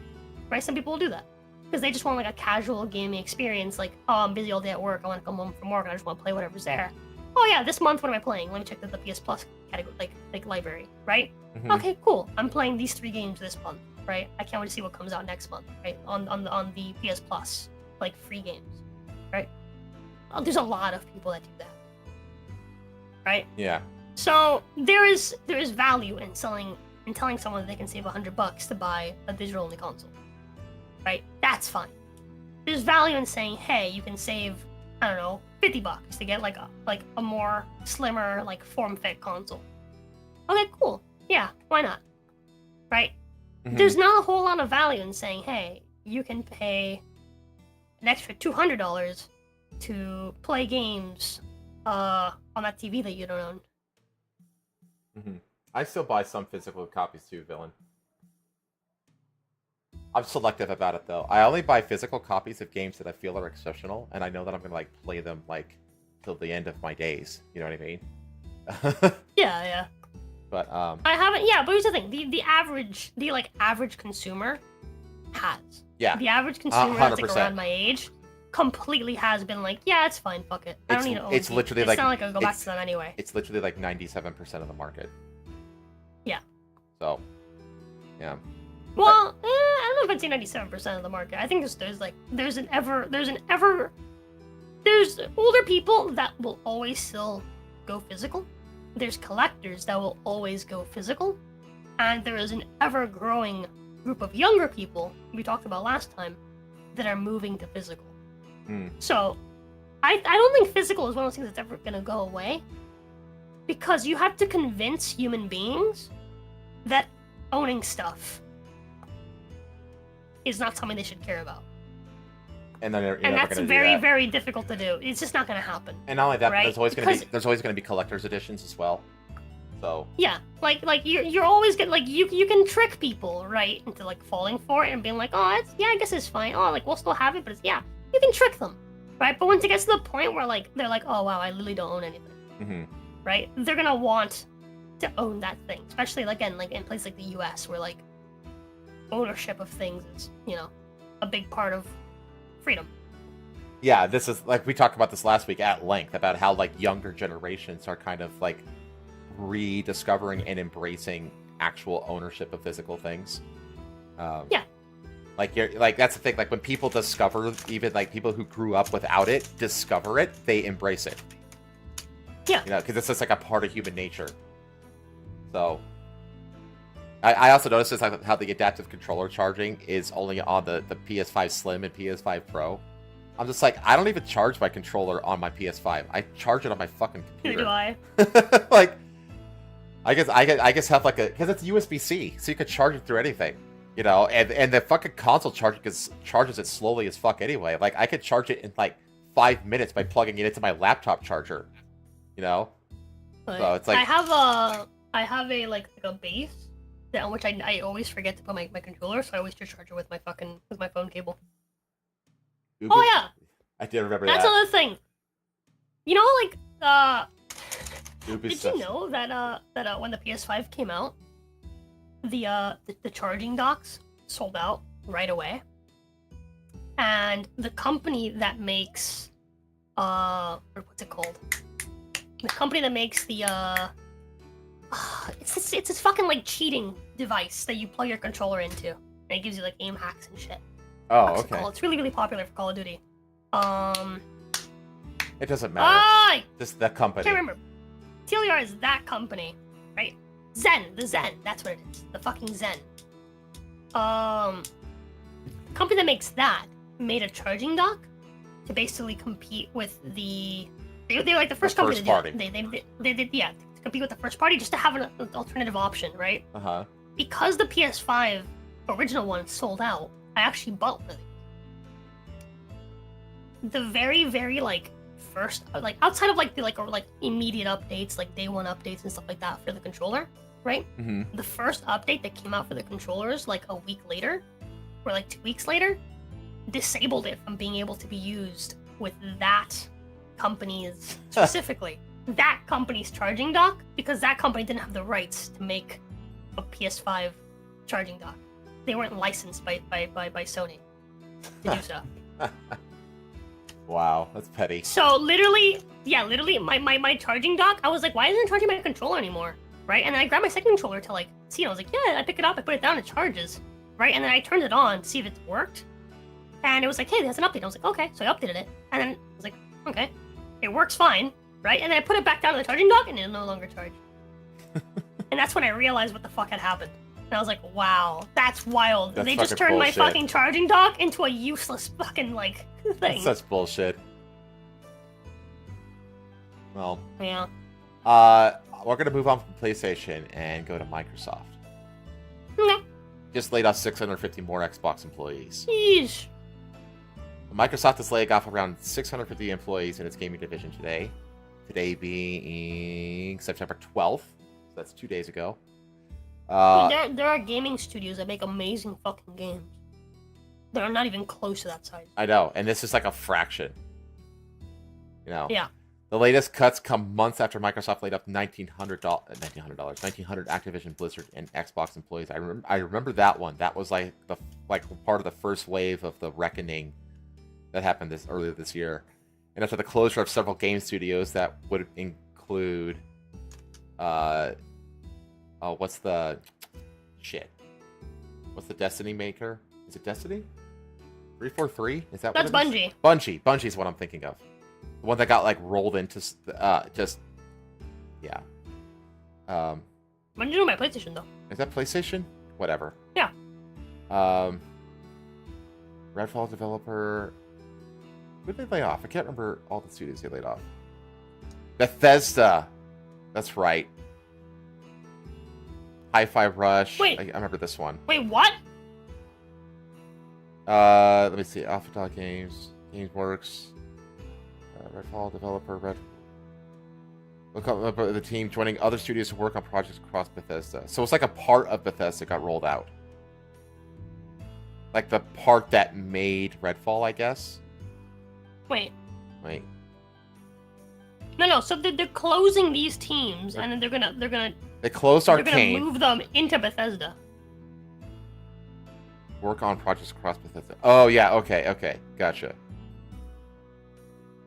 right? Some people will do that because they just want like a casual gaming experience. Like, oh, I'm busy all day at work. I want to come home from work and I just want to play whatever's there. Oh yeah, this month what am I playing? Let me check the PS Plus category, like library, right? Okay, cool. I'm playing these 3 games this month, right? I can't wait to see what comes out next month, right? On the PS Plus, like free games, right? There's a lot of people that do that, right? Yeah. So there is value in telling someone that they can save $100 to buy a digital only console, right? That's fine. There's value in saying, hey, you can save, I don't know, $50 to get like a more slimmer, like form fit console. Okay, cool. Yeah, why not? Right? There's not a whole lot of value in saying, hey, you can pay an extra $200 to play games on that TV that you don't own. I still buy some physical copies too, Villain. I'm selective about it though. I only buy physical copies of games that I feel are exceptional, and I know that I'm gonna like play them like till the end of my days. You know what I mean? Yeah. But I haven't. Yeah, but here's the thing: the average consumer has. Yeah. The average consumer that's like 100%. around my age completely has been like, yeah, it's fine, fuck it. I don't need to own it's it. literally it's like not like I'll go back to them anyway. It's literally like 97% of the market. Yeah. So, yeah. Well, I don't know if I'd say 97% of the market. I think there's older people that will always still go physical. There's collectors that will always go physical, and there is an ever-growing group of younger people we talked about last time that are moving to physical. So, I don't think physical is one of those things that's ever gonna go away, because you have to convince human beings that owning stuff is not something they should care about. And then you're and never that's gonna very, do that. very difficult to do. It's just not going to happen. And not only that, right? there's always gonna be collector's editions as well. So yeah, like you're always gonna you can trick people right into like falling for it and being like, oh, I guess it's fine. Oh, like we'll still have it, but you can trick them, right? But once it gets to the point where like they're like, oh wow, I literally don't own anything, right? They're gonna want to own that thing, especially again like in places like the U.S. where like ownership of things is a big part of freedom. yeah, this is like we talked about this last week at length about how like younger generations are kind of like rediscovering and embracing actual ownership of physical things. Yeah. Like that's the thing. Like when people discover, even like people who grew up without it, discover it, they embrace it. Yeah. Because it's just like a part of human nature. So, I also noticed this like how the adaptive controller charging is only on the PS5 Slim and PS5 Pro. I'm just like, I don't even charge my controller on my PS5. I charge it on my fucking computer. Neither do I. Like, I guess have like because it's USB-C, so you could charge it through anything. And the fucking console charges it slowly as fuck anyway. Like, I could charge it in like 5 minutes by plugging it into my laptop charger. So it's like I have a like a base on which I always forget to put my controller, so I always just charge it with my phone cable. Oh yeah, I did remember that's that. another thing. Ubisoft. Did you know that when the PS5 came out, the charging docks sold out right away, and the company that makes what's it called? The company that makes the it's this fucking like cheating device that you plug your controller into, and it gives you like aim hacks and shit. Oh, What's it okay. called? It's really, really popular for Call of Duty. It doesn't matter. Just the I company. can't remember. TLR is that company, right? The Zen, that's what it is. The fucking Zen. The company that makes that made a charging dock to basically compete with they're like the first The company first to party. do it. They to compete with the first party just to have an alternative option, right? Because the PS5 original one sold out, I actually bought one of these. The very, very like first, like outside of like the like immediate updates, like day one updates and stuff like that for the controller, right? The first update that came out for the controllers like a week later, or like 2 weeks later, disabled it from being able to be used with that company's specifically that company's charging dock, because that company didn't have the rights to make a PS5 charging dock. They weren't licensed by Sony to do so. Wow, that's petty. So literally, my charging dock, I was like, why isn't it charging my controller anymore? Right? And then I grabbed my second controller to like see it. I was like, yeah, I pick it up, I put it down, it charges. Right? And then I turned it on to see if it worked. And it was like, hey, there's an update. I was like, okay. So I updated it. And then I was like, okay, it works fine. Right? And then I put it back down to the charging dock and it no longer charged. And that's when I realized what the fuck had happened. And I was like, wow, that's wild. That's they just turned my fucking charging dock into a useless fucking like thing. That's such bullshit. Well, yeah. We're gonna move on from PlayStation and go to Microsoft. No. Just laid off 650 more Xbox employees. Yeesh. Microsoft is laying off around 650 employees in its gaming division today. Today being September 12th. So that's 2 days ago. There are gaming studios that make amazing fucking games. They're not even close to that size. I know, and this is like a fraction. You know? Yeah. The latest cuts come months after Microsoft laid off 1,900 Activision, Blizzard, and Xbox employees. I remember that one. That was like part of the first wave of the reckoning that happened earlier this year. And after the closure of several game studios that would include, what's the Destiny maker? Is it Destiny? 343? Is that That's what it Bungie. is? Bungie. Bungie's what I'm thinking of. The one that got like rolled into yeah. Bungie on my PlayStation though. Is that PlayStation? Whatever. Yeah. Redfall developer. Who did they lay off? I can't remember all the studios they laid off. Bethesda. That's right. Hi-Fi Rush. Wait. I remember this one. Wait, what? Let me see. Alpha Dog Games. GamesWorks. Redfall developer. Look up the team joining other studios to work on projects across Bethesda. So it's like a part of Bethesda got rolled out. Like the part that made Redfall, I guess. Wait. No. So they're closing these teams, and then they're gonna. They closed They're Arcane. gonna move them into Bethesda. Work on projects across Bethesda. Oh yeah, okay, gotcha.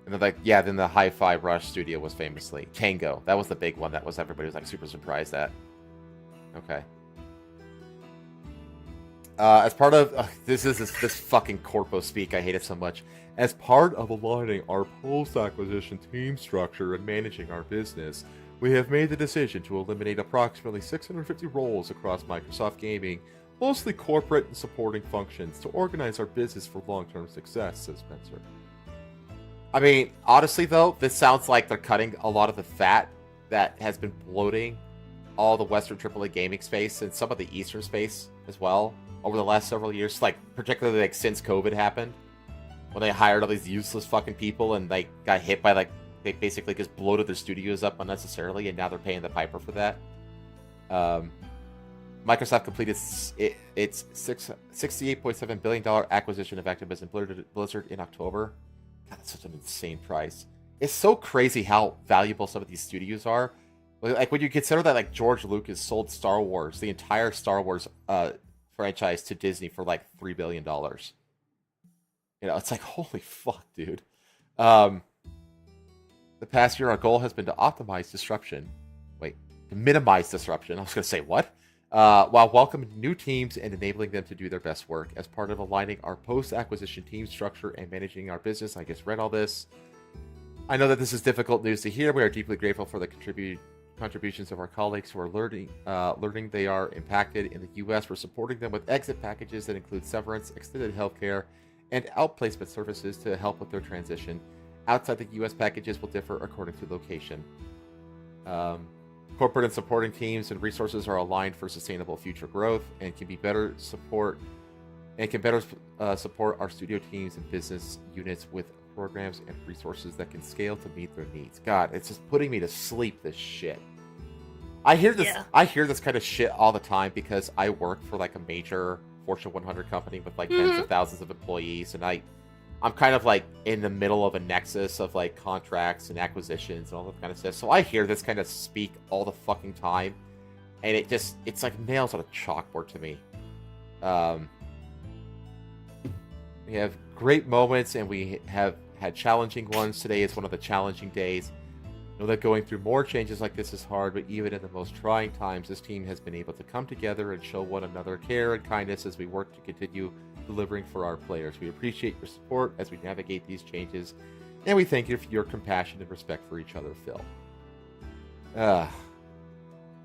And then then the Hi-Fi Rush studio was famously Tango. That was the big one. That was everybody was like super surprised at. Okay. As part of this fucking corpo speak, I hate it so much. As part of aligning our post-acquisition team structure and managing our business, we have made the decision to eliminate approximately 650 roles across Microsoft Gaming, mostly corporate and supporting functions, to organize our business for long-term success, says Spencer. I mean, honestly though, this sounds like they're cutting a lot of the fat that has been bloating all the Western AAA gaming space and some of the Eastern space as well over the last several years, like particularly like since COVID happened, when they hired all these useless fucking people and they got hit by like they basically just bloated their studios up unnecessarily, and now they're paying the piper for that. Microsoft completed its $68.7 billion acquisition of Activision Blizzard in October. God, that's such an insane price. It's so crazy how valuable some of these studios are. Like when you consider that like George Lucas sold Star Wars, the entire Star Wars franchise to Disney for like $3 billion. You know, it's like, holy fuck, dude. The past year, our goal has been to optimize disruption. To minimize disruption. I was going to say, what? While welcoming new teams and enabling them to do their best work. As part of aligning our post-acquisition team structure and managing our business, I just read all this. I know that this is difficult news to hear. We are deeply grateful for the contributions of our colleagues who are learning they are impacted in the U.S. We're supporting them with exit packages that include severance, extended healthcare, and outplacement services to help with their transition. Outside the U.S., packages will differ according to location. Corporate and supporting teams and resources are aligned for sustainable future growth and can better support our studio teams and business units with programs and resources that can scale to meet their needs. God, it's just putting me to sleep, this shit. I hear this kind of shit all the time because I work for like a major Fortune 100 company with like tens of thousands of employees, and I'm kind of like in the middle of a nexus of like contracts and acquisitions and all that kind of stuff. So I hear this kind of speak all the fucking time, and it's like nails on a chalkboard to me. We have great moments, and we have had challenging ones. Today is one of the challenging days. I know that going through more changes like this is hard, but even in the most trying times, this team has been able to come together and show one another care and kindness as we work to continue delivering for our players. We appreciate your support as we navigate these changes, and we thank you for your compassion and respect for each other, Phil.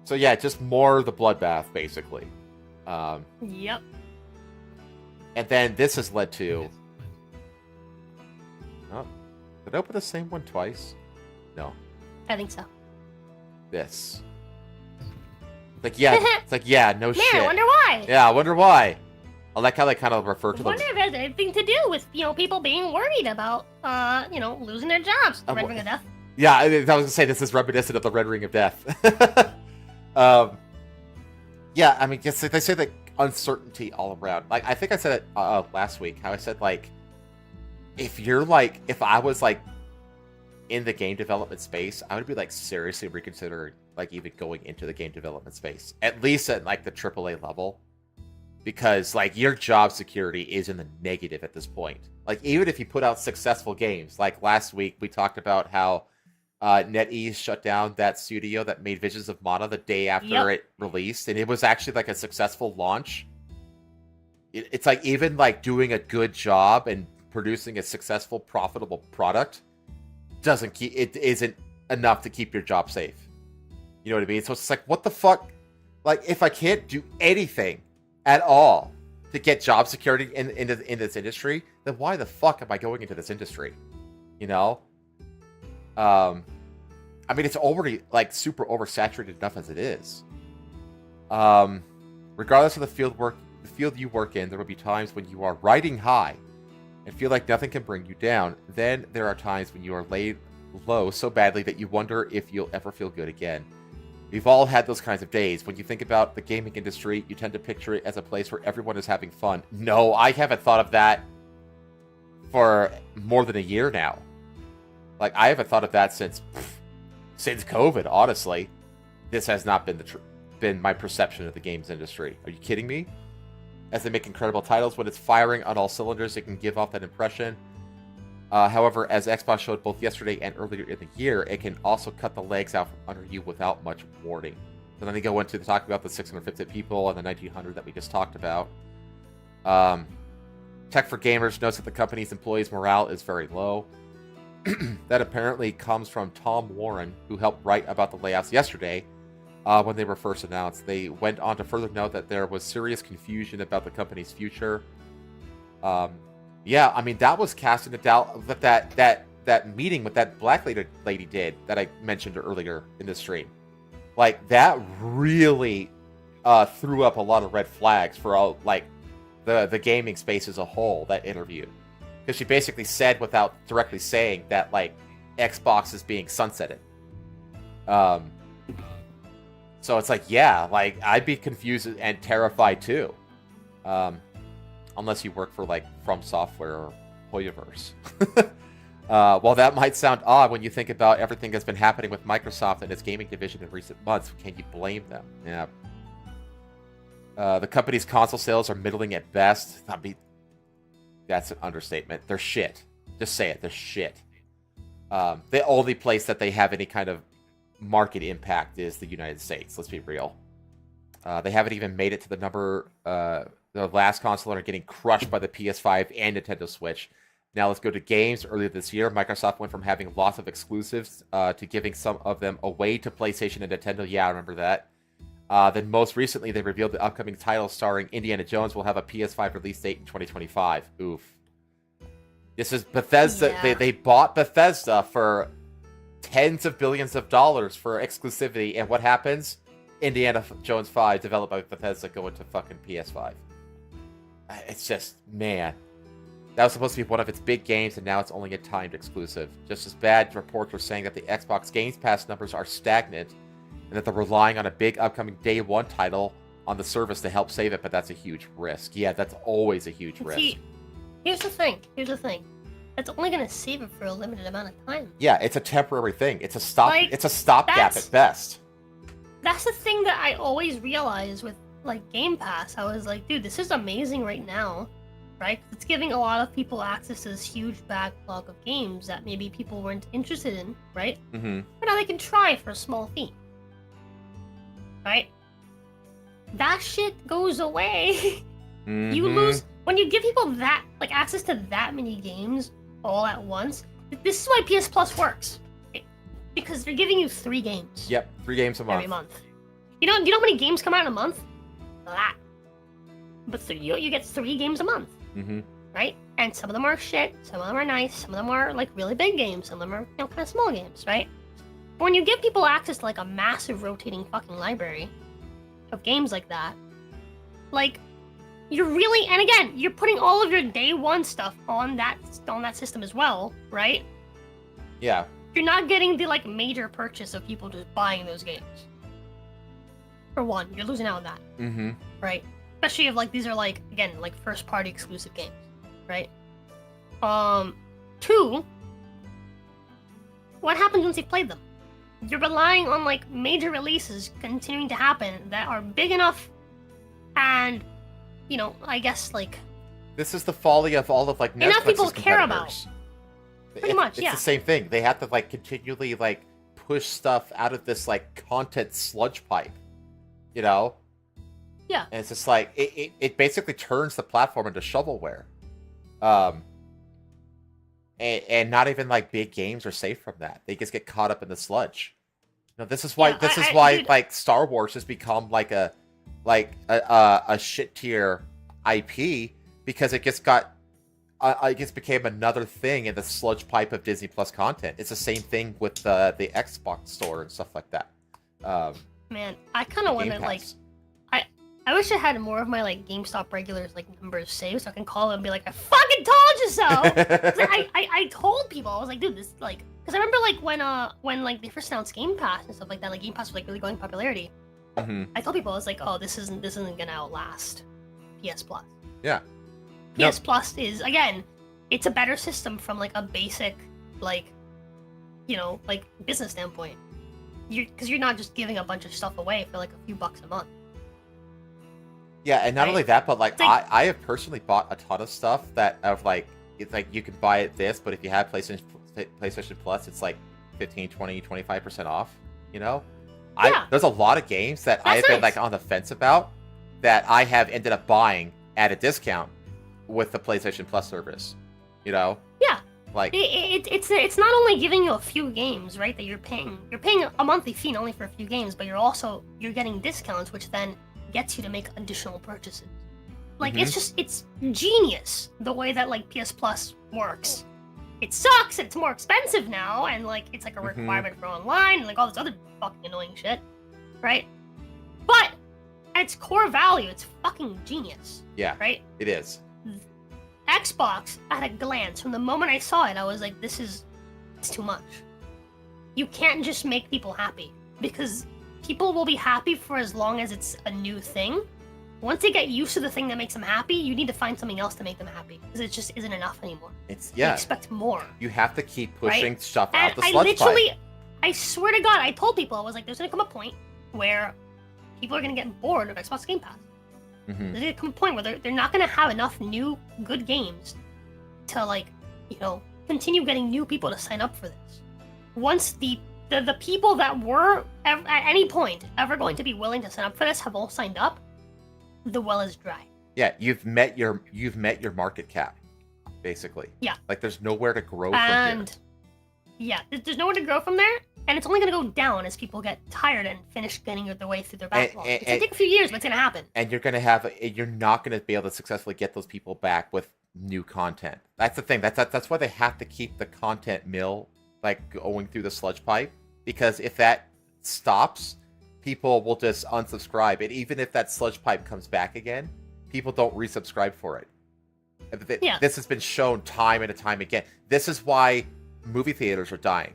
So yeah, just more of the bloodbath, basically. Yep. And then this has led to... Oh, did I open the same one twice? No. I think so. This. It's like, yeah, no shit. I wonder why. Yeah, I wonder why. I like how they kind of refer to them. I wonder if it has anything to do with, people being worried about, losing their jobs. Red Ring of Death. Yeah, I was going to say, this is reminiscent of the Red Ring of Death. Yeah, I mean, they say that uncertainty all around. Like, I think I said it last week, how I said, like, if I was, like, in the game development space, I would be, like, seriously reconsidering, like, even going into the game development space. At least at, like, the AAA level. Because, like, your job security is in the negative at this point. Like, even if you put out successful games, like last week we talked about how NetEase shut down that studio that made Visions of Mana the day after it released, and it was actually, like, a successful launch. It's like, even, like, doing a good job and producing a successful, profitable product isn't enough to keep your job safe. You know what I mean? So it's like, what the fuck? Like, if I can't do anything at all to get job security in this industry, then why the fuck am I going into this industry? You know? I mean, it's already, like, super oversaturated enough as it is. Regardless of the field you work in, there will be times when you are riding high and feel like nothing can bring you down. Then there are times when you are laid low so badly that you wonder if you'll ever feel good again. We've all had those kinds of days. When you think about the gaming industry, you tend to picture it as a place where everyone is having fun. No, I haven't thought of that for more than a year now. Like, I haven't thought of that since COVID, honestly. This has not been my perception of the games industry. Are you kidding me? As they make incredible titles, when it's firing on all cylinders, it can give off that impression. However, as Xbox showed both yesterday and earlier in the year, it can also cut the legs out from under you without much warning. So then they go into talk about the 650 people and the 1900 that we just talked about. Tech for Gamers notes that the company's employees' morale is very low. That apparently comes from Tom Warren, who helped write about the layoffs yesterday when they were first announced. They went on to further note that there was serious confusion about the company's future. Yeah, I mean, that was cast into doubt that meeting with that black lady did that I mentioned earlier in the stream. Like, that really threw up a lot of red flags for all, like, the gaming space as a whole, that interview. Because she basically said, without directly saying, that, like, Xbox is being sunsetted. So it's like, yeah, like, I'd be confused and terrified too. Unless you work for, like, From Software or Hoyoverse. While that might sound odd when you think about everything that's been happening with Microsoft and its gaming division in recent months, can you blame them? Yeah. The company's console sales are middling at best. I mean, that's an understatement. They're shit. Just say it. They're shit. The only place that they have any kind of market impact is the United States. Let's be real. They haven't even made it to the number... the last console are getting crushed by the PS5 and Nintendo Switch. Now let's go to games. Earlier this year, Microsoft went from having lots of exclusives to giving some of them away to PlayStation and Nintendo. Yeah, I remember that. Then most recently, they revealed the upcoming title starring Indiana Jones will have a PS5 release date in 2025. Oof. This is Bethesda. Yeah. They bought Bethesda for tens of billions of dollars for exclusivity, and what happens? Indiana Jones 5, developed by Bethesda, going to fucking PS5. It's just, man. That was supposed to be one of its big games, and now it's only a timed exclusive. Just as bad, reports were saying that the Xbox Games Pass numbers are stagnant, and that they're relying on a big upcoming Day 1 title on the service to help save it, but that's a huge risk. Yeah, that's always a huge risk. See, here's the thing. It's only going to save it for a limited amount of time. Yeah, it's a temporary thing. It's a stopgap at best. That's the thing that I always realize with like Game Pass. I was like, dude, this is amazing right now, right? It's giving a lot of people access to this huge backlog of games that maybe people weren't interested in, right? Mm-hmm. But now they can try for a small fee, right? That shit goes away. Mm-hmm. You lose when you give people that like access to that many games all at once. This is why PS Plus works. Because they're giving you 3 games. Yep, 3 games a month. Every month. You know how many games come out in a month? A lot. But you get 3 games a month. Mm-hmm. Right? And some of them are shit, some of them are nice, some of them are like really big games, some of them are, kind of small games, right? But when you give people access to like a massive rotating fucking library of games like that, like you're really, and again, you're putting all of your day 1 stuff on that system as well, right? Yeah. You're not getting the like major purchase of people just buying those games. For one, you're losing out on that. Mm-hmm. Right? Especially if like these are like, again, like first party exclusive games. Right? 2, what happens once you've played them? You're relying on like major releases continuing to happen that are big enough and, I guess like... This is the folly of all of like Netflix's enough people care competitors. about. Pretty much, yeah. It's the same thing. They have to like continually like push stuff out of this like content sludge pipe, Yeah. And it's just like it basically turns the platform into shovelware, and not even like big games are safe from that. They just get caught up in the sludge. This is why dude, like Star Wars has become like a shit tier IP because it just got. It just became another thing in the sludge pipe of Disney Plus content. It's the same thing with the Xbox store and stuff like that. Man, I kind of want to like, I wish I had more of my like GameStop regulars like numbers saved so I can call them and be like, I fucking told you so. I told people, I was like, dude, this like, because I remember like when like they first announced Game Pass and stuff like that, like Game Pass was like really going popularity. Mm-hmm. I told people, I was like, oh, this isn't gonna outlast PS Plus. Yeah. PS Plus is, again, it's a better system from like a basic, like, like business standpoint. Because you're not just giving a bunch of stuff away for like a few bucks a month. Yeah, and not only that, but like I have personally bought a ton of stuff that of like it's like you can buy it this, but if you have PlayStation Plus, it's like 15, 20, 25% off. There's a lot of games that I have been like on the fence about that I have ended up buying at a discount with the PlayStation Plus service, Yeah. Like it's not only giving you a few games, right? That you're paying a monthly fee not only for a few games, but you're getting discounts, which then gets you to make additional purchases. Like it's genius the way that like PS Plus works. It sucks. It's more expensive now, and like it's like a requirement for online and like all this other fucking annoying shit, right? But at its core value, it's fucking genius. Yeah. Right. It is. Xbox, at a glance, from the moment I saw it, I was like, it's too much. You can't just make people happy, because people will be happy for as long as it's a new thing. Once they get used to the thing that makes them happy, you need to find something else to make them happy, because it just isn't enough anymore. They expect more. You have to keep pushing right? stuff and out the sludge pipe. I swear to God, I told people, I was like, there's gonna come a point where people are gonna get bored of Xbox Game Pass. There's gonna come a point where they're not gonna have enough new good games to like, continue getting new people to sign up for this. Once the people that were at any point ever going to be willing to sign up for this have all signed up, the well is dry. Yeah, you've met your market cap, basically. Yeah. Like there's nowhere to grow from here. Yeah, there's nowhere to grow from there. And it's only going to go down as people get tired and finish getting their way through their backlog. It's going to take a few years, but it's going to happen. And you're not going to be able to successfully get those people back with new content. That's the thing. That's why they have to keep the content mill like going through the sludge pipe, because if that stops, people will just unsubscribe. And even if that sludge pipe comes back again, people don't resubscribe for it. Yeah. This has been shown time and time again. This is why movie theaters are dying,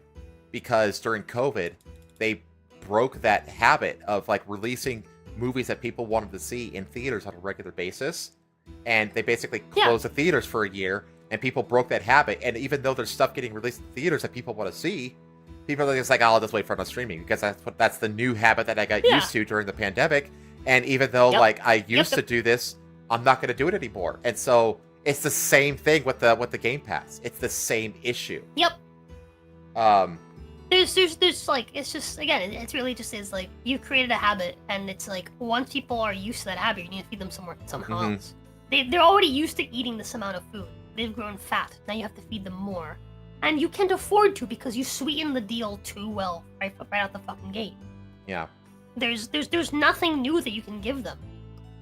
because during COVID, they broke that habit of like releasing movies that people wanted to see in theaters on a regular basis, and they basically closed the theaters for a year, and people broke that habit. And even though there's stuff getting released in theaters that people want to see, people are just like, oh, I'll just wait for it on streaming, because that's the new habit that I got used to during the pandemic. And even though like I used to do this, I'm not going to do it anymore. And so it's the same thing with the Game Pass. It's the same issue. Yep. There's like, it's just, again, it's really just is like, you've created a habit, and it's like, once people are used to that habit, you need to feed them somehow else. They're already used to eating this amount of food. They've grown fat. Now you have to feed them more. And you can't afford to, because you sweeten the deal too well right out the fucking gate. Yeah. There's nothing new that you can give them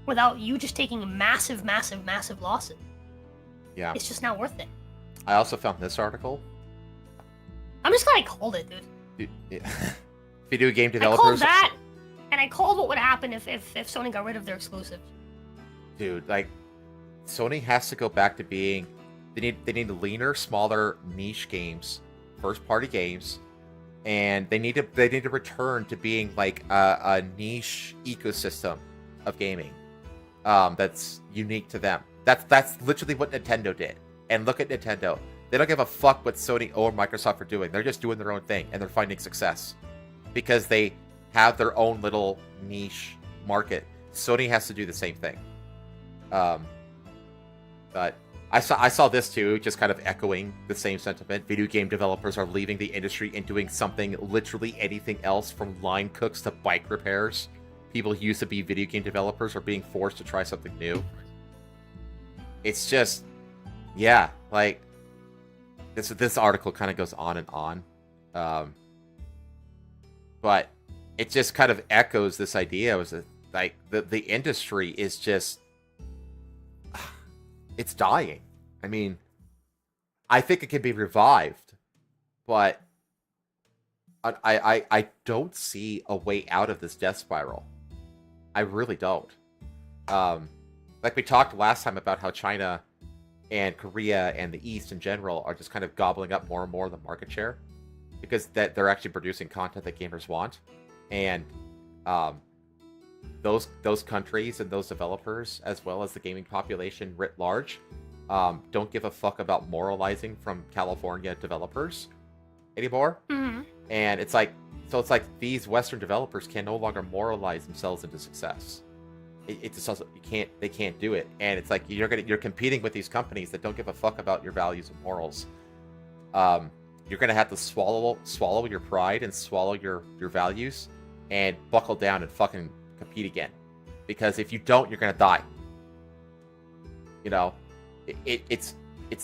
without you just taking massive losses. Yeah. It's just not worth it. I also found this article. I'm just glad I called it, dude. Video game I developers. called that, and I called what would happen if Sony got rid of their exclusives. Dude, like, Sony has to go back to being. They need leaner, smaller, niche games, first-party games, and they need to return to being like a niche ecosystem of gaming that's unique to them. That's literally what Nintendo did. And look at Nintendo. They don't give a fuck what Sony or Microsoft are doing. They're just doing their own thing, and they're finding success because they have their own little niche market. Sony has to do the same thing. But I saw this too, just kind of echoing the same sentiment. Video game developers are leaving the industry and doing something, literally anything else, from line cooks to bike repairs. People who used to be video game developers are being forced to try something new. It's just, yeah, like, this article kind of goes on and on. But it just kind of echoes this idea, was that, like, the industry is just, it's dying. I mean, I think it can be revived, but I don't see a way out of this death spiral. I really don't. Like we talked last time about how China and Korea and the East in general are just kind of gobbling up more and more of the market share, because that they're actually producing content that gamers want, and those countries and those developers, as well as the gaming population writ large, don't give a fuck about moralizing from California developers anymore. Mm-hmm. And it's like these Western developers can no longer moralize themselves into success. It just doesn't, they can't do it. And it's like you're competing with these companies that don't give a fuck about your values and morals. You're gonna have to swallow your pride and swallow your values and buckle down and fucking compete again. Because if you don't, you're gonna die. You know, it's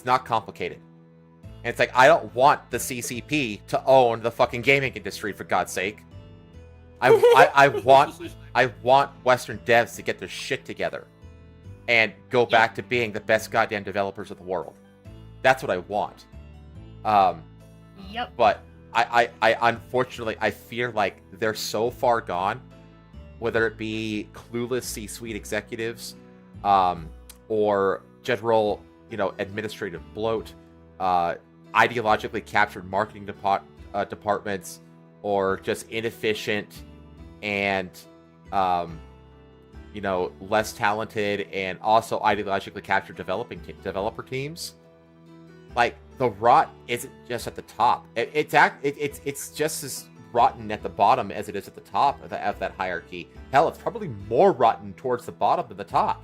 not complicated. And it's like, I don't want the CCP to own the fucking gaming industry, for God's sake. I want Western devs to get their shit together and go back to being the best goddamn developers of the world. That's what I want. Yep. But I unfortunately, I feel like they're so far gone, whether it be clueless C-suite executives, or general, administrative bloat, ideologically captured marketing departments, or just inefficient and less talented and also ideologically captured developer teams. Like, the rot isn't just at the top. It's just as rotten at the bottom as it is at the top of that hierarchy. Hell, it's probably more rotten towards the bottom than the top.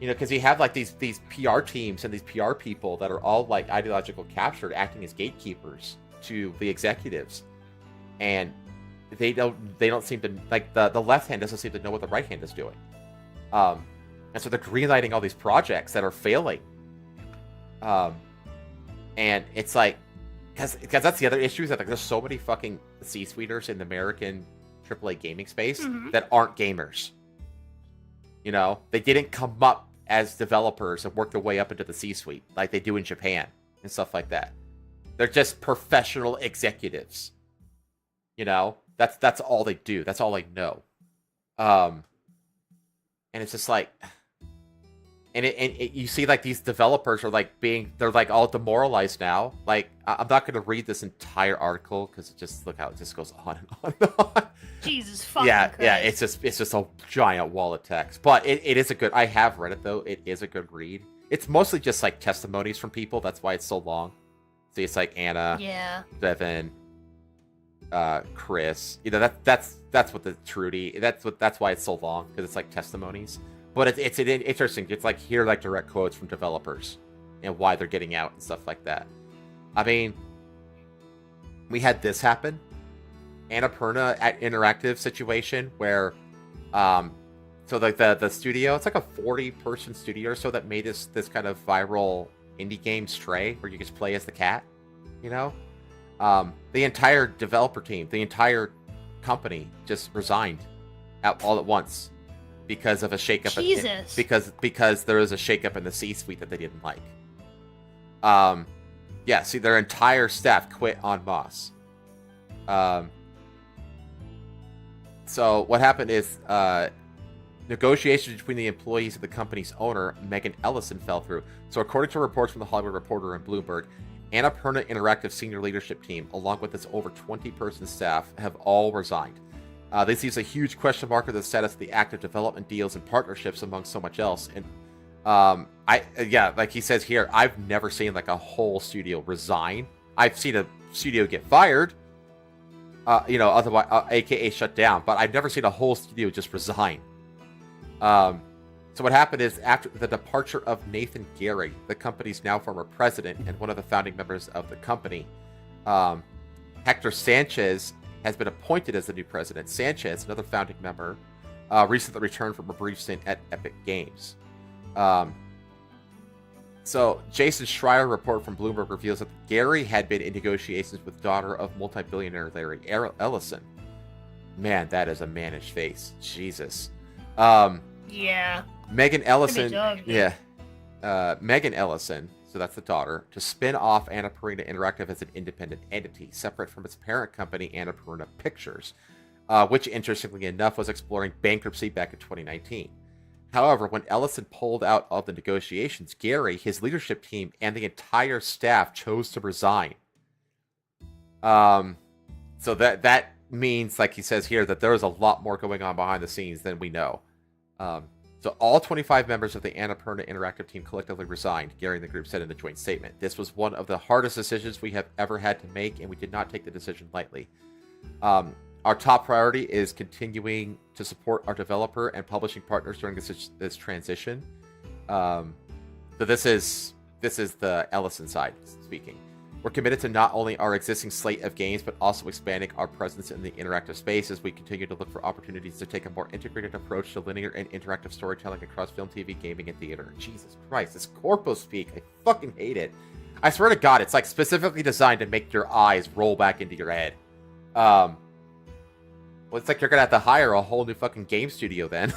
Because you have like these PR teams and these PR people that are all like ideological captured, acting as gatekeepers to the executives, and they don't seem to, like, the left hand doesn't seem to know what the right hand is doing, and so they're greenlighting all these projects that are failing, and it's like, because that's the other issue, is that, like, there's so many fucking C-suiters in the American AAA gaming space that aren't gamers. They didn't come up as developers and work their way up into the C-suite, like they do in Japan and stuff like that. They're just professional executives. You know, that's all they do. That's all they know. And it's just like, and you see like these developers are like they're like all demoralized now. Like I'm not going to read this entire article because look how it just goes on and on and on. Jesus fucking Christ. Yeah, it's just a giant wall of text. But it is a good. I have read it though. It is a good read. It's mostly just like testimonies from people. That's why it's so long. See, it's like Anna, Bevan, Chris. You know that's what the Trudy. That's why it's so long, because it's like testimonies. But it's interesting. It's like here like direct quotes from developers and why they're getting out and stuff like that. I mean, we had this happen. Annapurna at Interactive situation where, so like the studio, it's like a 40-person studio or so that made this kind of viral indie game Stray, where you just play as the cat, you know? The entire developer team, the entire company just resigned all at once because of a shakeup. Jesus. Because there was a shakeup in the C-suite that they didn't like. Yeah, see, their entire staff quit en masse. So what happened is negotiations between the employees and the company's owner, Megan Ellison, fell through. So according to reports from The Hollywood Reporter and Bloomberg, Annapurna Interactive senior leadership team, along with its over 20-person staff, have all resigned. This leaves a huge question mark of the status of the active development deals and partnerships among so much else. And like he says here, I've never seen like a whole studio resign. I've seen a studio get fired, otherwise, aka shut down, but I've never seen a whole studio just resign. So what happened is, after the departure of Nathan Gary, the company's now former president and one of the founding members of the company, Hector Sanchez has been appointed as the new president. Sanchez, another founding member, recently returned from a brief stint at Epic Games. So Jason Schreier report from Bloomberg reveals that Gary had been in negotiations with daughter of multi-billionaire Larry Ellison. Man, that is a mannish face. Jesus. Yeah. Megan Ellison. Megan Ellison, so that's the daughter, to spin off Annapurna Interactive as an independent entity, separate from its parent company, Annapurna Pictures, which, interestingly enough, was exploring bankruptcy back in 2019. However, when Ellison pulled out of the negotiations, Gary, his leadership team, and the entire staff chose to resign. So that means, like he says here, that there is a lot more going on behind the scenes than we know. So all 25 members of the Annapurna Interactive team collectively resigned, Gary and the group said in a joint statement. This was one of the hardest decisions we have ever had to make, and we did not take the decision lightly. Our top priority is continuing to support our developer and publishing partners during this transition. So this is the Ellison side speaking. We're committed to not only our existing slate of games, but also expanding our presence in the interactive space as we continue to look for opportunities to take a more integrated approach to linear and interactive storytelling across film, TV, gaming, and theater. Jesus Christ, this corpo speak, I fucking hate it. I swear to God, it's like specifically designed to make your eyes roll back into your head. Well, it's like you're gonna have to hire a whole new fucking game studio then.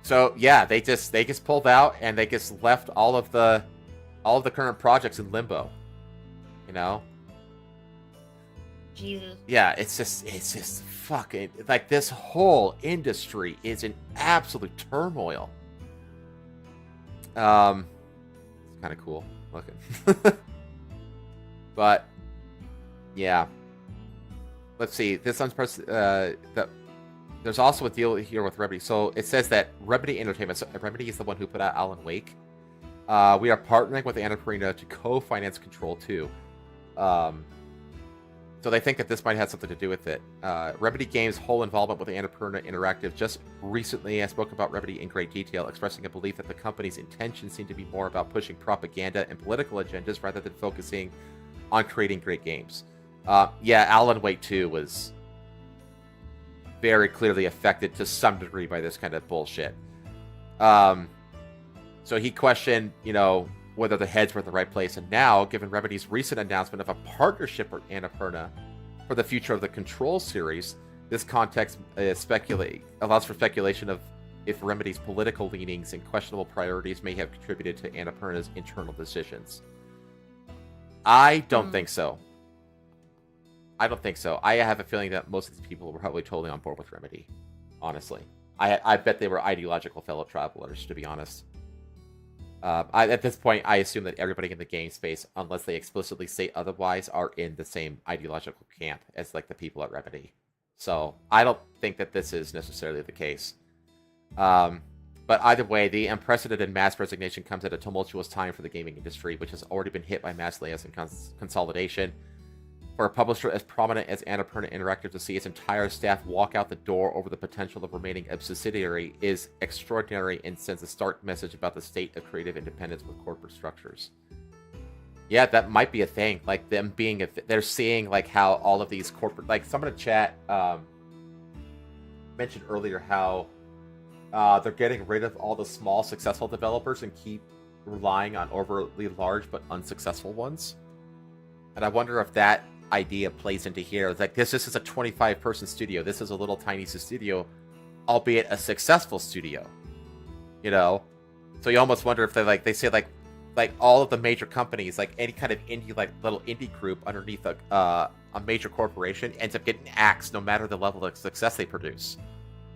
So yeah, they just pulled out, and they just left all of the current projects in limbo. You know? Jesus. Yeah, it's just fucking, like, this whole industry is in absolute turmoil. It's kind of cool looking. But yeah. Let's see. This one's there's also a deal here with Remedy. So it says that Remedy Entertainment, so Remedy is the one who put out Alan Wake. We are partnering with Annapurna to co-finance Control 2. So they think that this might have something to do with it. Remedy Games' whole involvement with Annapurna Interactive just recently, I spoke about Remedy in great detail, expressing a belief that the company's intentions seem to be more about pushing propaganda and political agendas rather than focusing on creating great games. Yeah, Alan Wake 2 was very clearly affected to some degree by this kind of bullshit. So he questioned, whether the heads were in the right place. And now, given Remedy's recent announcement of a partnership with Annapurna for the future of the Control series, This context allows for speculation of if Remedy's political leanings and questionable priorities may have contributed to Annapurna's internal decisions. I don't think so. I don't think so. I have a feeling that most of these people were probably totally on board with Remedy, honestly. I bet they were ideological fellow travelers, to be honest. At this point, I assume that everybody in the game space, unless they explicitly say otherwise, are in the same ideological camp as like the people at Remedy. So I don't think that this is necessarily the case. But either way, the unprecedented mass resignation comes at a tumultuous time for the gaming industry, which has already been hit by mass layoffs and consolidation. For a publisher as prominent as Annapurna Interactive to see its entire staff walk out the door over the potential of remaining a subsidiary is extraordinary and sends a stark message about the state of creative independence with corporate structures. Yeah, that might be a thing. Like them being, they're seeing like how all of these corporate, like someone in chat mentioned earlier how they're getting rid of all the small successful developers and keep relying on overly large but unsuccessful ones. And I wonder if that idea plays into here. It's like this is a 25-person studio. This is a little tiny studio, albeit a successful studio. You know, so you almost wonder if they say all of the major companies, like any kind of indie, like little indie group underneath a major corporation, ends up getting axed no matter the level of success they produce.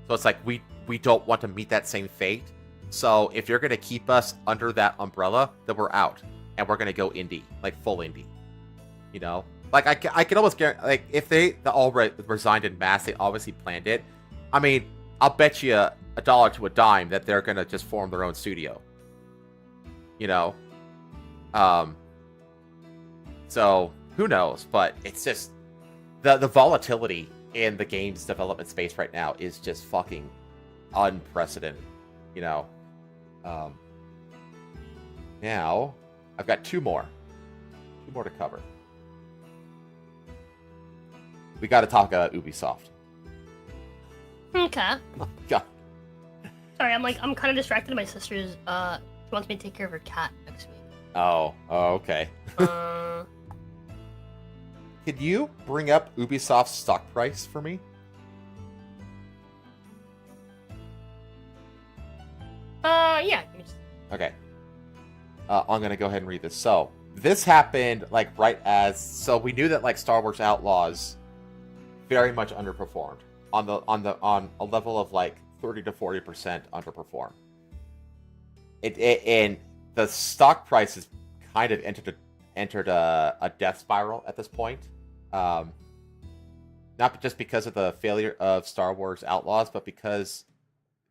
So it's like we don't want to meet that same fate. So if you're gonna keep us under that umbrella, then we're out and we're gonna go indie, like full indie. You know, like I can almost guarantee, like if they all resigned in mass, they obviously planned it. I mean, I'll bet you $1 to a dime that they're gonna just form their own studio. You know, so who knows? But it's just the volatility in the games development space right now is just fucking unprecedented. You know, now I've got two more to cover. We got to talk Ubisoft. Okay. Oh, God. Sorry, I'm kind of distracted. My sister's she wants me to take care of her cat next week. Oh, okay. Could you bring up Ubisoft's stock price for me? Yeah. Okay. I'm gonna go ahead and read this. So this happened like so we knew that like Star Wars Outlaws very much underperformed on a level of like 30 to 40% underperform. And the stock price has kind of entered a death spiral at this point. Not just because of the failure of Star Wars Outlaws, but because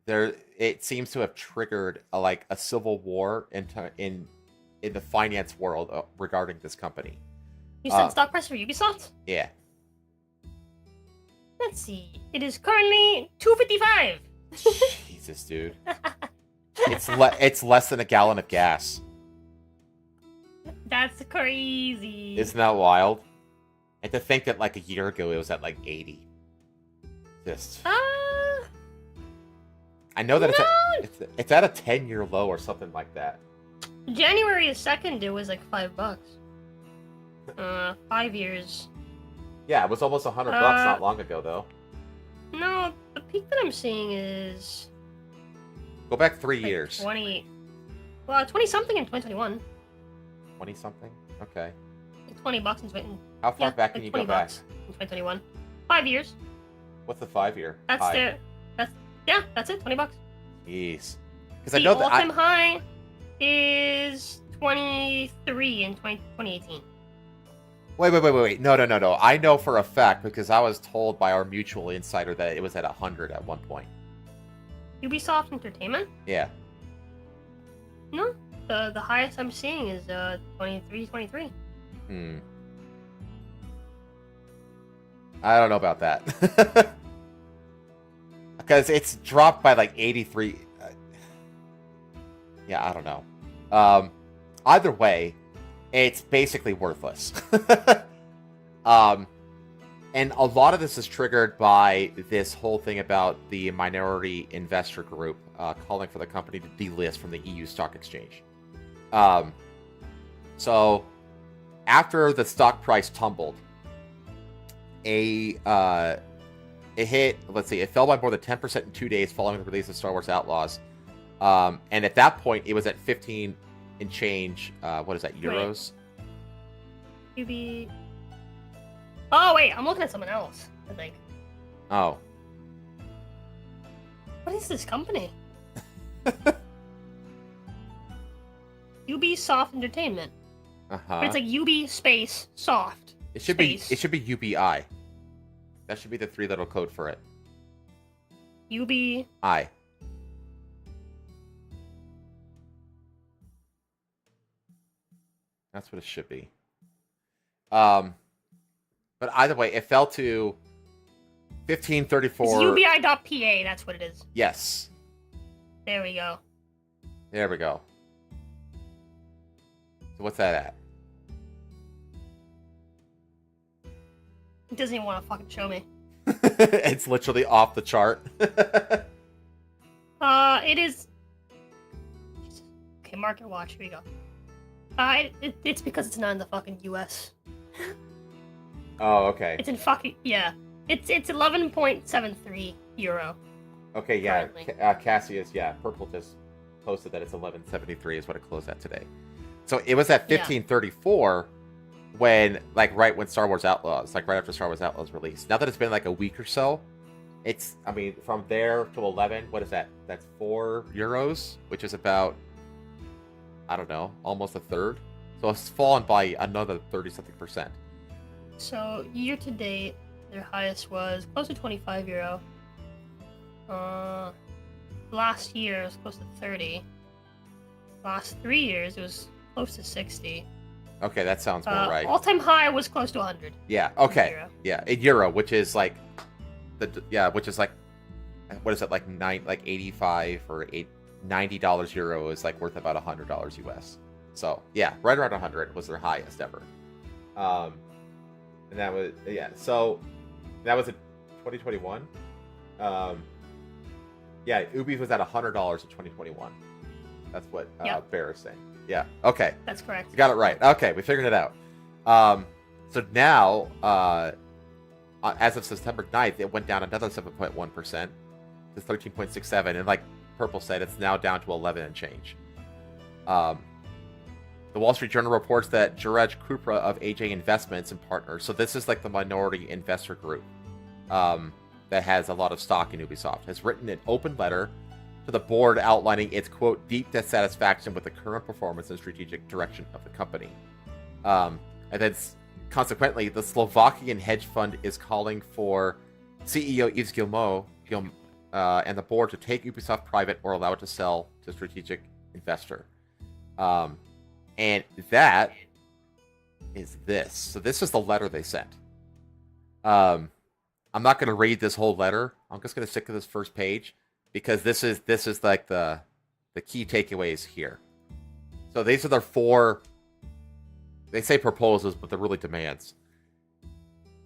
it seems to have triggered a civil war in the finance world regarding this company. You said stock price for Ubisoft? Yeah. Let's see. It is currently $2.55. Jesus, dude. It's less than a gallon of gas. That's crazy. Isn't that wild? And to think that like a year ago it was at like 80. Just. I know that it's at a 10-year low or something like that. January 2nd, it was like $5. 5 years. Yeah, it was almost $100 not long ago, though. No, the peak that I'm seeing is... Go back 3 like years. 20... Well, 20-something in 2021. 20-something? Okay. Like $20 in 20... How far back can you go back? In 2021. 5 years. What's the 5-year That's high? That's it, $20. Jeez. Because I know that all-time high is 23 in 2018. Wait. No. I know for a fact because I was told by our mutual insider that it was at 100 at one point. Ubisoft Entertainment? Yeah. No. The highest I'm seeing is 23. I don't know about that. Because it's dropped by like 83. Yeah, I don't know. Either way, it's basically worthless. And a lot of this is triggered by this whole thing about the minority investor group calling for the company to delist from the EU stock exchange. So after the stock price tumbled, a it hit, let's see, it fell by more than 10% in 2 days following the release of Star Wars Outlaws. And at that point, it was at 15 and change, what is that, euros? Wait. Oh, wait, I'm looking at someone else, I think. Oh. What is this company? Ubisoft Entertainment. But it's like UB space soft. It should be UBI. That should be the 3-letter code for it. UBI. That's what it should be. But either way, it fell to 1534. It's ubi.pa, that's what it is. Yes. There we go. There we go. So what's that at? It doesn't even want to fucking show me. It's literally off the chart. It is... Okay, market watch, here we go. It's because it's not in the fucking US. Oh, okay. It's in fucking... Yeah. It's 11.73 euro. Okay, yeah. Cassius, yeah. Purple just posted that it's 11.73 is what it closed at today. So it was at 15.34 when, like, right when Star Wars Outlaws, like, right after Star Wars Outlaws released. Now that it's been, like, a week or so, it's, I mean, from there to 11, what is that? That's 4 euros, which is about, I don't know, almost a third. So it's fallen by another 30-something%. So, year to date, their highest was close to 25 euro. Last year, it was close to 30. Last 3 years, it was close to 60. Okay, that sounds more right. All-time high was close to 100. Yeah, okay. Yeah, in euro, which is like, which is like, what is it, like 85 or $90 euro is like worth about $100 US. So, yeah, right around 100 was their highest ever. And that was, yeah, so that was in 2021. Yeah, Ubi was at $100 in 2021. That's what Bear is saying. Yeah, okay. That's correct. You got it right. Okay, we figured it out. So now, as of September 9th, it went down another 7.1% to 13.67, and like Purple said, it's now down to 11 and change. The Wall Street Journal reports that Juraj Kupra of AJ Investments and Partners, so this is like the minority investor group that has a lot of stock in Ubisoft, has written an open letter to the board outlining its, quote, deep dissatisfaction with the current performance and strategic direction of the company. And then, consequently, the Slovakian hedge fund is calling for CEO Yves Guillemot and the board to take Ubisoft private or allow it to sell to a strategic investor. And that is this. So this is the letter they sent. I'm not going to read this whole letter. I'm just going to stick to this first page, because this is like the key takeaways here. So these are their 4, they say proposals, but they're really demands.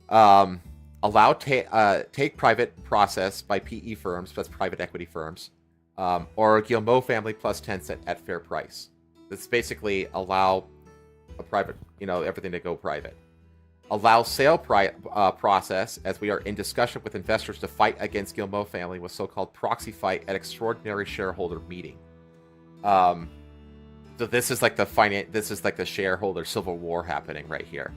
Allow take private process by PE firms, that's private equity firms, or Guillemot family plus Tencent at fair price. This basically allow a private, everything to go private. Allow sale process, as we are in discussion with investors to fight against Guillemot family with so-called proxy fight at extraordinary shareholder meeting. So this is like the shareholder civil war happening right here.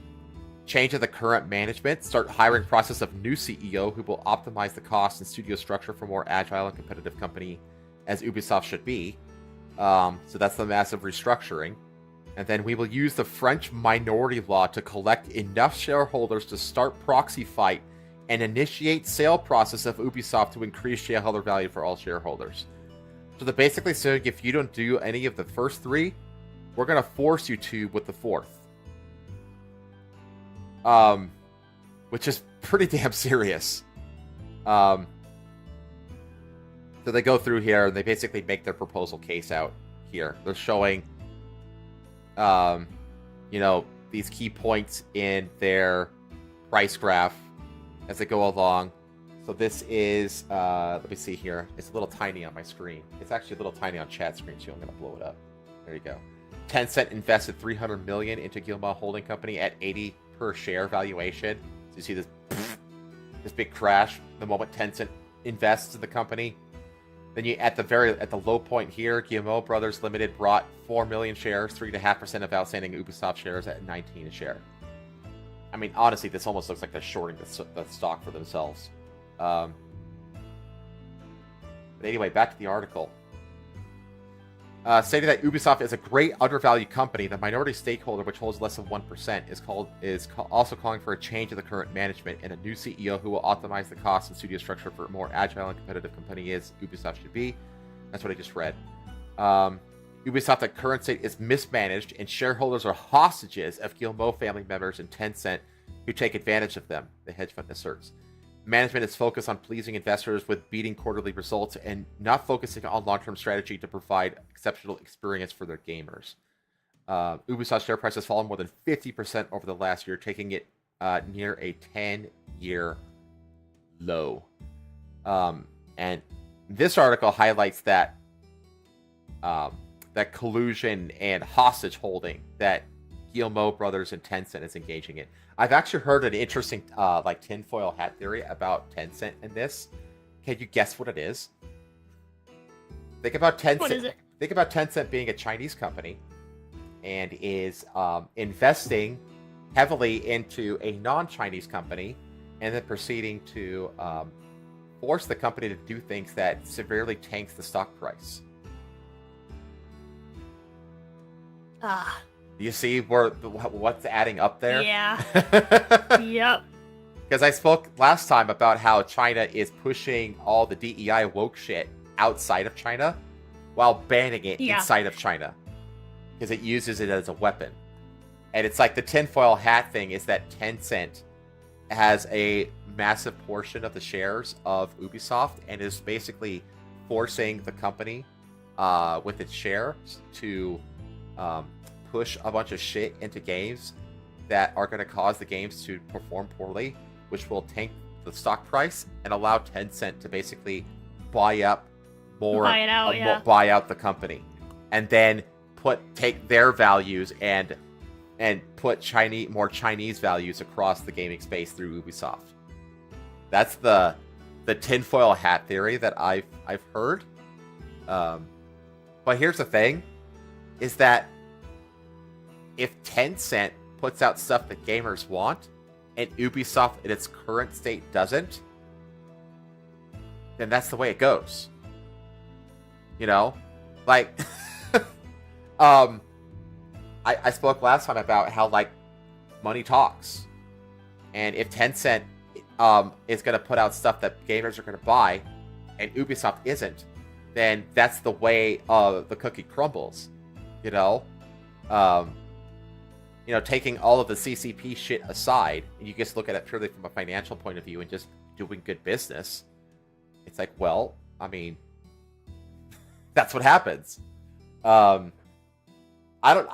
Change of the current management. Start hiring process of new CEO who will optimize the cost and studio structure for more agile and competitive company as Ubisoft should be. So that's the massive restructuring. And then we will use the French minority law to collect enough shareholders to start proxy fight and initiate sale process of Ubisoft to increase shareholder value for all shareholders. So they're basically saying if you don't do any of the first 3, we're going to force you to with the 4th. Which is pretty damn serious. So they go through here and they basically make their proposal case out here. They're showing, these key points in their price graph as they go along. So this is, let me see here. It's a little tiny on my screen. It's actually a little tiny on chat screen too. I'm going to blow it up. There you go. Tencent invested $300 million into Guillemot Holding Company at 80 per share valuation. So you see this. this big crash the moment Tencent invests in the company. Then you at the low point here, Guillemot Brothers Limited brought 4 million shares, 3.5% of outstanding Ubisoft shares at 19 a share. I mean, honestly, this almost looks like they're shorting the stock for themselves. But anyway, back to the article. Stating that Ubisoft is a great undervalued company, the minority stakeholder, which holds less than 1%, is also calling for a change in the current management and a new CEO who will optimize the cost and studio structure for a more agile and competitive company as Ubisoft should be. That's what I just read. Ubisoft at current state is mismanaged, and shareholders are hostages of Guillemot family members and Tencent who take advantage of them, the hedge fund asserts. Management is focused on pleasing investors with beating quarterly results and not focusing on long-term strategy to provide exceptional experience for their gamers. Ubisoft's share price has fallen more than 50% over the last year, taking it near a 10-year low. And this article highlights that that collusion and hostage holding that Guillemot Brothers and Tencent is engaging in. I've actually heard an interesting like tinfoil hat theory about Tencent in this. Can you guess what it is? Think about Tencent. What is it? Think about Tencent being a Chinese company and is investing heavily into a non-Chinese company and then proceeding to force the company to do things that severely tanks the stock price. You see what's adding up there? Yeah. Yep. Because I spoke last time about how China is pushing all the DEI woke shit outside of China while banning it inside of China. Because it uses it as a weapon. And it's like the tinfoil hat thing is that Tencent has a massive portion of the shares of Ubisoft and is basically forcing the company with its shares to push a bunch of shit into games that are going to cause the games to perform poorly, which will tank the stock price and allow Tencent to basically buy out the company, and then take their values and put more Chinese values across the gaming space through Ubisoft. That's the tinfoil hat theory that I've heard. But here's the thing: is that if Tencent puts out stuff that gamers want, and Ubisoft in its current state doesn't, then that's the way it goes. You know? Like, I spoke last time about how, like, money talks. And if Tencent is going to put out stuff that gamers are going to buy, and Ubisoft isn't, then that's the way the cookie crumbles. You know? Taking all of the CCP shit aside, and you just look at it purely from a financial point of view and just doing good business, it's like, well, I mean, that's what happens. I don't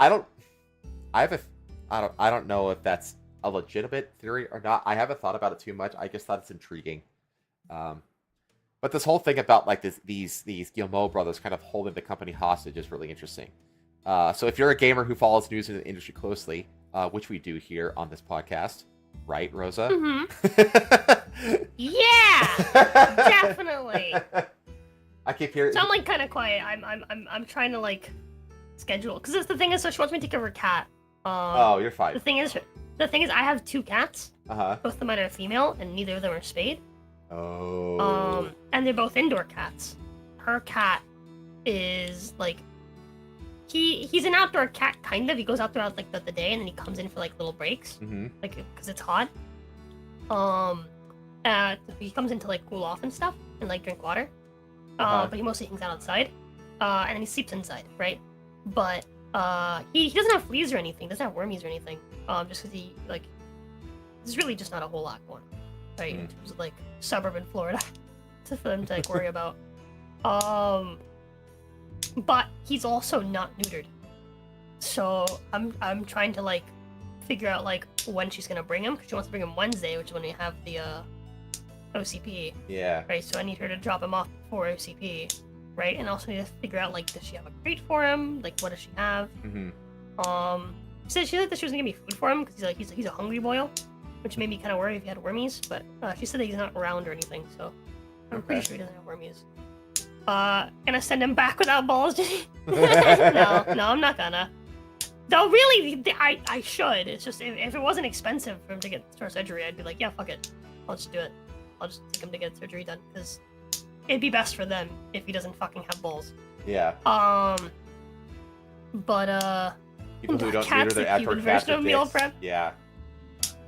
know if that's a legitimate theory or not. I haven't thought about it too much. I just thought it's intriguing. But this whole thing about like these Guillemot brothers kind of holding the company hostage is really interesting. So if you're a gamer who follows news in the industry closely, which we do here on this podcast, right, Rosa? Mm-hmm. Yeah, definitely. I keep hearing. So I'm like kind of quiet. I'm trying to like schedule because the thing is, so she wants me to take care of her cat. Oh, you're fine. The thing is, I have 2 cats. Both of them are female, and neither of them are spayed. Oh. And they're both indoor cats. Her cat is like. He's an outdoor cat, kind of. He goes out throughout like the day, and then he comes in for like little breaks, like because it's hot. He comes in to like cool off and stuff, and like drink water. But he mostly hangs out outside, and then he sleeps inside, right? But he doesn't have fleas or anything. Doesn't have wormies or anything. Just because there's really just not a whole lot going on, right? In terms of like suburban Florida, for them to like worry about. But he's also not neutered, so I'm trying to like figure out like when she's gonna bring him, because she wants to bring him Wednesday, which is when we have the OCP. Yeah. Right. So I need her to drop him off before OCP, right? And also need to figure out like, does she have a crate for him? Like, what does she have? She said that she was gonna give me food for him because he's a hungry boy. which made me kind of worry if he had wormies. But she said that he's not around or anything, so I'm pretty sure he doesn't have wormies. Gonna send him back without balls? No, I'm not gonna. Though really, I should. It's just if it wasn't expensive for him to get surgery, I'd be like, yeah, fuck it, I'll just do it. I'll just take him to get surgery done because it'd be best for them if he doesn't fucking have balls. Yeah. But people who don't neuter their outdoor version of meal prep. Yeah.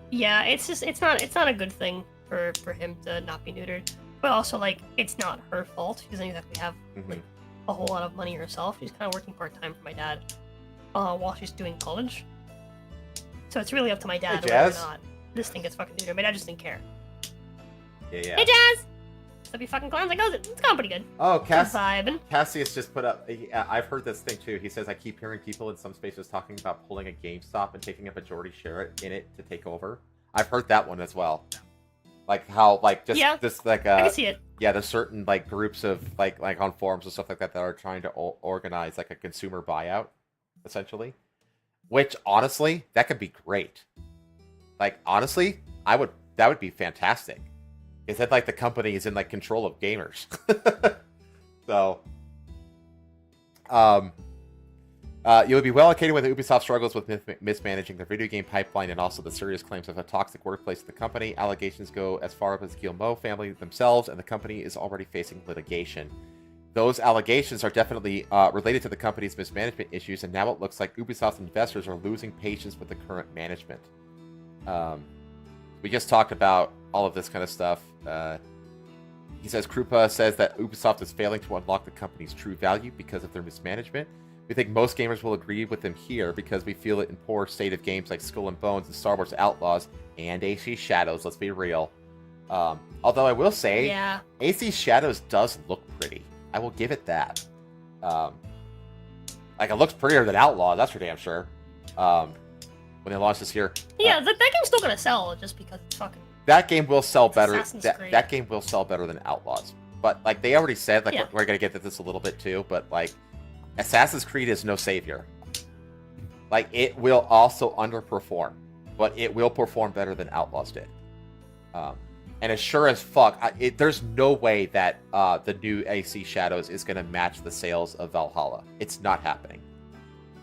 Yeah, it's not a good thing for him to not be neutered. But also, like, it's not her fault. She doesn't exactly have like a whole lot of money herself. She's kind of working part-time for my dad while she's doing college. So it's really up to my dad whether or not this thing gets fucking neutered. My dad just didn't care. Yeah. Hey, Jazz! So be fucking clowns. Like, oh, it's going pretty good. Oh, Cassius just put up... I've heard this thing, too. He says, I keep hearing people in some spaces talking about pulling a GameStop and taking a majority share in it to take over. I've heard that one as well. Like how, like, just like I can see it. Yeah, there's certain like groups of like on forums and stuff like that that are trying to organize like a consumer buyout, essentially. Which honestly, that could be great. Like honestly, that would be fantastic. Is that like the company is in like control of gamers? So, you would be well acquainted with Ubisoft struggles with mismanaging their video game pipeline and also the serious claims of a toxic workplace at the company. Allegations go as far up as Guillemot family themselves, and the company is already facing litigation. Those allegations are definitely related to the company's mismanagement issues, and now it looks like Ubisoft investors are losing patience with the current management. We just talked about all of this kind of stuff. He says, Krupa says that Ubisoft is failing to unlock the company's true value because of their mismanagement. We think most gamers will agree with him here because we feel it in poor state of games like Skull and Bones and Star Wars Outlaws and AC Shadows, let's be real. Although I will say, AC Shadows does look pretty. I will give it that. Like, it looks prettier than Outlaws, that's for damn sure. When they launch this year. Yeah, that game's still gonna sell just because it's fucking... That game will sell better. That game will sell better than Outlaws. But, like, they already said, like, we're gonna get to this a little bit too, but, like, Assassin's Creed is no savior. Like, it will also underperform, but it will perform better than Outlaws did. And as sure as fuck, there's no way that the new AC Shadows is going to match the sales of Valhalla. It's not happening.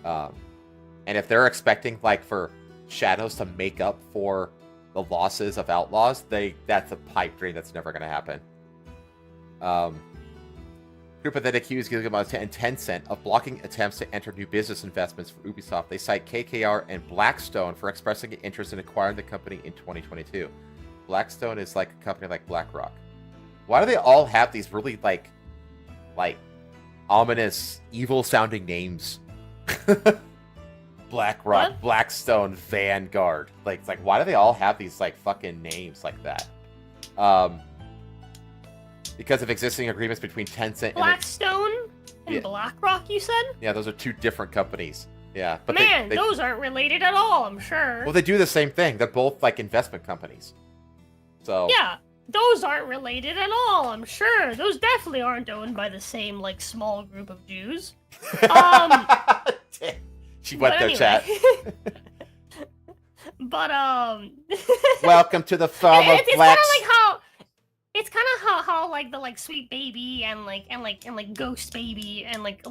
And if they're expecting, like, for Shadows to make up for the losses of Outlaws, that's a pipe dream that's never going to happen. Group that accused Guillemot and Tencent of blocking attempts to enter new business investments for Ubisoft. They cite KKR and Blackstone for expressing an interest in acquiring the company in 2022. Blackstone is like a company like BlackRock. Why do they all have these really like ominous, evil-sounding names? BlackRock, what? Blackstone, Vanguard. Like, it's like, why do they all have these like fucking names like that? Because of existing agreements between Tencent Blackstone and BlackRock, you said? Yeah, those are two different companies. Yeah, but man, those aren't related at all, I'm sure. Well, they do the same thing. They're both like investment companies. So yeah, those aren't related at all, I'm sure. Those definitely aren't owned by the same like small group of Jews. She went there, chat. But welcome to the farm of blacks. It's kind of how like the like Sweet Baby and Ghost Baby and like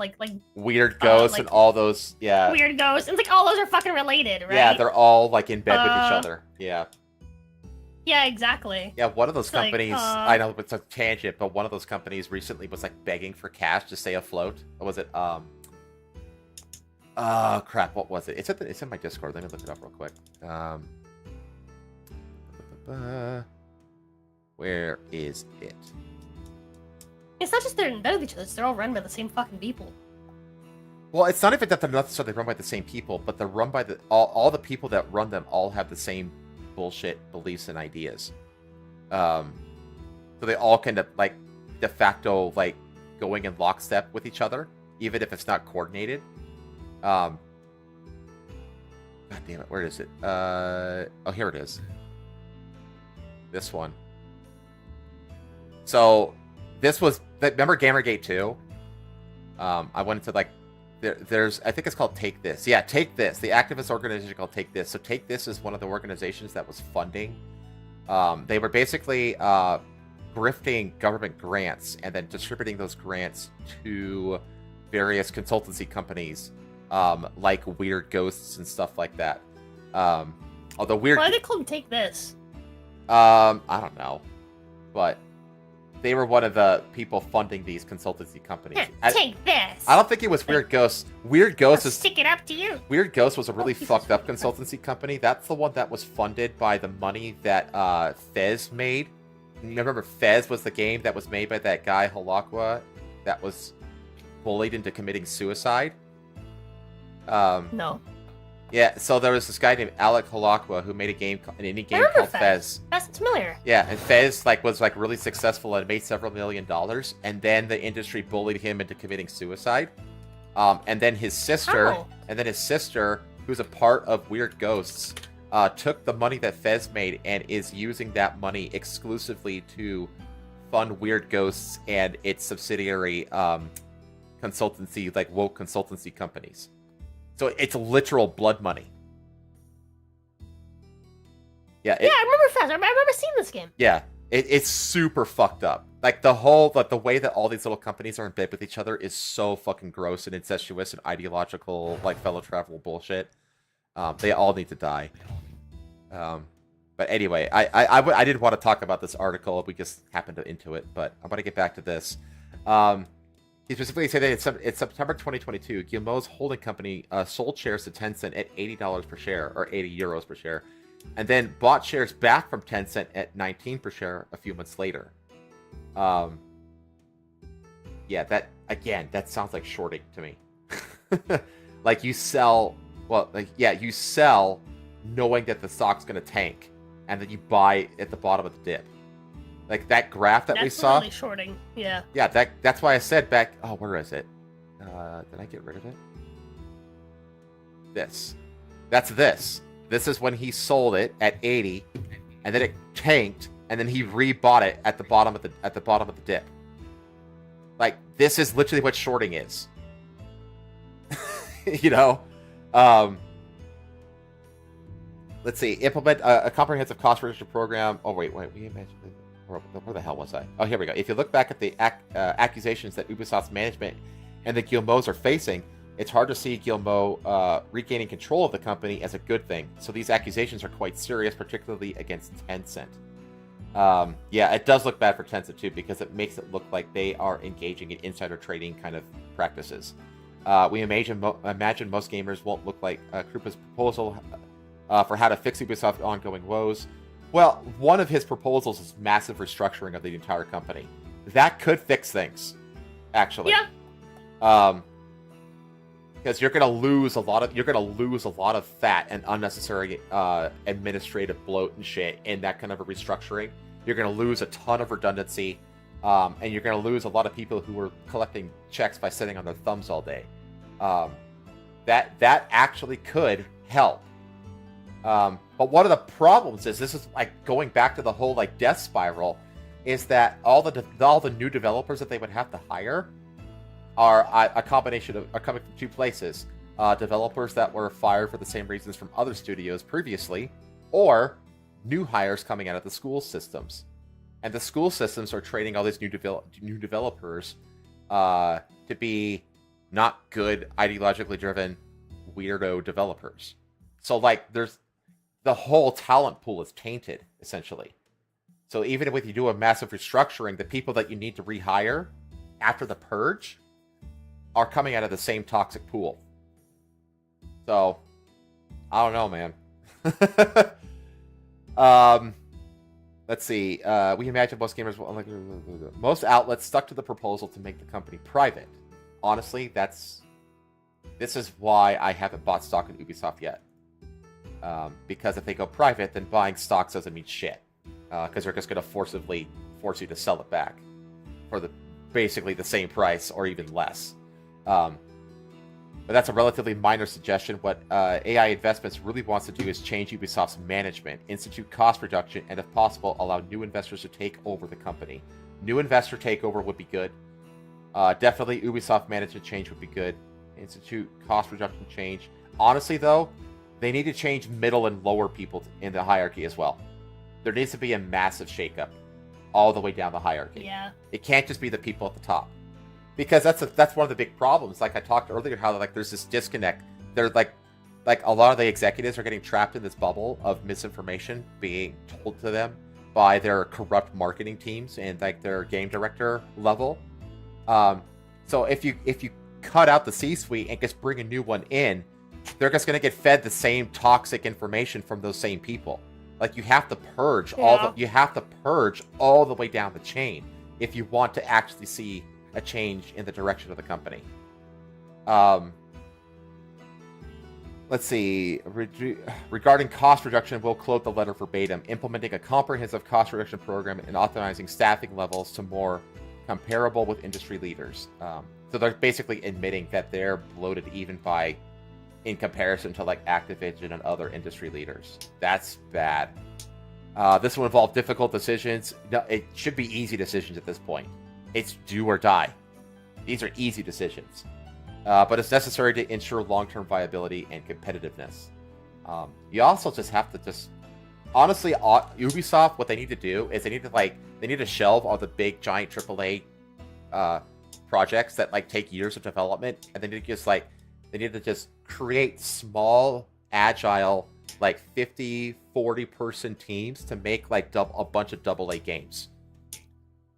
Weird Ghost and all those Weird Ghost and like all those are fucking related, right? Yeah, they're all like in bed with each other. Yeah. Yeah, exactly. Yeah, one of those companies, I know it's a tangent, but one of those companies recently was like begging for cash to stay afloat. What was it? Crap, what was it? It's in my Discord. Let me look it up real quick. Where is it? It's not just they're in bed with each other, they're all run by the same fucking people. Well, it's not even that they're not necessarily run by the same people, but they're run by all the people that run them all have the same bullshit beliefs and ideas. So they all kind of like de facto like going in lockstep with each other, even if it's not coordinated. God damn it, where is it? Oh, here it is. This one. So this was, remember Gamergate 2? I went into like there's I think it's called Take This. Yeah, Take This. The activist organization called Take This. So Take This is one of the organizations that was funding. They were basically grifting government grants and then distributing those grants to various consultancy companies, like Weird Ghosts and stuff like that. Although Weird... Why are they called Take This? I don't know. But they were one of the people funding these consultancy companies. Take this! I don't think it was Weird Ghosts. Weird Ghosts is... Stick it up to you! Weird Ghosts was a really fucked up consultancy company. That's the one that was funded by the money that Fez made. You remember Fez was the game that was made by that guy, Halakwa, that was bullied into committing suicide? No. Yeah, so there was this guy named Alec Halakwa who made an indie game called Fez. That's familiar. Yeah, and Fez was really successful and made several $1 million, and then the industry bullied him into committing suicide. And then his sister, who's a part of Weird Ghosts, took the money that Fez made and is using that money exclusively to fund Weird Ghosts and its subsidiary consultancy, like woke consultancy companies. So it's literal blood money. Yeah, I remember Fez. I remember seeing this game. Yeah, it's super fucked up. Like the way that all these little companies are in bed with each other is so fucking gross and incestuous and ideological, like fellow travel bullshit. They all need to die. But anyway, I didn't want to talk about this article. We just happened into it, but I'm going to get back to this. He specifically said that it's September 2022. Guillemot's holding company sold shares to Tencent at $80 per share, or 80 euros per share, and then bought shares back from Tencent at 19 per share a few months later. Yeah, that sounds like shorting to me. Like you sell knowing that the stock's going to tank, and then you buy at the bottom of the dip. Like that graph that we saw. That's really shorting, yeah. Yeah, that's why I said back... Oh, where is it? Did I get rid of it? This. That's this. This is when he sold it at 80, and then it tanked, and then he rebought it at the bottom of the dip. Like, this is literally what shorting is. You know? Let's see. Implement a comprehensive cost reduction program. Oh, wait. We mentioned... Where the hell was I? Oh, here we go. If you look back at the accusations that Ubisoft's management and the Guillemots are facing, it's hard to see Guillemot regaining control of the company as a good thing. So these accusations are quite serious, particularly against Tencent. Yeah, it does look bad for Tencent too, because it makes it look like they are engaging in insider trading kind of practices. We imagine most gamers won't look like Krupa's proposal for how to fix Ubisoft's ongoing woes. Well, one of his proposals is massive restructuring of the entire company. That could fix things, actually. Yeah. Because you're gonna lose a lot of fat and unnecessary administrative bloat and shit in that kind of a restructuring. You're gonna lose a ton of redundancy, and you're gonna lose a lot of people who were collecting checks by sitting on their thumbs all day. That actually could help. But one of the problems is, this is like going back to the whole like death spiral, is that all the new developers that they would have to hire are a combination of, are coming from two places: developers that were fired for the same reasons from other studios previously, or new hires coming out of the school systems. And the school systems are training all these new developers to be not good, ideologically driven, weirdo developers. So like the whole talent pool is tainted, essentially. So even if you do a massive restructuring, the people that you need to rehire after the purge are coming out of the same toxic pool. So, I don't know, man. Let's see. We imagine most gamers will... Most outlets stuck to the proposal to make the company private. Honestly, this is why I haven't bought stock in Ubisoft yet. Because if they go private, then buying stocks doesn't mean shit. Because they're just going to force you to sell it back for basically the same price or even less. But that's a relatively minor suggestion. What AI Investments really wants to do is change Ubisoft's management, institute cost reduction, and if possible, allow new investors to take over the company. New investor takeover would be good. Definitely Ubisoft management change would be good. institute cost reduction change. Honestly, though, they need to change middle and lower people in the hierarchy as well. There needs to be a massive shakeup all the way down the hierarchy. Yeah. It can't just be the people at the top, because that's one of the big problems. Like I talked earlier, how like there's this disconnect. They're like a lot of the executives are getting trapped in this bubble of misinformation being told to them by their corrupt marketing teams and like their game director level. So if you cut out the C-suite and just bring a new one in, they're just going to get fed the same toxic information from those same people. Like you have to purge all the way down the chain if you want to actually see a change in the direction of the company. Let's see. Regarding cost reduction, we'll quote the letter verbatim. Implementing a comprehensive cost reduction program and optimizing staffing levels to more comparable with industry leaders. So they're basically admitting that they're bloated even in comparison to like Activision and other industry leaders. That's bad. This will involve difficult decisions. No, it should be easy decisions at this point. It's do or die. These are easy decisions. But it's necessary to ensure long-term viability and competitiveness. You also just have to honestly, Ubisoft, what they need to do is they need to shelve all the big giant AAA projects that like take years of development, and they need to just create small, agile, like 50, 40 person teams to make like a bunch of AA games.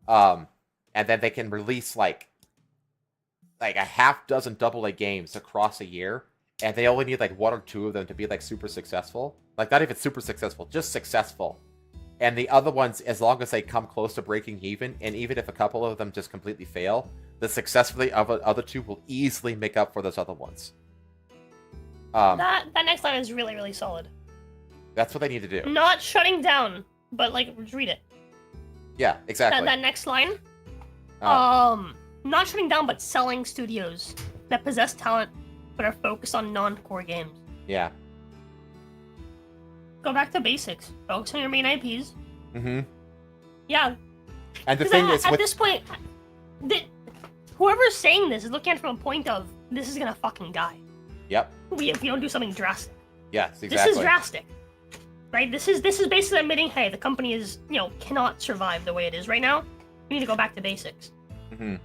And then they can release like a half dozen AA games across a year, and they only need like one or two of them to be like super successful. Like not even super successful, just successful. And the other ones, as long as they come close to breaking even, and even if a couple of them just completely fail, the successfully other two will easily make up for those other ones. That next line is really, really solid. That's what they need to do. Not shutting down, but like just read it. Yeah, exactly. That next line. Not shutting down, but selling studios that possess talent but are focused on non-core games. Yeah. Go back to basics. Focus on your main IPs. Mm-hmm. Yeah. And the thing is, at this point, whoever's saying this is looking at it from a point of this is gonna fucking die. Yep. If we don't do something drastic. Yes, exactly. This is drastic, right? This is basically admitting, hey, the company is cannot survive the way it is right now. We need to go back to basics. Mm-hmm.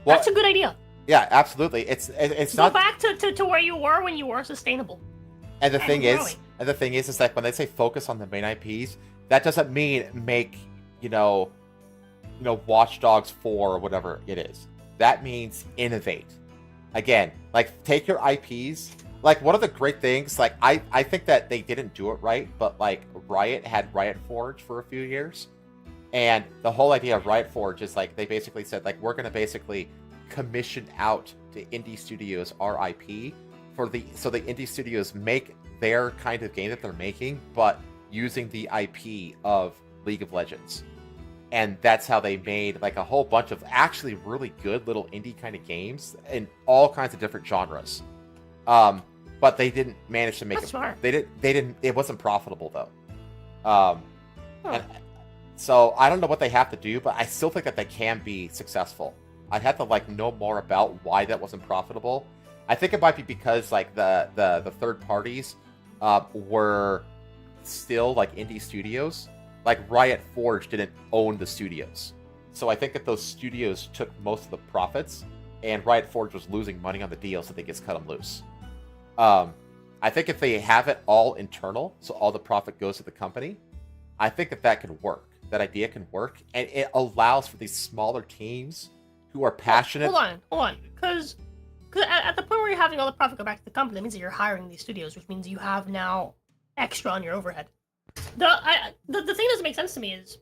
Well, that's a good idea. Yeah, absolutely. It's not go back to where you were when you were sustainable. And the thing is that when they say focus on the main IPs, that doesn't mean make Watch Dogs 4 or whatever it is. That means innovate. Again, like take your IPs. Like one of the great things, like I think that they didn't do it right, but like Riot had Riot Forge for a few years. And the whole idea of Riot Forge is like they basically said like we're gonna basically commission out to indie studios our IP so the indie studios make their kind of game that they're making, but using the IP of League of Legends. And that's how they made like a whole bunch of actually really good little indie kind of games in all kinds of different genres. But they didn't manage to make it. Smart. They didn't. It wasn't profitable though. And so I don't know what they have to do, but I still think that they can be successful. I'd have to like know more about why that wasn't profitable. I think it might be because like the third parties were still like indie studios. Like Riot Forge didn't own the studios. So I think that those studios took most of the profits, and Riot Forge was losing money on the deal, so they just cut them loose. I think if they have it all internal, so all the profit goes to the company, I think that can work. That idea can work, and it allows for these smaller teams who are passionate. Hold on, because at the point where you're having all the profit go back to the company, that means that you're hiring these studios, which means you have now extra on your overhead. The thing that doesn't make sense to me is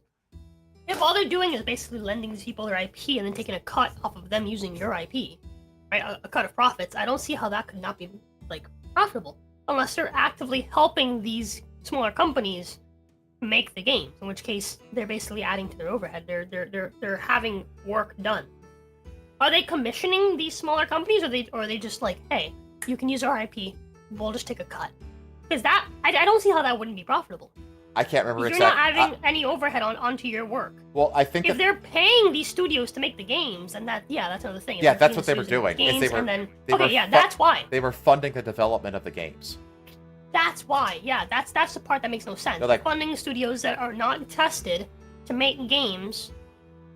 if all they're doing is basically lending these people their IP and then taking a cut off of them using your IP, right? A cut of profits. I don't see how that could not be like profitable unless they're actively helping these smaller companies make the games. In which case, they're basically adding to their overhead. They're having work done. Are they commissioning these smaller companies, or are they just like, hey, you can use our IP, we'll just take a cut? Because that I don't see how that wouldn't be profitable. I can't remember You're not exactly. adding any overhead onto your work. Well, I think if they're paying these studios to make the games, and that's another thing. Yeah, that's what they were doing. That's why. They were funding the development of the games. That's why. Yeah, that's the part that makes no sense. They're funding studios that are not tested to make games,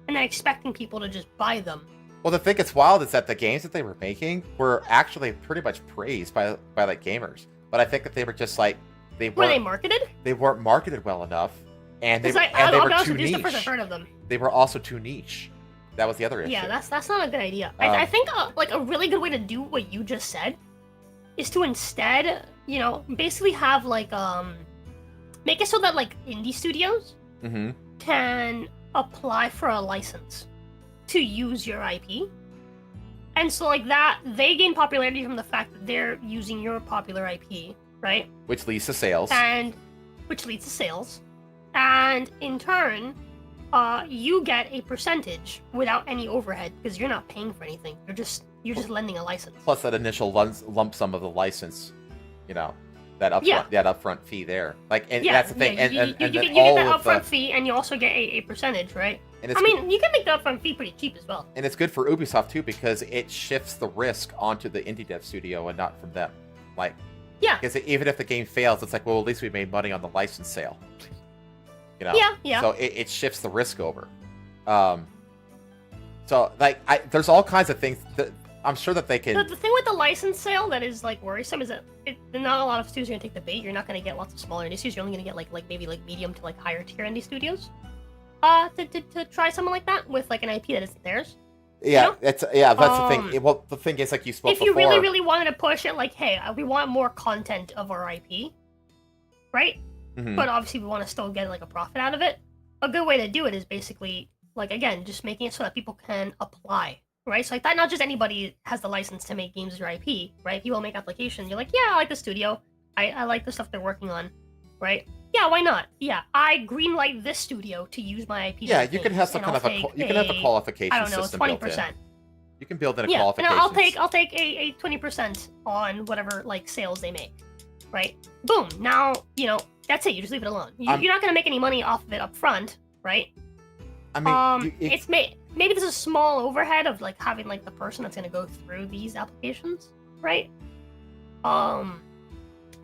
and then expecting people to just buy them. Well, the thing that's wild is that the games that they were making were actually pretty much praised by like gamers. But I think that they were just like were they marketed? They weren't marketed well enough, and they were too niche. The first I've heard of them. They were also too niche. That was the other issue. Yeah, that's not a good idea. I think like a really good way to do what you just said is to instead, basically have like make it so that like indie studios can apply for a license to use your IP. And so like that, they gain popularity from the fact that they're using your popular IP, right? Which leads to sales. And in turn, you get a percentage without any overhead because you're not paying for anything. You're just lending a license. Plus that initial lump sum of the license, that upfront fee there. That's the thing. You get that upfront fee, and you also get a percentage, right? You can make the upfront fee pretty cheap as well. And it's good for Ubisoft too because it shifts the risk onto the indie dev studio and not from them. Because even if the game fails, it's like, well, at least we made money on the license sale. Yeah. So it shifts the risk over. There's all kinds of things that I'm sure that they can. The thing with the license sale that is like worrisome is that not a lot of studios are gonna take the bait. You're not gonna get lots of smaller indie studios. You're only gonna get like maybe like medium to like higher tier indie studios. To try something like that with like an IP that isn't theirs. Yeah, that's the thing. Well, the thing is, like you spoke before. If you really, really wanted to push it, like, hey, we want more content of our IP, right? Mm-hmm. But obviously, we want to still get like a profit out of it. A good way to do it is basically, like, again, just making it so that people can apply, right? So like that, not just anybody has the license to make games as your IP, right? People make application. You're like, yeah, I like the studio. I like the stuff they're working on, right? Yeah, why not? Yeah, I greenlight this studio to use my IP. Yeah, you can have some kind of you can have a qualification system. 20%. You can build in a qualification. And I'll take a 20% on whatever like sales they make, right? Boom. Now that's it. You just leave it alone. You're not gonna make any money off of it up front, right? It's maybe there's a small overhead of like having like the person that's gonna go through these applications, right?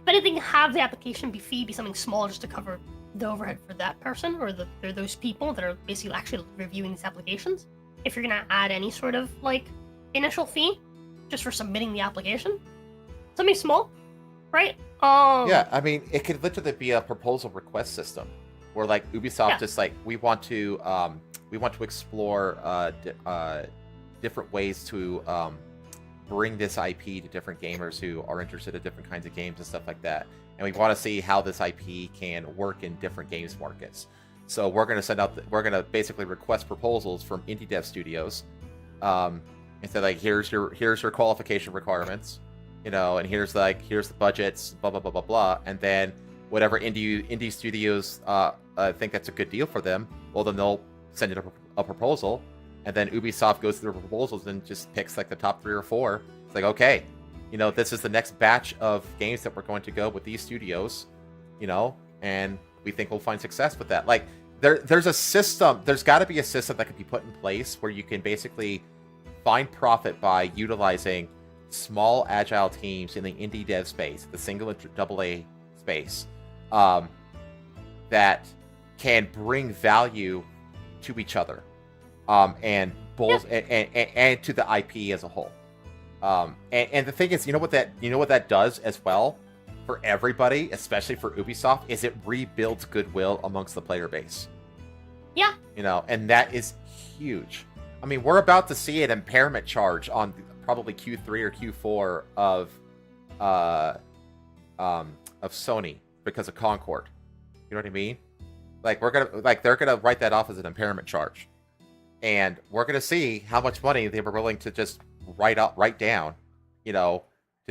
If anything, have the application fee be something small just to cover the overhead for that person or those people that are basically actually reviewing these applications. If you're gonna add any sort of like initial fee just for submitting the application, something small, right? Yeah, it could literally be a proposal request system where like Ubisoft just like we want to explore different ways to bring this IP to different gamers who are interested in different kinds of games and stuff like that. And we want to see how this IP can work in different games markets. So we're going to we're going to basically request proposals from indie dev studios. And say like, here's your qualification requirements, and here's the budgets, blah, blah, blah, blah, blah. And then whatever indie studios think that's a good deal for them, well, then they'll send it a proposal. And then Ubisoft goes through the proposals and just picks like the top 3 or 4. It's like, okay, this is the next batch of games that we're going to go with these studios, and we think we'll find success with that. Like there's a system, there's got to be a system that can be put in place where you can basically find profit by utilizing small agile teams in the indie dev space, the single and AA space, that can bring value to each other. And to the IP as a whole. And the thing is, you know what that does as well for everybody, especially for Ubisoft, is it rebuilds goodwill amongst the player base. Yeah. And that is huge. We're about to see an impairment charge on probably Q3 or Q4 of Sony because of Concord. You know what I mean? They're gonna write that off as an impairment charge. And we're going to see how much money they were willing to just write down, to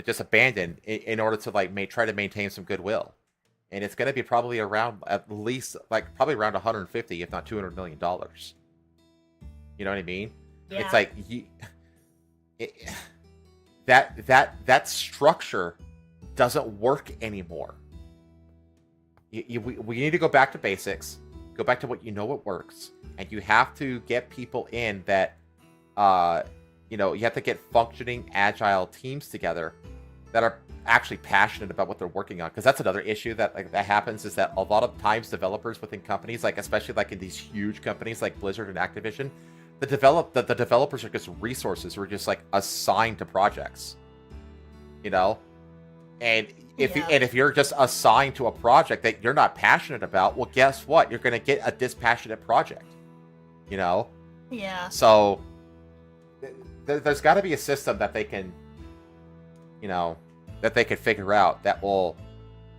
just abandon in order to try to maintain some goodwill. And it's going to be probably around at least probably around 150, if not $200 million. You know what I mean? Yeah. It's like that structure doesn't work anymore. we need to go back to basics, go back to what works, and you have to get people in that, you have to get functioning, agile teams together that are actually passionate about what they're working on. Because that's another issue that happens, is that a lot of times developers within companies, like especially like in these huge companies like Blizzard and Activision, the developers are just resources who are just like assigned to projects, and if you're just assigned to a project that you're not passionate about, well, guess what? You're going to get a dispassionate project, Yeah. So there's got to be a system that they can, that they can figure out that will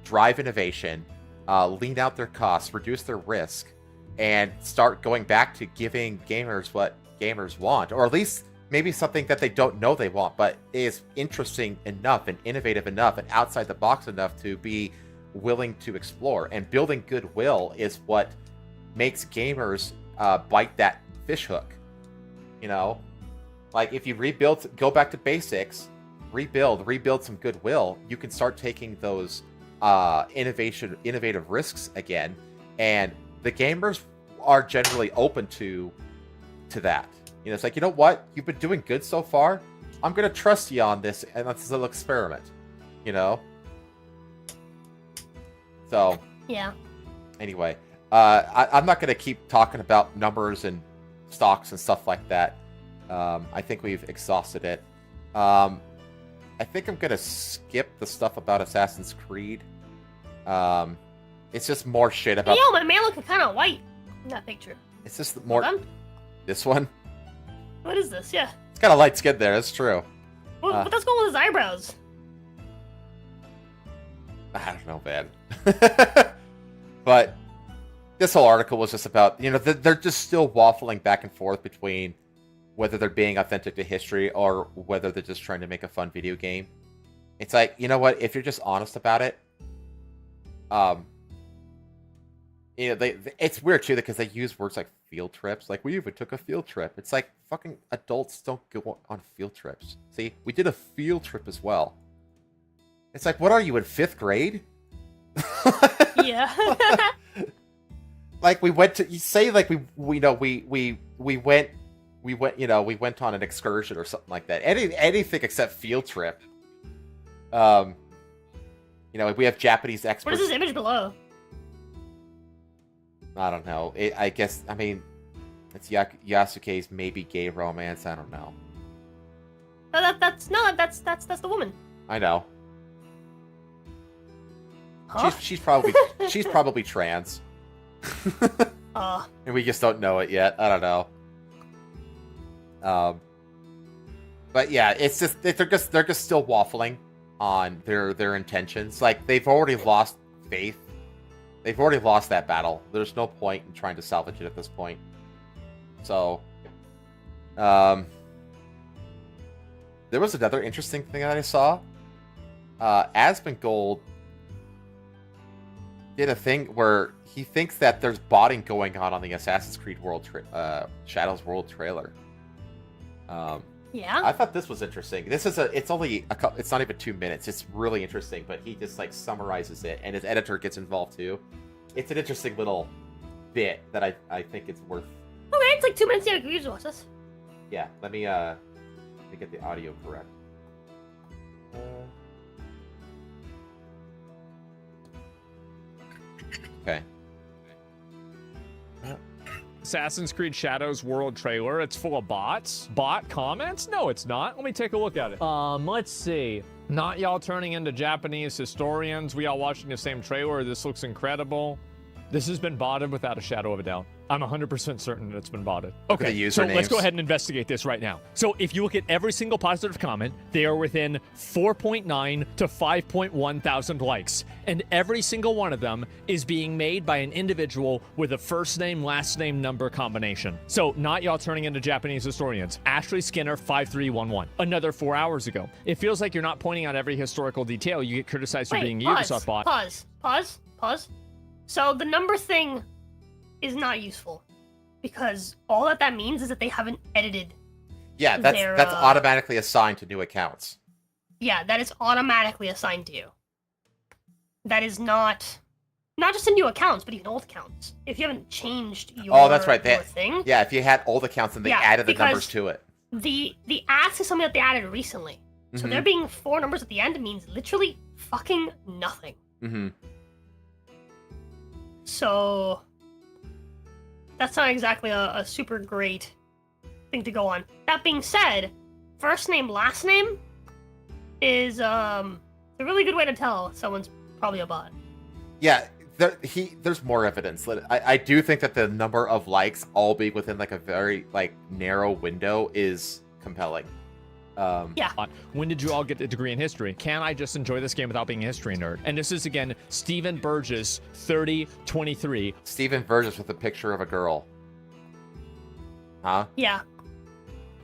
drive innovation, lean out their costs, reduce their risk, and start going back to giving gamers what gamers want, or at least maybe something that they don't know they want, but is interesting enough and innovative enough and outside the box enough to be willing to explore. And building goodwill is what makes gamers bite that fish hook. Like if you go back to basics, rebuild some goodwill, you can start taking those innovative risks again, and the gamers are generally open to that. It's like, you know what? You've been doing good so far. I'm going to trust you on this, and that's a little experiment. So. Yeah. Anyway, I'm not going to keep talking about numbers and stocks and stuff like that. I think we've exhausted it. I think I'm going to skip the stuff about Assassin's Creed. It's just more shit about... Hey, yo, my man looking kind of white in that picture. It's just more... This one? What is this? Yeah. It's got a light skin there, that's true. What that's going with his eyebrows? I don't know, man. But this whole article was just about, they're just still waffling back and forth between whether they're being authentic to history or whether they're just trying to make a fun video game. It's like, you know what? If you're just honest about it, it's weird too because they use words like field trips. Like, we even took a field trip. It's like, fucking adults don't go on field trips. See, we did a field trip as well. It's like, what are you, in 5th grade? Yeah. Like, we went to, you say, like, we went on an excursion or something like that. Anything except field trip. We have Japanese experts. What is this image below? I don't know. I guess, it's Yasuke's maybe gay romance. I don't know. That's the woman. I know. Huh? She's probably trans. And we just don't know it yet. I don't know. But yeah, it's just they're just still waffling on their intentions. Like, they've already lost faith. They've already lost that battle. There's no point in trying to salvage it at this point. So, there was another interesting thing that I saw. Asmongold did a thing where he thinks that there's botting going on the Assassin's Creed Shadows World trailer. Yeah. I thought this was interesting. It's not even 2 minutes. It's really interesting, but he just like summarizes it, and his editor gets involved too. It's an interesting little bit that I think it's worth. Okay, it's like 2 minutes. Yeah, we just watch this. Yeah, let me get the audio correct. Okay. Assassin's Creed Shadows World trailer. It's full of bots. Bot comments? No, it's not. Let me take a look at it. Let's see. Not y'all turning into Japanese historians. We all watching the same trailer. This looks incredible. This has been botted without a shadow of a doubt. I'm 100% certain that it's been botted. Okay, so let's go ahead and investigate this right now. So if you look at every single positive comment, they are within 4.9 to 5.1 thousand likes. And every single one of them is being made by an individual with a first name, last name, number combination. So not y'all turning into Japanese historians. Ashley Skinner 5311. Another 4 hours ago. It feels like you're not pointing out every historical detail. You get criticized for being a Ubisoft bot. Pause. So the number thing is not useful, because all that means is that they haven't edited. Yeah, that's automatically assigned to new accounts. Yeah, that is automatically assigned to you. That is not not just in new accounts, but even old accounts. If you haven't changed your, that's right. your thing. Yeah, if you had old accounts and they added the numbers to it. The ask is something that they added recently. So there being 4 numbers at the end means literally fucking nothing. Mm-hmm. So that's not exactly a super great thing to go on. That being said, first name, last name is a really good way to tell someone's probably a bot. Yeah, there's more evidence. I do think that the number of likes all being within like a very like narrow window is compelling. Yeah. When did you all get a degree in history? Can I just enjoy this game without being a history nerd? And this is again Stephen Burgess, 3023. Stephen Burgess with a picture of a girl. Huh? Yeah.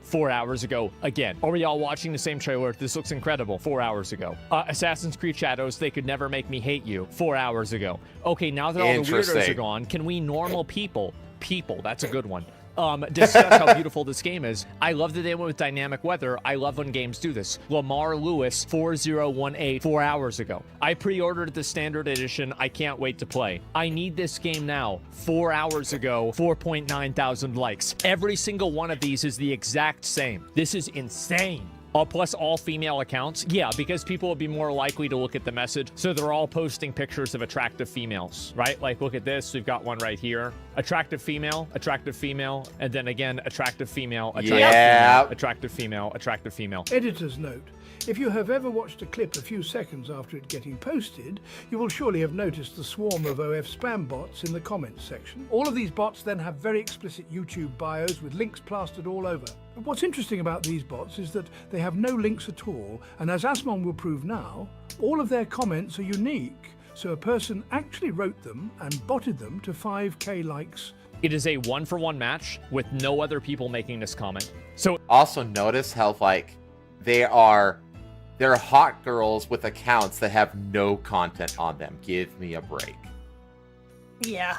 4 hours ago. Again, are we all watching the same trailer? This looks incredible. 4 hours ago. Assassin's Creed Shadows, they could never make me hate you. 4 hours ago. Okay, now that all the weirdos are gone, can we normal people, that's a good one, discuss how beautiful this game is? I love that they went with dynamic weather. I love when games do this. Lamar Lewis, 4018, 4 hours ago. I pre-ordered the standard edition. I can't wait to play. I need this game now. 4 hours ago, 4.9 thousand likes. Every single one of these is the exact same. This is insane. Plus all female accounts? Yeah, because people would be more likely to look at the message. So they're all posting pictures of attractive females, right? Like, look at this. We've got one right here. Attractive female, and then again, attractive female, attractive female. Editor's note. If you have ever watched a clip a few seconds after it getting posted, you will surely have noticed the swarm of OF spam bots in the comments section. All of these bots then have very explicit YouTube bios with links plastered all over. But what's interesting about these bots is that they have no links at all, and as Asmon will prove now, all of their comments are unique, so a person actually wrote them and botted them to 5k likes. It is a 1-for-1 match with no other people making this comment. So also notice how like they're hot girls with accounts that have no content on them. Give me a break. Yeah.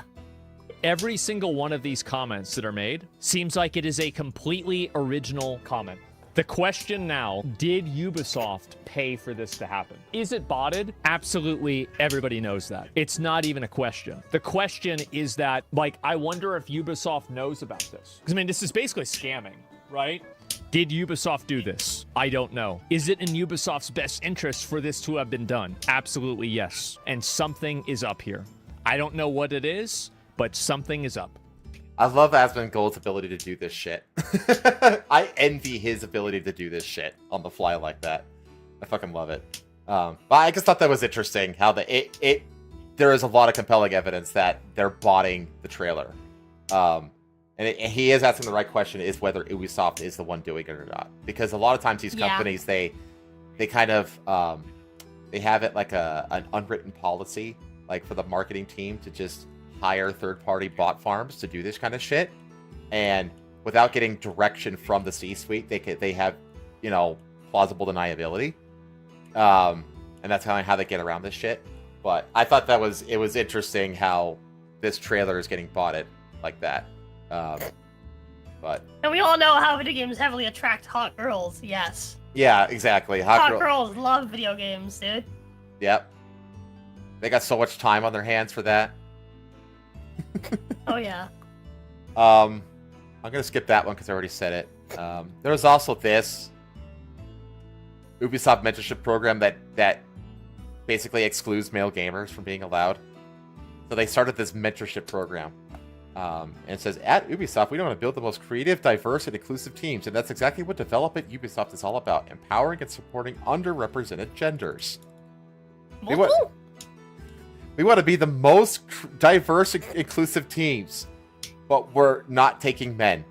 Every single one of these comments that are made seems like it is a completely original comment. The question now, did Ubisoft pay for this to happen? Is it botted? Absolutely, everybody knows that. It's not even a question. The question is that, like, I wonder if Ubisoft knows about this. Because, I mean, this is basically scamming, right? Did Ubisoft do this? I don't know. Is it in Ubisoft's best interest for this to have been done? Absolutely yes. And something is up here. I don't know what it is, but something is up. I love Asmongold's ability to do this shit. I envy his ability to do this shit on the fly like that. I fucking love it. But I just thought that was interesting how there is a lot of compelling evidence that they're botting the trailer. And he is asking the right question, is whether Ubisoft is the one doing it or not. Because a lot of times these companies, they kind of, they have it like an unwritten policy, like for the marketing team to just hire third-party bot farms to do this kind of shit. And without getting direction from the C-suite, they have, you know, plausible deniability. And that's kind of how they get around this shit. But I thought it was interesting how this trailer is getting botted like that. But and we all know how video games heavily attract hot girls. Yes. Yeah, exactly. Hot girls love video games, dude. Yep. They got so much time on their hands for that. Oh yeah. I'm gonna skip that one because I already said it. There was also this Ubisoft mentorship program that basically excludes male gamers from being allowed. So they started this mentorship program. And it says, at Ubisoft, we want to build the most creative, diverse, and inclusive teams, and that's exactly what development Ubisoft is all about, empowering and supporting underrepresented genders. We want to be the most diverse and inclusive teams, but we're not taking men.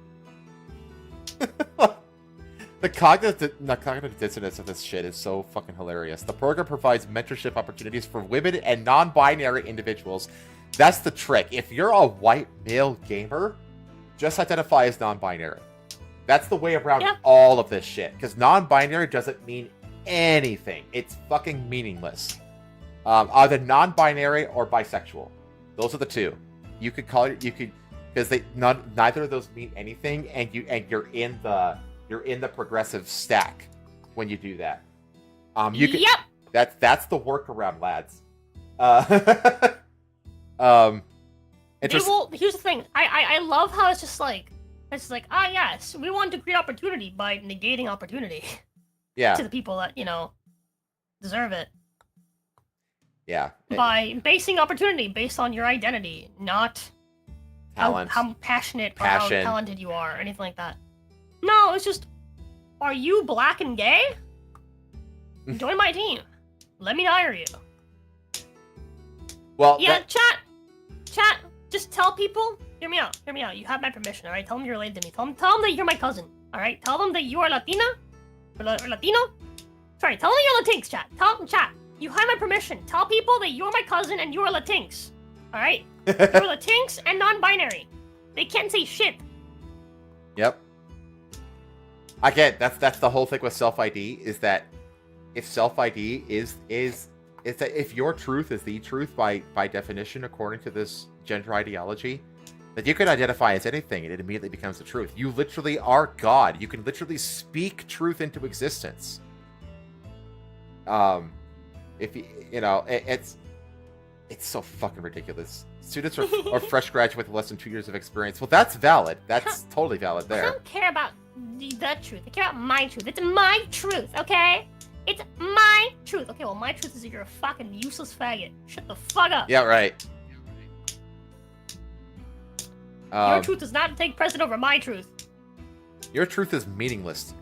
The cognitive dissonance of this shit is so fucking hilarious. The program provides mentorship opportunities for women and non-binary individuals. That's the trick. If you're a white male gamer, just identify as non-binary. That's the way around all of this shit. Because non-binary doesn't mean anything. It's fucking meaningless. Either non-binary or bisexual. Those are the two. You could call it. Because neither of those mean anything, and you're in the progressive stack when you do that. That's the workaround, lads. Interest. Here's the thing. I love how it's just like yes, we want to create opportunity by negating opportunity Yeah. to the people that deserve it. Yeah. By basing opportunity based on your identity, not Talent. how passionate or how Passion. talented you are, or anything like that. No, it's just, are you black and gay? Join my team. Let me hire you. Well, Yeah, chat. Just tell people. Hear me out. You have my permission. All right. Tell them you're related to me. Tell them that you're my cousin. All right. Tell them that you are Latina or Latino. Sorry. Tell them you're Latinx. Chat. You have my permission. Tell people that you're my cousin and you're Latinx. All right. You're Latinx and non-binary. They can't say shit. Yep. Again, that's the whole thing with self-ID, is that if self-ID is that if your truth is the truth by definition according to this gender ideology, that you can identify as anything and it immediately becomes the truth. You literally are God. You can literally speak truth into existence. If it's so fucking ridiculous. Students are fresh graduates with less than 2 years of experience. Well, that's valid. That's totally valid there. I don't care about the truth. I care about my truth. It's my truth, okay? It's my truth. Okay, well, my truth is that you're a fucking useless faggot. Shut the fuck up. Yeah, right. Your truth does not take precedent over my truth. Your truth is meaningless.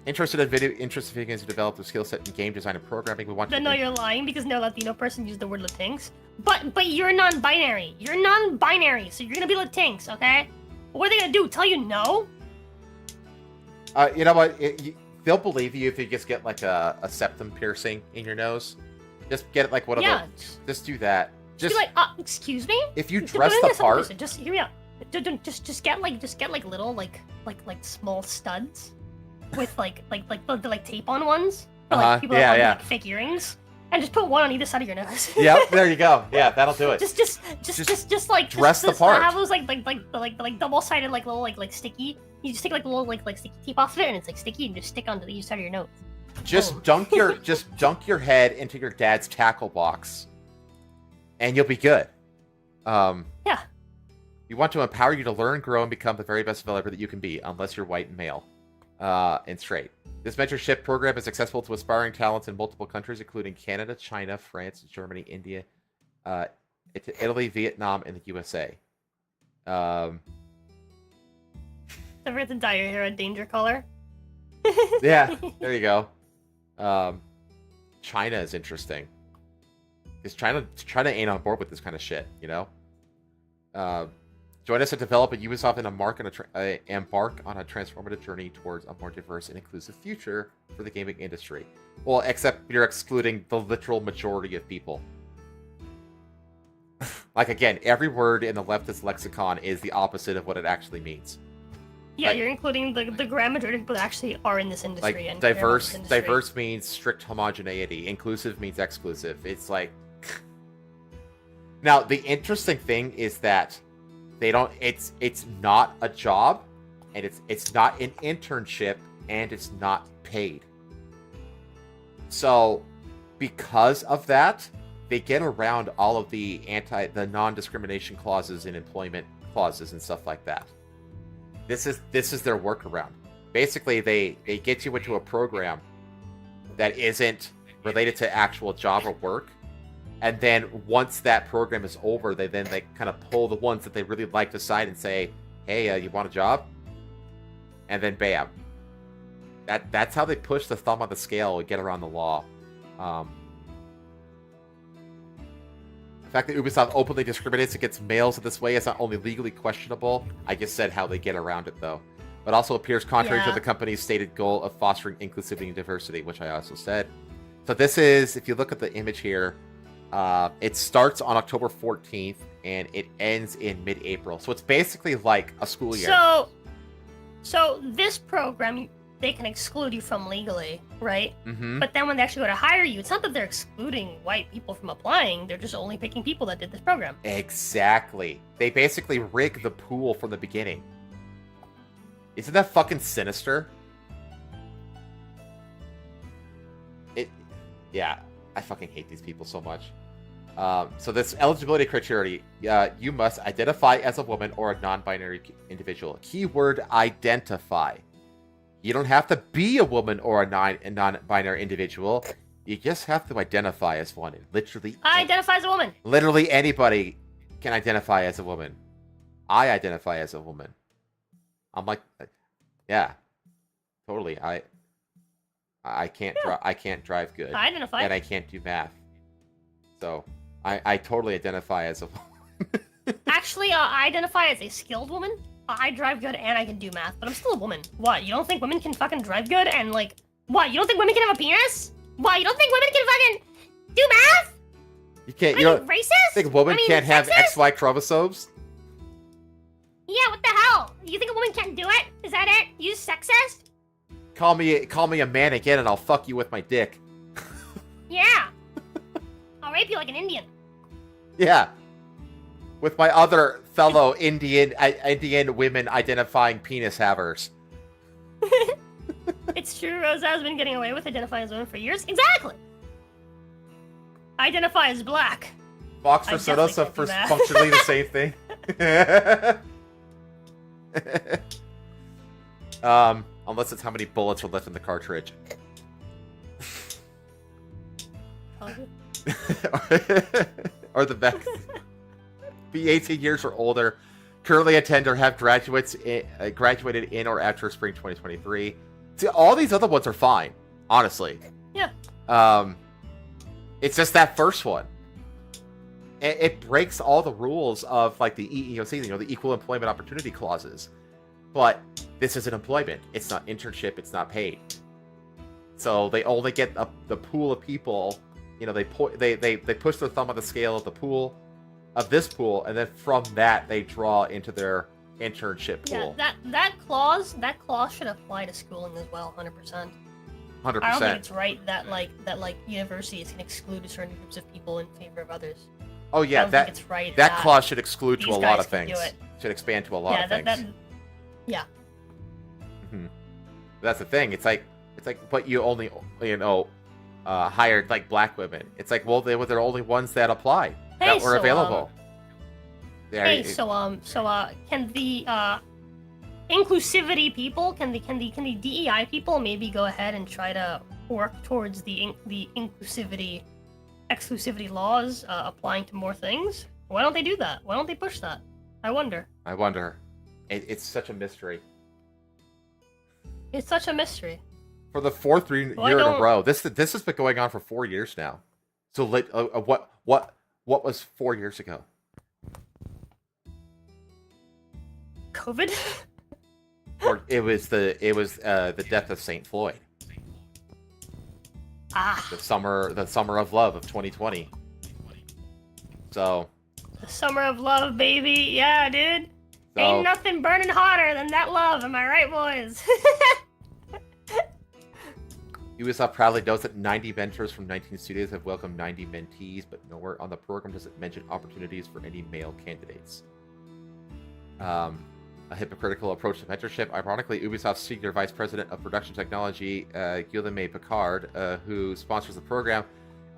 Interested in figures to develop the skill set in game design and programming. We want to. No, you're lying because no Latino person used the word Latinx. But you're non-binary. You're non-binary, so you're gonna be Latinx, okay? What are they gonna do? Tell you no? You know what? They'll believe you if you just get like a septum piercing in your nose. Just get like one of those. Just do that. Just be like, excuse me? If you dress the part. Just hear me out. Just get like little like small studs with like the tape on ones for like people that have like fake earrings, and just put one on either side of your nose. Yep, there you go. Yeah, that'll do it. Just like dress the part. Have those like double-sided like little like sticky. You just take like a little like sticky tape off of it, and it's like sticky, and just stick onto the each side of your nose. Just dunk your head into your dad's tackle box, and you'll be good. Yeah. We want to empower you to learn, grow, and become the very best developer that you can be, unless you're white and male, and straight. This mentorship program is accessible to aspiring talents in multiple countries, including Canada, China, France, Germany, India, Italy, Vietnam, and the USA. Never to dye your hair a danger color. Yeah, there you go. China is interesting. Because China ain't on board with this kind of shit, you know? Join us to develop at Ubisoft and embark on a transformative journey towards a more diverse and inclusive future for the gaming industry. Well, except you're excluding the literal majority of people. Like, again, every word in the leftist lexicon is the opposite of what it actually means. Yeah, like, you're including the grand majority of people that actually are in this industry. Like, and diverse means strict homogeneity. Inclusive means exclusive. It's like... Now, the interesting thing is that they don't... It's not a job, and it's not an internship, and it's not paid. So, because of that, they get around all of the non-discrimination clauses and employment clauses and stuff like that. This is their workaround. Basically, they get you into a program that isn't related to actual job or work, and then once that program is over, they kind of pull the ones that they really liked aside and say, "Hey, you want a job?" And then bam. That's how they push the thumb on the scale and get around the law. The fact that Ubisoft openly discriminates against males in this way is not only legally questionable, I just said how they get around it though, but also appears contrary to the company's stated goal of fostering inclusivity and diversity, which I also said. So this is, if you look at the image here, it starts on October 14th and it ends in mid-April. So it's basically like a school year. So this program, they can exclude you from legally, right? Mm-hmm. But then when they actually go to hire you, it's not that they're excluding white people from applying. They're just only picking people that did this program. Exactly. They basically rig the pool from the beginning. Isn't that fucking sinister? Yeah, I fucking hate these people so much. So this eligibility criteria, you must identify as a woman or a non-binary individual. Keyword identify. You don't have to be a woman or a non-binary individual. You just have to identify as one. And literally, I identify as a woman. Literally anybody can identify as a woman. I identify as a woman. I'm like, yeah, totally. I can't drive good. I identify. And I can't do math. So I totally identify as a woman. Actually, I identify as a skilled woman. I drive good and I can do math, but I'm still a woman. What? You don't think women can fucking drive good and like? What? You don't think women can have a penis? What? You don't think women can fucking do math? You can't. You don't racist? Think a woman can't have XY chromosomes? Yeah. What the hell? You think a woman can't do it? Is that it? You sexist? Call me a man again, and I'll fuck you with my dick. Yeah. I'll rape you like an Indian. Yeah. With my other fellow Indian women identifying penis havers. It's true, Roza has been getting away with identifying as a woman for years. Exactly. I identify as black. Fox for Sonos are functionally the same thing. Unless it's how many bullets are left in the cartridge. Or the back. Be 18 years or older. Currently attend or have graduated in or after spring 2023. See, all these other ones are fine, honestly. Yeah. It's just that first one. It breaks all the rules of like the EEOC, the Equal Employment Opportunity Clauses. But this is an employment. It's not internship. It's not paid. So they only get the pool of people. They push their thumb on the scale of the pool, of this pool, and then from that they draw into their internship pool. Yeah, that clause should apply to schooling as well, 100%. 100%. I don't think it's right that universities can exclude certain groups of people in favor of others. Oh yeah, think it's right that clause should exclude to a lot of can do things. it. Should expand to a lot of things. Yeah. Mm-hmm. That's the thing. It's like, but you only hired like black women. It's like, well, they were the only ones that applied that were available. Can the inclusivity people, can the DEI people maybe go ahead and try to work towards the exclusivity laws applying to more things? Why don't they do that? Why don't they push that? I wonder. It's such a mystery. It's such a mystery. For the fourth year in a row, this has been going on for 4 years now. So what was 4 years ago? COVID. Or it was the death of Saint Floyd. The summer of love of 2020. So. The summer of love, baby. Yeah, dude. So, ain't nothing burning hotter than that love. Am I right, boys? Ubisoft proudly notes that 90 mentors from 19 studios have welcomed 90 mentees, but nowhere on the program does it mention opportunities for any male candidates. A hypocritical approach to mentorship. Ironically, Ubisoft's Senior Vice President of Production Technology, Guillaume Picard, who sponsors the program,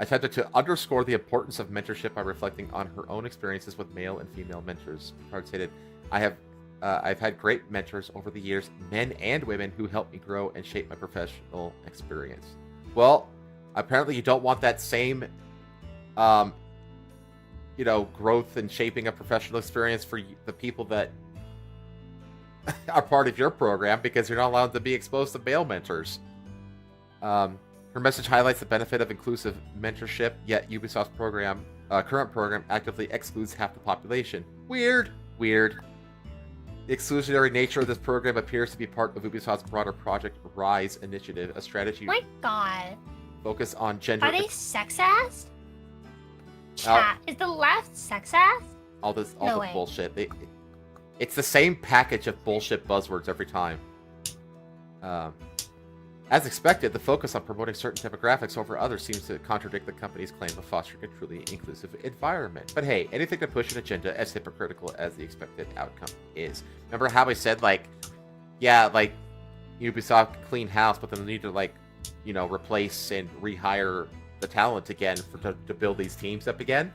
attempted to underscore the importance of mentorship by reflecting on her own experiences with male and female mentors. Picard stated, I've had great mentors over the years, men and women, who helped me grow and shape my professional experience. Well, apparently you don't want that same, growth and shaping of professional experience for the people that are part of your program, because you're not allowed to be exposed to male mentors. Her message highlights the benefit of inclusive mentorship, yet Ubisoft's current program actively excludes half the population. Weird. The exclusionary nature of this program appears to be part of Ubisoft's broader Project Rise initiative, a strategy. My God. Focus on gender. Are they sexist? Chat, is the left sexist? All this bullshit. It's the same package of bullshit buzzwords every time. As expected, the focus on promoting certain demographics over others seems to contradict the company's claim of fostering a truly inclusive environment. But hey, anything to push an agenda as hypocritical as the expected outcome is. Remember how I said, Ubisoft can clean house, but then they need to, replace and rehire the talent again to build these teams up again?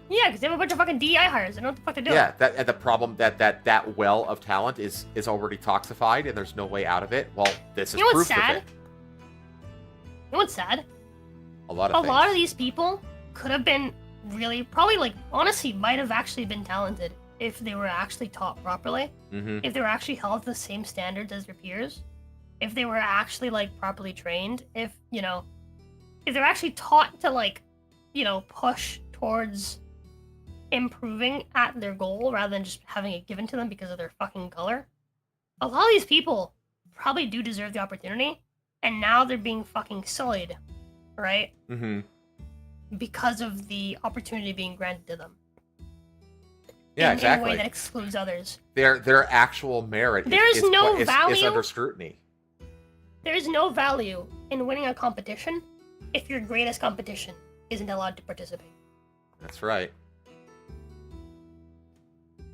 Yeah, because they have a bunch of fucking DEI hires. They know what the fuck to do. Yeah, and the problem that well of talent is already toxified, and there's no way out of it. Well, this is You know proof what's sad? of it. You know what's sad? A lot of A things. lot of these people could have been really, probably, like, honestly, might have actually been talented if they were actually taught properly. Mm-hmm. If they were actually held to the same standards as their peers. If they were actually, like, properly trained. If they're actually taught to, like, push towards improving at their goal rather than just having it given to them because of their fucking color. A lot of these people probably do deserve the opportunity, and now they're being fucking sullied, right? Mm-hmm. Because of the opportunity being granted to them. Yeah, in exactly. a way that excludes others. Their actual merit There is no is value. under scrutiny. There is no value in winning a competition if your greatest competition isn't allowed to participate. That's right.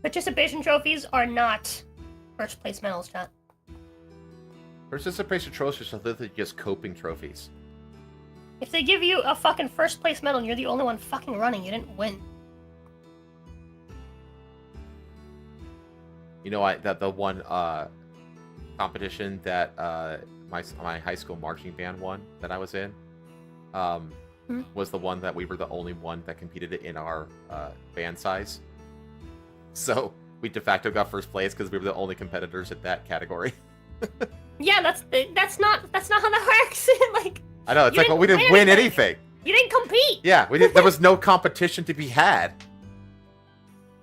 Participation trophies are not first place medals, chat. Participation trophies are literally just coping trophies. If they give you a fucking first place medal and you're the only one fucking running, you didn't win. You know, the one competition that my high school marching band won that I was in was the one that we were the only one that competed in our band size. So we de facto got first place because we were the only competitors at that category. Yeah, that's not how that works. Like, I know, it's you like, well, we didn't win anything. You didn't compete. Yeah, we didn't. There was no competition to be had.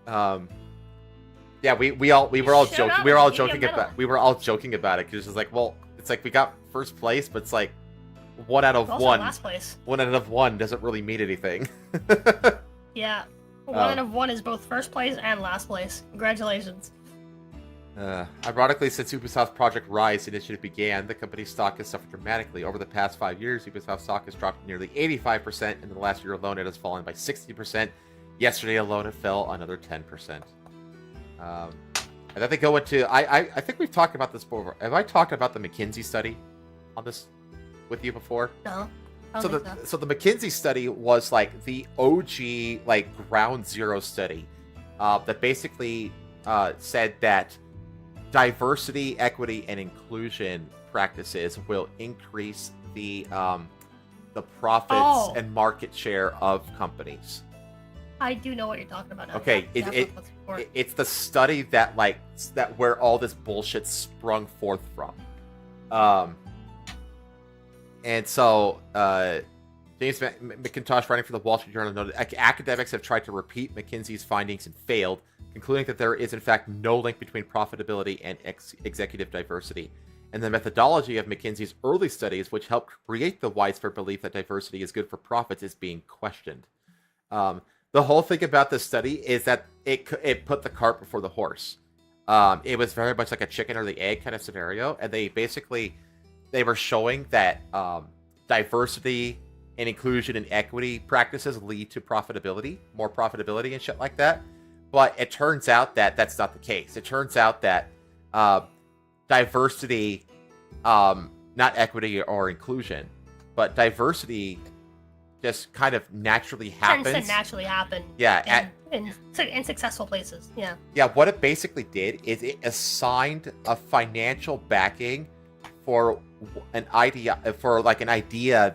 Yeah, we were all joking. up We were all and give you a joking medal. about. We were all joking about it because it's like, well, it's like we got first place, but it's like 1 out of Also 1. last place. 1 out of 1 doesn't really mean anything. Yeah. Oh. 1 out of 1 is both first place and last place. Congratulations. Ironically, since Ubisoft's Project Rise initiative began, the company's stock has suffered dramatically. Over the past 5 years, Ubisoft's stock has dropped nearly 85%, and in the last year alone, it has fallen by 60%. Yesterday alone, it fell another 10%. And then they go into... I think we've talked about this before. Have I talked about the McKinsey study on this with you before? No. I So don't think the McKinsey study was like the OG, like, ground zero study that basically said that diversity, equity, and inclusion practices will increase the profits and market share of companies. I do know what you're talking about now. Okay, Yeah, I've looked at this before. it's the study that where all this bullshit sprung forth from. And so James McIntosh, writing for the Wall Street Journal, noted academics have tried to repeat McKinsey's findings and failed, concluding that there is in fact no link between profitability and executive diversity. And the methodology of McKinsey's early studies, which helped create the widespread belief that diversity is good for profits, is being questioned. The whole thing about this study is that it put the cart before the horse. It was very much like a chicken or the egg kind of scenario, and they were showing that diversity and inclusion and equity practices lead to more profitability and shit like that. But it turns out that that's not the case. It turns out that diversity, not equity or inclusion, but diversity just kind of naturally happens. Tends to naturally happen. Yeah, in successful places. Yeah. Yeah, what it basically did is it assigned a financial backing for an idea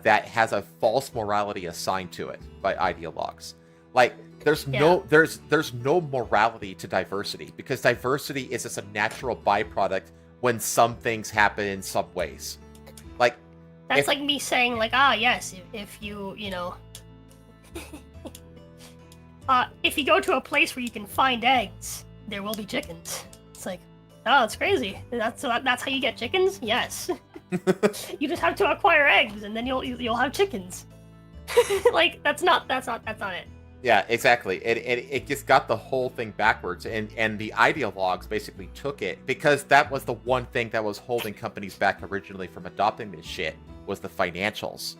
that has a false morality assigned to it by ideologues. Like there's no morality to diversity because diversity is just a natural byproduct when some things happen in some ways. Like that's like me saying like, yes, if you if you go to a place where you can find eggs, there will be chickens. It's like, oh, it's crazy. That's how you get chickens? Yes. You just have to acquire eggs, and then you'll have chickens. Like that's not it. Yeah, exactly. It just got the whole thing backwards, and the ideologues basically took it because that was the one thing that was holding companies back originally from adopting this shit was the financials.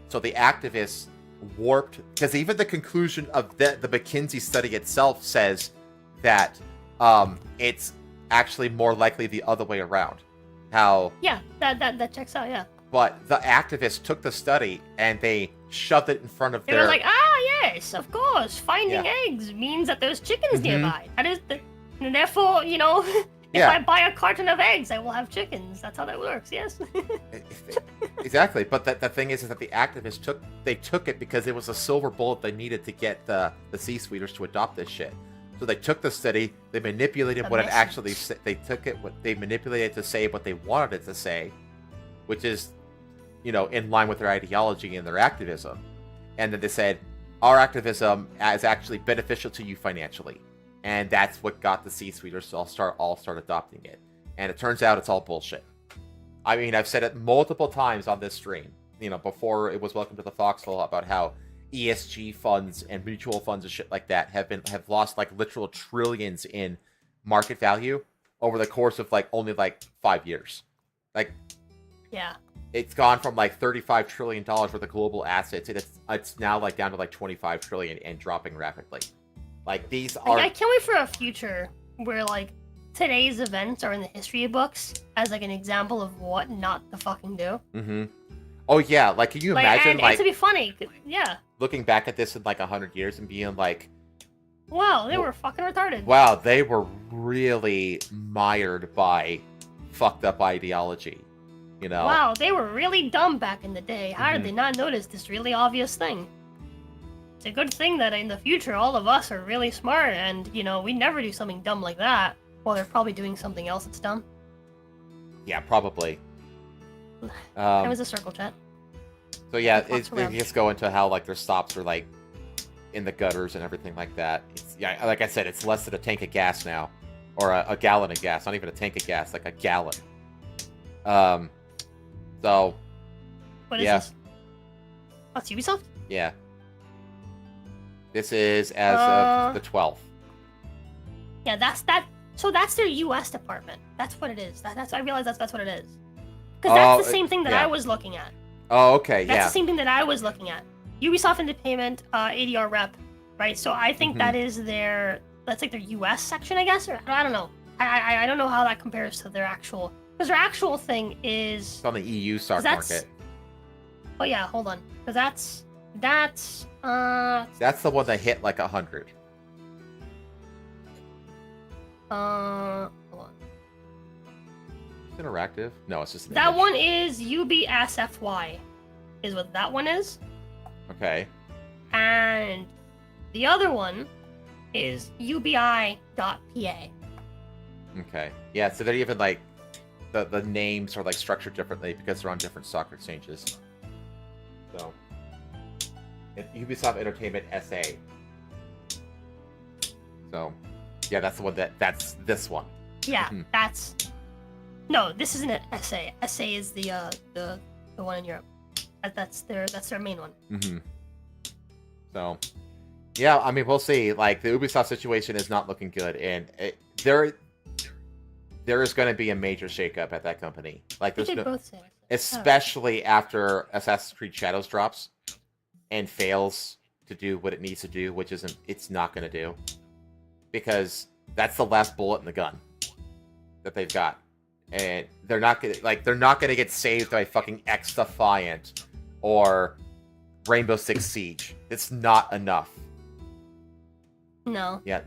So the activists warped because even the conclusion of the McKinsey study itself says that it's actually more likely the other way around. How? Yeah, that checks out. Yeah. But the activists took the study and they shoved it in front of They were like, Yes, of course. Finding eggs means that there's chickens nearby. That is and therefore, if I buy a carton of eggs, I will have chickens. That's how that works. Yes. Exactly. But the thing is that the activists took it because it was a silver bullet they needed to get the C-suiters to adopt this shit. So they took the study, they manipulated what it actually said. They manipulated it to say what they wanted it to say, which is, in line with their ideology and their activism. And then they said, our activism is actually beneficial to you financially. And that's what got the C-suiters to all start adopting it. And it turns out it's all bullshit. I mean, I've said it multiple times on this stream, before it was Welcome to the Foxhole, about how ESG funds and mutual funds and shit like that have lost like literal trillions in market value over the course of only 5 years. Yeah. It's gone from $35 trillion worth of global assets, and it's now down to $25 trillion and dropping rapidly. These are. I can't wait for a future where today's events are in the history books as an example of what not to fucking do. Mm-hmm. Oh yeah, can you imagine and to be funny, yeah. Looking back at this in 100 years and being wow, they were fucking retarded. Wow, they were really mired by fucked up ideology. Wow, they were really dumb back in the day. How did they not notice this really obvious thing? It's a good thing that in the future all of us are really smart and, we never do something dumb like that. Well, they're probably doing something else that's dumb. Yeah, probably. It was a circle chat. So yeah, it just go into how their stops are in the gutters and everything like that. Like I said, it's less than a tank of gas now. Or a gallon of gas. Not even a tank of gas, a gallon. So... What is this? Oh, it's Ubisoft? Yeah. This is as of the 12th. Yeah, that's that. So that's their U.S. department. That's what it is. I realize that's what it is. Because that's the same thing that I was looking at. Oh, okay, That's the same thing that I was looking at. Ubisoft Independent ADR rep, right? So I think that is that's their U.S. section, I guess, or I don't know. I don't know how that compares to their actual, because their actual thing is... It's on the EU stock market. Oh yeah, hold on. Because that's the one that hit 100. Hold on. It's interactive? No, it's just that one is UBSFY, is what that one is. Okay. And the other one is UBI.PA. Okay. Yeah, so they're even the names are structured differently because they're on different stock exchanges. So Ubisoft Entertainment SA. So yeah, that's the one that's this one. Yeah, that's no, this isn't an SA. SA is the one in Europe. That's their main one. Mm-hmm. So yeah, I mean we'll see. The Ubisoft situation is not looking good, and there is going to be a major shakeup at that company. There's both say. Especially after Assassin's Creed Shadows drops and fails to do what it needs to do, which it's not going to do, because that's the last bullet in the gun that they've got, and they're not going to get saved by fucking X Defiant or Rainbow Six Siege. It's not enough. No. Yeah,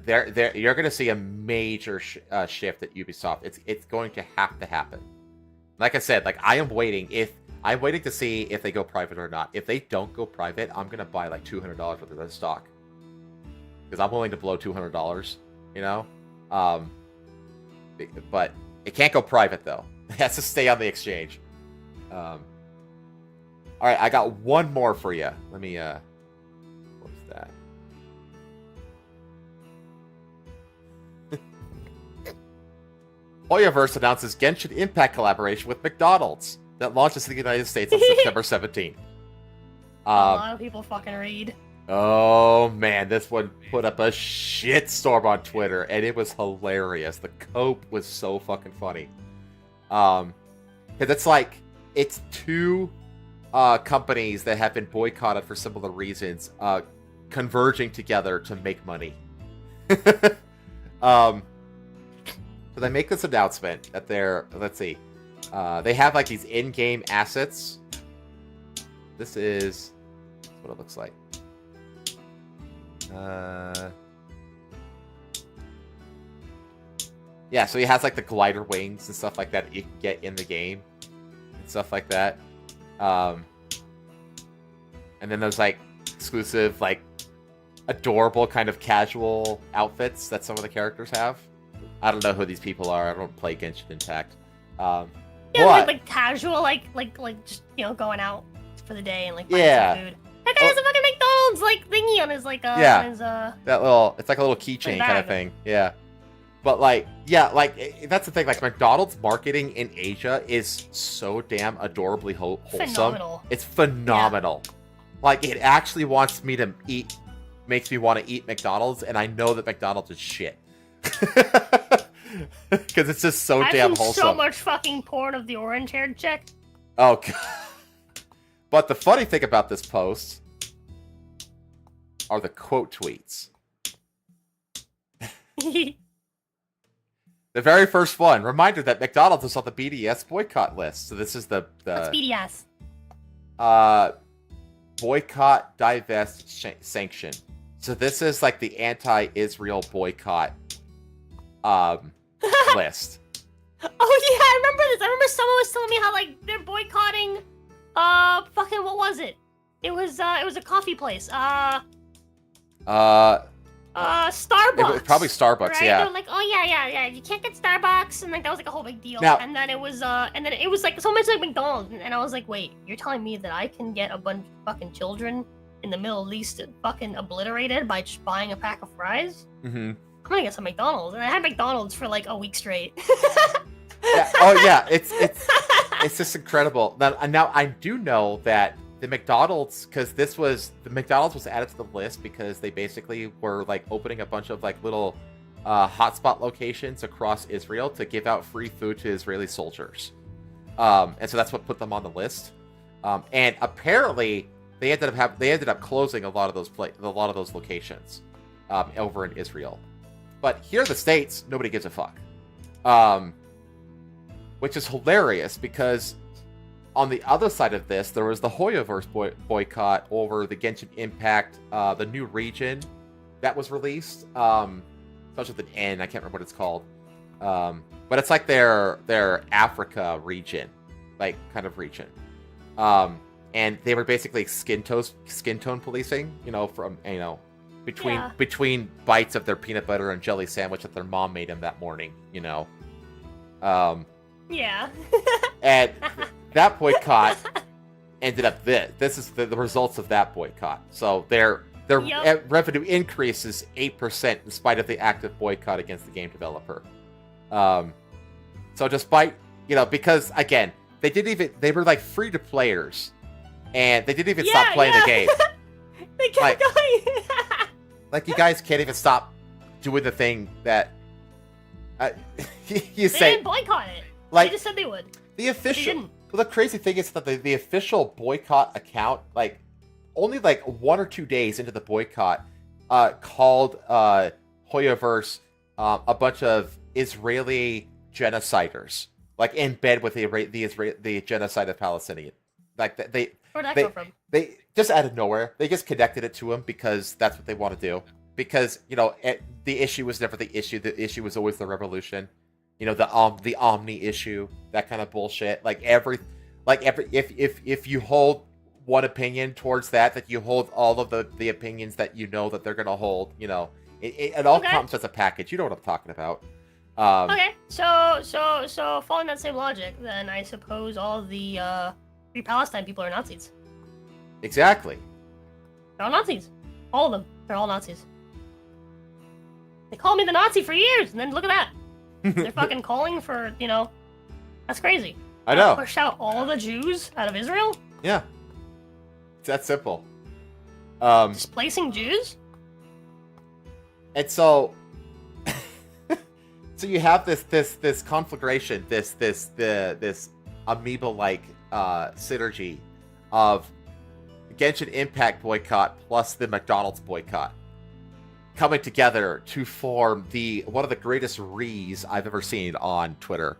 you're going to see a major shift at Ubisoft. It's going to have to happen. Like I said, I'm waiting to see if they go private or not. If they don't go private, I'm gonna buy $200 worth of their stock, because I'm willing to blow $200. But it can't go private though. It has to stay on the exchange. All right, I got one more for you. Let me what's that? Hoyoverse announces Genshin Impact collaboration with McDonald's that launches in the United States on September 17th. A lot of people fucking read. Oh man, this one put up a shitstorm on Twitter, and it was hilarious. The cope was so fucking funny. Because it's two companies that have been boycotted for similar reasons, converging together to make money. So they make this announcement that they're, they have these in-game assets. This is what it looks like. Yeah, so he has like the glider wings and stuff like that you can get in the game and stuff like that. And then there's like exclusive, like adorable kind of casual outfits that some of the characters have. I don't know who these people are. I don't play Genshin Impact. Yeah, but, like casual, like just going out for the day and like buying yeah. some food. That guy has a fucking McDonald's like thingy on his yeah. on his, that little, it's like a little keychain kind of thing. Yeah. But like, yeah, like that's the thing. Like McDonald's marketing in Asia is so damn adorably wholesome. Phenomenal. It's phenomenal. Yeah. Like it actually wants me to eat, makes me want to eat McDonald's, and I know that McDonald's is shit because it's just so damn wholesome. So much fucking porn of the orange-haired chick. Oh god. But the funny thing about this post are the quote tweets. The very first one, reminder that McDonald's is on the BDS boycott list. So this is the What's BDS? Boycott, divest, sanction. So this is like the anti-Israel boycott list. Oh yeah, I remember this. I remember someone was telling me how like they're boycotting fucking what was it? It was a coffee place. Starbucks. It was probably Starbucks, right? yeah. They're like, oh yeah, you can't get Starbucks, and like that was like a whole big deal. Now, and then it was like so much like McDonald's, and I was like, wait, you're telling me that I can get a bunch of fucking children in the Middle East fucking obliterated by just buying a pack of fries? Mm-hmm. I'm gonna get some McDonald's, and I had McDonald's for like a week straight. Yeah, oh yeah, it's just incredible. Now I do know that the McDonald's, because the McDonald's was added to the list because they basically were like opening a bunch of like little hotspot locations across Israel to give out free food to Israeli soldiers, and so that's what put them on the list. And apparently they ended up closing a lot of those locations over in Israel. But here in the States, nobody gives a fuck, which is hilarious because on the other side of this, there was the Hoyoverse boycott over the Genshin Impact, the new region that was released. Starts with an N. I can't remember what it's called. But it's like their Africa region, like kind of region. And they were basically skin tone policing, between bites of their peanut butter and jelly sandwich that their mom made him that morning, Yeah. And that boycott ended up this is the results of that boycott. So their revenue increases 8% in spite of the active boycott against the game developer. So despite, because again, they were like free to players and they didn't even stop playing the game. They kept going. Like you guys can't even stop doing the thing that you say. They didn't boycott it. Like, they just said they would. The official. Well, the crazy thing is that the official boycott account, like, only like 1 or 2 days into the boycott, called Hoyoverse a bunch of Israeli genociders, like in bed with the genocide of Palestinians. Like they. Where'd that come from? They just out of nowhere. They just connected it to him because that's what they want to do. Because the issue was never the issue. The issue was always the revolution. The Omni issue, that kind of bullshit. If you hold one opinion towards that you hold all of the opinions that that they're gonna hold. It all comes as a package. You know what I'm talking about. Okay, so following that same logic, then I suppose all the Free Palestine people are Nazis. Exactly. They're all Nazis. All of them. They're all Nazis. They called me the Nazi for years, and then look at that. They're fucking calling for, that's crazy. I know. Push out all the Jews out of Israel? Yeah. It's that simple. Displacing Jews? And so you have this conflagration, this amoeba-like synergy of Genshin Impact boycott plus the McDonald's boycott coming together to form one of the greatest rees I've ever seen on Twitter.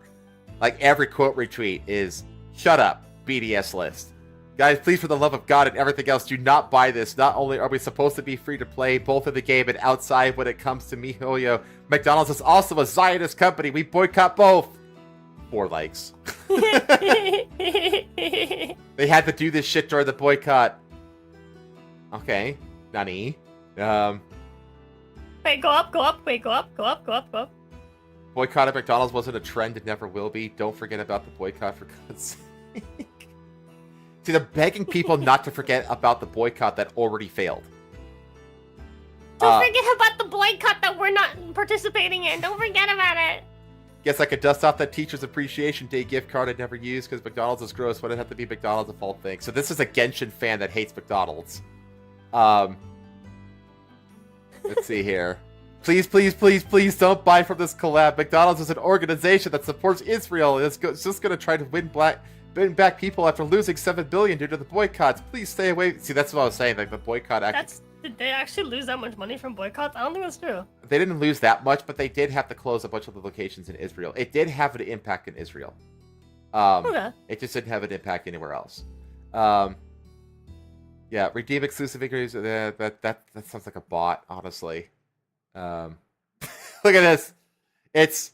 Like every quote retweet is "Shut up, BDS list." Guys, please, for the love of God and everything else, do not buy this. Not only are we supposed to be free to play, both in the game and outside when it comes to MiHoYo, McDonald's is also a Zionist company. We boycott both. 4 likes. They had to do this shit during the boycott. Okay. Nani. Wait, go up, go up, wait, go up, go up, go up, go up. Boycott at McDonald's wasn't a trend, it never will be. Don't forget about the boycott, for God's sake. See, they're begging people not to forget about the boycott that already failed. Don't forget about the boycott that we're not participating in. Don't forget about it. Guess I could dust off that Teacher's Appreciation Day gift card I never used because McDonald's is gross. Why did it have to be McDonald's default thing? So this is a Genshin fan that hates McDonald's. Let's see here. Please, please, please, please don't buy from this collab. McDonald's is an organization that supports Israel. It's just going to try to win back people after losing $7 billion due to the boycotts. Please stay away. See, that's what I was saying. Like the boycott. Did they actually lose that much money from boycotts? I don't think that's true. They didn't lose that much, but they did have to close a bunch of the locations in Israel. It did have an impact in Israel. Okay. It just didn't have an impact anywhere else. Yeah, redeem exclusive figures. That sounds like a bot, honestly. Look at this. It's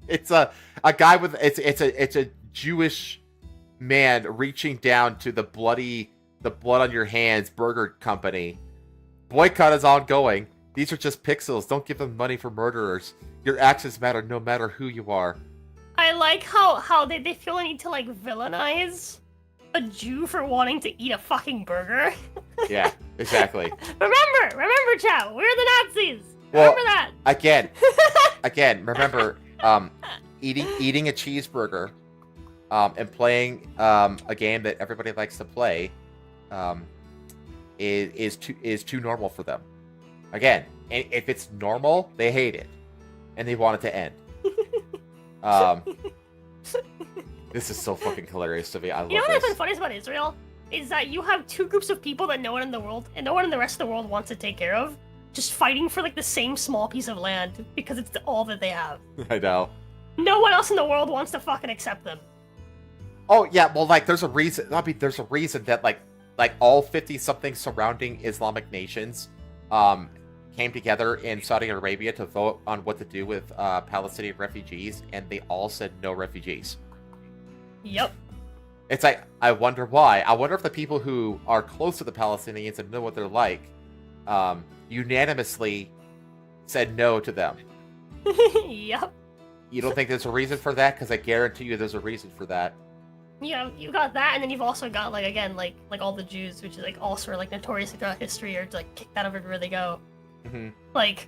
it's a guy with it's a Jewish man reaching down to the blood on your hands burger company. Boycott is ongoing. These are just pixels. Don't give them money for murderers. Your actions matter no matter who you are. I like how they feel the need to like villainize a Jew for wanting to eat a fucking burger. Yeah, exactly. remember, chat. We're the Nazis. Well, remember that. Again, remember, eating a cheeseburger, and playing a game that everybody likes to play, is too normal for them. Again, if it's normal, they hate it, and they want it to end. This is so fucking hilarious to me. I love this. You know what's been funny about Israel? Is that you have two groups of people that no one in the world, and no one in the rest of the world wants to take care of, just fighting for like the same small piece of land because it's all that they have. I know. No one else in the world wants to fucking accept them. Oh yeah, well like there's a reason. I mean, there's a reason that like all 50-something surrounding Islamic nations, came together in Saudi Arabia to vote on what to do with Palestinian refugees, and they all said no refugees. Yep. It's like, I wonder why. I wonder if the people who are close to the Palestinians and know what they're like, unanimously said no to them. Yep. You don't think there's a reason for that? Because I guarantee you there's a reason for that. Yeah, you got that, and then you've also got, like, again, like all the Jews, which is, like, also, like, notorious throughout history, are, like, kicked out of everywhere they go. Mm-hmm. Like,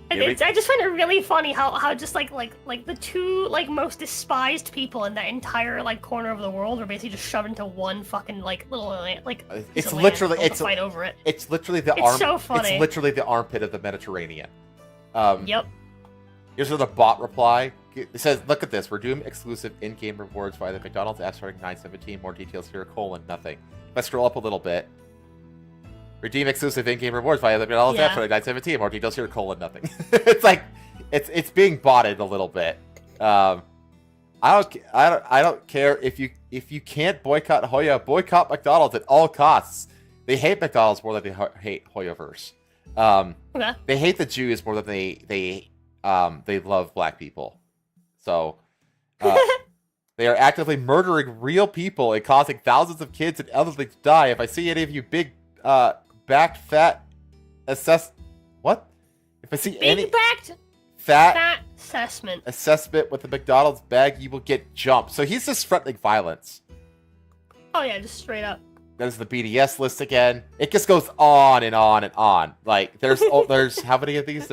I just find it really funny how just, like the two, like, most despised people in that entire, like, corner of the world are basically just shoved into one fucking, like, little, like, it's literally, it's fight over it. It's literally the so funny. It's literally the armpit of the Mediterranean. Yep. Here's another bot reply. It says, look at this. We're doing exclusive in-game rewards via the McDonald's app starting 9/17. More details here, nothing. If I scroll up a little bit. Redeem exclusive in-game rewards via the McDonald's app starting 9/17. More details here, nothing. It's like, it's being botted a little bit. I don't care if you can't boycott Hoya, boycott McDonald's at all costs. They hate McDonald's more than they hate Hoyaverse. Okay. They hate the Jews more than they love black people. So, they are actively murdering real people and causing thousands of kids and elderly to die. If I see any of you big, backed fat what? If I see any fat assessment with the McDonald's bag, you will get jumped. So he's just threatening violence. Oh yeah, just straight up. There's the BDS list again. It just goes on and on and on. Like there's how many of these?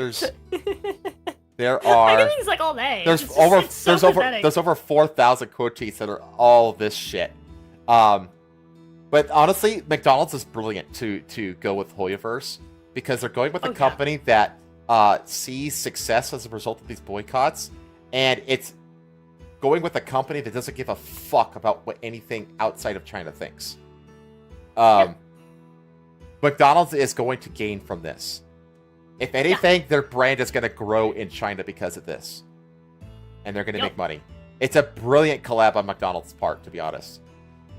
There are. I think it's like all day. There's over 4,000 quotes that are all this shit. But honestly, McDonald's is brilliant to go with Hoyaverse because they're going with a company that sees success as a result of these boycotts, and it's going with a company that doesn't give a fuck about what anything outside of China thinks. McDonald's is going to gain from this. If anything, their brand is going to grow in China because of this. And they're going to make money. It's a brilliant collab on McDonald's part, to be honest.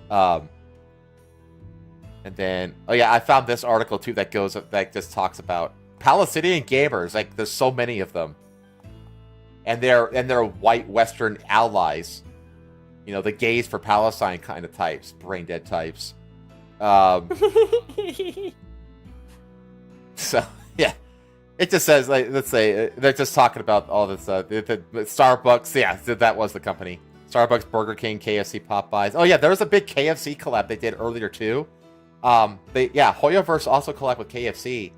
And then, oh yeah, I found this article too that just talks about Palestinian gamers. Like, there's so many of them, and they're white Western allies. You know, the gays for Palestine kind of types, brain dead types. So yeah, it just says, like, let's say they're just talking about all this. The Starbucks, yeah, that was the company. Starbucks, Burger King, KFC, Popeyes. Oh yeah, there was a big KFC collab they did earlier too. Hoyoverse also collab with KFC.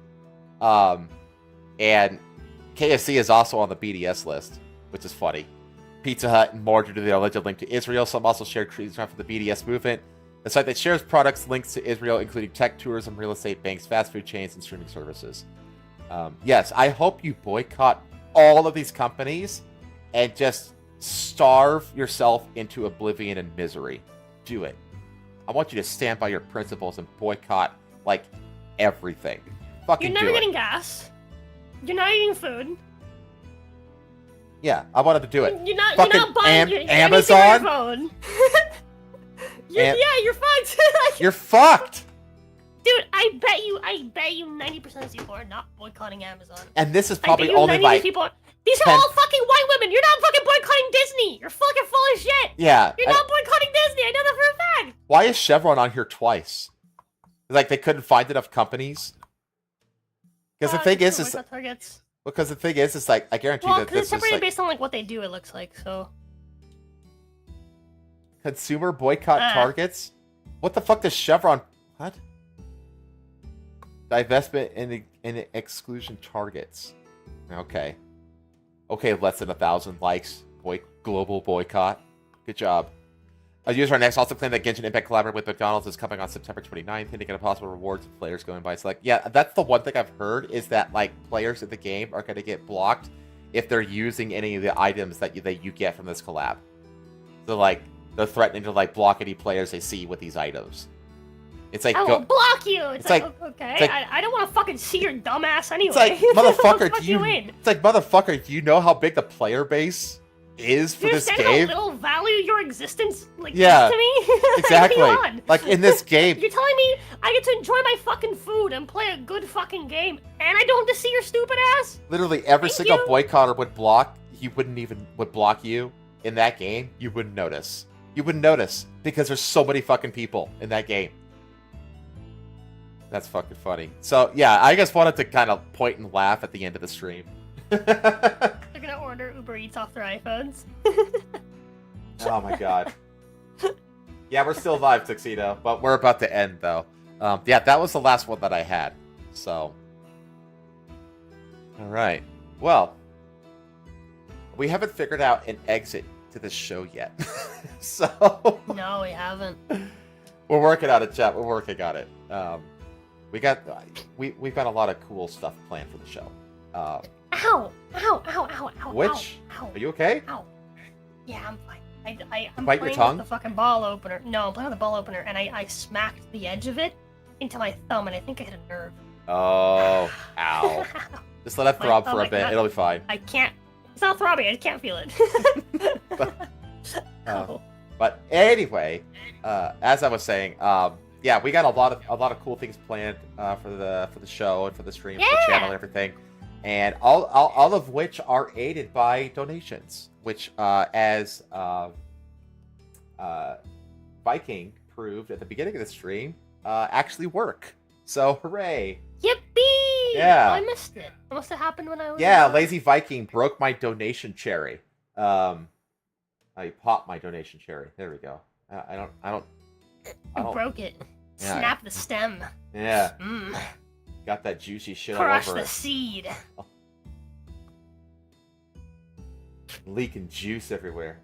And KFC is also on the BDS list, which is funny. Pizza Hut and more due to their alleged link to Israel. Some also shared creeds for the BDS movement. A site that shares products links to Israel, including tech, tourism, real estate, banks, fast food chains, and streaming services. Yes, I hope you boycott all of these companies and just starve yourself into oblivion and misery. Do it. I want you to stand by your principles and boycott, like, everything. Fucking You're never getting gas. You're not eating food. Yeah, I wanted to do it. You're not Amazon? buying anything on your phone. Yeah, you're fucked. You're fucked! Dude, I bet you 90% of people are not boycotting Amazon. And this is probably only like... These are all fucking white women. You're not fucking boycotting Disney. You're fucking full of shit. Yeah. You're not boycotting Disney. I know that for a fact. Why is Chevron on here twice? Like, they couldn't find enough companies? Because the thing is, it's like, I guarantee that this it's separated is like... based on, like, what they do, it looks like, so... Consumer boycott targets? What the fuck does Chevron... What? Divestment in exclusion targets. Okay. Okay, less than 1,000 likes. Global boycott. Good job. A user next also claimed that Genshin Impact collaborated with McDonald's is coming on September 29th, hinting at a possible rewards of players going by. It's like, yeah, that's the one thing I've heard, is that, like, players in the game are going to get blocked if they're using any of the items that you get from this collab. So, like, they're threatening to, like, block any players they see with these items. It's like, I will block you. It's like okay, it's like, I don't want to fucking see your dumbass anyway. It's like, motherfucker, It's like, motherfucker, do you know how big the player base is for this game? How little value your existence is to me? Exactly. Like, in this game, you're telling me I get to enjoy my fucking food and play a good fucking game, and I don't have to see your stupid ass? Literally every single boycotter would block you in that game. You wouldn't notice. You wouldn't notice because there's so many fucking people in that game. That's fucking funny. So, yeah, I just wanted to kind of point and laugh at the end of the stream. They're gonna order Uber Eats off their iPhones. Oh my god. Yeah, we're still live, Tuxedo, but we're about to end, though. Yeah, that was the last one that I had. So. Alright. Well. We haven't figured out an exit to this show yet. So. No, we haven't. We're working on it, chat. We're working on it. We've got a lot of cool stuff planned for the show. Ow! Ow! Ow! Ow! Ow! Which? Ow. Are you okay? Ow! Yeah, I'm fine. I'm Bite playing your tongue? with the fucking ball opener. No, I'm playing with the ball opener, and I smacked the edge of it into my thumb, and I think I hit a nerve. Oh, ow! Just let it throb for a bit. It'll be fine. I can't. It's not throbbing. I can't feel it. But anyway, as I was saying, yeah, we got a lot of cool things planned for the show and for the stream, for the channel, and everything, and all of which are aided by donations, which as Viking proved at the beginning of the stream, actually work. So hooray! Yippee! Yeah, I missed it. It must have happened when I was. Yeah, Lazy Viking broke my donation cherry. I popped my donation cherry. There we go. I don't. Broke it. Yeah. Snap the stem. Yeah. Got that juicy shit all over it. Crush the seed. Leaking juice everywhere.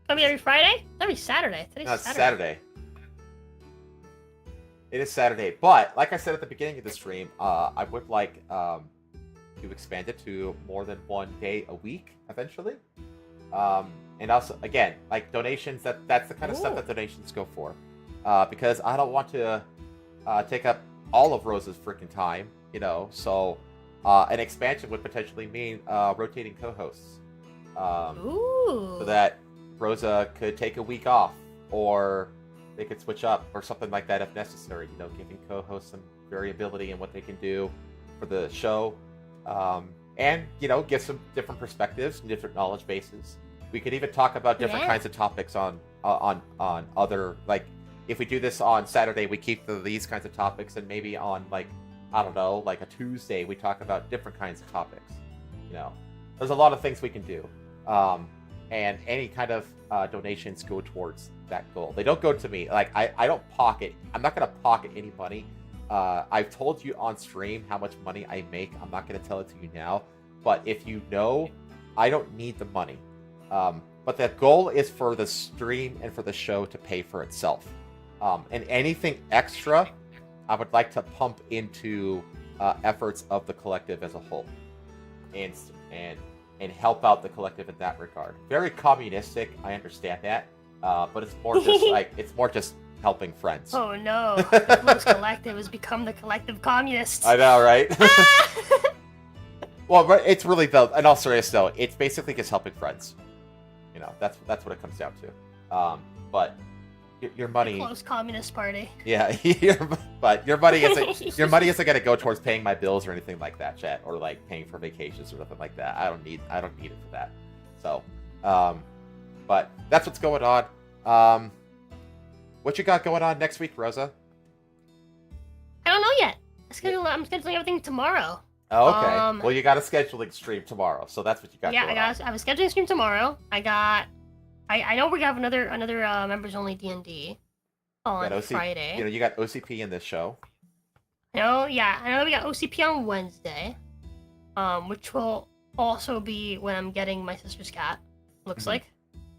I mean, every Friday? Every Saturday. Today's Saturday. It is Saturday. But, like I said at the beginning of the stream, I would like to expand it to more than one day a week, eventually. And also, again, like donations, that's the kind of stuff that donations go for. Because I don't want to take up all of Rosa's freaking time, you know, so an expansion would potentially mean rotating co-hosts. So that Rosa could take a week off or they could switch up or something like that if necessary. You know, giving co-hosts some variability in what they can do for the show, and you know, give some different perspectives and different knowledge bases. We could even talk about different kinds of topics on other, like, if we do this on Saturday, we keep these kinds of topics, and maybe on, like, I don't know, like a Tuesday, we talk about different kinds of topics. You know, there's a lot of things we can do, and any kind of donations go towards that goal. They don't go to me. Like, I don't pocket. I'm not gonna pocket any money. I've told you on stream how much money I make. I'm not gonna tell it to you now. But if you know, I don't need the money. But the goal is for the stream and for the show to pay for itself. And anything extra, I would like to pump into efforts of the collective as a whole, and help out the collective in that regard. Very communistic, I understand that, but it's more just it's more just helping friends. Oh no, the Blues Collective has become the collective communists. I know, right? Well, it's really, though, in all seriousness, though, it's basically just helping friends. You know, that's what it comes down to. But your money, close communist party. Yeah, but your money isn't going to go towards paying my bills or anything like that, chat, or like paying for vacations or nothing like that. I don't need it for that. So, but that's what's going on. What you got going on next week, Rosa? I don't know yet. I'm scheduling everything tomorrow. Oh, okay. Well, you got a scheduling stream tomorrow, so that's what you got. Yeah, going I have a scheduling stream tomorrow. I know we have another members only D&D on Friday. You know, you got OCP in this show. I know we got OCP on Wednesday, which will also be when I'm getting my sister's cat. Looks like,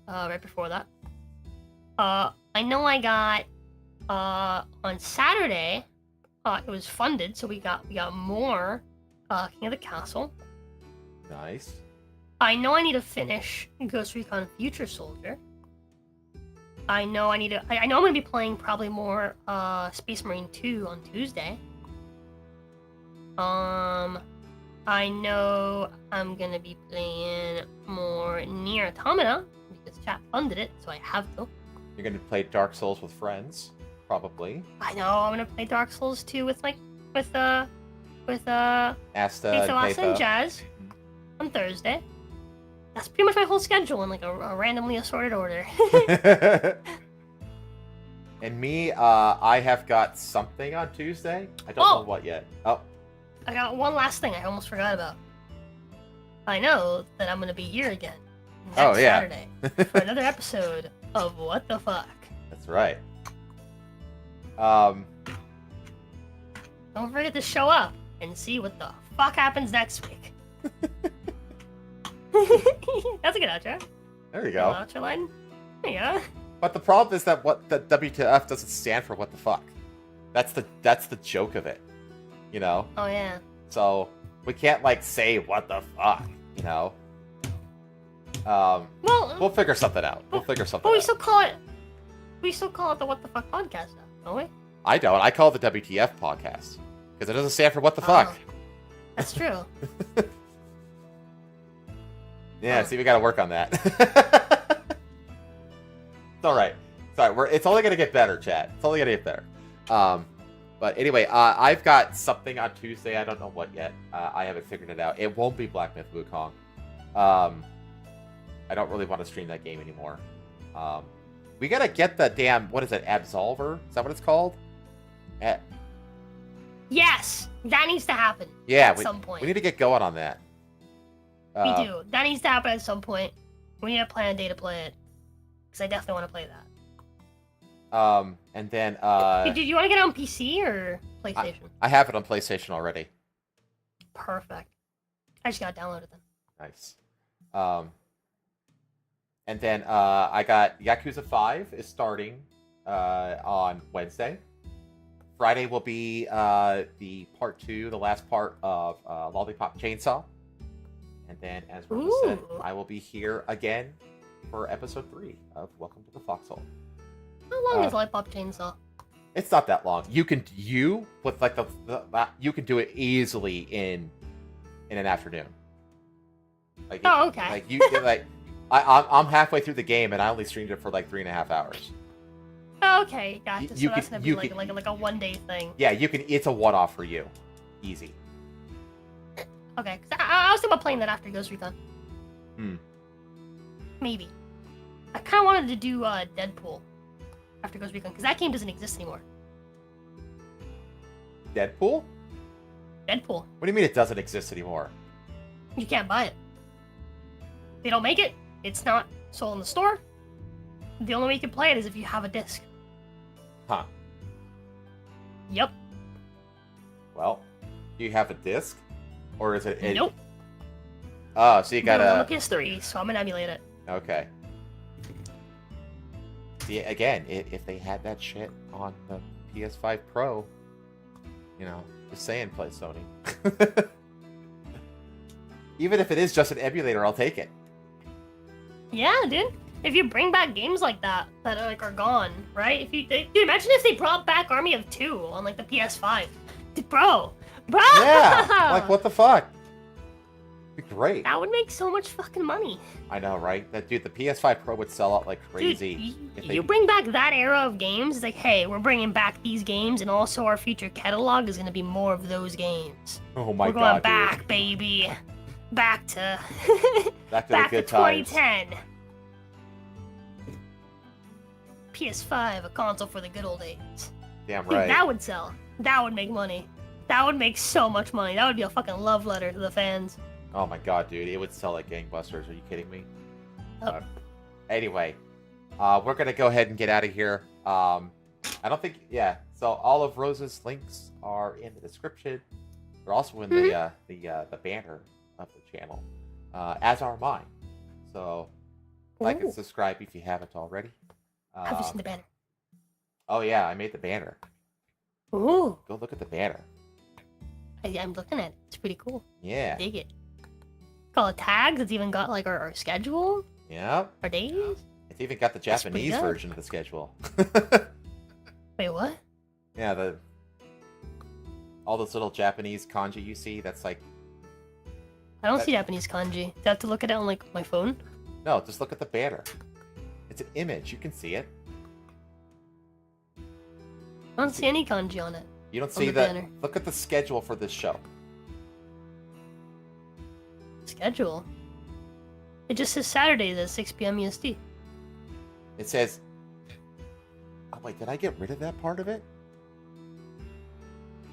right before that. I know I got on Saturday. It was funded, so we got more King of the Castle. Nice. I know I need to finish Ghost Recon Future Soldier. I know I'm gonna be playing probably more Space Marine 2 on Tuesday. I know I'm gonna be playing more Nier Automata because chat funded it, so I have to. You're gonna play Dark Souls with friends, probably. I know I'm gonna play Dark Souls 2 with Asta and Jazz on Thursday. That's pretty much my whole schedule in like a randomly assorted order. And me, I have got something on Tuesday. I don't know what yet. Oh. I got one last thing I almost forgot about. I know that I'm going to be here again next Saturday for another episode of What the Fuck. That's right. Don't forget to show up and see what the fuck happens next week. That's a good outro. There you go. Outro line. There you go. But the problem is that what the WTF doesn't stand for what the fuck. That's the joke of it. You know? Oh yeah. So we can't like say what the fuck, you know? Well, we'll figure something out. But we still call it the What the Fuck podcast now, don't we? I don't. I call it the WTF podcast. Because it doesn't stand for what the fuck. That's true. Yeah, see, we gotta work on that. It's alright. Sorry, it's only gonna get better, chat. It's only gonna get better. But anyway, I've got something on Tuesday. I don't know what yet. I haven't figured it out. It won't be Black Myth Wukong. I don't really want to stream that game anymore. We gotta get the damn, what is it, Absolver? Is that what it's called? Yes! That needs to happen. Yeah, at some point. We need to get going on that. We do. That needs to happen at some point. We need to plan a day to play it. Because I definitely want to play that. And then, Did you want to get it on PC or PlayStation? I have it on PlayStation already. Perfect. I just gotta download it then. Nice. And then, I got Yakuza 5 is starting, on Wednesday. Friday will be, the part 2, the last part of, Lollipop Chainsaw. And then, as Rosa said, I will be here again for episode 3 of Welcome to the Foxhole. How long is Lollipop Chainsaw? It's not that long. You with like you can do it easily in an afternoon. Like, okay. Like you like, I'm halfway through the game and I only streamed it for like 3.5 hours. Oh, okay, gotcha. So You that's can- gonna you be can- like a 1 day thing. Yeah, you can. It's a one-off for you. Easy. Okay, 'cause I was thinking about playing that after Ghost Recon. Hmm. Maybe. I kind of wanted to do Deadpool after Ghost Recon because that game doesn't exist anymore. Deadpool? Deadpool, What do you mean it doesn't exist anymore? you can't buy it. They don't make it. It's not sold in the store. The only way you can play it is if you have a disc. Huh. Yep. Well, do you have a disc, or is it? Nope. Oh, so you But I'm on gotta. the PS3, so I'm gonna emulate it. Okay. See, again, if they had that shit on the PS5 Pro, you know, just saying, play Sony. Even if it is just an emulator, I'll take it. Yeah, dude. If you bring back games like that are like are gone, right? Dude, imagine if they brought back Army of Two on like the PS5, dude, bro. Yeah, like what the fuck? It'd be great. That would make so much fucking money. I know, right? That dude, the PS5 Pro would sell out like crazy. Dude, you bring back that era of games, it's like, hey, we're bringing back these games, and also our future catalog is gonna be more of those games. Oh my we're going god, back, dude. baby. Back to Back to back the to good times. 2010. PS5, a console for the good old days. Damn Dude, right. that would sell. That would make money. That would make so much money. That would be a fucking love letter to the fans. Oh my god, dude, it would sell like gangbusters. Are you kidding me? Oh. Anyway, we're gonna go ahead and get out of here. I don't think, yeah. So all of Rosa's links are in the description. They're also in the banner of the channel, as are mine. So like and Ooh. subscribe if you haven't already. Have you seen the banner? Oh yeah, I made the banner. Ooh, Go look at the banner. I'm looking at it. It's pretty cool. Yeah. Dig it. Call it tags. It's even got like our schedule, Yeah. our days. It's even got the That's pretty Japanese good. version of the schedule. Wait, what? Yeah, all those little Japanese kanji you see, that's like, I don't That- see Japanese kanji. Do I have to look at it on like my phone? no, just look at the banner. It's an image, you can see it. I don't see any kanji on it. You don't On see the the, banner. look at the schedule for this show. Schedule. It just says Saturdays at 6 p.m. EST. It says, oh wait, did I get rid of that part of it?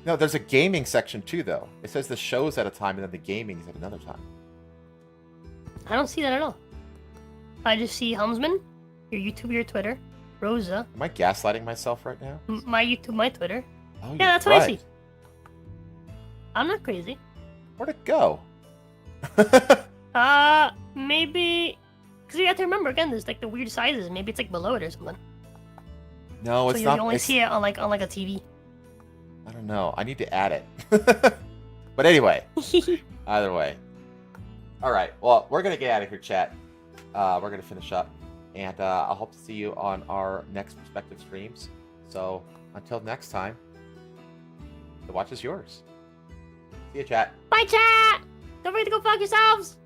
No, there's a gaming section too, though. It says the show's at a time and then the gaming is at another time. I don't see that at all. I just see Helmsman, your YouTube, your Twitter, Roza, Am I gaslighting myself right now? my YouTube, my Twitter. Oh, Yeah, you're that's what I right. see. I'm not crazy. Where'd it go? Maybe because you have to remember again. There's like the weird sizes. Maybe it's like below it or something. No, So it's you not. only It's, see it on like a TV. I don't know. I need to add it. But anyway, either way. All right. Well, we're gonna get out of here, chat. We're gonna finish up, and I hope to see you on our next respective streams. So until next time, the watch is yours. See you, chat. Bye, chat. Don't forget to go fuck yourselves.